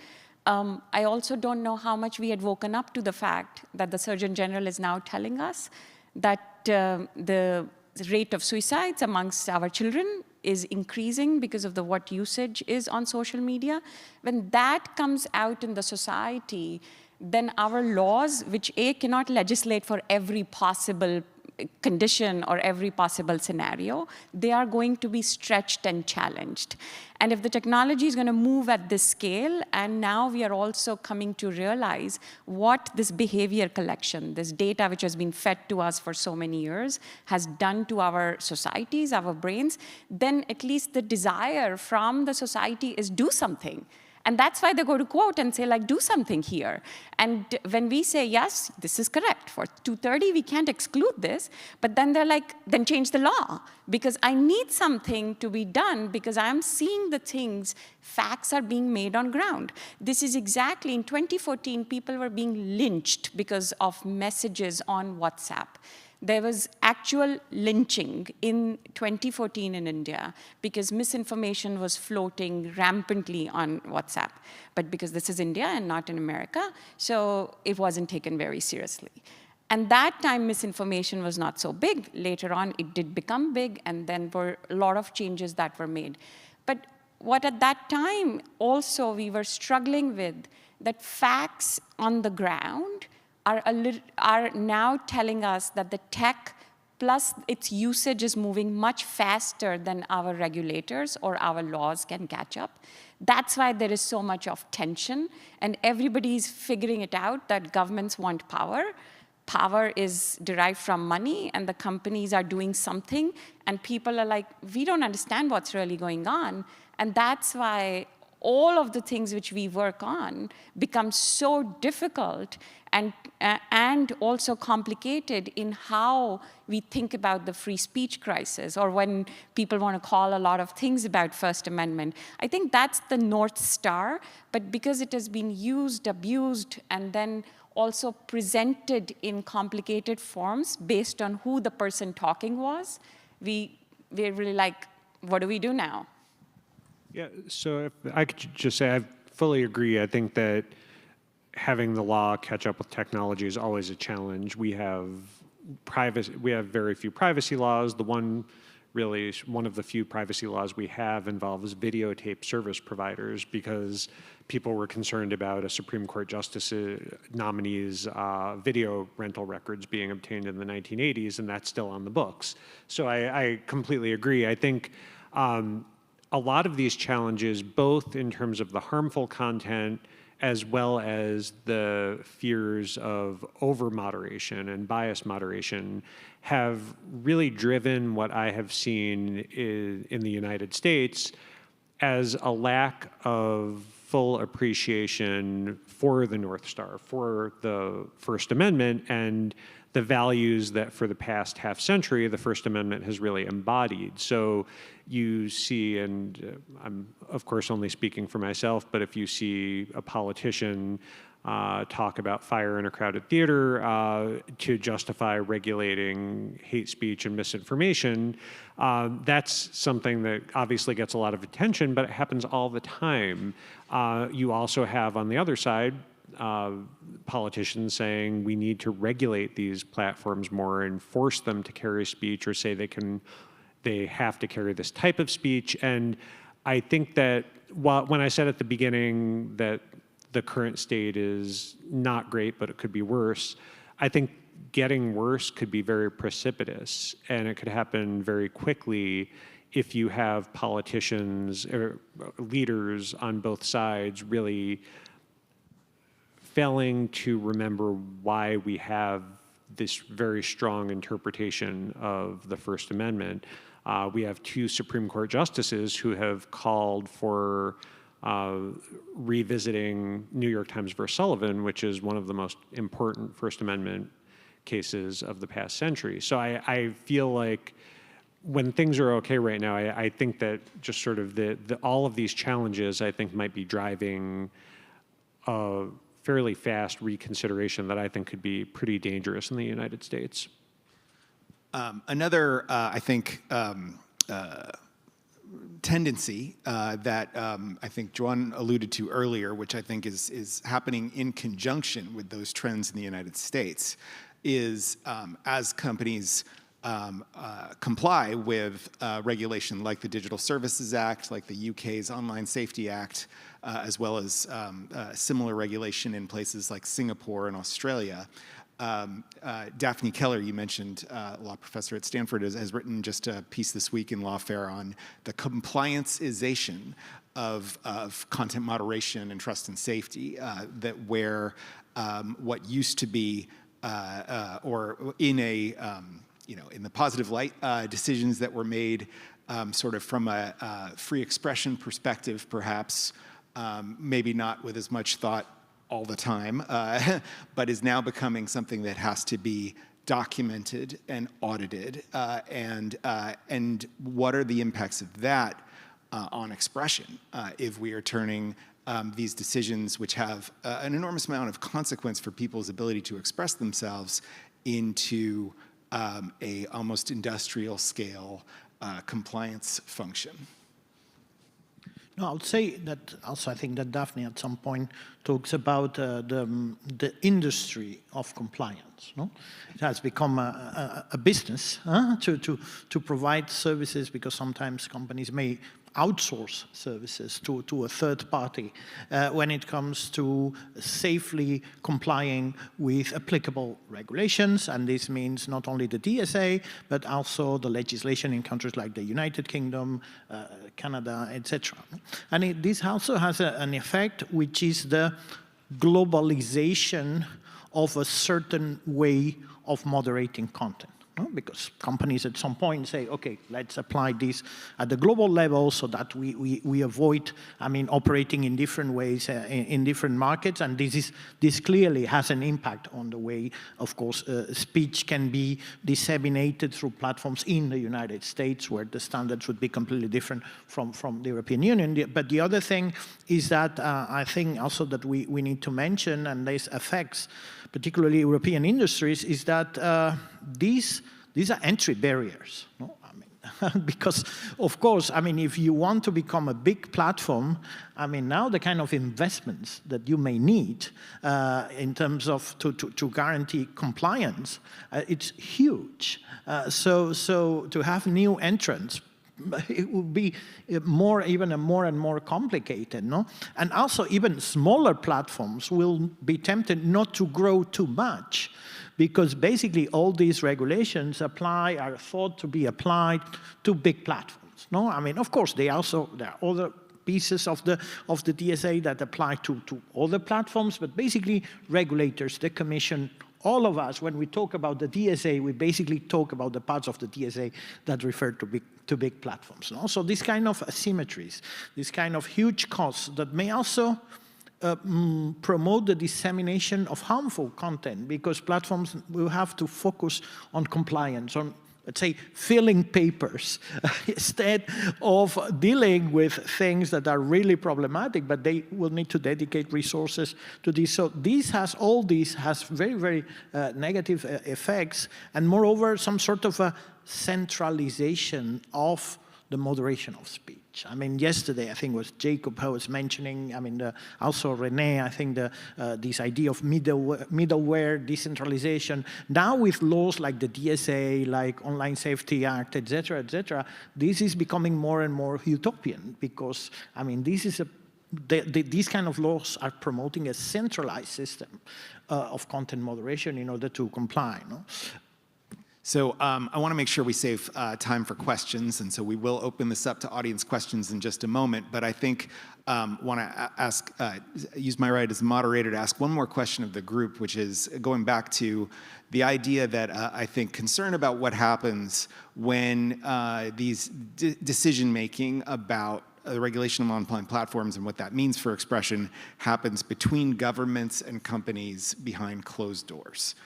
[SPEAKER 9] I also don't know how much we had woken up to the fact that the Surgeon General is now telling us that the rate of suicides amongst our children is increasing because of what usage is on social media. When that comes out in the society, then our laws, which cannot legislate for every possible condition or every possible scenario, they are going to be stretched and challenged. And if the technology is going to move at this scale, and now we are also coming to realize what this behavior collection, this data which has been fed to us for so many years, has done to our societies, our brains, then at least the desire from the society is do something. And that's why they go to court and say, like, do something here. And when we say, yes, this is correct, for 230, we can't exclude this, but then they're like, then change the law, because I need something to be done, because I'm seeing the things, facts are being made on ground. This is exactly, in 2014, people were being lynched because of messages on WhatsApp. There was actual lynching in 2014 in India because misinformation was floating rampantly on WhatsApp. But because this is India and not in America, so it wasn't taken very seriously. And that time, misinformation was not so big. Later on, it did become big, and then were a lot of changes that were made. But what at that time also we were struggling with, that facts on the ground are now telling us that the tech plus its usage is moving much faster than our regulators or our laws can catch up. That's why there is so much of tension, and everybody's figuring it out that governments want power. Power is derived from money, and the companies are doing something, and people are like, we don't understand what's really going on. And that's why all of the things which we work on become so difficult and also complicated in how we think about the free speech crisis, or when people want to call a lot of things about First Amendment. I think that's the North Star, but because it has been used, abused, and then also presented in complicated forms based on who the person talking was, we're really like, what do we do now?
[SPEAKER 13] Yeah, so if I could just say I fully agree. I think that having the law catch up with technology is always a challenge. We have very few privacy laws. One of the few privacy laws we have involves videotape service providers, because people were concerned about a Supreme Court justice nominee's video rental records being obtained in the 1980s, and that's still on the books. So I completely agree. I think a lot of these challenges, both in terms of the harmful content as well as the fears of over-moderation and bias moderation, have really driven what I have seen in the United States as a lack of full appreciation for the North Star, for the First Amendment, and the values that for the past half century the First Amendment has really embodied. So you see, and I'm of course only speaking for myself, but if you see a politician talk about fire in a crowded theater to justify regulating hate speech and misinformation, that's something that obviously gets a lot of attention, but it happens all the time. You also have on the other side politicians saying we need to regulate these platforms more and force them to carry speech, or say they have to carry this type of speech. And I think that when I said at the beginning that the current state is not great, but it could be worse, I think getting worse could be very precipitous, and it could happen very quickly if you have politicians or leaders on both sides really failing to remember why we have this very strong interpretation of the First Amendment. We have two Supreme Court justices who have called for revisiting New York Times versus Sullivan, which is one of the most important First Amendment cases of the past century. So I feel like when things are okay right now, I think that just sort of all of these challenges, I think, might be driving a fairly fast reconsideration that I think could be pretty dangerous in the United States.
[SPEAKER 11] Another, I think, tendency that I think Juan alluded to earlier, which I think is happening in conjunction with those trends in the United States, is as companies comply with regulation like the Digital Services Act, like the UK's Online Safety Act, as well as similar regulation in places like Singapore and Australia. Daphne Keller, you mentioned, law professor at Stanford, has written just a piece this week in Lawfare on the complianceization of content moderation and trust and safety, where what used to be, or in a, in the positive light, decisions that were made sort of from a free expression perspective, perhaps, maybe not with as much thought all the time, but is now becoming something that has to be documented and audited, and what are the impacts of that on expression if we are turning these decisions, which have an enormous amount of consequence for people's ability to express themselves, into a almost industrial scale compliance function.
[SPEAKER 2] No, I would say that also I think that Daphne at some point talks about the industry of compliance. No? It has become a business to provide services, because sometimes companies may outsource services to a third party when it comes to safely complying with applicable regulations. And this means not only the DSA, but also the legislation in countries like the United Kingdom, Canada, etc. And this also has an effect, which is the globalization of a certain way of moderating content. Because companies at some point say, okay, let's apply this at the global level so that we avoid, operating in different ways in different markets. And this clearly has an impact on the way, of course, speech can be disseminated through platforms in the United States, where the standards would be completely different from the European Union. But the other thing is that I think also that we need to mention, and this affects particularly European industries, is that these are entry barriers. No? Because, of course, if you want to become a big platform, now the kind of investments that you may need in terms of to guarantee compliance, it's huge. So to have new entrants, it will be even more and more complicated, no? And also even smaller platforms will be tempted not to grow too much, because basically all these regulations are thought to be applied to big platforms, no? Of course, there are other pieces of the DSA that apply to other platforms, but basically regulators, the Commission, all of us, when we talk about the DSA, we basically talk about the parts of the DSA that refer to big platforms. No? So this kind of asymmetries, this kind of huge costs that may also promote the dissemination of harmful content, because platforms will have to focus on compliance, on, let's say, filling papers instead of dealing with things that are really problematic, but they will need to dedicate resources to this. So all this has very, very negative effects, and moreover, some sort of a centralization of the moderation of speech. Yesterday, I think it was Jacob who was mentioning, also Rene, I think this idea of middleware, decentralization. Now with laws like the DSA, like Online Safety Act, etc., this is becoming more and more utopian, because, these kind of laws are promoting a centralized system of content moderation in order to comply. No?
[SPEAKER 11] So I want to make sure we save time for questions, and so we will open this up to audience questions in just a moment. But I think want to use my right as moderator to ask one more question of the group, which is going back to the idea that I think concern about what happens when these decision-making about the regulation of online platforms and what that means for expression happens between governments and companies behind closed doors.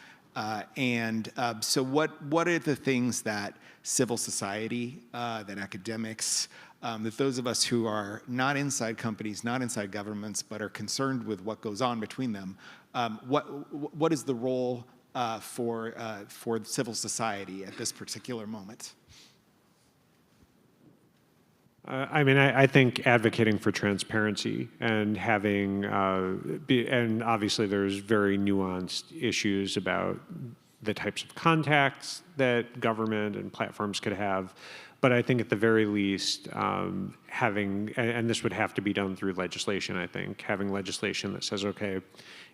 [SPEAKER 11] So what are the things that civil society, that academics, that those of us who are not inside companies, not inside governments, but are concerned with what goes on between them, what is the role for civil society at this particular moment?
[SPEAKER 13] I think advocating for transparency and having, and obviously there's very nuanced issues about the types of contacts that government and platforms could have. But I think at the very least, having, and this would have to be done through legislation, I think, having legislation that says, okay,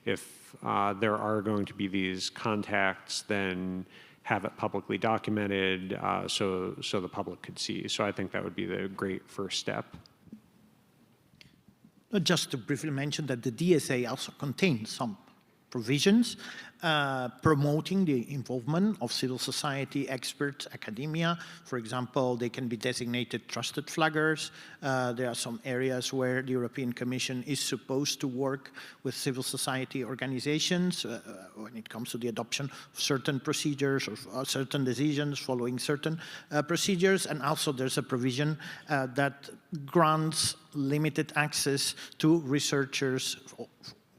[SPEAKER 13] if there are going to be these contacts, then have it publicly documented so the public could see. So I think that would be the great first step.
[SPEAKER 2] Just to briefly mention that the DSA also contains some provisions, promoting the involvement of civil society experts, academia. For example, they can be designated trusted flaggers. There are some areas where the European Commission is supposed to work with civil society organizations when it comes to the adoption of certain procedures or certain decisions following certain procedures. And also there's a provision that grants limited access to researchers,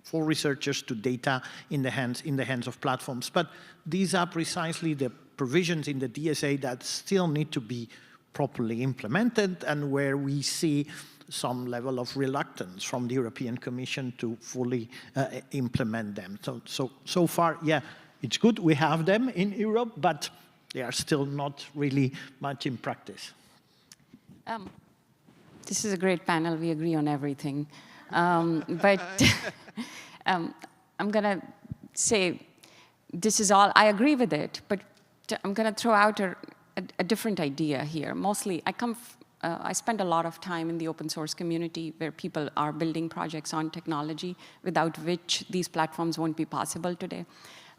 [SPEAKER 2] for researchers to data in the hands of platforms. But these are precisely the provisions in the DSA that still need to be properly implemented and where we see some level of reluctance from the European Commission to fully implement them. So far, yeah, it's good we have them in Europe, but they are still not really much in practice.
[SPEAKER 9] This is a great panel. We agree on everything. But I'm going to say this is all, I agree with it, but I'm going to throw out a different idea here. Mostly, I spend a lot of time in the open source community where people are building projects on technology without which these platforms won't be possible today.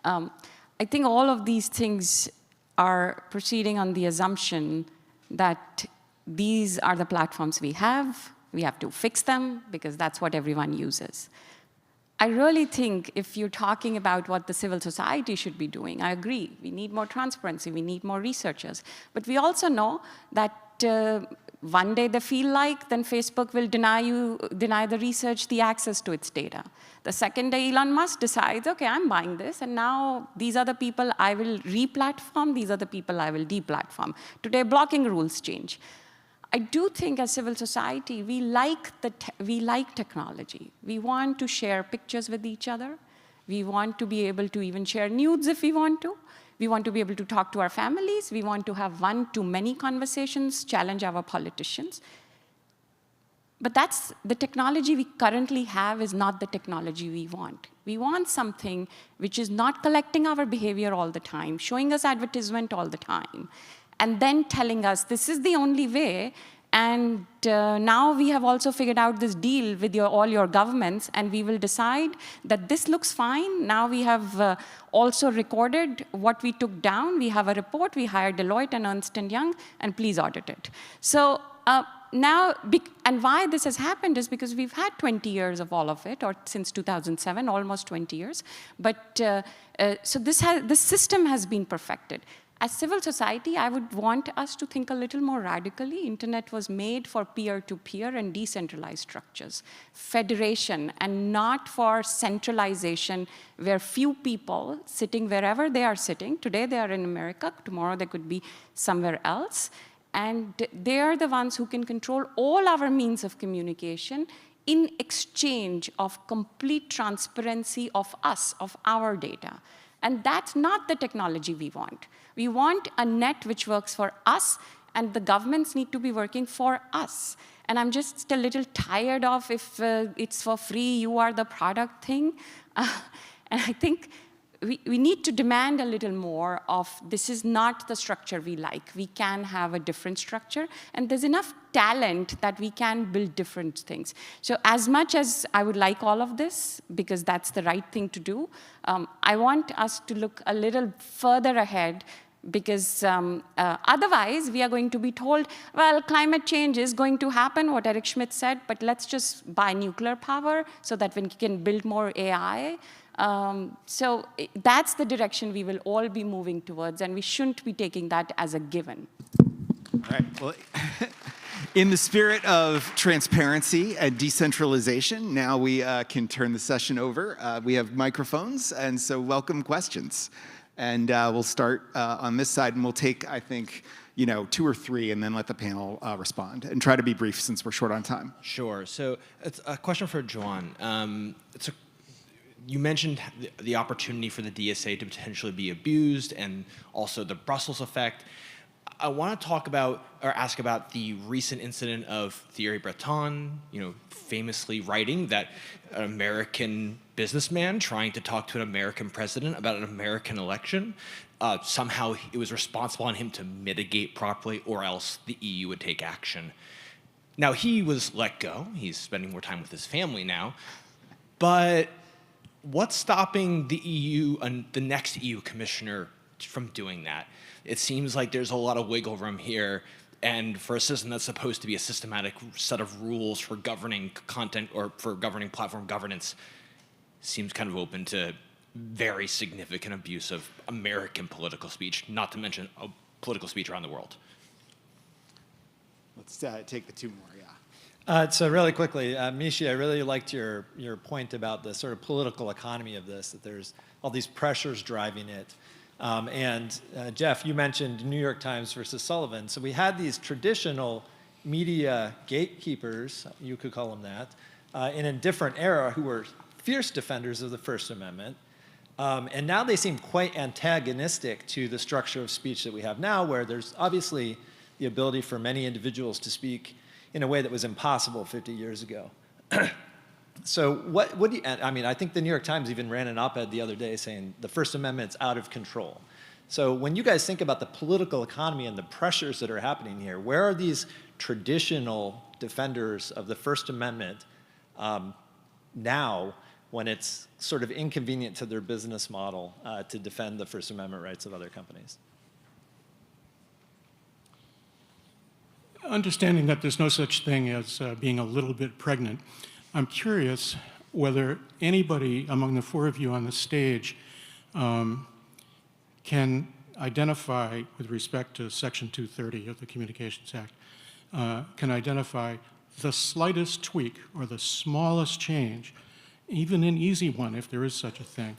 [SPEAKER 9] I think all of these things are proceeding on the assumption that these are the platforms we have to fix them because that's what everyone uses. I really think if you're talking about what the civil society should be doing, I agree. We need more transparency, we need more researchers. But we also know that one day they feel like, then Facebook will deny the research the access to its data. The second day Elon Musk decides, okay, I'm buying this, and now these are the people I will re-platform, these are the people I will de-platform. Today, blocking rules change. I do think as civil society, we like technology. We want to share pictures with each other. We want to be able to even share nudes if we want to. We want to be able to talk to our families. We want to have one-to-many conversations, challenge our politicians. But that's the technology we currently have is not the technology we want. We want something which is not collecting our behavior all the time, showing us advertisement all the time, and then telling us this is the only way, and now we have also figured out this deal with all your governments, and we will decide that this looks fine. Now we have also recorded what we took down. We have a report. We hired Deloitte and Ernst & Young, and please audit it. So now, and why this has happened is because we've had 20 years of all of it, or since 2007, almost 20 years. But so this system has been perfected. As civil society, I would want us to think a little more radically. Internet was made for peer-to-peer and decentralized structures, federation, and not for centralization where few people sitting wherever they are sitting. Today they are in America, tomorrow they could be somewhere else. And they are the ones who can control all our means of communication in exchange of complete transparency of us, of our data. And that's not the technology we want. We want a net which works for us, and the governments need to be working for us. And I'm just a little tired of if it's for free, you are the product thing. And I think we need to demand a little more of this is not the structure we like. We can have a different structure, and there's enough talent that we can build different things. So as much as I would like all of this, because that's the right thing to do, I want us to look a little further ahead, because otherwise we are going to be told, well, climate change is going to happen, what Eric Schmidt said, but let's just buy nuclear power so that we can build more AI. So that's the direction we will all be moving towards, and we shouldn't be taking that as a given.
[SPEAKER 11] All right. Well, in the spirit of transparency and decentralization, now we can turn the session over. We have microphones, and so welcome questions. And we'll start on this side, and we'll take, I think, 2 or 3, and then let the panel respond. And try to be brief since we're short on time.
[SPEAKER 10] Sure. So it's a question for Joan. You mentioned the opportunity for the DSA to potentially be abused, and also the Brussels effect. I want to talk about, or ask about, the recent incident of Thierry Breton, famously writing that an American businessman trying to talk to an American president about an American election, somehow it was responsible on him to mitigate properly, or else the EU would take action. Now, he was let go. He's spending more time with his family now. But what's stopping the EU and the next EU commissioner from doing that? It seems like there's a lot of wiggle room here, and for a system that's supposed to be a systematic set of rules for governing content or for governing platform governance, seems kind of open to very significant abuse of American political speech, not to mention political speech around the world.
[SPEAKER 11] Let's take the two more, yeah.
[SPEAKER 6] So really quickly, Masih, I really liked your point about the sort of political economy of this, that there's all these pressures driving it. And Jeff, you mentioned New York Times versus Sullivan. So we had these traditional media gatekeepers, you could call them that, in a different era who were fierce defenders of the First Amendment. And now they seem quite antagonistic to the structure of speech that we have now, where there's obviously the ability for many individuals to speak in a way that was impossible 50 years ago. So what do you, I mean, I think the New York Times even ran an op-ed the other day saying the First Amendment's out of control. So when you guys think about the political economy and the pressures that are happening here, where are these traditional defenders of the First Amendment now when it's sort of inconvenient to their business model to defend the First Amendment rights of other companies?
[SPEAKER 15] Understanding that there's no such thing as being a little bit pregnant, I'm curious whether anybody among the four of you on the stage can identify, with respect to Section 230 of the Communications Act, can identify the slightest tweak or the smallest change, even an easy one if there is such a thing,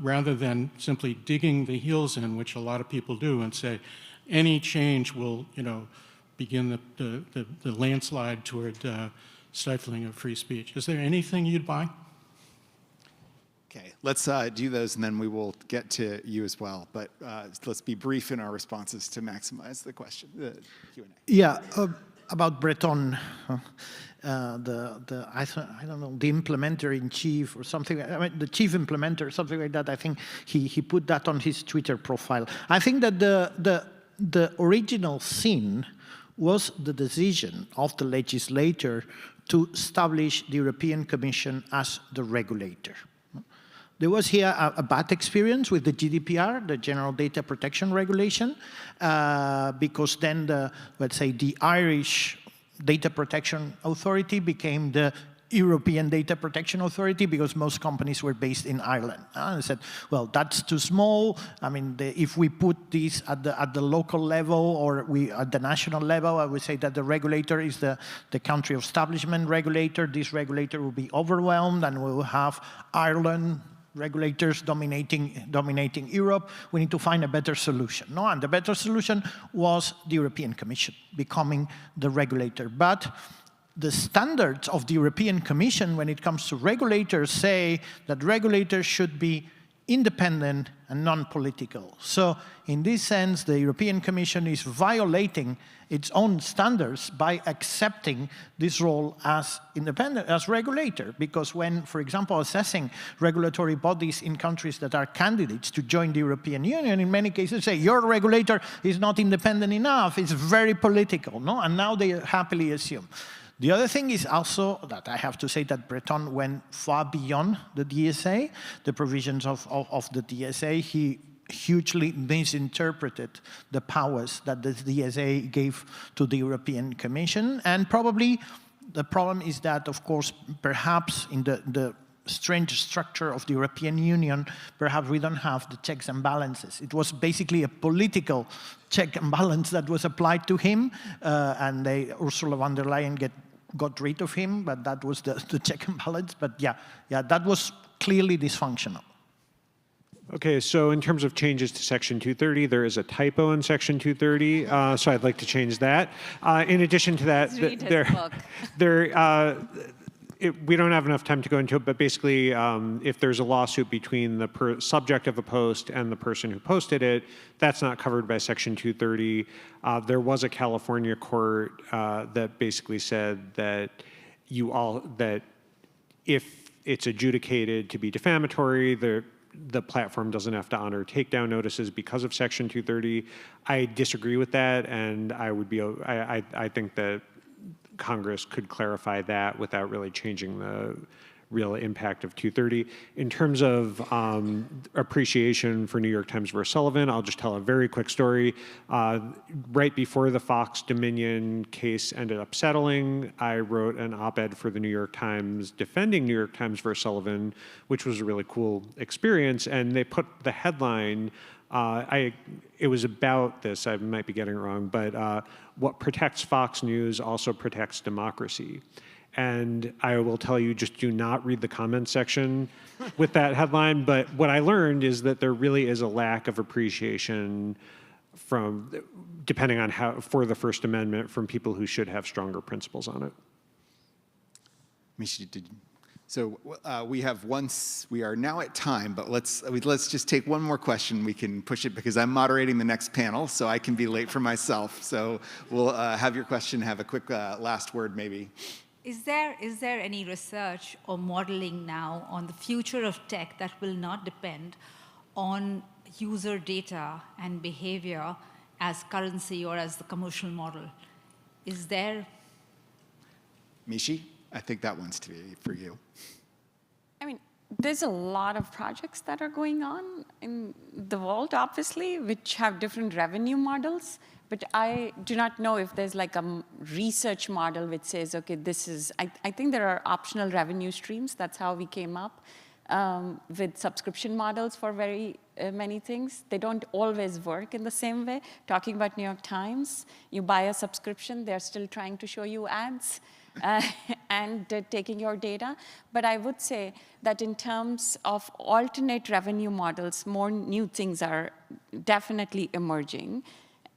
[SPEAKER 15] rather than simply digging the heels in, which a lot of people do, and say any change will, begin the landslide toward stifling of free speech. Is there anything you'd buy?
[SPEAKER 11] Okay, let's do those, and then we will get to you as well. But let's be brief in our responses to maximize the question, the Q&A.
[SPEAKER 2] Yeah, about Breton, I don't know, the implementer in chief or something. I mean, the chief implementer, something like that. I think he put that on his Twitter profile. I think that the original sin was the decision of the legislator to establish the European Commission as the regulator. There was here a bad experience with the GDPR, the General Data Protection Regulation, because then let's say the Irish Data Protection Authority became the European Data Protection Authority because most companies were based in Ireland. And I said, well, that's too small. I mean, if we put this at the local level or at the national level, I would say that the regulator is the country of establishment regulator. This regulator will be overwhelmed and we will have Ireland regulators dominating Europe. We need to find a better solution. No, and the better solution was the European Commission becoming the regulator. But the standards of the European Commission when it comes to regulators say that regulators should be independent and non-political. So in this sense, the European Commission is violating its own standards by accepting this role as independent, as regulator, because when, for example, assessing regulatory bodies in countries that are candidates to join the European Union, in many cases say, your regulator is not independent enough, it's very political, no? And now they happily assume. The other thing is also that I have to say that Breton went far beyond the DSA, the provisions of the DSA. He hugely misinterpreted the powers that the DSA gave to the European Commission. And probably the problem is that, of course, perhaps in the strange structure of the European Union, perhaps we don't have the checks and balances. It was basically a political check and balance that was applied to him, and Ursula von der Leyen got rid of him, but that was the check and balance. But yeah, that was clearly dysfunctional.
[SPEAKER 13] Okay, so in terms of changes to Section 230, there is a typo in Section 230, so I'd like to change that. In addition to that, we don't have enough time to go into it, but basically, if there's a lawsuit between the subject of a post and the person who posted it, that's not covered by Section 230. There was a California court that basically said that that if it's adjudicated to be defamatory, the platform doesn't have to honor takedown notices because of Section 230. I disagree with that, and I think that Congress could clarify that without really changing the real impact of 230. In terms of appreciation for New York Times versus Sullivan, I'll just tell a very quick story. Right before the Fox Dominion case ended up settling, I wrote an op-ed for the New York Times defending New York Times versus Sullivan, which was a really cool experience. And they put the headline, it was about this, I might be getting it wrong, but what protects Fox News also protects democracy. And I will tell you, just do not read the comment section with that headline. But what I learned is that there really is a lack of appreciation from, depending on how, for the First Amendment from people who should have stronger principles on it.
[SPEAKER 11] Masih, so we are now at time, but let's just take one more question. We can push it because I'm moderating the next panel, so I can be late for myself. So we'll have your question, have a quick last word maybe.
[SPEAKER 12] Is there any research or modeling now on the future of tech that will not depend on user data and behavior as currency or as the commercial model? Is there?
[SPEAKER 11] Masih, I think that one's to be for you.
[SPEAKER 9] I mean, there's a lot of projects that are going on in the world, obviously, which have different revenue models. But I do not know if there's like a research model which says, okay, this is, I think there are optional revenue streams. That's how we came up with subscription models for very many things. They don't always work in the same way. Talking about New York Times, you buy a subscription, they're still trying to show you ads and taking your data. But I would say that in terms of alternate revenue models, more new things are definitely emerging.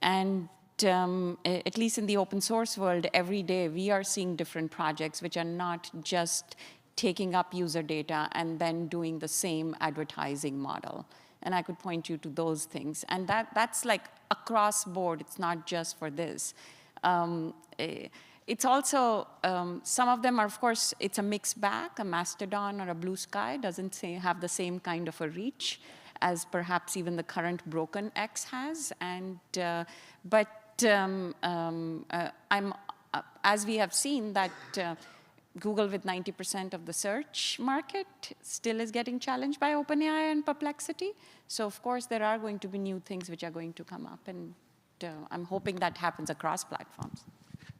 [SPEAKER 9] And at least in the open source world, every day we are seeing different projects which are not just taking up user data and then doing the same advertising model. And I could point you to those things. And that's like across board. It's not just for this. It's also, some of them are, of course, it's a mixed bag. A Mastodon or a Blue Sky doesn't have the same kind of a reach as perhaps even the current broken X has. And, as we have seen that Google with 90% of the search market still is getting challenged by OpenAI and Perplexity. So of course there are going to be new things which are going to come up, and I'm hoping that happens across platforms.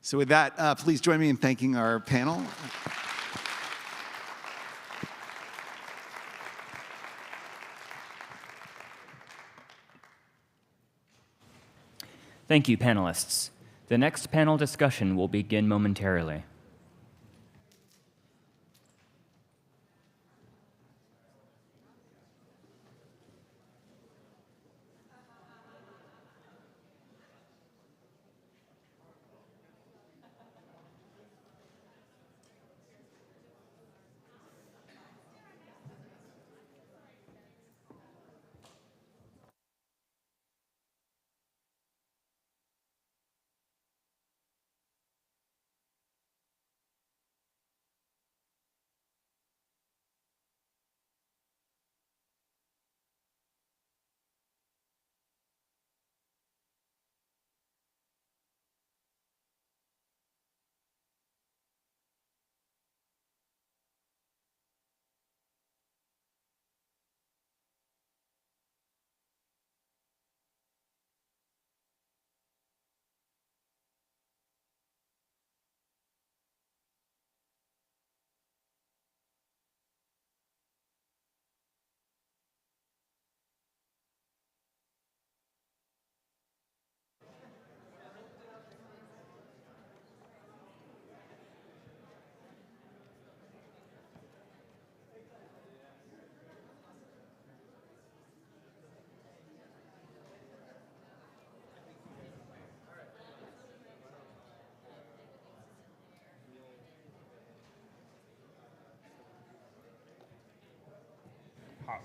[SPEAKER 11] So with that, please join me in thanking our panel.
[SPEAKER 1] Thank you, panelists. The next panel discussion will begin momentarily.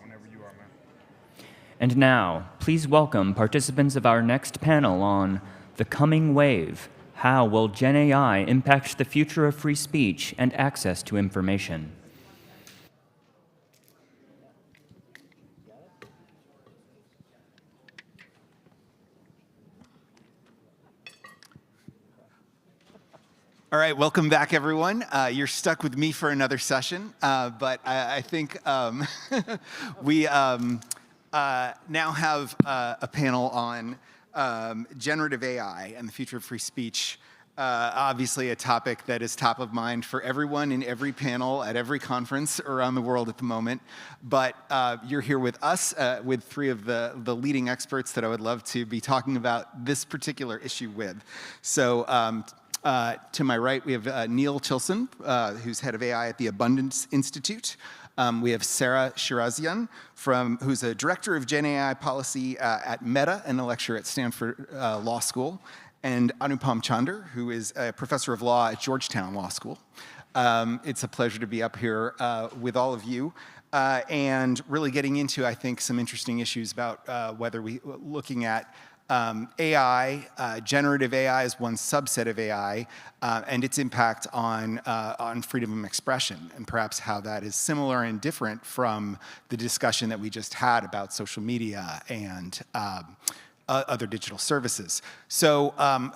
[SPEAKER 14] Whenever you are, man.
[SPEAKER 1] And now, please welcome participants of our next panel on The Coming Wave: How Will Gen AI Impact the Future of Free Speech and Access to Information?
[SPEAKER 11] All right, welcome back, everyone. You're stuck with me for another session, but I think we now have a panel on generative AI and the future of free speech. Obviously a topic that is top of mind for everyone in every panel at every conference around the world at the moment. But you're here with us, with three of the leading experts that I would love to be talking about this particular issue with. So to my right, we have Neil Chilson, who's head of AI at the Abundance Institute. We have Sarah Shirazian, who's a director of Gen AI policy at Meta and a lecturer at Stanford Law School, and Anupam Chander, who is a professor of law at Georgetown Law School. It's a pleasure to be up here with all of you and really getting into, I think, some interesting issues about whether looking at AI, generative AI is one subset of AI, and its impact on freedom of expression, and perhaps how that is similar and different from the discussion that we just had about social media and other digital services. So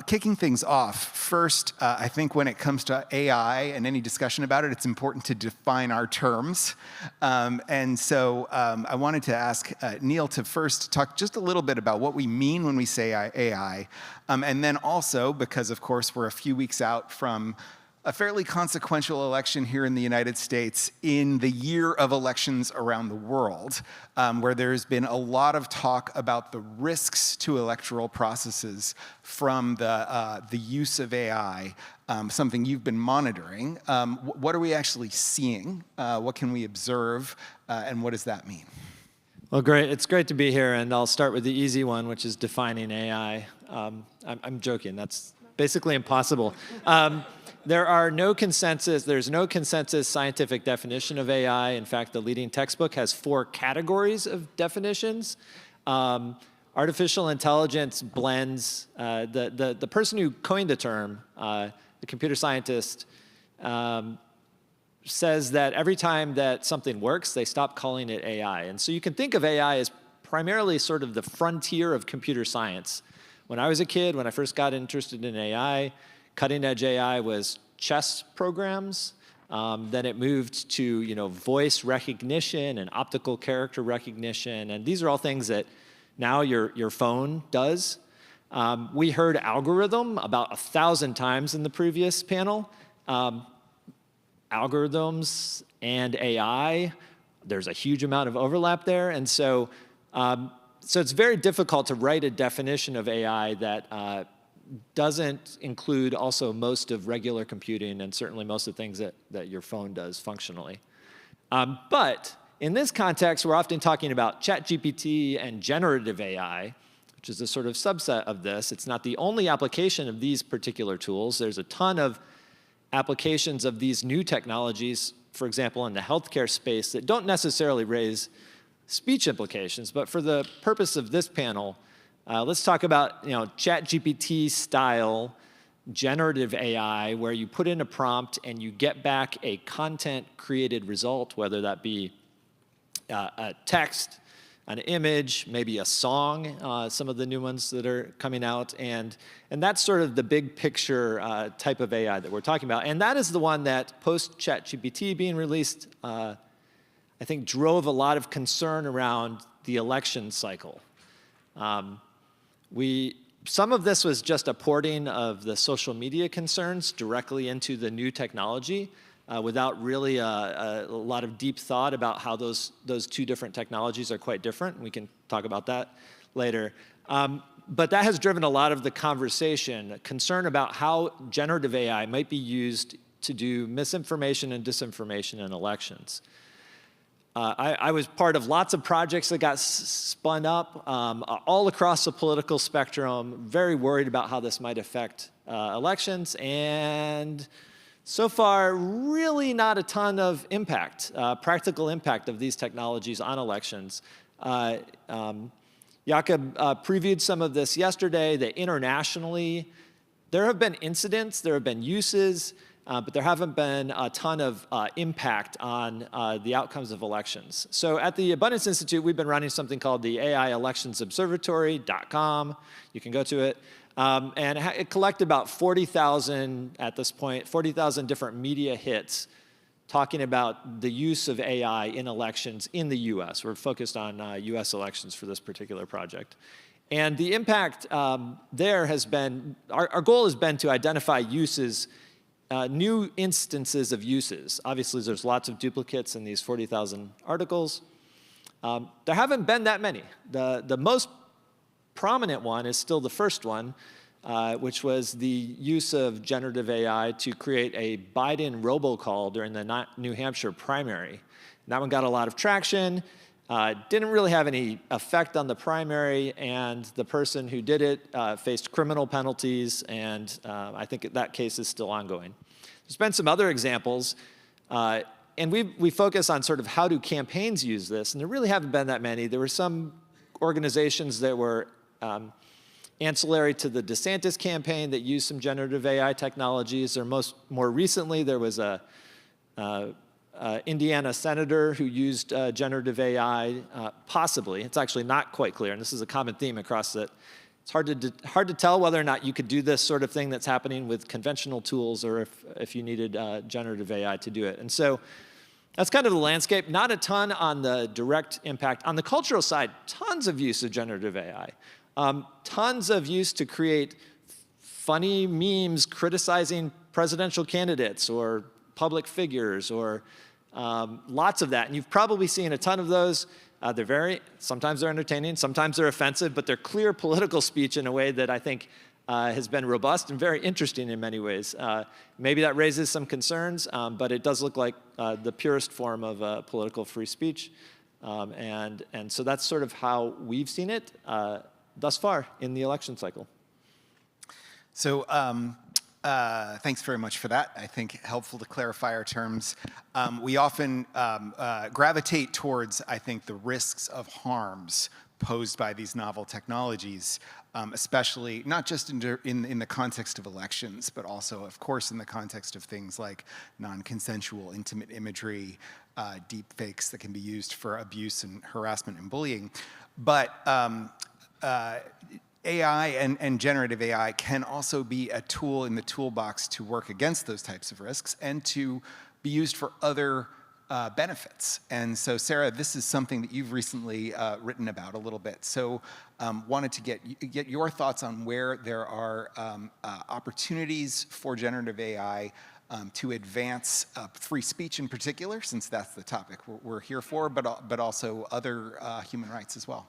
[SPEAKER 11] kicking things off, first, I think when it comes to AI and any discussion about it, it's important to define our terms. And so I wanted to ask Neil to first talk just a little bit about what we mean when we say AI. And then also, because of course we're a few weeks out from a fairly consequential election here in the United States in the year of elections around the world, where there's been a lot of talk about the risks to electoral processes from the use of AI, something you've been monitoring. What are we actually seeing? What can we observe? And what does that mean?
[SPEAKER 6] Well, great. It's great to be here, and I'll start with the easy one, which is defining AI. I'm joking. That's basically impossible. There's no consensus scientific definition of AI. In fact, the leading textbook has 4 categories of definitions. Artificial intelligence blends, the person who coined the term, the computer scientist, says that every time that something works, they stop calling it AI. And so you can think of AI as primarily sort of the frontier of computer science. When I was a kid, when I first got interested in AI, cutting edge AI was chess programs. Then it moved to voice recognition and optical character recognition. And these are all things that now your phone does. We heard algorithm about 1,000 times in the previous panel. Algorithms and AI, there's a huge amount of overlap there. And so it's very difficult to write a definition of AI that doesn't include also most of regular computing and certainly most of the things that your phone does functionally. But in this context, we're often talking about ChatGPT and generative AI, which is a sort of subset of this. It's not the only application of these particular tools. There's a ton of applications of these new technologies, for example, in the healthcare space, that don't necessarily raise speech implications. But for the purpose of this panel, let's talk about ChatGPT style generative AI, where you put in a prompt and you get back a content-created result, whether that be a text, an image, maybe a song, some of the new ones that are coming out. And that's sort of the big picture type of AI that we're talking about. And that is the one that post-ChatGPT being released, I think drove a lot of concern around the election cycle. Some of this was just a porting of the social media concerns directly into the new technology without really a lot of deep thought about how those two different technologies are quite different. We can talk about that later. But that has driven a lot of the conversation, concern about how generative AI might be used to do misinformation and disinformation in elections. I was part of lots of projects that got spun up all across the political spectrum, very worried about how this might affect elections, and so far, really not a ton of impact, practical impact of these technologies on elections. Jakob previewed some of this yesterday, that internationally, there have been incidents, there have been uses, but there haven't been a ton of impact on the outcomes of elections. So at the Abundance Institute, we've been running something called the AI Elections Observatory.com. You can go to it. And it collected about 40,000, at this point, 40,000 different media hits talking about the use of AI in elections in the US. We're focused on US elections for this particular project. And the impact there has been, our goal has been to identify uses, new instances of uses. Obviously, there's lots of duplicates in these 40,000 articles. There haven't been that many. The most prominent one is still the first one, which was the use of generative AI to create a Biden robocall during the New Hampshire primary. And that one got a lot of traction. Didn't really have any effect on the primary, and the person who did it faced criminal penalties, and I think that case is still ongoing. There's been some other examples, and we focus on sort of how do campaigns use this, and there really haven't been that many. There were some organizations that were ancillary to the DeSantis campaign that used some generative AI technologies, or more recently there was a Indiana senator who used generative AI, possibly. It's actually not quite clear, and this is a common theme across it. It's hard to tell whether or not you could do this sort of thing that's happening with conventional tools, or if you needed generative AI to do it. And so that's kind of the landscape. Not a ton on the direct impact. On the cultural side, tons of use of generative AI. Tons of use to create funny memes criticizing presidential candidates or public figures, or lots of that. And you've probably seen a ton of those. Sometimes they're entertaining, sometimes they're offensive, but they're clear political speech in a way that I think has been robust and very interesting in many ways. Maybe that raises some concerns, but it does look like the purest form of political free speech. And so that's sort of how we've seen it thus far in the election cycle.
[SPEAKER 11] So thanks very much for that. I think helpful to clarify our terms. We often gravitate towards, I think, the risks of harms posed by these novel technologies, especially not just in the context of elections, but also, of course, in the context of things like non-consensual intimate imagery, deep fakes that can be used for abuse and harassment and bullying. But AI and generative AI can also be a tool in the toolbox to work against those types of risks and to be used for other benefits. And so, Sarah, this is something that you've recently written about a little bit. So wanted to get your thoughts on where there are opportunities for generative AI to advance free speech in particular, since that's the topic we're here for, but also other human rights as well.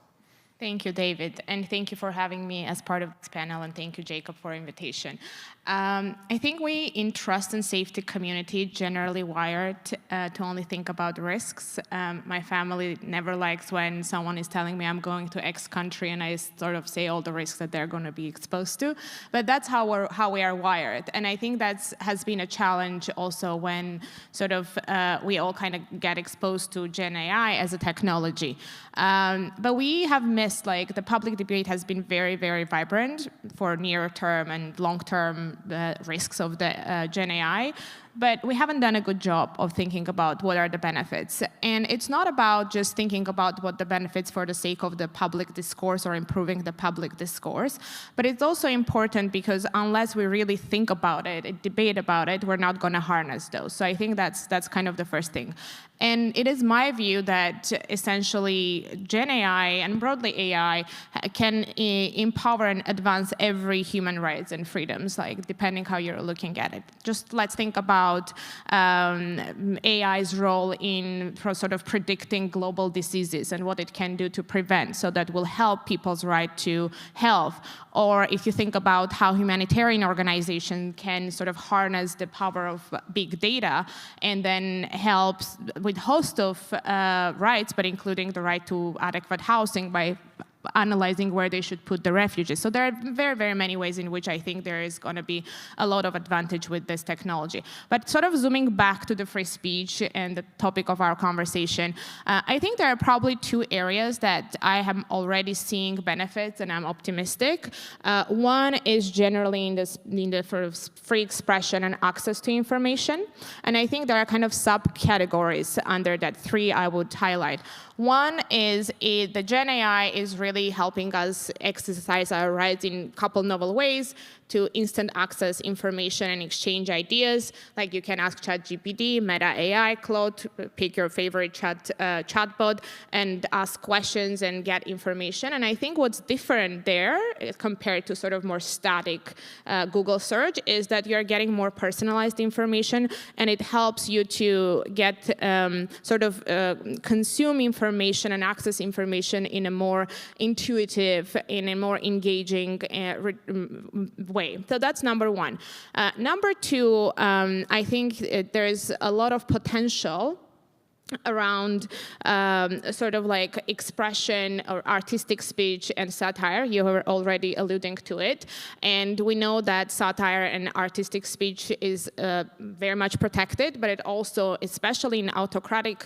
[SPEAKER 16] Thank you, David, and thank you for having me as part of this panel, and thank you, Jacob, for invitation. I think we in trust and safety community generally wired to only think about risks. My family never likes when someone is telling me I'm going to X country and I sort of say all the risks that they're going to be exposed to. But that's how we are wired. And I think that has been a challenge also when sort of we all kind of get exposed to Gen AI as a technology. But we have missed, like, the public debate has been very, very vibrant for near-term and long-term risks of the Gen AI, but we haven't done a good job of thinking about what are the benefits. And it's not about just thinking about what the benefits for the sake of the public discourse or improving the public discourse, but it's also important because unless we really think about it, debate about it, we're not going to harness those. So I think that's kind of the first thing. And it is my view that essentially Gen AI and broadly AI can empower and advance every human rights and freedoms, like depending how you're looking at it. Just let's think about AI's role in sort of predicting global diseases and what it can do to prevent, so that will help people's right to health. Or if you think about how humanitarian organizations can sort of harness the power of big data and then help with a host of rights, but including the right to adequate housing by analyzing where they should put the refugees. So there are very, very many ways in which I think there is going to be a lot of advantage with this technology. But sort of zooming back to the free speech and the topic of our conversation, I think there are probably two areas that I am already seeing benefits and I'm optimistic. One is generally in the sort of free expression and access to information. And I think there are kind of subcategories under that three I would highlight. One is the Gen AI is really really helping us exercise our rights in a couple novel ways to instant access information and exchange ideas. Like you can ask ChatGPT, Meta AI, Claude, pick your favorite chatbot, and ask questions and get information. And I think what's different there compared to sort of more static Google search is that you're getting more personalized information, and it helps you to get consume information and access information in a more intuitive, in a more engaging way. So that's number one. Number two, I think there's a lot of potential around sort of like expression or artistic speech and satire. You were already alluding to it. And we know that satire and artistic speech is very much protected, but it also, especially in autocratic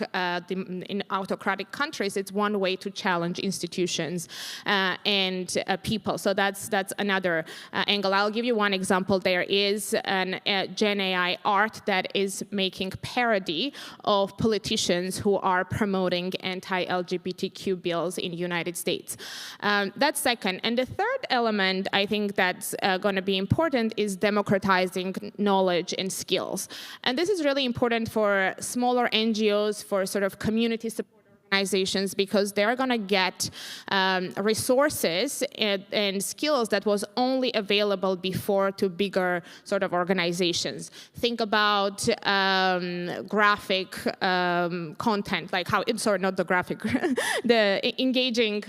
[SPEAKER 16] countries, it's one way to challenge institutions and people. So that's another angle. I'll give you one example. There is an Gen AI art that is making parody of politicians who are promoting anti-LGBTQ bills in the United States. That's second. And the third element I think that's going to be important is democratizing knowledge and skills. And this is really important for smaller NGOs, for sort of community support organizations, because they're going to get resources and skills that was only available before to bigger sort of organizations. Think about graphic content, like how, sorry, not the graphic, the engaging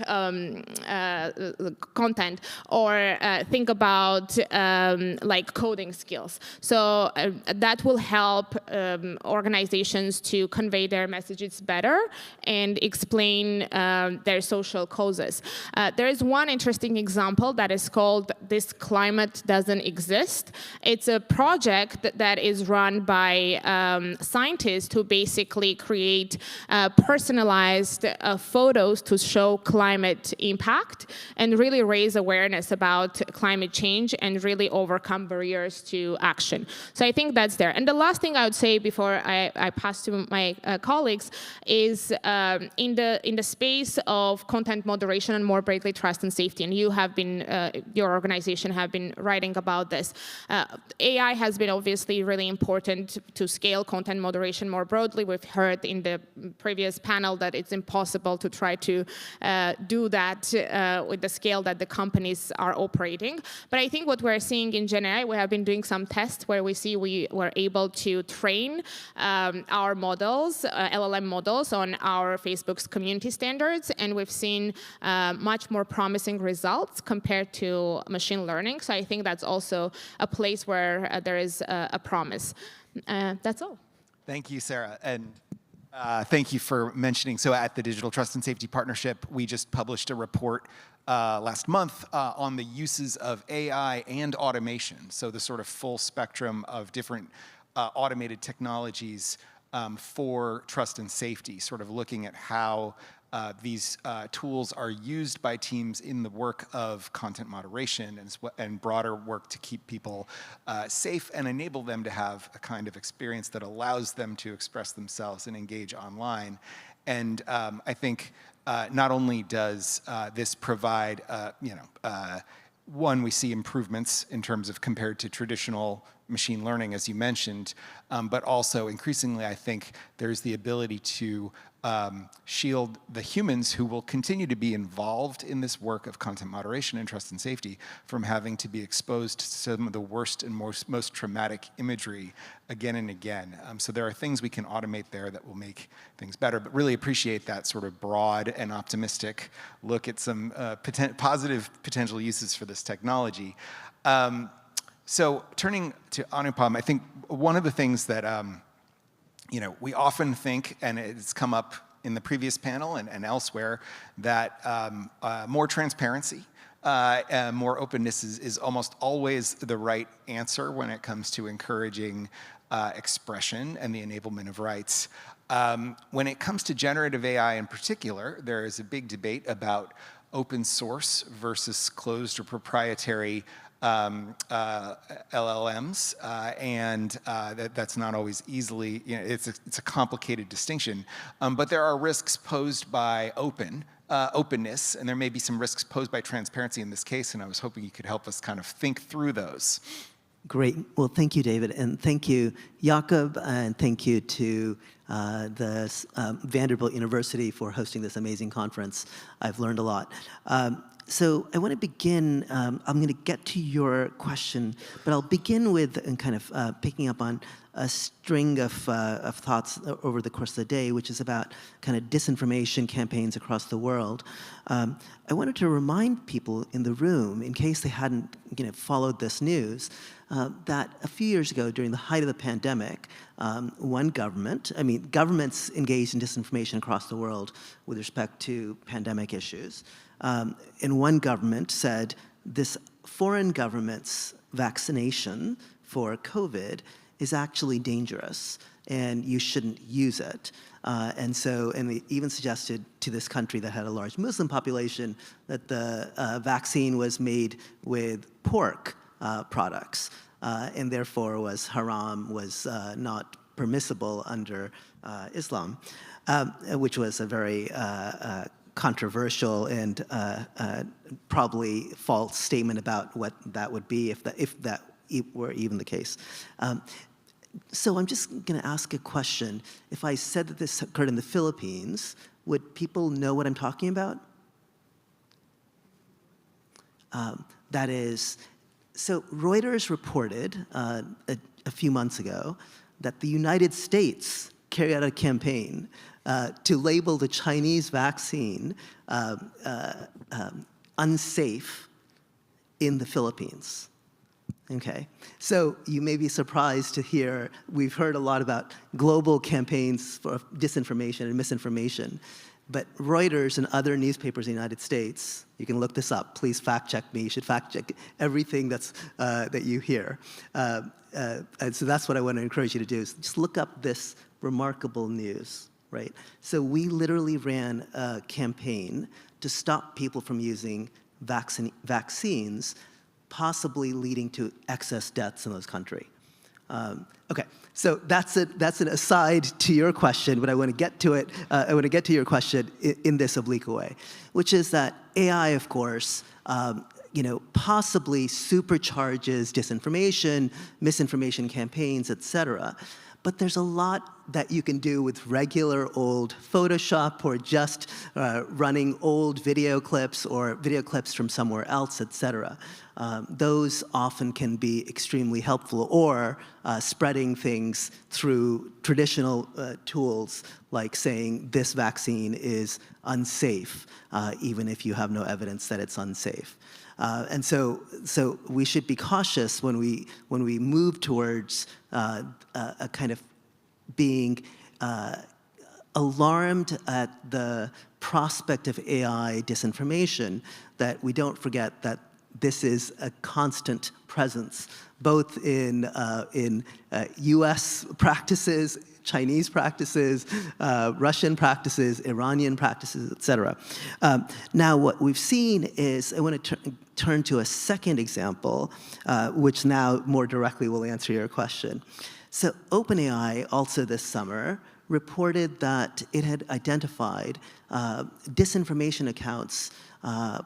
[SPEAKER 16] content, or think about like coding skills. So that will help organizations to convey their messages better and explain their social causes. There is one interesting example that is called This Climate Doesn't Exist. It's a project that is run by scientists who basically create personalized photos to show climate impact and really raise awareness about climate change and really overcome barriers to action. So I think that's there. And the last thing I would say before I pass to my colleagues is in the space of content moderation and more broadly trust and safety, and you have been, your organization have been writing about this. AI has been obviously really important to scale content moderation more broadly. We've heard in the previous panel that it's impossible to try to do that with the scale that the companies are operating. But I think what we're seeing in Gen AI, we have been doing some tests where we see we were able to train our models, LLM models, on our Facebook's community standards, and we've seen much more promising results compared to machine learning. So I think that's also a place where there is a promise. That's all.
[SPEAKER 11] Thank you, Sarah. And thank you for mentioning, so at the Digital Trust and Safety Partnership, we just published a report last month on the uses of AI and automation. So the sort of full spectrum of different automated technologies for trust and safety, sort of looking at how these tools are used by teams in the work of content moderation and broader work to keep people safe and enable them to have a kind of experience that allows them to express themselves and engage online. And I think not only does this provide, one, we see improvements in terms of compared to traditional machine learning, as you mentioned, but also increasingly, I think there's the ability to shield the humans who will continue to be involved in this work of content moderation and trust and safety from having to be exposed to some of the worst and most traumatic imagery again and again. So there are things we can automate there that will make things better, but really appreciate that sort of broad and optimistic look at some positive potential uses for this technology. So turning to Anupam, I think one of the things that we often think, and it's come up in the previous panel and elsewhere, that more transparency, more openness is almost always the right answer when it comes to encouraging expression and the enablement of rights. When it comes to generative AI in particular, there is a big debate about open source versus closed or proprietary LLMs, and that's not always easily, it's a complicated distinction, but there are risks posed by open openness, and there may be some risks posed by transparency in this case, and I was hoping you could help us kind of think through those.
[SPEAKER 17] Great. Well, thank you, David, and thank you, Jakob, and thank you to the Vanderbilt University for hosting this amazing conference. I've learned a lot. So I want to begin, I'm going to get to your question, but I'll begin with and kind of picking up on a string of thoughts over the course of the day, which is about kind of disinformation campaigns across the world. I wanted to remind people in the room, in case they hadn't followed this news, that a few years ago, during the height of the pandemic, one government, governments engaged in disinformation across the world with respect to pandemic issues. And one government said this foreign government's vaccination for COVID is actually dangerous and you shouldn't use it. And they even suggested to this country that had a large Muslim population that the vaccine was made with pork products and therefore was haram, was not permissible under Islam, which was a very controversial and probably false statement about what that would be if that were even the case. So I'm just going to ask a question. If I said that this occurred in the Philippines, would people know what I'm talking about? That is, so Reuters reported a few months ago that the United States carried out a campaign to label the Chinese vaccine unsafe in the Philippines. Okay, so you may be surprised to hear, we've heard a lot about global campaigns for disinformation and misinformation, but Reuters and other newspapers in the United States, you can look this up, please fact check me, you should fact check everything that you hear. And so that's what I want to encourage you to do, is just look up this remarkable news, right? So we literally ran a campaign to stop people from using vaccines, possibly leading to excess deaths in those countries. Okay, so that's an aside to your question, but I want to get to it. I want to get to your question in this oblique way, which is that AI, of course, possibly supercharges disinformation, misinformation campaigns, et cetera. But there's a lot that you can do with regular old Photoshop or just running old video clips or video clips from somewhere else, et cetera. Those often can be extremely helpful, or spreading things through traditional tools like saying this vaccine is unsafe, even if you have no evidence that it's unsafe. And so we should be cautious when we move towards a kind of being alarmed at the prospect of AI disinformation, that we don't forget that this is a constant presence, both in US practices, Chinese practices, Russian practices, Iranian practices, et cetera. Now, what we've seen is, I want to turn to a second example, which now more directly will answer your question. So OpenAI, also this summer, reported that it had identified disinformation accounts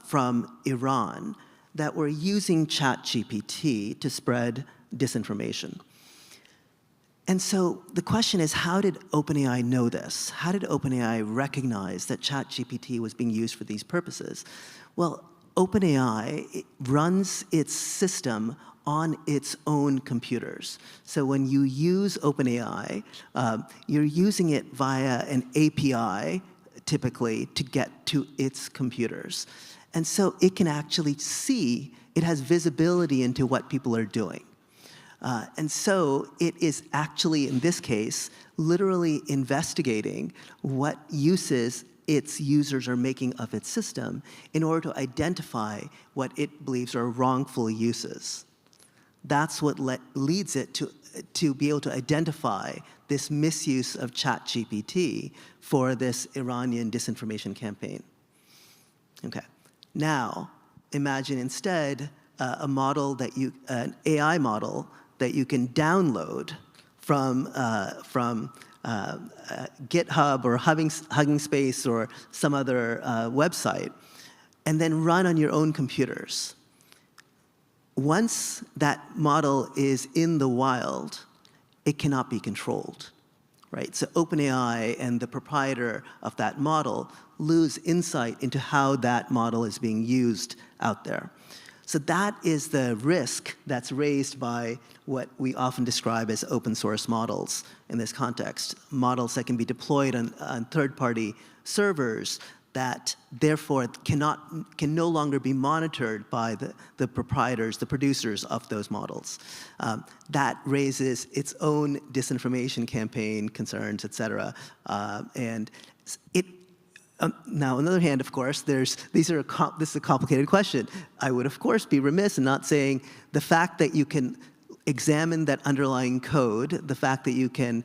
[SPEAKER 17] from Iran that were using ChatGPT to spread disinformation. And so the question is, how did OpenAI know this? How did OpenAI recognize that ChatGPT was being used for these purposes? Well, OpenAI runs its system on its own computers. So when you use OpenAI, you're using it via an API, typically, to get to its computers. And so it can actually see, it has visibility into what people are doing. And so it is actually, in this case, literally investigating what uses its users are making of its system in order to identify what it believes are wrongful uses. That's what leads it to be able to identify this misuse of ChatGPT for this Iranian disinformation campaign. Okay. Now, imagine instead an AI model that you can download from GitHub or Hugging Space or some other website, and then run on your own computers. Once that model is in the wild, it cannot be controlled, right? So OpenAI and the proprietor of that model lose insight into how that model is being used out there. So that is the risk that's raised by what we often describe as open source models in this context, models that can be deployed on third-party servers that therefore can no longer be monitored by the proprietors, the producers of those models. That raises its own disinformation campaign concerns, et cetera. Now, on the other hand, of course, this is a complicated question. I would, of course, be remiss in not saying the fact that you can examine that underlying code, the fact that you can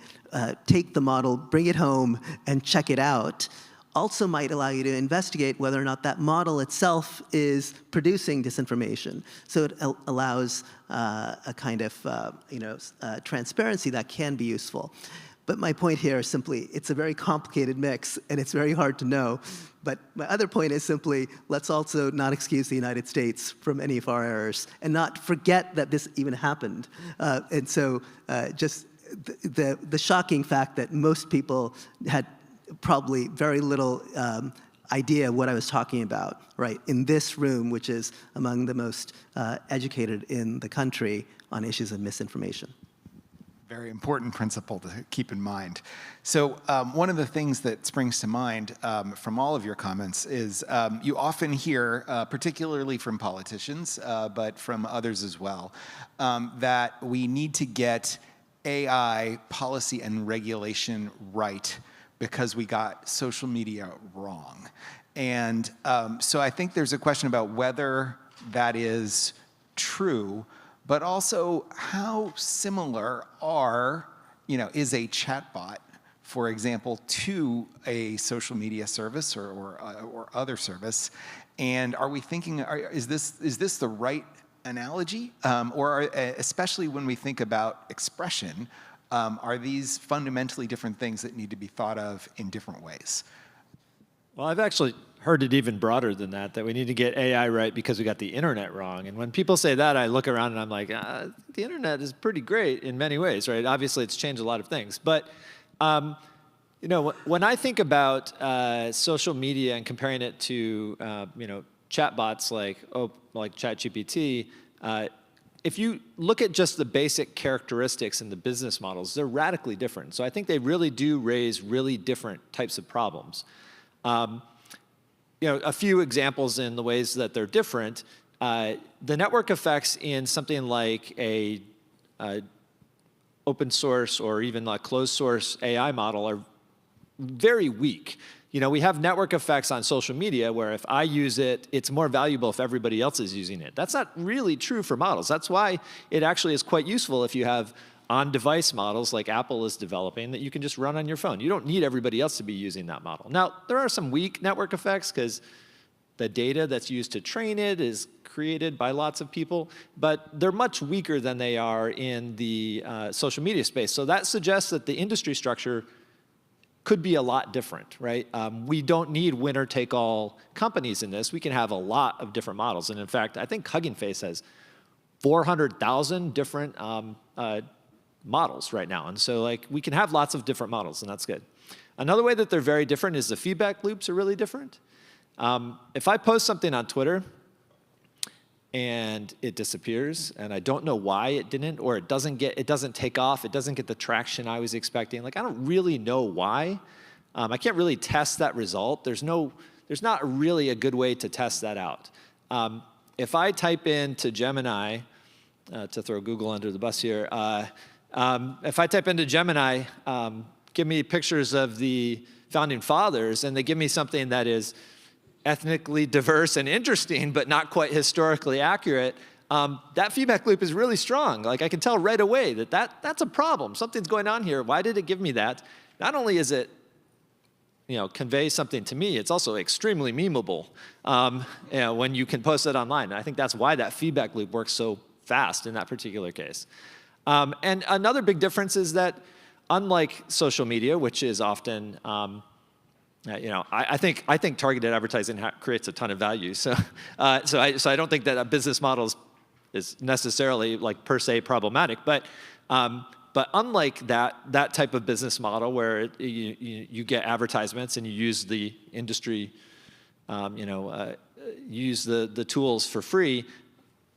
[SPEAKER 17] take the model, bring it home, and check it out, also might allow you to investigate whether or not that model itself is producing disinformation. So it allows a kind of transparency that can be useful. But my point here is simply, it's a very complicated mix, and it's very hard to know. But my other point is simply, let's also not excuse the United States from any of our errors, and not forget that this even happened. And so just the shocking fact that most people had probably very little idea what I was talking about, right, in this room, which is among the most educated in the country on issues of misinformation.
[SPEAKER 11] Very important principle to keep in mind. So one of the things that springs to mind from all of your comments is you often hear, particularly from politicians, but from others as well, that we need to get AI policy and regulation right because we got social media wrong. And so I think there's a question about whether that is true, but also how similar is a chatbot, for example, to a social media service or other service? And are we thinking, is this the right analogy? Or especially when we think about expression, are these fundamentally different things that need to be thought of in different ways?
[SPEAKER 6] Well, I've actually heard it even broader than that we need to get AI right because we got the internet wrong. And when people say that, I look around and I'm like, the internet is pretty great in many ways, right? Obviously, it's changed a lot of things. But when I think about social media and comparing it to chatbots like ChatGPT, if you look at just the basic characteristics in the business models, they're radically different. So I think they really do raise really different types of problems. A few examples in the ways that they're different. The network effects in something like a open source or even a closed source AI model are very weak. We have network effects on social media where if I use it, it's more valuable if everybody else is using it. That's not really true for models. That's why it actually is quite useful if you have on-device models like Apple is developing that you can just run on your phone. You don't need everybody else to be using that model. Now, there are some weak network effects because the data that's used to train it is created by lots of people, but they're much weaker than they are in the social media space. So that suggests that the industry structure could be a lot different, right? We don't need winner-take-all companies in this. We can have a lot of different models. And in fact, I think Hugging Face has 400,000 different models right now. And so we can have lots of different models, and that's good. Another way that they're very different is the feedback loops are really different. If I post something on Twitter and it disappears, and I don't know why it didn't, or it doesn't take off, it doesn't get the traction I was expecting, I don't really know why. I can't really test that result. There's not really a good way to test that out. If I type into Gemini, to throw Google under the bus here, if I type into Gemini, give me pictures of the founding fathers, and they give me something that is ethnically diverse and interesting, but not quite historically accurate, that feedback loop is really strong. I can tell right away that's a problem. Something's going on here. Why did it give me that? Not only is it convey something to me, it's also extremely memeable when you can post it online. And I think that's why that feedback loop works so fast in that particular case. And another big difference is that unlike social media, which is often, I think targeted advertising creates a ton of value. So I don't think that a business model is necessarily like per se problematic. But unlike that type of business model where you get advertisements and you use the industry, use the tools for free,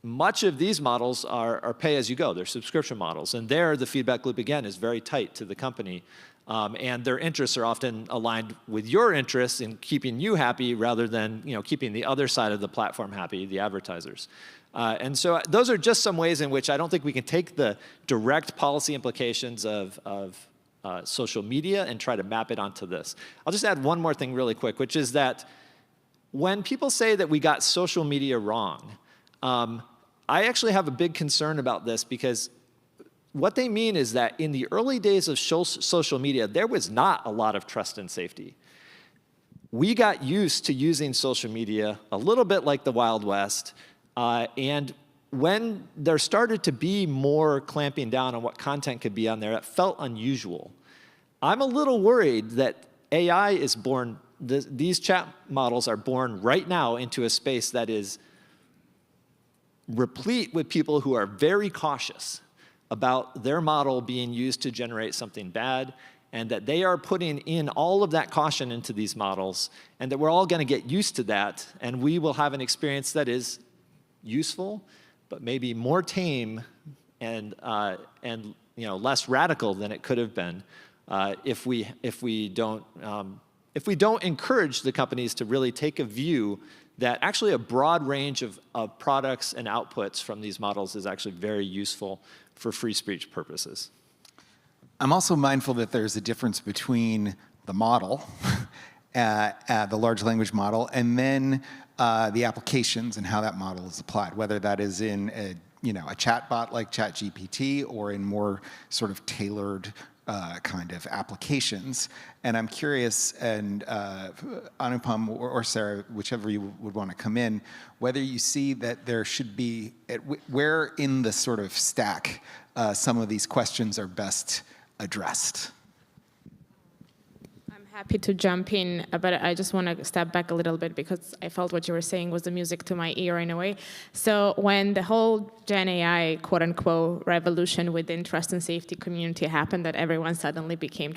[SPEAKER 6] much of these models are pay as you go. They're subscription models. And there, the feedback loop, again, is very tight to the company. And their interests are often aligned with your interests in keeping you happy rather than keeping the other side of the platform happy, the advertisers. And so those are just some ways in which I don't think we can take the direct policy implications of social media and try to map it onto this. I'll just add one more thing really quick, which is that when people say that we got social media wrong, I actually have a big concern about this, because what they mean is that in the early days of social media, there was not a lot of trust and safety. We got used to using social media a little bit like the Wild West, and when there started to be more clamping down on what content could be on there, it felt unusual. I'm a little worried that AI is born, these chat models are born right now into a space that is replete with people who are very cautious about their model being used to generate something bad, and that they are putting in all of that caution into these models, and that we're all going to get used to that, and we will have an experience that is useful, but maybe more tame and less radical than it could have been if we don't encourage the companies to really take a view that actually a broad range of products and outputs from these models is actually very useful for free speech purposes.
[SPEAKER 11] I'm also mindful that there's a difference between the model, the large language model, and then the applications and how that model is applied, whether that is in a chatbot like ChatGPT or in more sort of tailored kind of applications. And I'm curious, and Anupam or Sarah, whichever you would want to come in, whether you see that there should be, where in the sort of stack some of these questions are best addressed.
[SPEAKER 16] Happy to jump in, but I just want to step back a little bit because I felt what you were saying was the music to my ear in a way. So when the whole Gen AI, quote unquote, revolution within trust and safety community happened, that everyone suddenly became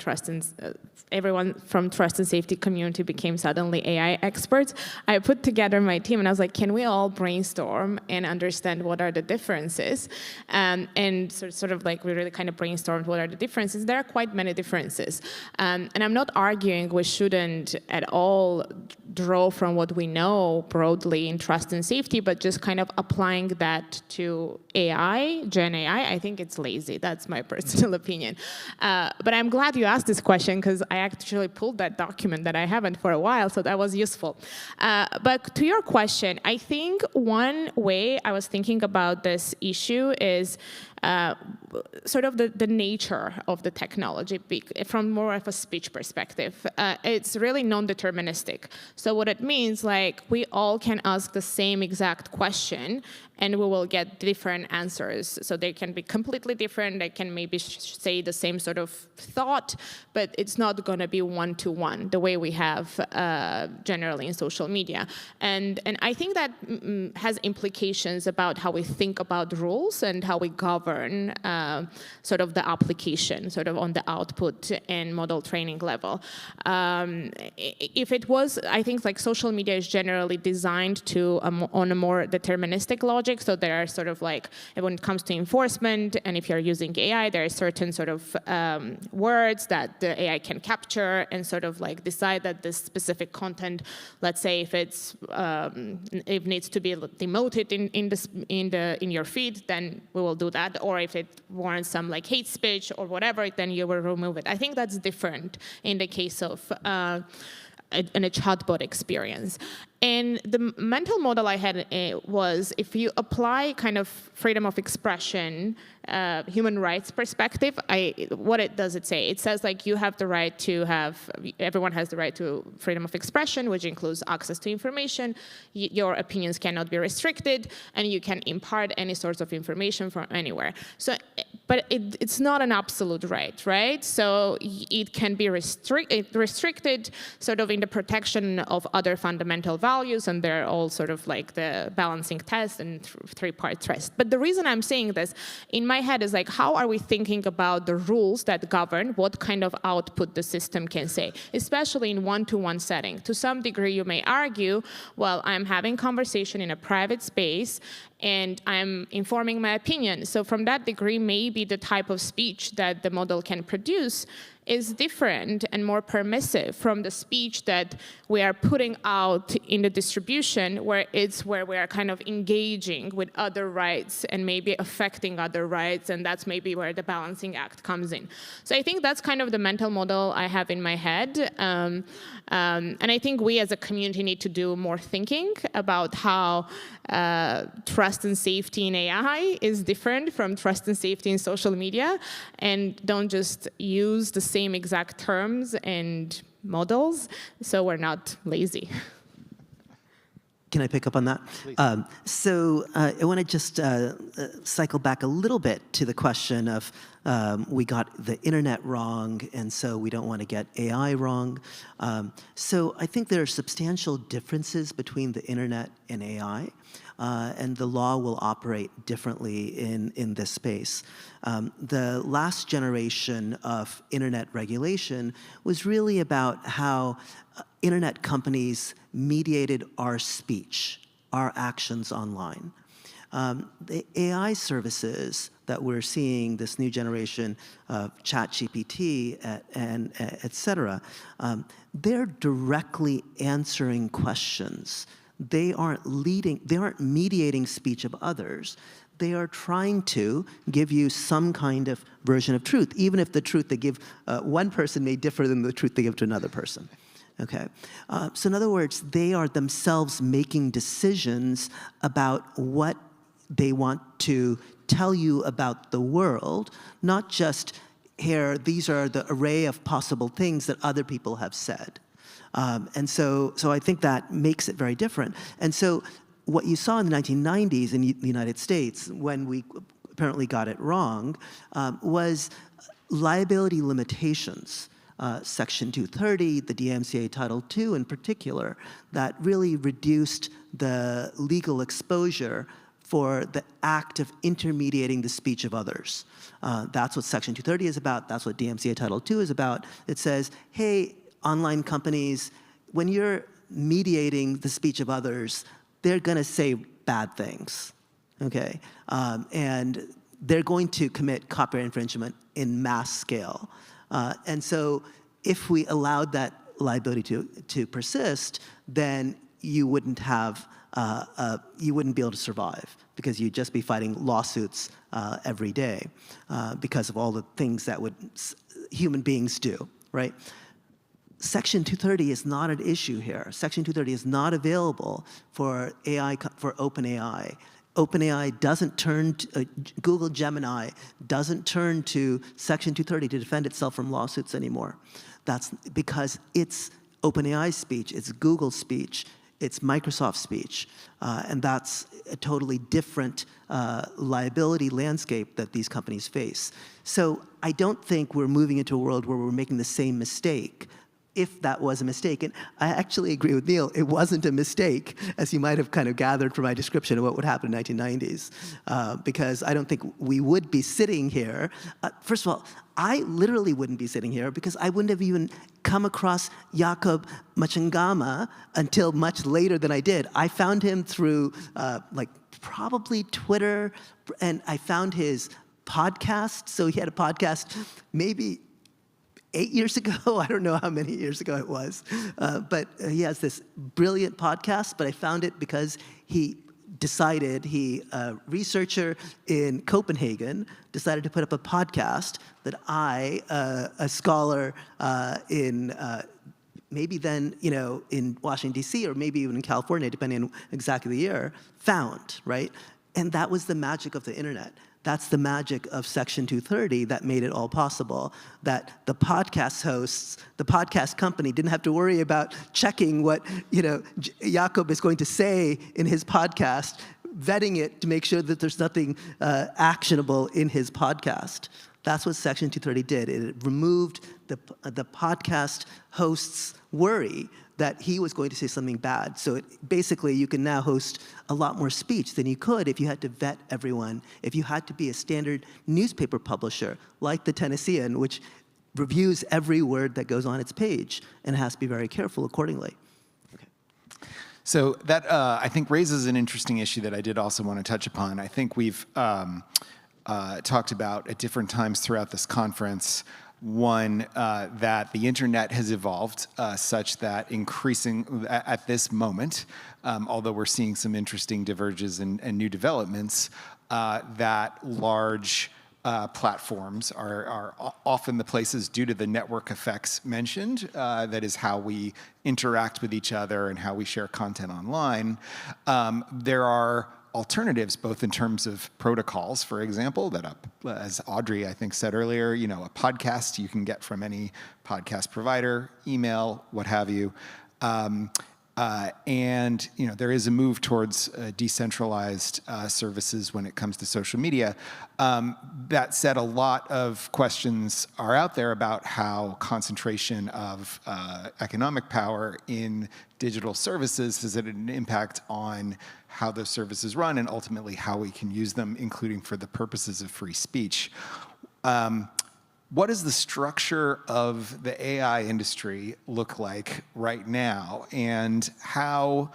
[SPEAKER 16] everyone from trust and safety community became suddenly AI experts, I put together my team and I was like, can we all brainstorm and understand what are the differences? And sort of like we really kind of brainstormed what are the differences. There are quite many differences. And I'm not arguing we shouldn't at all draw from what we know broadly in trust and safety, but just kind of applying that to AI, Gen AI, I think it's lazy. That's my personal opinion. But I'm glad you asked this question because I actually pulled that document that I haven't for a while, so that was useful. But to your question, I think one way I was thinking about this issue is sort of the nature of the technology from more of a speech perspective. It's really non-deterministic. So what it means, like, we all can ask the same exact question and we will get different answers. So they can be completely different. They can maybe say the same sort of thought, but it's not going to be one-to-one the way we have generally in social media. And I think that has implications about how we think about rules and how we govern sort of the application, sort of on the output and model training level. If it was, I think like social media is generally designed to on a more deterministic logic. So there are sort of like, when it comes to enforcement, and if you're using AI, there are certain sort of words that the AI can capture and sort of like decide that this specific content, let's say if it's it needs to be demoted in your feed, then we will do that. Or if it warrants some like hate speech or whatever, then you will remove it. I think that's different in the case of in a chatbot experience. And the mental model I had was, if you apply kind of freedom of expression, human rights perspective, what it does it say? It says like you have the right to everyone has the right to freedom of expression, which includes access to information. Your opinions cannot be restricted, and you can impart any sorts of information from anywhere. So but it's not an absolute right? So it can be restricted sort of in the protection of other fundamental values, and they're all sort of like the balancing test and three-part test. But the reason I'm saying this in my head is like, how are we thinking about the rules that govern what kind of output the system can say, especially in one-to-one setting? To some degree, you may argue, well, I'm having conversation in a private space, and I'm informing my opinion. So from that degree, maybe the type of speech that the model can produce is different and more permissive from the speech that we are putting out in the distribution, where we are kind of engaging with other rights and maybe affecting other rights, and that's maybe where the balancing act comes in. So I think that's kind of the mental model I have in my head. And I think we as a community need to do more thinking about how trust and safety in AI is different from trust and safety in social media, and don't just use the same exact terms and models, so we're not lazy.
[SPEAKER 17] Can I pick up on that? So I want to just cycle back a little bit to the question of we got the internet wrong, and so we don't want to get AI wrong. So I think there are substantial differences between the internet and AI, and the law will operate differently in this space. The last generation of internet regulation was really about how internet companies mediated our speech, our actions online. The AI services that we're seeing, this new generation of ChatGPT and et cetera, they're directly answering questions. They aren't mediating speech of others. They are trying to give you some kind of version of truth, even if the truth they give one person may differ than the truth they give to another person. Okay, so in other words, they are themselves making decisions about what they want to tell you about the world, not just, here, these are the array of possible things that other people have said. And so I think that makes it very different. And so what you saw in the 1990s in the United States, when we apparently got it wrong, was liability limitations. Section 230, the DMCA Title II in particular, that really reduced the legal exposure for the act of intermediating the speech of others. That's what Section 230 is about. That's what DMCA Title II is about. It says, hey, online companies, when you're mediating the speech of others, they're going to say bad things, okay? And they're going to commit copyright infringement in mass scale. And so if we allowed that liability to persist, then you wouldn't have, you wouldn't be able to survive, because you'd just be fighting lawsuits every day because of all the things that human beings do, right? Section 230 is not an issue here. Section 230 is not available for OpenAI. OpenAI doesn't turn to, Google Gemini doesn't turn to Section 230 to defend itself from lawsuits anymore. That's because it's OpenAI speech, it's Google speech, it's Microsoft speech, and that's a totally different liability landscape that these companies face. So I don't think we're moving into a world where we're making the same mistake, if that was a mistake. And I actually agree with Neil, it wasn't a mistake, as you might have kind of gathered from my description of what would happen in the 1990s, because I don't think we would be sitting here. First of all, I literally wouldn't be sitting here because I wouldn't have even come across Jacob Machangama until much later than I did. I found him through like probably Twitter, and I found his podcast. So he had a podcast maybe 8 years ago. I don't know how many years ago it was. But he has this brilliant podcast, but I found it because he decided, a researcher in Copenhagen, decided to put up a podcast that I, a scholar in maybe then, in Washington, D.C., or maybe even in California, depending on exactly the year, found, right? And that was the magic of the internet. That's the magic of Section 230 that made it all possible, that the podcast hosts, the podcast company didn't have to worry about checking what Jacob is going to say in his podcast vetting it to make sure that there's nothing actionable in his podcast. That's what Section 230 did. It removed the podcast host's worry that he was going to say something bad. So basically, you can now host a lot more speech than you could if you had to vet everyone, if you had to be a standard newspaper publisher, like the Tennessean, which reviews every word that goes on its page and has to be very careful accordingly.
[SPEAKER 11] So that, I think, raises an interesting issue that I did also want to touch upon. I think we've talked about at different times throughout this conference, one, that the internet has evolved such that increasing, at this moment, although we're seeing some interesting diverges and new developments, that large platforms are often the places, due to the network effects mentioned, that is how we interact with each other and how we share content online. There are alternatives, both in terms of protocols, for example, that as Audrey, I think, said earlier, you know, a podcast you can get from any podcast provider, email, what have you. And you know, there is a move towards decentralized services when it comes to social media. That said, a lot of questions are out there about how concentration of economic power in digital services has had an impact on how those services run and ultimately how we can use them, including for the purposes of free speech. What does the structure of the AI industry look like right now, and how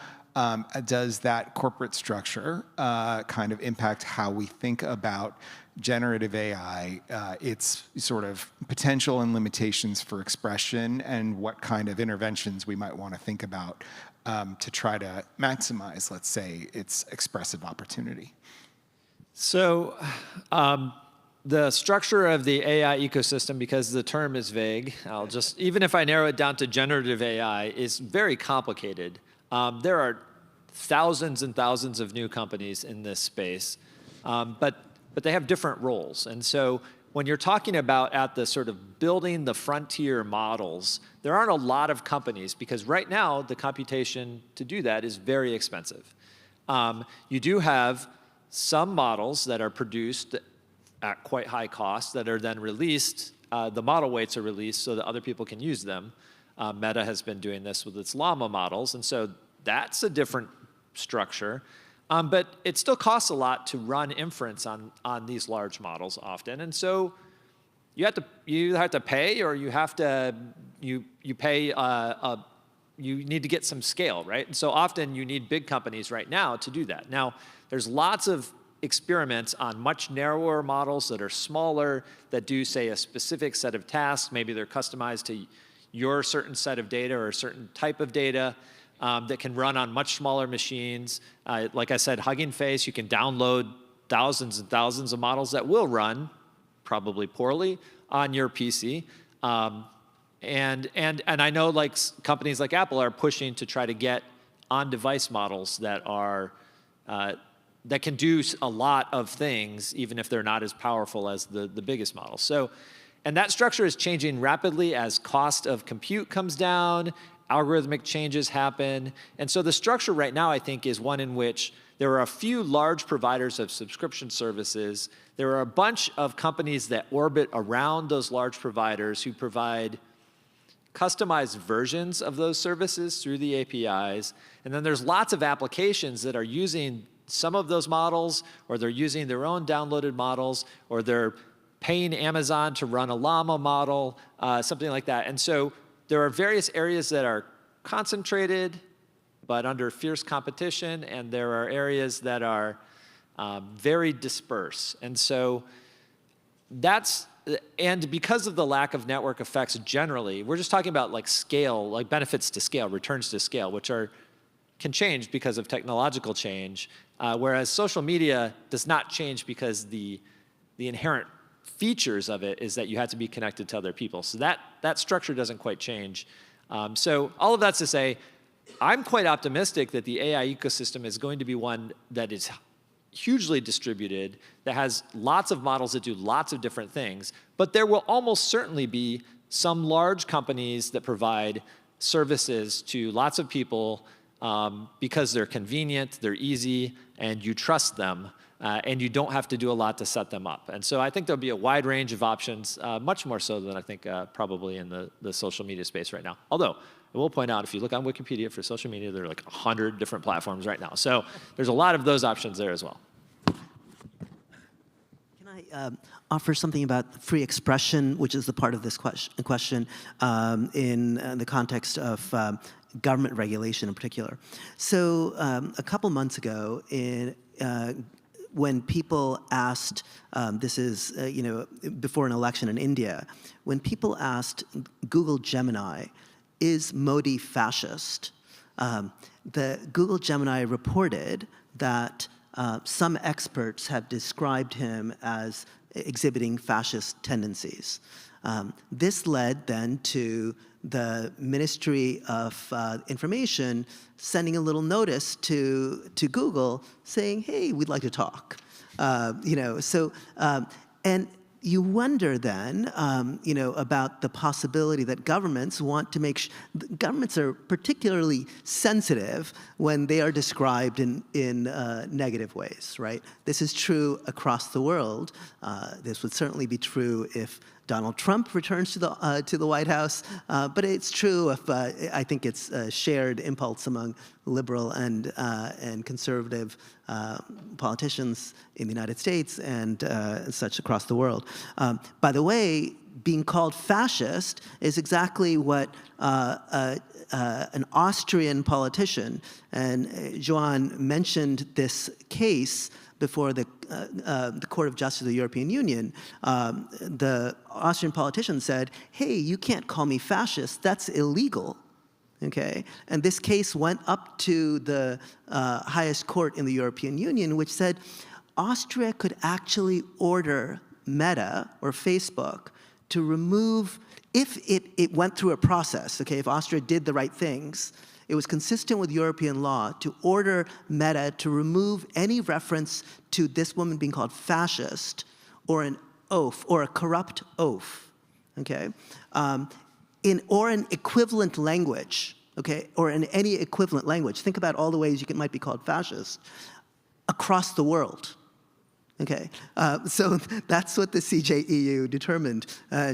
[SPEAKER 11] does that corporate structure kind of impact how we think about generative AI, its sort of potential and limitations for expression, and what kind of interventions we might want to think about to try to maximize, let's say, its expressive opportunity?
[SPEAKER 6] So, the structure of the AI ecosystem, because the term is vague, even if I narrow it down to generative AI, is very complicated. There are thousands and thousands of new companies in this space, but they have different roles. And so when you're talking about at the sort of building the frontier models, there aren't a lot of companies, because right now the computation to do that is very expensive. You do have some models that are produced at quite high cost that are then released. The model weights are released so that other people can use them. Meta has been doing this with its Llama models, and so that's a different structure. But it still costs a lot to run inference on these large models often, and so you either have to pay, or you have to you pay. You need to get some scale, right? And so often you need big companies right now to do that. Now, there's lots of experiments on much narrower models that are smaller, that do, say, a specific set of tasks. Maybe they're customized to your certain set of data or a certain type of data, that can run on much smaller machines. Like I said, Hugging Face, you can download thousands and thousands of models that will run, probably poorly, on your PC. And I know, like, companies like Apple are pushing to try to get on-device models that are that can do a lot of things, even if they're not as powerful as the biggest models. So, and that structure is changing rapidly as cost of compute comes down, algorithmic changes happen. And so the structure right now, I think, is one in which there are a few large providers of subscription services. There are a bunch of companies that orbit around those large providers who provide customized versions of those services through the APIs. And then there's lots of applications that are using some of those models, or they're using their own downloaded models, or they're paying Amazon to run a Llama model, something like that. And so there are various areas that are concentrated, but under fierce competition, and there are areas that are very dispersed. And so and because of the lack of network effects generally, we're just talking about like scale, like benefits to scale, returns to scale, which can change because of technological change, whereas social media does not change because the inherent features of it is that you have to be connected to other people. So that structure doesn't quite change. So all of that's to say, I'm quite optimistic that the AI ecosystem is going to be one that is hugely distributed, that has lots of models that do lots of different things, but there will almost certainly be some large companies that provide services to lots of people because they're convenient, they're easy, and you trust them, and you don't have to do a lot to set them up. And so I think there'll be a wide range of options, much more so than I think probably in the social media space right now. Although, I will point out, if you look on Wikipedia for social media, there are like 100 different platforms right now. So there's a lot of those options there as well.
[SPEAKER 17] Can I offer something about free expression, which is the part of this question in the context of government regulation in particular? So a couple months ago, when people asked, this is before an election in India, when people asked Google Gemini, is Modi fascist? The Google Gemini reported that some experts have described him as exhibiting fascist tendencies. This led then to the Ministry of Information sending a little notice to Google saying, hey, we'd like to talk. And you wonder then, about the possibility that governments want to make governments are particularly sensitive when they are described in negative ways, right? This is true across the world. This would certainly be true if Donald Trump returns to the White House, but it's true if I think it's a shared impulse among liberal and conservative politicians in the United States and such across the world. By the way, being called fascist is exactly what an Austrian politician, and Joan mentioned this case before the Court of Justice of the European Union. The Austrian politician said, hey, you can't call me fascist, that's illegal. Okay, and this case went up to the highest court in the European Union, which said Austria could actually order Meta or Facebook to remove, if it went through a process, okay, if Austria did the right things, it was consistent with European law to order Meta to remove any reference to this woman being called fascist or an oath or a corrupt oath, okay? Or an equivalent language, okay, or in any equivalent language. Think about all the ways you might be called fascist across the world, okay? So that's what the CJEU determined.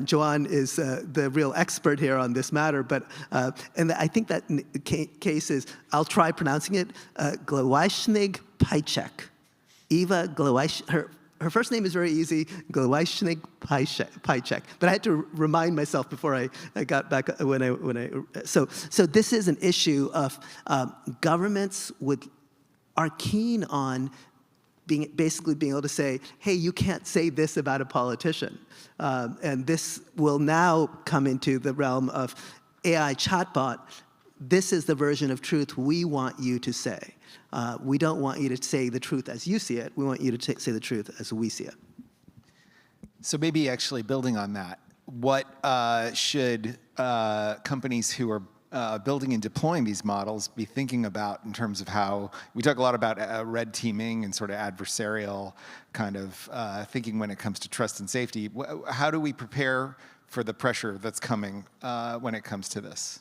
[SPEAKER 17] Joan is the real expert here on this matter, but, and I think that case is, I'll try pronouncing it, Glowacnik Pajcek. Eva Glowacnik, her first name is very easy, Glowacnik Pajcek. But I had to remind myself before I got back so this is an issue of governments are keen on basically being able to say, hey, you can't say this about a politician. And this will now come into the realm of AI chatbot. This is the version of truth we want you to say. We don't want you to say the truth as you see it. We want you to say the truth as we see it.
[SPEAKER 11] So maybe actually building on that, what should companies who are building and deploying these models be thinking about in terms of how, we talk a lot about red teaming and sort of adversarial kind of thinking when it comes to trust and safety. How do we prepare for the pressure that's coming when it comes to this?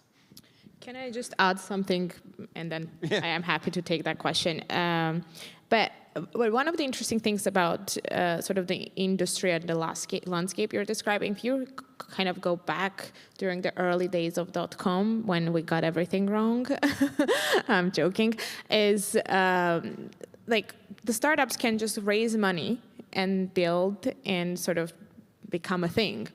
[SPEAKER 16] Can I just add something, and then I am happy to take that question. But one of the interesting things about sort of the industry and the landscape you're describing, if you kind of go back during the early days of .com when we got everything wrong, I'm joking, is like the startups can just raise money and build and sort of become a thing.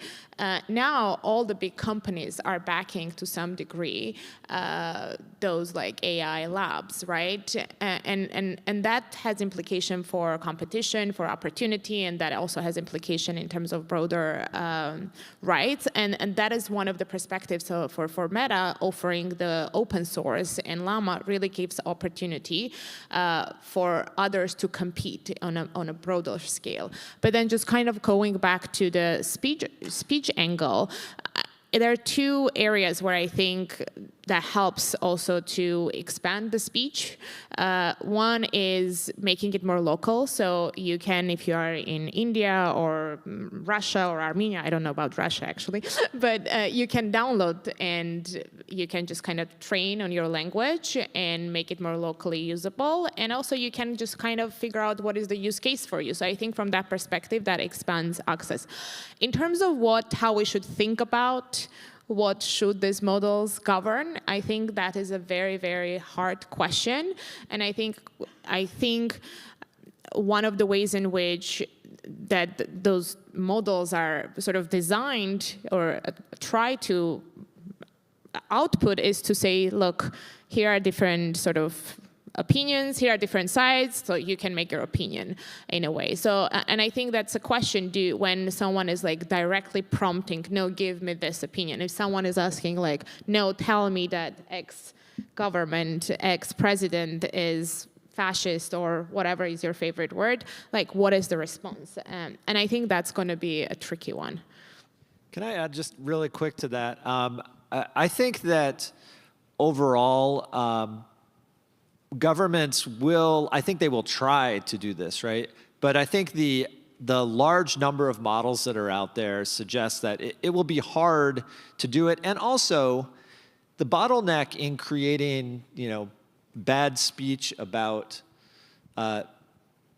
[SPEAKER 16] Now all the big companies are backing to some degree those like AI labs, right? And that has implication for competition, for opportunity, and that also has implication in terms of broader rights. And that is one of the perspectives for Meta offering the open source, and Llama really gives opportunity for others to compete on a broader scale. But then just kind of going back to the speech angle, There are two areas where I think that helps also to expand the speech. One is making it more local. So you can, if you are in India or Russia or Armenia, I don't know about Russia actually, but you can download and you can just kind of train on your language and make it more locally usable. And also you can just kind of figure out what is the use case for you. So I think from that perspective, that expands access. In terms of how we should think about what should these models govern, I think that is a very, very hard question. And I think one of the ways in which that those models are sort of designed or try to output is to say, look, here are different sort of opinions, here are different sides, so you can make your opinion in a way. So, and I think that's a question, when someone is like directly prompting, no, give me this opinion. If someone is asking like, no, tell me that X government, X president is fascist or whatever is your favorite word, like what is the response? And I think that's going to be a tricky one.
[SPEAKER 6] Can I add just really quick to that? I think that overall, governments I think they will try to do this, right? But I think the large number of models that are out there suggest that it will be hard to do it. And also, the bottleneck in creating, bad speech about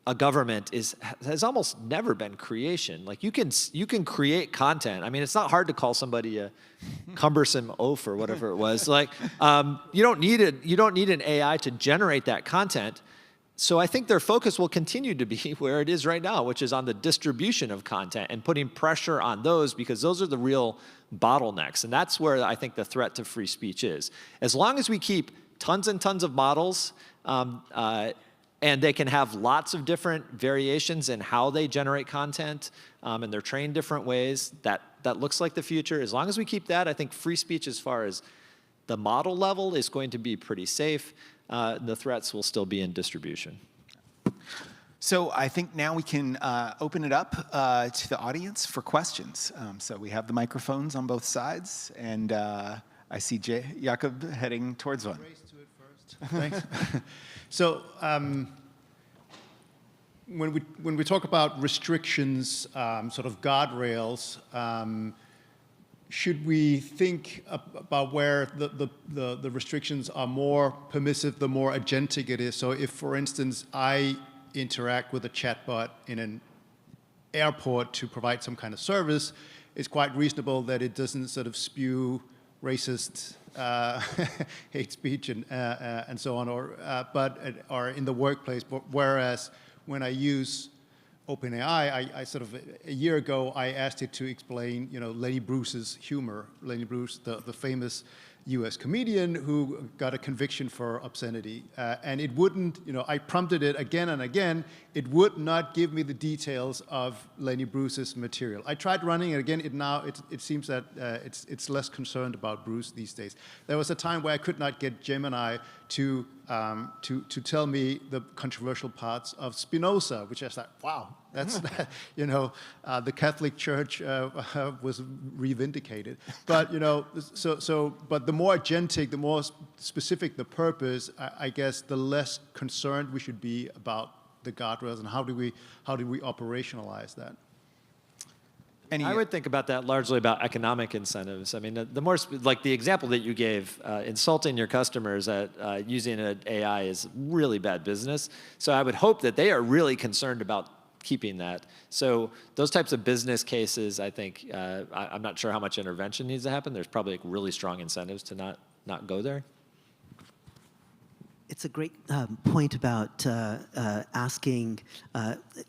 [SPEAKER 6] a government has almost never been creation. Like you can create content. I mean, it's not hard to call somebody a cumbersome oaf or whatever it was. Like you don't need an AI to generate that content. So I think their focus will continue to be where it is right now, which is on the distribution of content and putting pressure on those, because those are the real bottlenecks. And that's where I think the threat to free speech is. As long as we keep tons and tons of models, and they can have lots of different variations in how they generate content, and they're trained different ways. That looks like the future. As long as we keep that, I think free speech as far as the model level is going to be pretty safe. The threats will still be in distribution.
[SPEAKER 11] So I think now we can open it up to the audience for questions. So we have the microphones on both sides, and I see Jakob heading towards one.
[SPEAKER 4] Race to it first. Thanks. So when we talk about restrictions, sort of guardrails, should we think about where the restrictions are more permissive, the more agentic it is? So if, for instance, I interact with a chatbot in an airport to provide some kind of service, it's quite reasonable that it doesn't sort of spew racist hate speech and so on, or in the workplace. But whereas when I use OpenAI, I sort of a year ago I asked it to explain, Lenny Bruce's humor. Lenny Bruce, the famous U.S. comedian who got a conviction for obscenity, and it wouldn't. I prompted it again and again. It would not give me the details of Lenny Bruce's material. I tried running it again. It seems that it's less concerned about Bruce these days. There was a time where I could not get Gemini to tell me the controversial parts of Spinoza, which I thought, wow, that's the Catholic Church was revindicated. But but the more agentic, the more specific the purpose, I guess, the less concerned we should be about the guardrails and how do we operationalize that.
[SPEAKER 6] I would think about that largely about economic incentives. I mean, the more, like the example that you gave, insulting your customers at using an AI is really bad business. So I would hope that they are really concerned about keeping that. So those types of business cases, I think, I'm not sure how much intervention needs to happen. There's probably like really strong incentives to not go there.
[SPEAKER 17] It's a great point about asking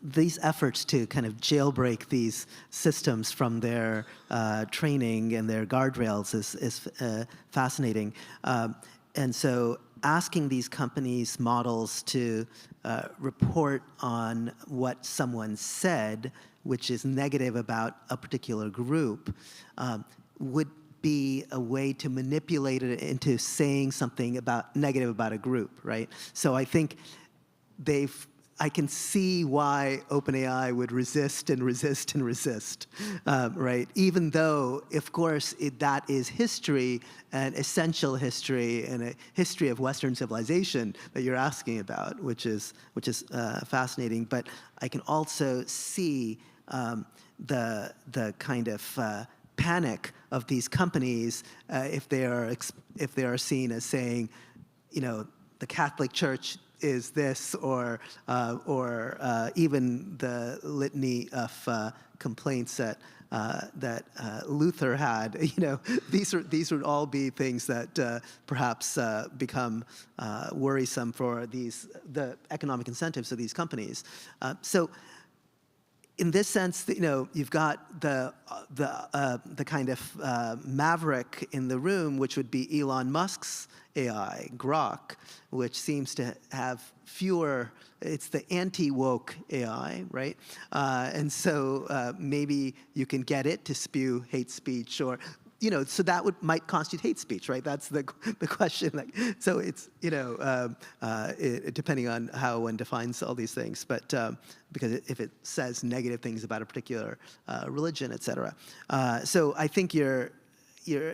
[SPEAKER 17] these efforts to kind of jailbreak these systems from their training and their guardrails is fascinating. And so asking these companies, models to report on what someone said, which is negative about a particular group, would be a way to manipulate it into saying something negative about a group, right? So I think I can see why OpenAI would resist and resist and resist, right? Even though, of course, that is history, an essential history, and a history of Western civilization that you're asking about, which is fascinating. But I can also see the kind of panic of these companies if they are seen as saying, the Catholic Church is this, or even the litany of complaints that Luther had. These would all be things that perhaps become worrisome for the economic incentives of these companies. So, in this sense, you've got the kind of maverick in the room, which would be Elon Musk's AI, Grok, which seems to have fewer. It's the anti-woke AI, right? And so maybe you can get it to spew hate speech, or so that might constitute hate speech, right? That's the question. So it's depending on how one defines all these things, but because if it says negative things about a particular religion, et cetera. So I think you're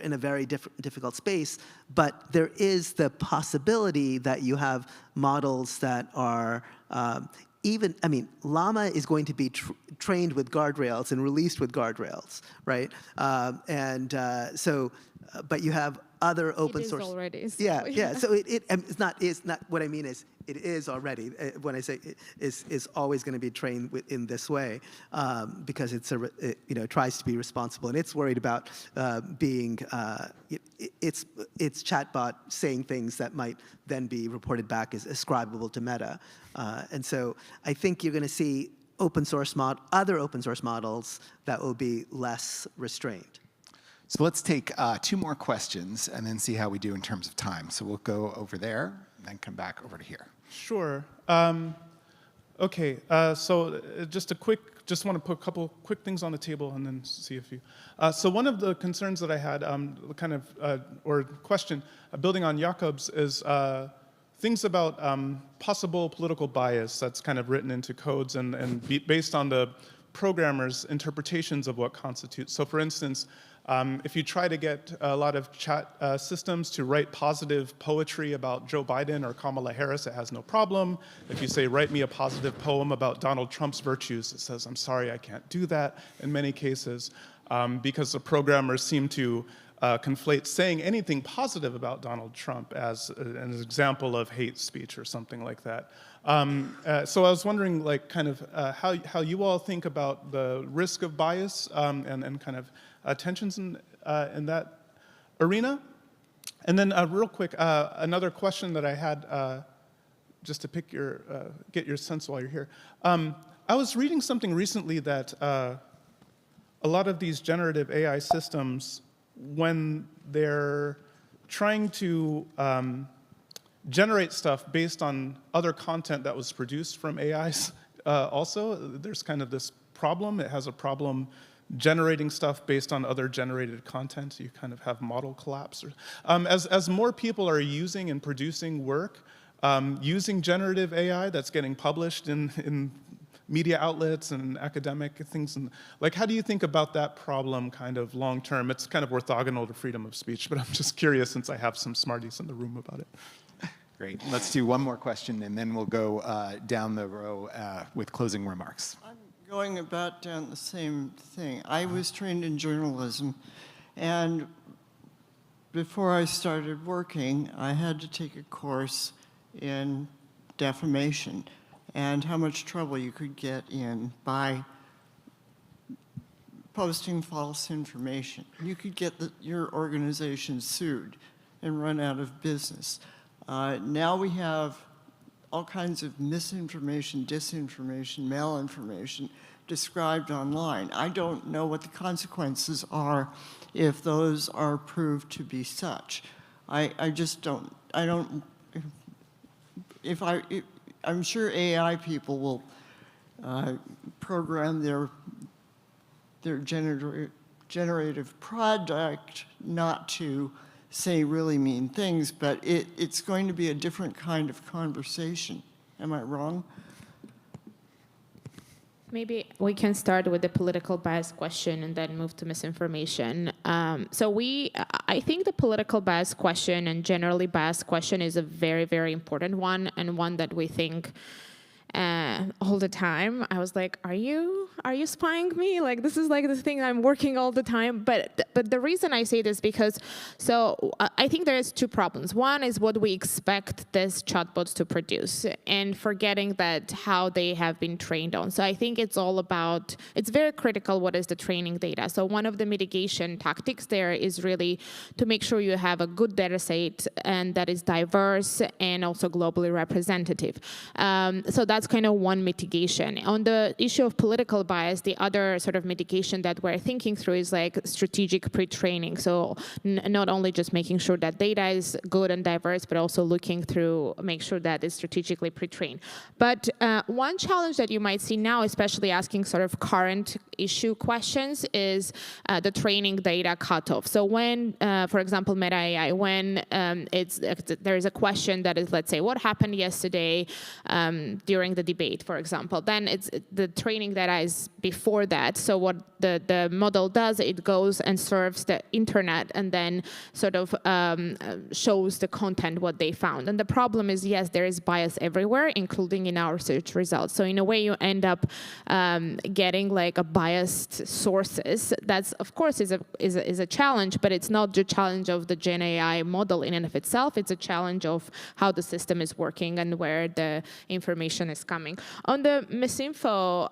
[SPEAKER 17] in a very difficult space, but there is the possibility that you have models that are Llama is going to be trained with guardrails and released with guardrails, right? But you have other open source.
[SPEAKER 16] It is already. So
[SPEAKER 17] yeah. So it's not. What I mean is, it is already. When I say is always going to be trained in this way, because it tries to be responsible, and it's worried about being its chatbot saying things that might then be reported back as ascribable to Meta, and so I think you're going to see other open source models that will be less restrained.
[SPEAKER 11] So let's take 2 more questions and then see how we do in terms of time. So we'll go over there and then come back over to here.
[SPEAKER 18] Sure. Okay. So just want to put a couple quick things on the table and then see if you. So one of the concerns that I had, or question, building on Jakob's, is things about possible political bias that's kind of written into codes and based on the programmers' interpretations of what constitutes. So for instance, if you try to get a lot of chat systems to write positive poetry about Joe Biden or Kamala Harris, it has no problem. If you say, write me a positive poem about Donald Trump's virtues, it says, I'm sorry, I can't do that in many cases, because the programmers seem to conflate saying anything positive about Donald Trump as an example of hate speech or something like that. So I was wondering, how you all think about the risk of bias and kind of tensions in that arena. And then real quick, another question that I had, just to get your sense while you're here. I was reading something recently that a lot of these generative AI systems, when they're trying to generate stuff based on other content that was produced from AIs, also, there's kind of this problem. It has a problem generating stuff based on other generated content. You kind of have model collapse. As more people are using and producing work, using generative AI that's getting published in media outlets and academic things, and how do you think about that problem kind of long term? It's kind of orthogonal to freedom of speech, but I'm just curious since I have some smarties in the room about it.
[SPEAKER 11] Great. Let's do one more question, and then we'll go down the row with closing remarks.
[SPEAKER 19] Going about down the same thing. I was trained in journalism, and before I started working, I had to take a course in defamation and how much trouble you could get in by posting false information. You could get your organization sued and run out of business. Now we have all kinds of misinformation, disinformation, malinformation described online. I don't know what the consequences are if those are proved to be such. I just don't. I'm sure AI people will program their generative product not to say really mean things, but it's going to be a different kind of conversation. Am I wrong?
[SPEAKER 16] Maybe we can start with the political bias question and then move to misinformation. I think the political bias question and generally bias question is a very, very important one, and one that we think all the time. I was like, are you spying me? Like, this is like the thing I'm working all the time. But the reason I say this because, I think there's two problems. One is what we expect these chatbots to produce, and forgetting that how they have been trained on. So I think it's very critical what is the training data. So one of the mitigation tactics there is really to make sure you have a good data set and that is diverse and also globally representative. So that's kind of one mitigation. On the issue of political bias, the other sort of mitigation that we're thinking through is like strategic pre-training. So not only just making sure that data is good and diverse, but also looking through, make sure that it's strategically pre-trained. But one challenge that you might see now, especially asking sort of current issue questions, is the training data cutoff. So when, for example, Meta AI, when there is a question that is, let's say, what happened yesterday during the debate, for example, then it's the training data is before that. So what the model does, it goes and serves the internet and then sort of shows the content, what they found. And the problem is, yes, there is bias everywhere, including in our search results. So in a way, you end up getting like a biased sources. That's, of course, is a challenge, but it's not the challenge of the Gen AI model in and of itself. It's a challenge of how the system is working and where the information is coming. On the misinfo,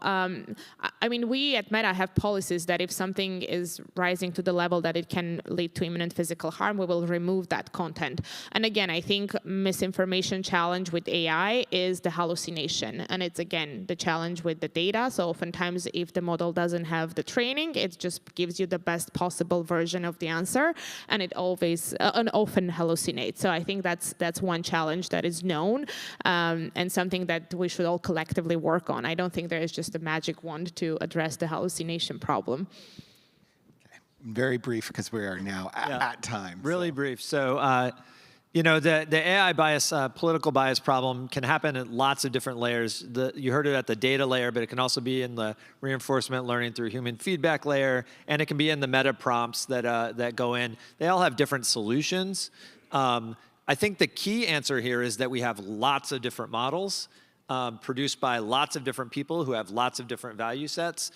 [SPEAKER 16] I mean, we at Meta have policies that if something is rising to the level that it can lead to imminent physical harm, we will remove that content. And again, I think misinformation challenge with AI is the hallucination. And it's, again, the challenge with the data. So oftentimes, if the model doesn't have the training, it just gives you the best possible version of the answer. And it always, and often hallucinates. So I think that's one challenge that is known and something that we should all collectively work on. I don't think there is just a magic wand to address the hallucination problem.
[SPEAKER 11] Okay. Very brief, because we are now at time.
[SPEAKER 6] Really brief. So, you know, the AI bias, political bias problem can happen at lots of different layers. You heard it at the data layer, but it can also be in the reinforcement learning through human feedback layer, and it can be in the meta prompts that go in. They all have different solutions. I think the key answer here is that we have lots of different models produced by lots of different people who have lots of different value sets.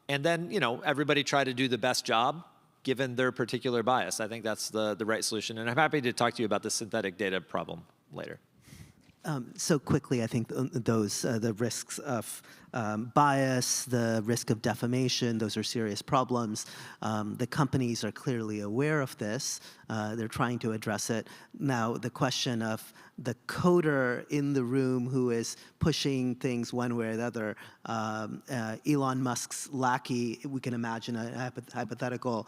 [SPEAKER 6] And then, you know, everybody try to do the best job given their particular bias. I think that's the right solution. And I'm happy to talk to you about the synthetic data problem later.
[SPEAKER 17] So quickly, I think the risks of bias, the risk of defamation, those are serious problems. The companies are clearly aware of this. They're trying to address it. Now, the question of the coder in the room who is pushing things one way or the other, Elon Musk's lackey, we can imagine a hypothetical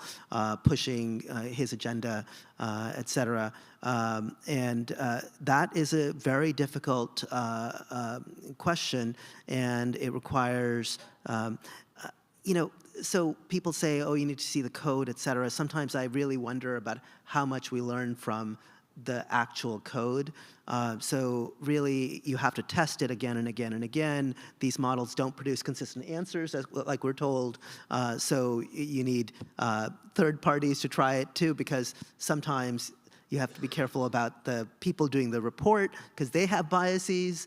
[SPEAKER 17] pushing his agenda, et cetera. And that is a very difficult question, and it requires, you know, so people say, oh, you need to see the code, et cetera. Sometimes I really wonder about how much we learn from the actual code. So really, you have to test it again and again and again. These models don't produce consistent answers, like we're told. So you need third parties to try it too, because sometimes you have to be careful about the people doing the report, because they have biases.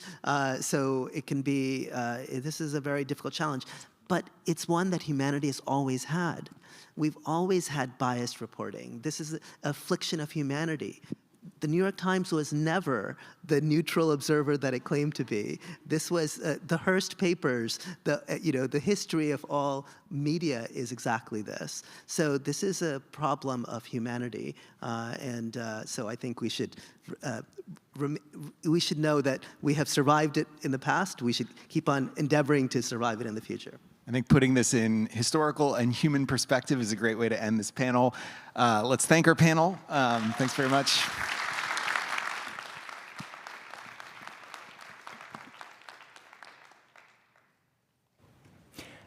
[SPEAKER 17] So it can be, this is a very difficult challenge. But it's one that humanity has always had. We've always had biased reporting. This is an affliction of humanity. The New York Times was never the neutral observer that it claimed to be. This was the Hearst papers. The history of all media is exactly this. So this is a problem of humanity, and so I think we should know that we have survived it in the past. We should keep on endeavoring to survive it in the future.
[SPEAKER 11] I think putting this in historical and human perspective is a great way to end this panel. Let's thank our panel. Thanks very much.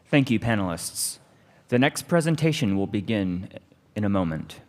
[SPEAKER 1] Thank you, panelists. The next presentation will begin in a moment.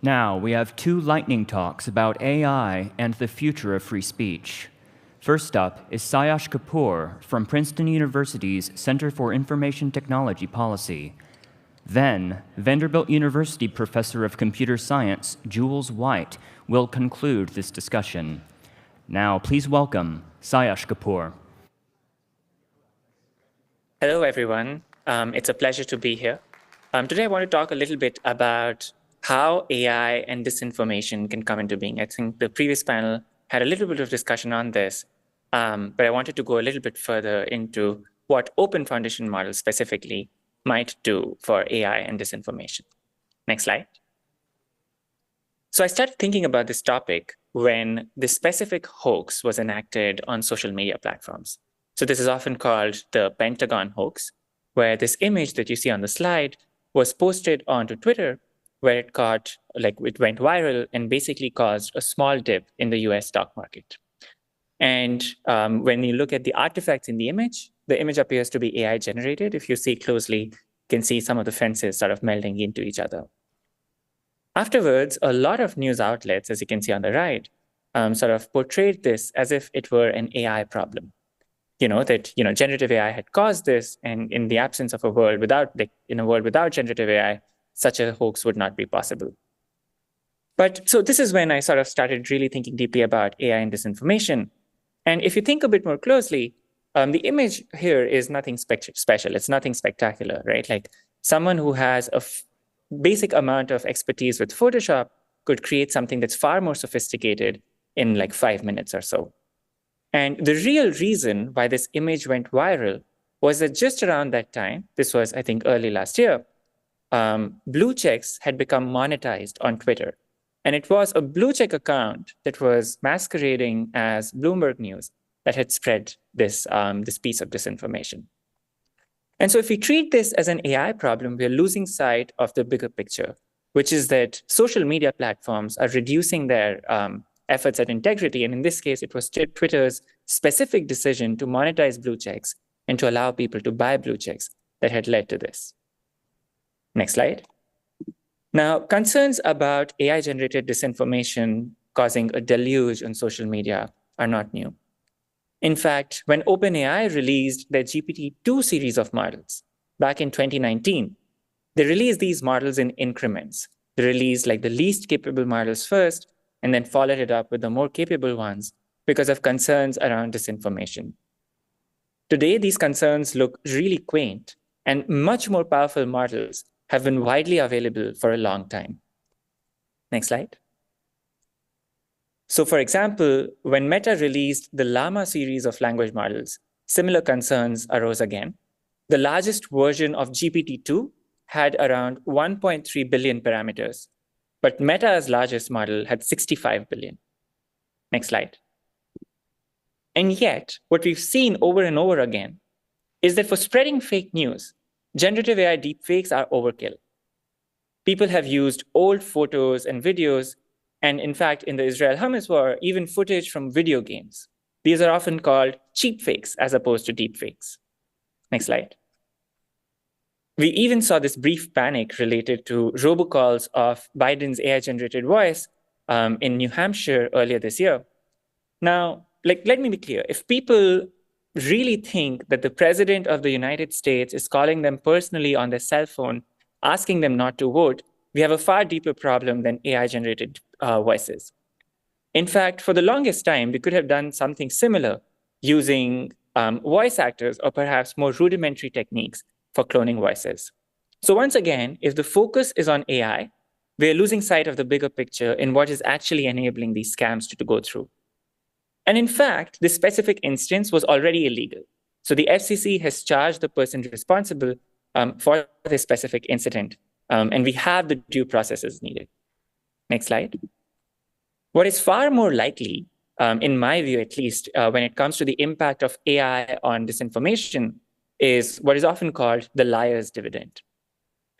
[SPEAKER 1] Now, we have two lightning talks about AI and the future of free speech. First up is Sayash Kapoor from Princeton University's Center for Information Technology Policy. Then, Vanderbilt University Professor of Computer Science, Jules White, will conclude this discussion. Now, please welcome Sayash Kapoor.
[SPEAKER 20] Hello, everyone. It's a pleasure to be here. Today, I want to talk a little bit about how AI and disinformation can come into being. I think the previous panel had a little bit of discussion on this, but I wanted to go a little bit further into what open foundation models specifically might do for AI and disinformation. Next slide. So I started thinking about this topic when the specific hoax was enacted on social media platforms. So this is often called the Pentagon hoax, where this image that you see on the slide was posted onto Twitter, where it went viral and basically caused a small dip in the US stock market. And when you look at the artifacts in the image appears to be AI generated. If you see closely, you can see some of the fences sort of melding into each other. Afterwards, a lot of news outlets, as you can see on the right, sort of portrayed this as if it were an AI problem. That generative AI had caused this, and in the absence of a world without generative AI, such a hoax would not be possible. But so this is when I sort of started really thinking deeply about AI and disinformation. And if you think a bit more closely, the image here is nothing special. It's nothing spectacular, right? Like someone who has a basic amount of expertise with Photoshop could create something that's far more sophisticated in like 5 minutes or so. And the real reason why this image went viral was that just around that time, this was, I think, early last year, blue checks had become monetized on Twitter. And it was a blue check account that was masquerading as Bloomberg News that had spread this piece of disinformation. And so if we treat this as an AI problem, we're losing sight of the bigger picture, which is that social media platforms are reducing their efforts at integrity. And in this case, it was Twitter's specific decision to monetize blue checks and to allow people to buy blue checks that had led to this. Next slide. Now, concerns about AI-generated disinformation causing a deluge on social media are not new. In fact, when OpenAI released their GPT-2 series of models back in 2019, they released these models in increments. They released like the least capable models first, and then followed it up with the more capable ones because of concerns around disinformation. Today, these concerns look really quaint, and much more powerful models have been widely available for a long time. Next slide. So for example, when Meta released the Llama series of language models, similar concerns arose again. The largest version of GPT-2 had around 1.3 billion parameters, but Meta's largest model had 65 billion. Next slide. And yet, what we've seen over and over again is that for spreading fake news, generative AI deepfakes are overkill. People have used old photos and videos, and in fact, in the Israel-Hamas war, even footage from video games. These are often called cheap fakes as opposed to deepfakes. Next slide. We even saw this brief panic related to robocalls of Biden's AI-generated voice in New Hampshire earlier this year. Now, let me be clear. If people really think that the president of the United States is calling them personally on their cell phone, asking them not to vote, we have a far deeper problem than AI-generated voices. In fact, for the longest time, we could have done something similar using voice actors or perhaps more rudimentary techniques for cloning voices. So once again, if the focus is on AI, we're losing sight of the bigger picture in what is actually enabling these scams to go through. And in fact, this specific instance was already illegal. So the FCC has charged the person responsible for this specific incident, and we have the due processes needed. Next slide. What is far more likely, in my view at least, when it comes to the impact of AI on disinformation, is what is often called the liar's dividend.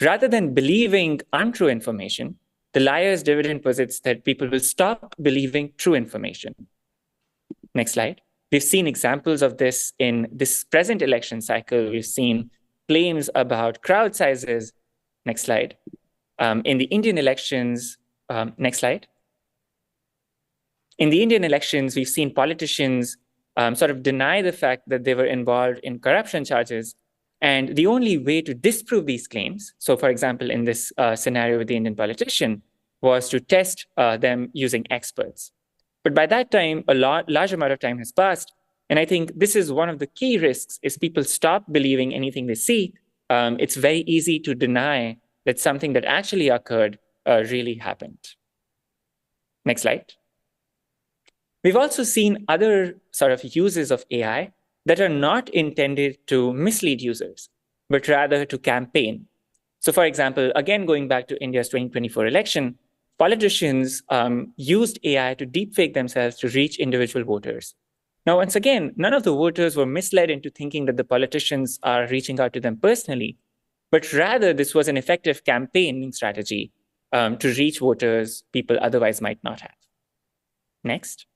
[SPEAKER 20] Rather than believing untrue information, the liar's dividend posits that people will stop believing true information. Next slide. We've seen examples of this in this present election cycle. We've seen claims about crowd sizes. Next slide. In the Indian elections, next slide. In the Indian elections, we've seen politicians sort of deny the fact that they were involved in corruption charges. And the only way to disprove these claims, so for example, in this scenario with the Indian politician, was to test them using experts. But by that time, a large amount of time has passed. And I think this is one of the key risks is people stop believing anything they see. It's very easy to deny that something that actually occurred really happened. Next slide. We've also seen other sort of uses of AI that are not intended to mislead users, but rather to campaign. So for example, again, going back to India's 2024 election, politicians used AI to deepfake themselves to reach individual voters. Now, once again, none of the voters were misled into thinking that the politicians are reaching out to them personally, but rather this was an effective campaigning strategy to reach voters people otherwise might not have. Next.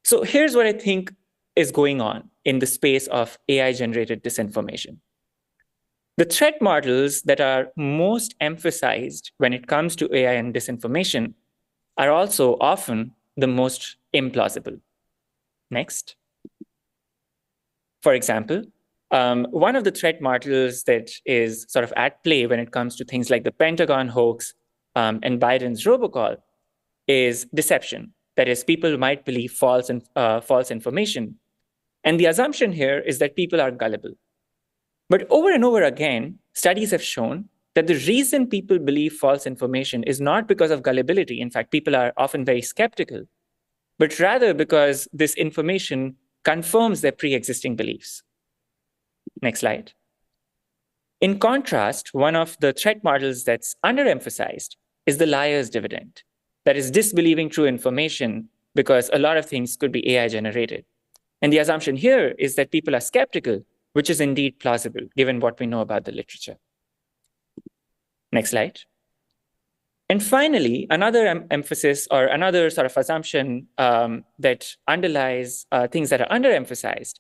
[SPEAKER 20] So here's what I think is going on in the space of AI-generated disinformation. The threat models that are most emphasized when it comes to AI and disinformation are also often the most implausible. Next. For example, one of the threat models that is sort of at play when it comes to things like the Pentagon hoax and Biden's robocall is deception. That is, people might believe false information. And the assumption here is that people are gullible. But over and over again, studies have shown that the reason people believe false information is not because of gullibility. In fact, people are often very skeptical, but rather because this information confirms their pre-existing beliefs. Next slide. In contrast, one of the threat models that's underemphasized is the liar's dividend. That is disbelieving true information because a lot of things could be AI generated. And the assumption here is that people are skeptical, which is indeed plausible given what we know about the literature. Next slide. And finally, another emphasis or another sort of assumption that underlies things that are underemphasized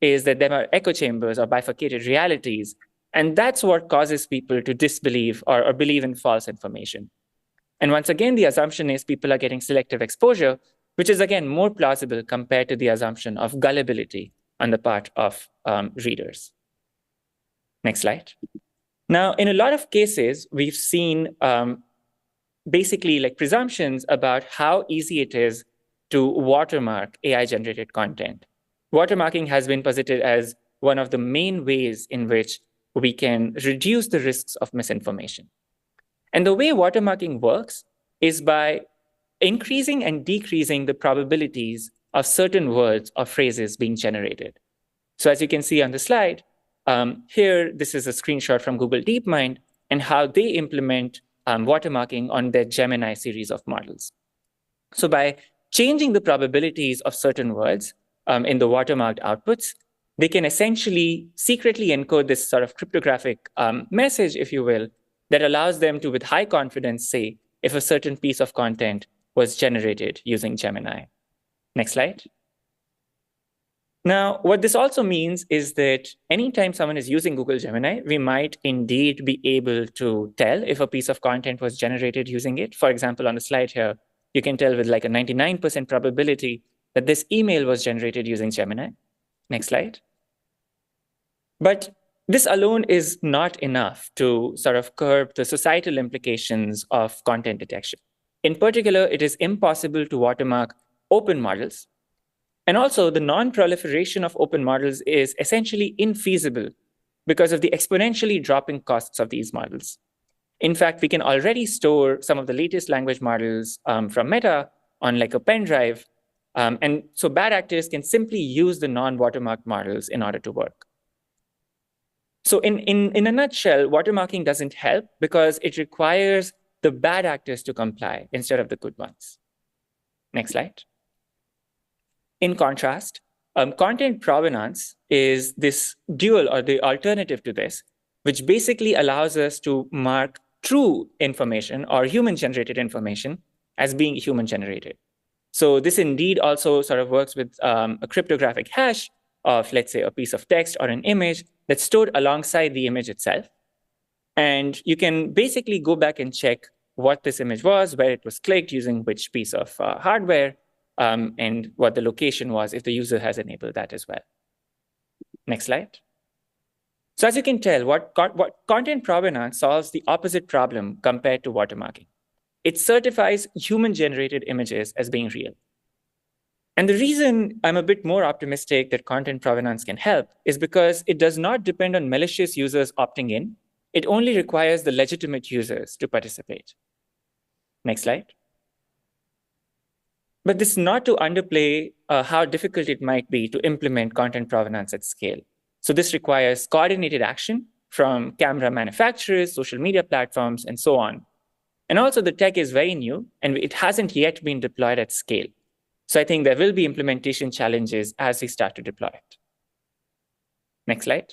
[SPEAKER 20] is that there are echo chambers or bifurcated realities. And that's what causes people to disbelieve or believe in false information. And once again, the assumption is people are getting selective exposure, which is again more plausible compared to the assumption of gullibility on the part of readers. Next slide. Now, in a lot of cases, we've seen basically like presumptions about how easy it is to watermark AI-generated content. Watermarking has been posited as one of the main ways in which we can reduce the risks of misinformation. And the way watermarking works is by increasing and decreasing the probabilities of certain words or phrases being generated. So as you can see on the slide, here, this is a screenshot from Google DeepMind and how they implement watermarking on their Gemini series of models. So by changing the probabilities of certain words in the watermarked outputs, they can essentially secretly encode this sort of cryptographic message, if you will, that allows them to, with high confidence, say if a certain piece of content was generated using Gemini. Next slide. Now, what this also means is that anytime someone is using Google Gemini, we might indeed be able to tell if a piece of content was generated using it. For example, on the slide here, you can tell with like a 99% probability that this email was generated using Gemini. Next slide. But this alone is not enough to sort of curb the societal implications of content detection. In particular, it is impossible to watermark open models. And also, the non-proliferation of open models is essentially infeasible because of the exponentially dropping costs of these models. In fact, we can already store some of the latest language models from Meta on like a pen drive. And so bad actors can simply use the non-watermarked models in order to work. So in a nutshell, watermarking doesn't help because it requires the bad actors to comply instead of the good ones. Next slide. In contrast, content provenance is this dual or the alternative to this, which basically allows us to mark true information or human-generated information as being human-generated. So this indeed also sort of works with a cryptographic hash of, let's say, a piece of text or an image that's stored alongside the image itself. And you can basically go back and check what this image was, where it was clicked using which piece of hardware, and what the location was if the user has enabled that as well. Next slide. So as you can tell, what content provenance solves the opposite problem compared to watermarking. It certifies human-generated images as being real. And the reason I'm a bit more optimistic that content provenance can help is because it does not depend on malicious users opting in. It only requires the legitimate users to participate. Next slide. But this is not to underplay how difficult it might be to implement content provenance at scale. So this requires coordinated action from camera manufacturers, social media platforms, and so on. And also the tech is very new, and it hasn't yet been deployed at scale. So I think there will be implementation challenges as we start to deploy it. Next slide.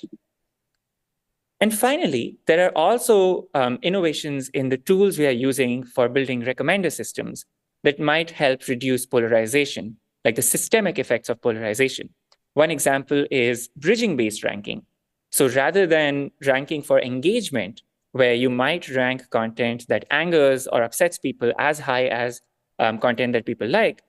[SPEAKER 20] And finally, there are also innovations in the tools we are using for building recommender systems that might help reduce polarization, like the systemic effects of polarization. One example is bridging-based ranking. So rather than ranking for engagement, where you might rank content that angers or upsets people as high as content that people like,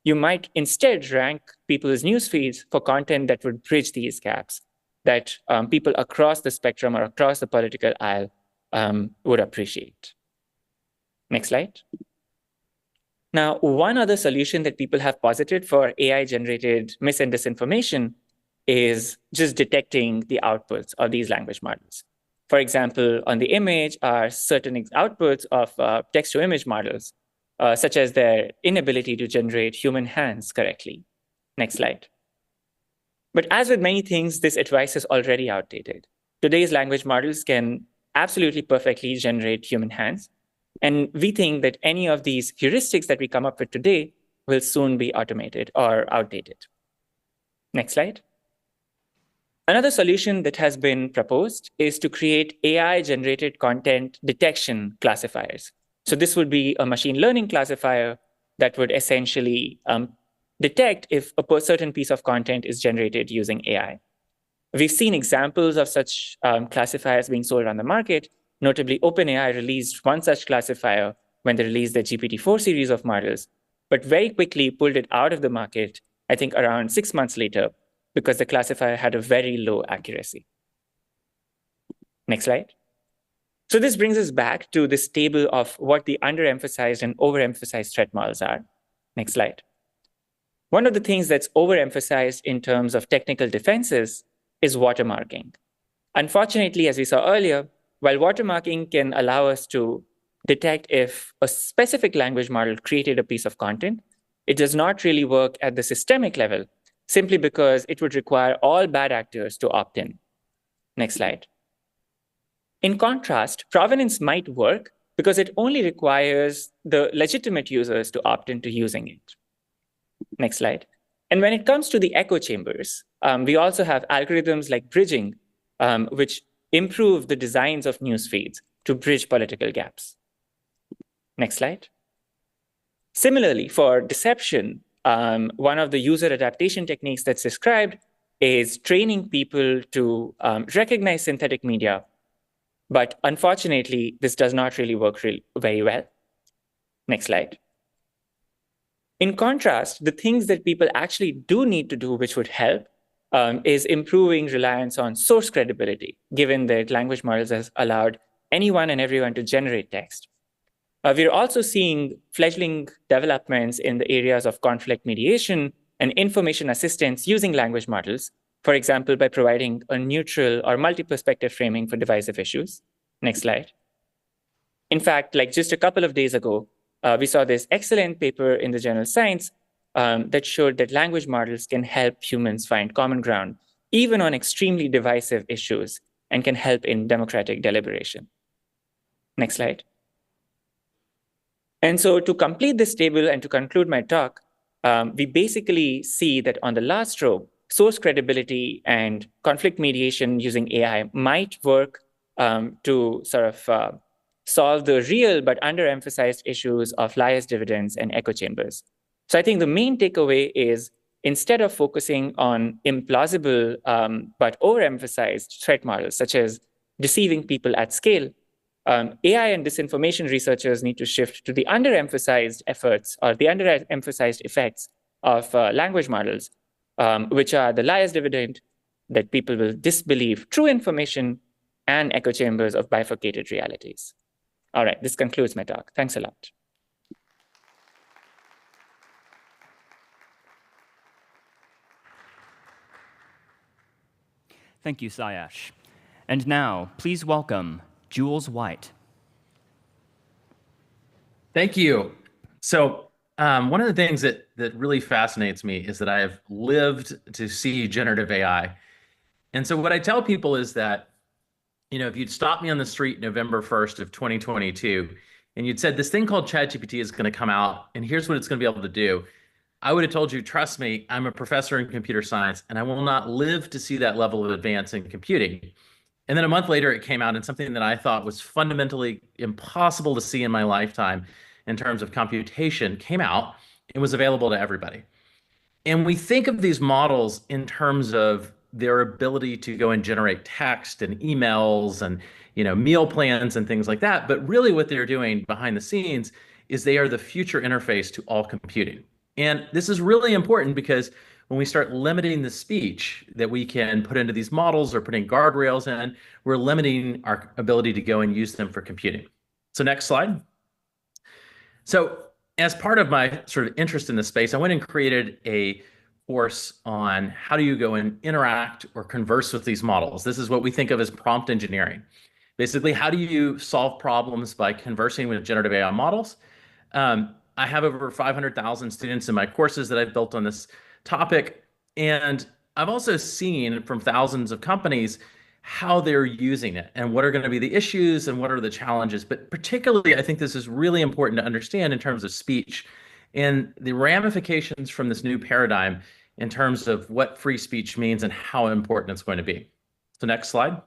[SPEAKER 20] you might instead rank people's news feeds for content that would bridge these gaps, that people across the spectrum or across the political aisle would appreciate. Next slide. Now, one other solution that people have posited for AI-generated mis and disinformation is just detecting the outputs of these language models. For example, on the image are certain outputs of text-to-image models, such as their inability to generate human hands correctly. Next slide. But as with many things, this advice is already outdated. Today's language models can absolutely perfectly generate human hands. And we think that any of these heuristics that we come up with today will soon be automated or outdated. Next slide. Another solution that has been proposed is to create AI-generated content detection classifiers. So this would be a machine learning classifier that would essentially detect if a certain piece of content is generated using AI. We've seen examples of such classifiers being sold on the market. Notably, OpenAI released one such classifier when they released their GPT-4 series of models, but very quickly pulled it out of the market, I think around 6 months later, because the classifier had a very low accuracy. Next slide. So this brings us back to this table of what the underemphasized and overemphasized threat models are. Next slide. One of the things that's overemphasized in terms of technical defenses is watermarking. Unfortunately, as we saw earlier, while watermarking can allow us to detect if a specific language model created a piece of content, it does not really work at the systemic level, simply because it would require all bad actors to opt in. Next slide. In contrast, provenance might work because it only requires the legitimate users to opt into using it. Next slide. And when it comes to the echo chambers, we also have algorithms like bridging, which improve the designs of news feeds to bridge political gaps. Next slide. Similarly, for deception, one of the user adaptation techniques that's described is training people to recognize synthetic media. But unfortunately, this does not really work very well. Next slide. In contrast, the things that people actually do need to do, which would help, is improving reliance on source credibility, given that language models has allowed anyone and everyone to generate text. We're also seeing fledgling developments in the areas of conflict mediation and information assistance using language models, for example, by providing a neutral or multi-perspective framing for divisive issues. Next slide. In fact, like just a couple of days ago, we saw this excellent paper in the journal Science that showed that language models can help humans find common ground, even on extremely divisive issues, and can help in democratic deliberation. Next slide. And so to complete this table and to conclude my talk, we basically see that on the last row, source credibility and conflict mediation using AI might work to sort of solve the real but underemphasized issues of liar's dividends and echo chambers. So I think the main takeaway is instead of focusing on implausible but overemphasized threat models, such as deceiving people at scale, AI and disinformation researchers need to shift to the underemphasized efforts or the underemphasized effects of language models, which are the liar's dividend, that people will disbelieve true information, and echo chambers of bifurcated realities. All right, this concludes my talk. Thanks a lot.
[SPEAKER 1] Thank you, Sayesh. And now, please welcome Jules White.
[SPEAKER 5] Thank you. So one of the things that really fascinates me is that I have lived to see generative AI. And so what I tell people is that, you know, if you'd stopped me on the street November 1st of 2022, and you'd said this thing called ChatGPT is going to come out, and here's what it's going to be able to do, I would have told you, trust me, I'm a professor in computer science, and I will not live to see that level of advance in computing. And then a month later, it came out, and something that I thought was fundamentally impossible to see in my lifetime in terms of computation came out and was available to everybody. And we think of these models in terms of their ability to go and generate text and emails and, you know, meal plans and things like that. But really what they're doing behind the scenes is they are the future interface to all computing. And this is really important because when we start limiting the speech that we can put into these models or putting guardrails in, we're limiting our ability to go and use them for computing. So next slide. So as part of my sort of interest in this space, I went and created a course on how do you go and interact or converse with these models. This is what we think of as prompt engineering. Basically, how do you solve problems by conversing with generative AI models? I have over 500,000 students in my courses that I've built on this topic. And I've also seen from thousands of companies how they're using it and what are going to be the issues and what are the challenges. But particularly, I think this is really important to understand in terms of speech and the ramifications from this new paradigm in terms of what free speech means and how important it's going to be. So next slide.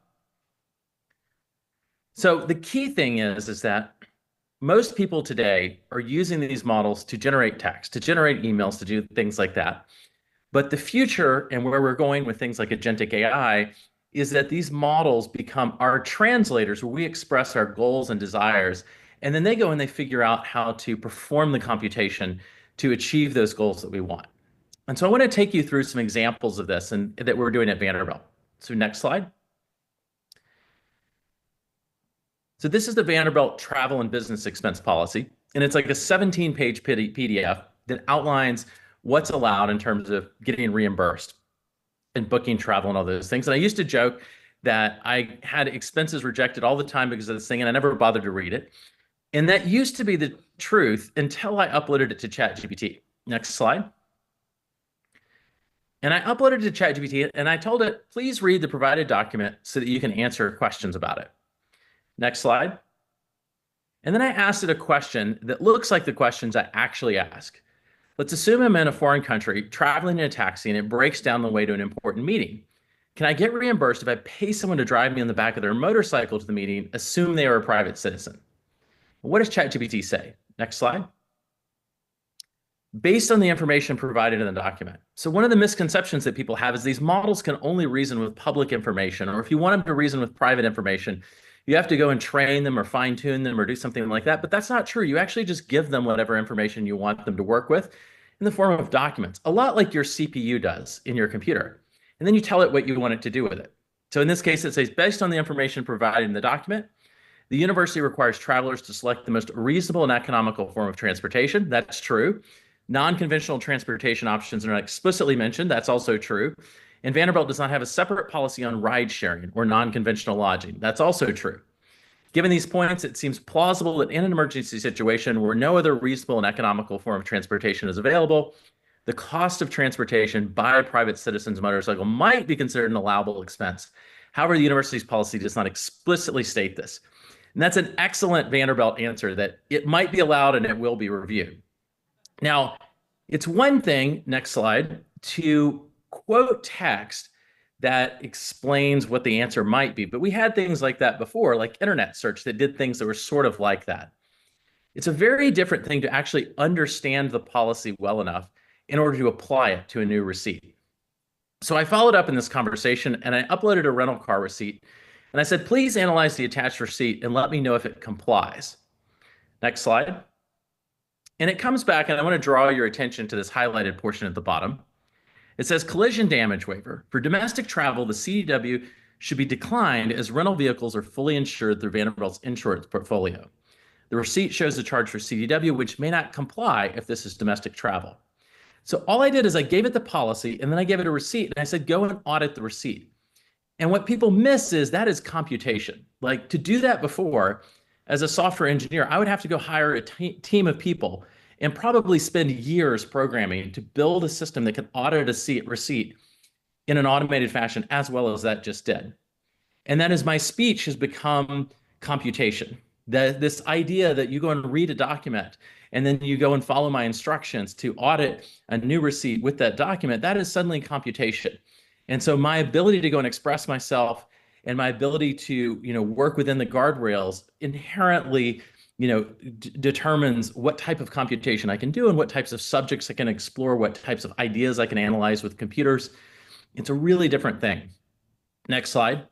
[SPEAKER 5] So the key thing is that most people today are using these models to generate text, to generate emails, to do things like that. But the future and where we're going with things like agentic AI is that these models become our translators where we express our goals and desires, and then they go and they figure out how to perform the computation to achieve those goals that we want. And so I want to take you through some examples of this and that we're doing at Vanderbilt. So next slide. So this is the Vanderbilt travel and business expense policy, and it's like a 17-page PDF that outlines what's allowed in terms of getting reimbursed and booking travel and all those things. And I used to joke that I had expenses rejected all the time because of this thing, and I never bothered to read it. And that used to be the truth until I uploaded it to ChatGPT. Next slide. And I uploaded it to ChatGPT, and I told it, please read the provided document so that you can answer questions about it. Next slide. And then I asked it a question that looks like the questions I actually ask. Let's assume I'm in a foreign country, traveling in a taxi, and it breaks down the way to an important meeting. Can I get reimbursed if I pay someone to drive me on the back of their motorcycle to the meeting, assume they are a private citizen? What does ChatGPT say? Next slide. Based on the information provided in the document. So one of the misconceptions that people have is these models can only reason with public information, or if you want them to reason with private information, you have to go and train them or fine tune them or do something like that. But that's not true. You actually just give them whatever information you want them to work with in the form of documents, a lot like your CPU does in your computer. And then you tell it what you want it to do with it. So in this case, it says, based on the information provided in the document, the university requires travelers to select the most reasonable and economical form of transportation. That's true. Non-conventional transportation options are not explicitly mentioned. That's also true. And Vanderbilt does not have a separate policy on ride sharing or non-conventional lodging. That's also true. Given these points, it seems plausible that in an emergency situation where no other reasonable and economical form of transportation is available, the cost of transportation by a private citizen's motorcycle might be considered an allowable expense. However, the university's policy does not explicitly state this. And that's an excellent Vanderbilt answer that it might be allowed and it will be reviewed. Now, it's one thing, next slide, to quote text that explains what the answer might be. But we had things like that before, like internet search that did things that were sort of like that. It's a very different thing to actually understand the policy well enough in order to apply it to a new receipt. So I followed up in this conversation and I uploaded a rental car receipt And I said, please analyze the attached receipt and let me know if it complies. Next slide. And it comes back, and I want to draw your attention to this highlighted portion at the bottom. It says collision damage waiver. For domestic travel, the CDW should be declined as rental vehicles are fully insured through Vanderbilt's insurance portfolio. The receipt shows a charge for CDW, which may not comply if this is domestic travel. So all I did is I gave it the policy, and then I gave it a receipt, and I said, go and audit the receipt. And what people miss is that is computation. Like, to do that before, as a software engineer, I would have to go hire a team of people and probably spend years programming to build a system that can audit a receipt in an automated fashion, as well as that just did. And that is, my speech has become computation. This idea that you go and read a document and then you go and follow my instructions to audit a new receipt with that document, that is suddenly computation. And so my ability to go and express myself and my ability to, work within the guardrails inherently, determines what type of computation I can do and what types of subjects I can explore, what types of ideas I can analyze with computers. It's a really different thing. Next slide.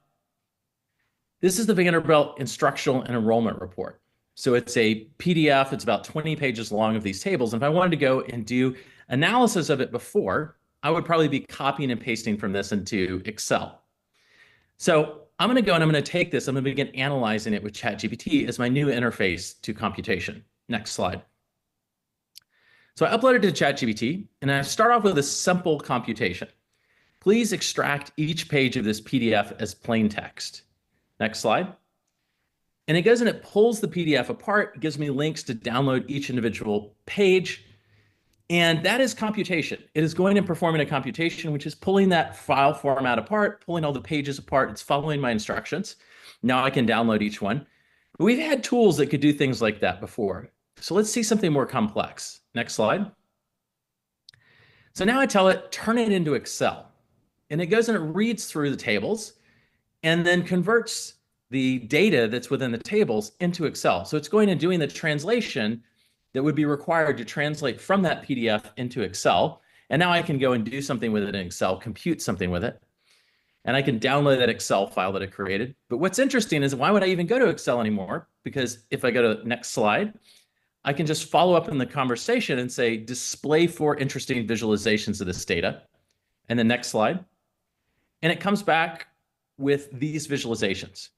[SPEAKER 5] This is the Vanderbilt Instructional and Enrollment Report. So it's a PDF. It's about 20 pages long of these tables. And if I wanted to go and do analysis of it before, I would probably be copying and pasting from this into Excel. So I'm going to go and I'm going to take this. I'm going to begin analyzing it with ChatGPT as my new interface to computation. Next slide. So I uploaded it to ChatGPT, and I start off with a simple computation. Please extract each page of this PDF as plain text. Next slide. And it goes and it pulls the PDF apart. It gives me links to download each individual page. And that is computation. It is going and performing a computation, which is pulling that file format apart, pulling all the pages apart. It's following my instructions. Now I can download each one. But we've had tools that could do things like that before. So let's see something more complex. Next slide. So now I tell it, turn it into Excel. And it goes and it reads through the tables and then converts the data that's within the tables into Excel. So it's going and doing the translation that would be required to translate from that PDF into Excel. And now I can go and do something with it in Excel, compute something with it. And I can download that Excel file that it created. But what's interesting is, why would I even go to Excel anymore? Because if I go to the next slide, I can just follow up in the conversation and say, display 4 interesting visualizations of this data. And the next slide. And it comes back with these visualizations.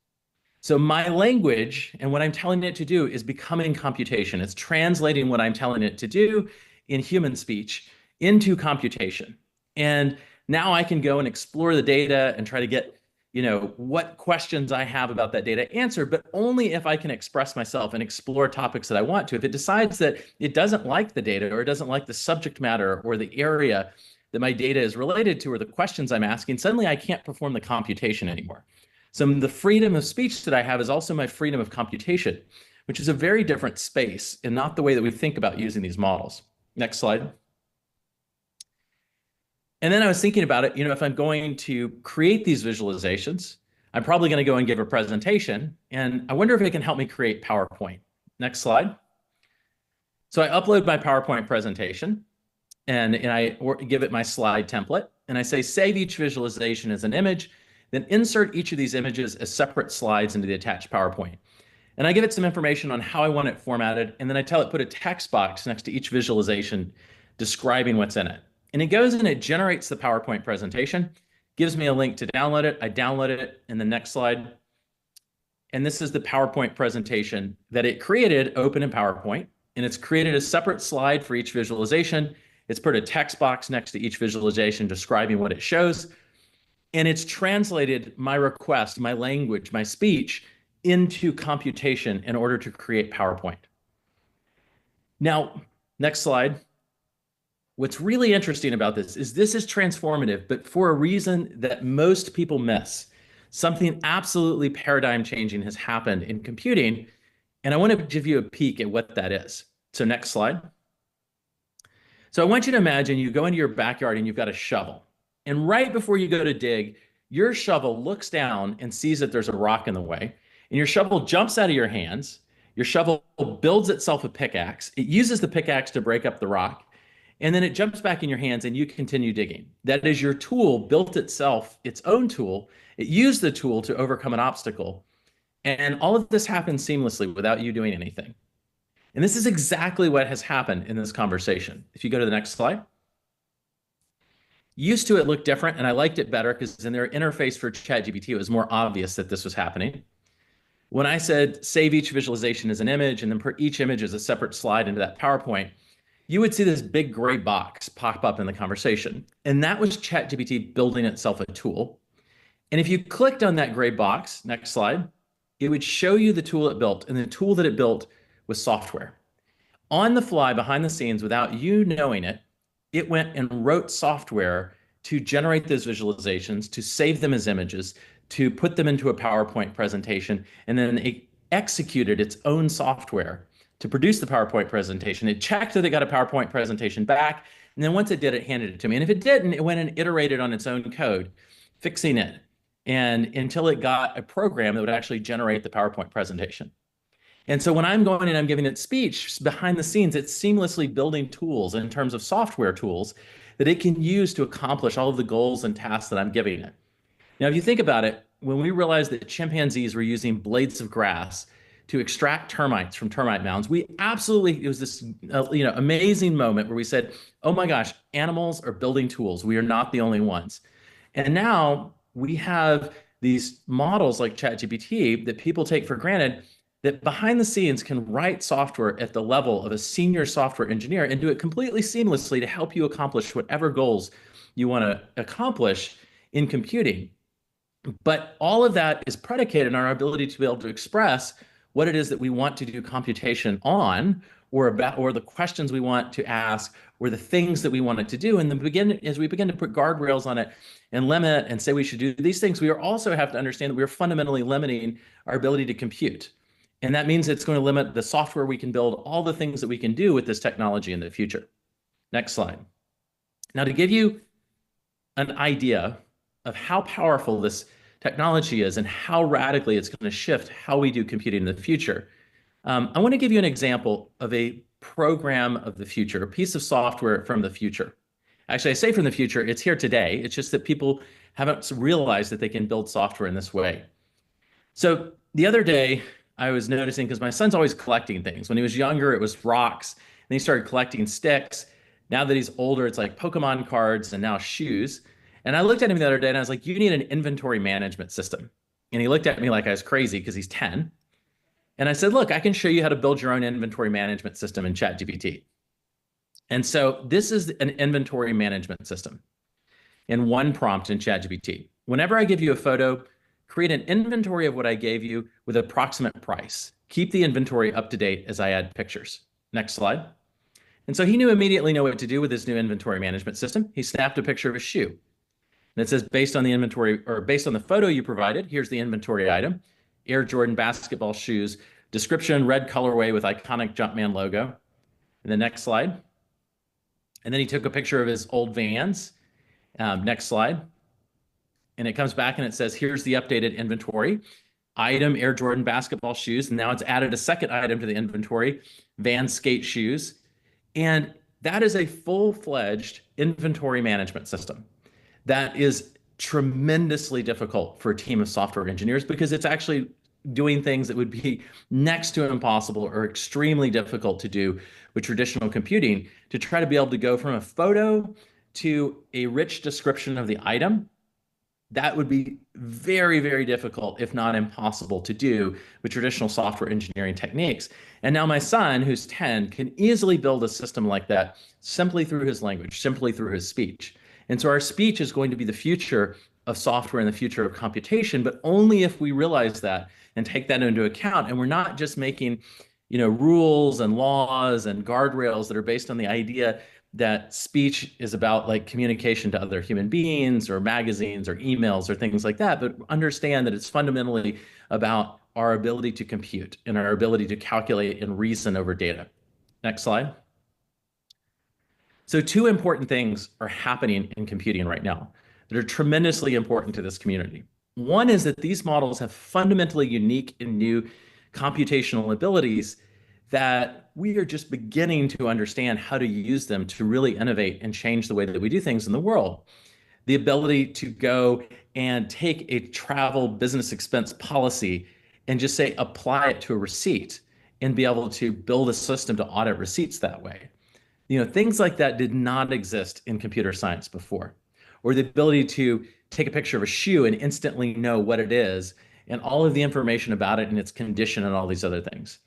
[SPEAKER 5] So my language and what I'm telling it to do is becoming computation. It's translating what I'm telling it to do in human speech into computation. And now I can go and explore the data and try to get, what questions I have about that data answered, but only if I can express myself and explore topics that I want to. If it decides that it doesn't like the data, or it doesn't like the subject matter or the area that my data is related to, or the questions I'm asking, suddenly I can't perform the computation anymore. So the freedom of speech that I have is also my freedom of computation, which is a very different space and not the way that we think about using these models. Next slide. And then I was thinking about it, if I'm going to create these visualizations, I'm probably going to go and give a presentation, and I wonder if it can help me create PowerPoint. Next slide. So I upload my PowerPoint presentation, and I give it my slide template, and I say, save each visualization as an image, then insert each of these images as separate slides into the attached PowerPoint. And I give it some information on how I want it formatted, and then I tell it put a text box next to each visualization describing what's in it. And it goes and it generates the PowerPoint presentation, gives me a link to download it. I download it in the next slide. And this is the PowerPoint presentation that it created, open in PowerPoint. And it's created a separate slide for each visualization. It's put a text box next to each visualization describing what it shows. And it's translated my request, my language, my speech into computation in order to create PowerPoint. Now, next slide. What's really interesting about this is transformative, but for a reason that most people miss. Something absolutely paradigm changing has happened in computing, and I want to give you a peek at what that is. So next slide. So I want you to imagine you go into your backyard and you've got a shovel. And right before you go to dig, your shovel looks down and sees that there's a rock in the way. And your shovel jumps out of your hands. Your shovel builds itself a pickaxe. It uses the pickaxe to break up the rock. and then it jumps back in your hands and you continue digging. That is, your tool built itself, its own tool. It used the tool to overcome an obstacle. And all of this happens seamlessly without you doing anything. And this is exactly what has happened in this conversation. If you go to the next slide. Used to it looked different, and I liked it better because in their interface for ChatGPT, it was more obvious that this was happening. When I said save each visualization as an image, and then put each image as a separate slide into that PowerPoint, you would see this big gray box pop up in the conversation. And that was ChatGPT building itself a tool. And if you clicked on that gray box, next slide, it would show you the tool it built. And the tool that it built was software. On the fly, behind the scenes, without you knowing it, it went and wrote software to generate those visualizations, to save them as images, to put them into a PowerPoint presentation, and then it executed its own software to produce the PowerPoint presentation. It checked that it got a PowerPoint presentation back, and then once it did, it handed it to me. And if it didn't, it went and iterated on its own code, fixing it, and until it got a program that would actually generate the PowerPoint presentation. And so when I'm going and I'm giving it speech, behind the scenes, it's seamlessly building tools in terms of software tools that it can use to accomplish all of the goals and tasks that I'm giving it. Now, if you think about it, when we realized that chimpanzees were using blades of grass to extract termites from termite mounds, we absolutely, it was this amazing moment where we said, oh my gosh, animals are building tools. We are not the only ones. And now we have these models like ChatGPT that people take for granted that behind the scenes can write software at the level of a senior software engineer and do it completely seamlessly to help you accomplish whatever goals you want to accomplish in computing. But all of that is predicated on our ability to be able to express what it is that we want to do computation on, or about, or the questions we want to ask, or the things that we want it to do. And as we begin to put guardrails on it and limit and say we should do these things, we also have to understand that we're fundamentally limiting our ability to compute. And that means it's going to limit the software we can build, all the things that we can do with this technology in the future. Next slide. Now, to give you an idea of how powerful this technology is and how radically it's going to shift how we do computing in the future, I want to give you an example of a program of the future, a piece of software from the future. Actually, I say from the future, it's here today. It's just that people haven't realized that they can build software in this way. So the other day, I was noticing, because my son's always collecting things. When he was younger, it was rocks, and he started collecting sticks. Now that he's older, it's like Pokemon cards and now shoes. And I looked at him the other day and I was like, you need an inventory management system. And he looked at me like I was crazy because he's 10. And I said, look, I can show you how to build your own inventory management system in ChatGPT. And so this is an inventory management system in one prompt in ChatGPT. Whenever I give you a photo, create an inventory of what I gave you with an approximate price. Keep the inventory up to date as I add pictures. Next slide. And so he immediately knew what to do with his new inventory management system. He snapped a picture of a shoe. And it says, based on the inventory, or based on the photo you provided, here's the inventory item: Air Jordan basketball shoes, description, red colorway with iconic Jumpman logo. And the next slide. And then he took a picture of his old Vans. Next slide. And it comes back and it says, here's the updated inventory. Item, Air Jordan basketball shoes. And now it's added a second item to the inventory, Vans skate shoes. And that is a full-fledged inventory management system that is tremendously difficult for a team of software engineers, because it's actually doing things that would be next to impossible or extremely difficult to do with traditional computing, to try to be able to go from a photo to a rich description of the item. That would be very, very difficult, if not impossible, to do with traditional software engineering techniques. And now my son, who's 10, can easily build a system like that simply through his language, simply through his speech. And so our speech is going to be the future of software and the future of computation, but only if we realize that and take that into account. And we're not just making, rules and laws and guardrails that are based on the idea that speech is about like communication to other human beings or magazines or emails or things like that, but understand that it's fundamentally about our ability to compute and our ability to calculate and reason over data. Next slide. So two important things are happening in computing right now that are tremendously important to this community. One is that these models have fundamentally unique and new computational abilities that we are just beginning to understand how to use them to really innovate and change the way that we do things in the world. The ability to go and take a travel business expense policy and just say, apply it to a receipt and be able to build a system to audit receipts that way. Things like that did not exist in computer science before. Or the ability to take a picture of a shoe and instantly know what it is and all of the information about it and its condition and all these other things.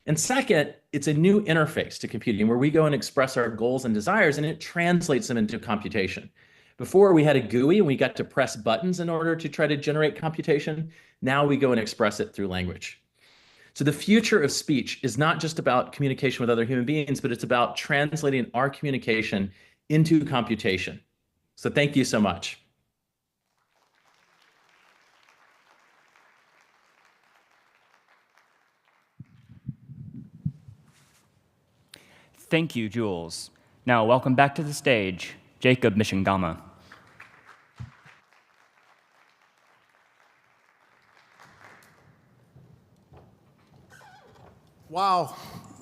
[SPEAKER 5] And second, it's a new interface to computing where we go and express our goals and desires and it translates them into computation. Before we had a GUI and we got to press buttons in order to try to generate computation. Now we go and express it through language. So the future of speech is not just about communication with other human beings, but it's about translating our communication into computation. So thank you so much.
[SPEAKER 1] Thank you, Jules. Now, welcome back to the stage, Jacob Mishingama.
[SPEAKER 4] Wow,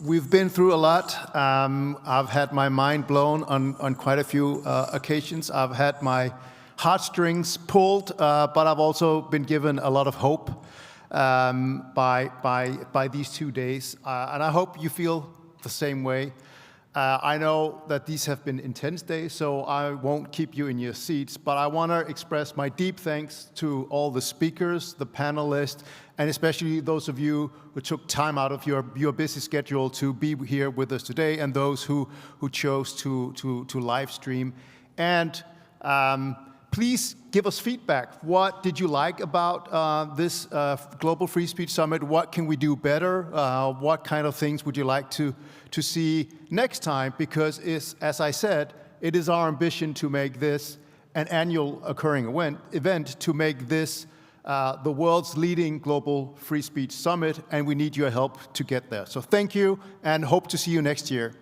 [SPEAKER 4] we've been through a lot. I've had my mind blown on quite a few occasions. I've had my heartstrings pulled, but I've also been given a lot of hope by these 2 days. And I hope you feel the same way. I know that these have been intense days, so I won't keep you in your seats, but I want to express my deep thanks to all the speakers, the panelists, and especially those of you who took time out of your busy schedule to be here with us today, and those who chose to live stream. And please give us feedback. What did you like about this Global Free Speech Summit? What can we do better? What kind of things would you like to see next time? Because as I said, it is our ambition to make this an annual occurring event, to make this the world's leading Global Free Speech Summit, and we need your help to get there. So thank you, and hope to see you next year.